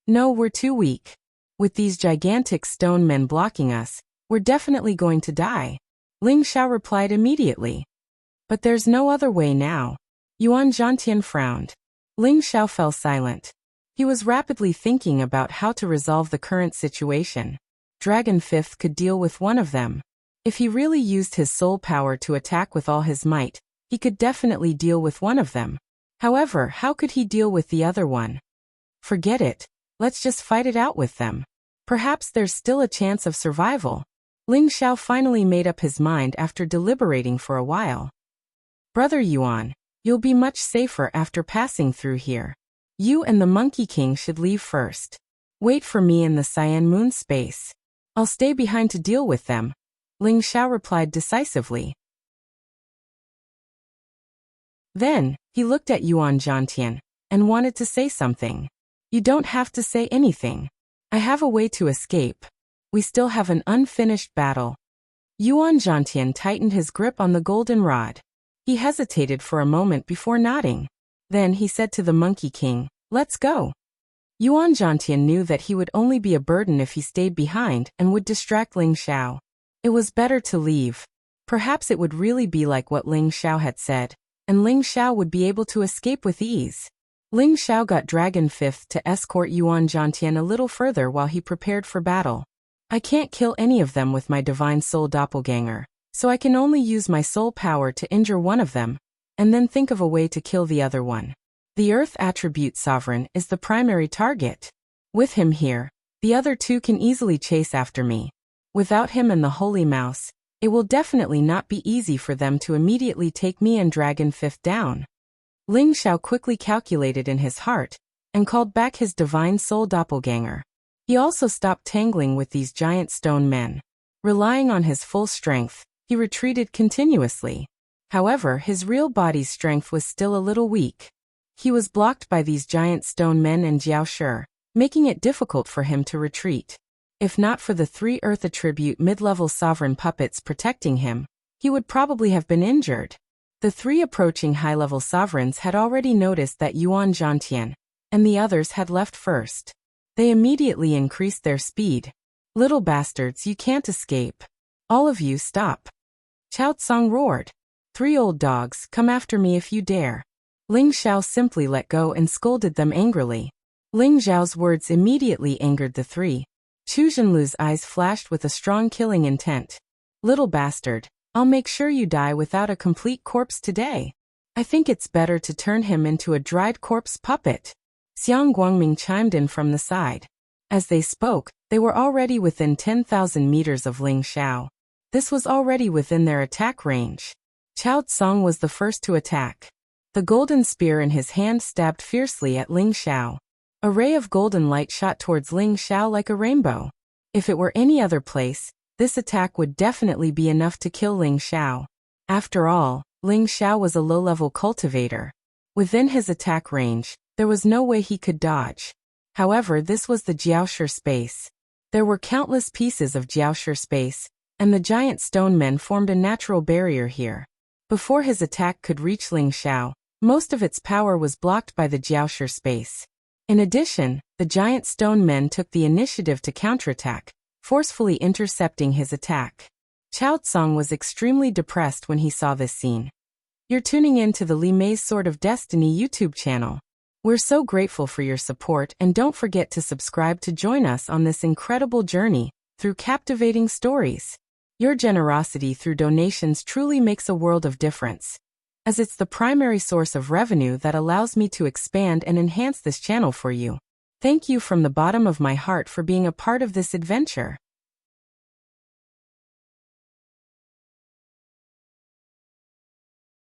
"No, we're too weak. With these gigantic stone men blocking us, we're definitely going to die," Ling Xiao replied immediately. "But there's no other way now." Yuan Zhantian frowned. Ling Xiao fell silent. He was rapidly thinking about how to resolve the current situation. Dragon Fifth could deal with one of them. If he really used his soul power to attack with all his might, he could definitely deal with one of them. However, how could he deal with the other one? Forget it. Let's just fight it out with them. Perhaps there's still a chance of survival. Ling Xiao finally made up his mind after deliberating for a while. "Brother Yuan, you'll be much safer after passing through here. You and the Monkey King should leave first. Wait for me in the Cyan Moon space. I'll stay behind to deal with them," Ling Xiao replied decisively. Then, he looked at Yuan Zhantian and wanted to say something. "You don't have to say anything. I have a way to escape. We still have an unfinished battle." Yuan Zhantian tightened his grip on the golden rod. He hesitated for a moment before nodding. Then he said to the Monkey King, "Let's go." Yuan Zhantian knew that he would only be a burden if he stayed behind and would distract Ling Xiao. It was better to leave. Perhaps it would really be like what Ling Xiao had said, and Ling Xiao would be able to escape with ease. Ling Xiao got Dragon Fifth to escort Yuan Zhantian a little further while he prepared for battle. "I can't kill any of them with my divine soul doppelganger, so I can only use my soul power to injure one of them, and then think of a way to kill the other one. The Earth Attribute Sovereign is the primary target. With him here, the other 2 can easily chase after me. Without him and the Holy Mouse, it will definitely not be easy for them to immediately take me and Dragon Fifth down." Ling Xiao quickly calculated in his heart and called back his divine soul doppelganger. He also stopped tangling with these giant stone men. Relying on his full strength, he retreated continuously. However, his real body's strength was still a little weak. He was blocked by these giant stone men and Jiao Shi, making it difficult for him to retreat. If not for the 3 Earth attribute mid-level sovereign puppets protecting him, he would probably have been injured. The 3 approaching high-level sovereigns had already noticed that Yuan Zhantian and the others had left first. They immediately increased their speed. "Little bastards, you can't escape. All of you stop." Qiao Tsong roared. "3 old dogs, come after me if you dare." Ling Xiao simply let go and scolded them angrily. Ling Zhao's words immediately angered the 3. Chu Zhenlu's eyes flashed with a strong killing intent. "Little bastard, I'll make sure you die without a complete corpse today. I think it's better to turn him into a dried corpse puppet." Xiang Guangming chimed in from the side. As they spoke, they were already within 10,000 meters of Ling Xiao. This was already within their attack range. Qiao Tsong was the first to attack. The golden spear in his hand stabbed fiercely at Ling Xiao. A ray of golden light shot towards Ling Xiao like a rainbow. If it were any other place, this attack would definitely be enough to kill Ling Xiao. After all, Ling Xiao was a low-level cultivator. Within his attack range, there was no way he could dodge. However, this was the Jiaoshi space. There were countless pieces of Jiaoshi space, and the giant stone men formed a natural barrier here. Before his attack could reach Ling Xiao, most of its power was blocked by the Jiaoshi space. In addition, the giant stone men took the initiative to counterattack, forcefully intercepting his attack. Qiao Tsong was extremely depressed when he saw this scene. You're tuning in to the Li Mei's Sword of Destiny YouTube channel. We're so grateful for your support, and don't forget to subscribe to join us on this incredible journey through captivating stories. Your generosity through donations truly makes a world of difference, as it's the primary source of revenue that allows me to expand and enhance this channel for you. Thank you from the bottom of my heart for being a part of this adventure.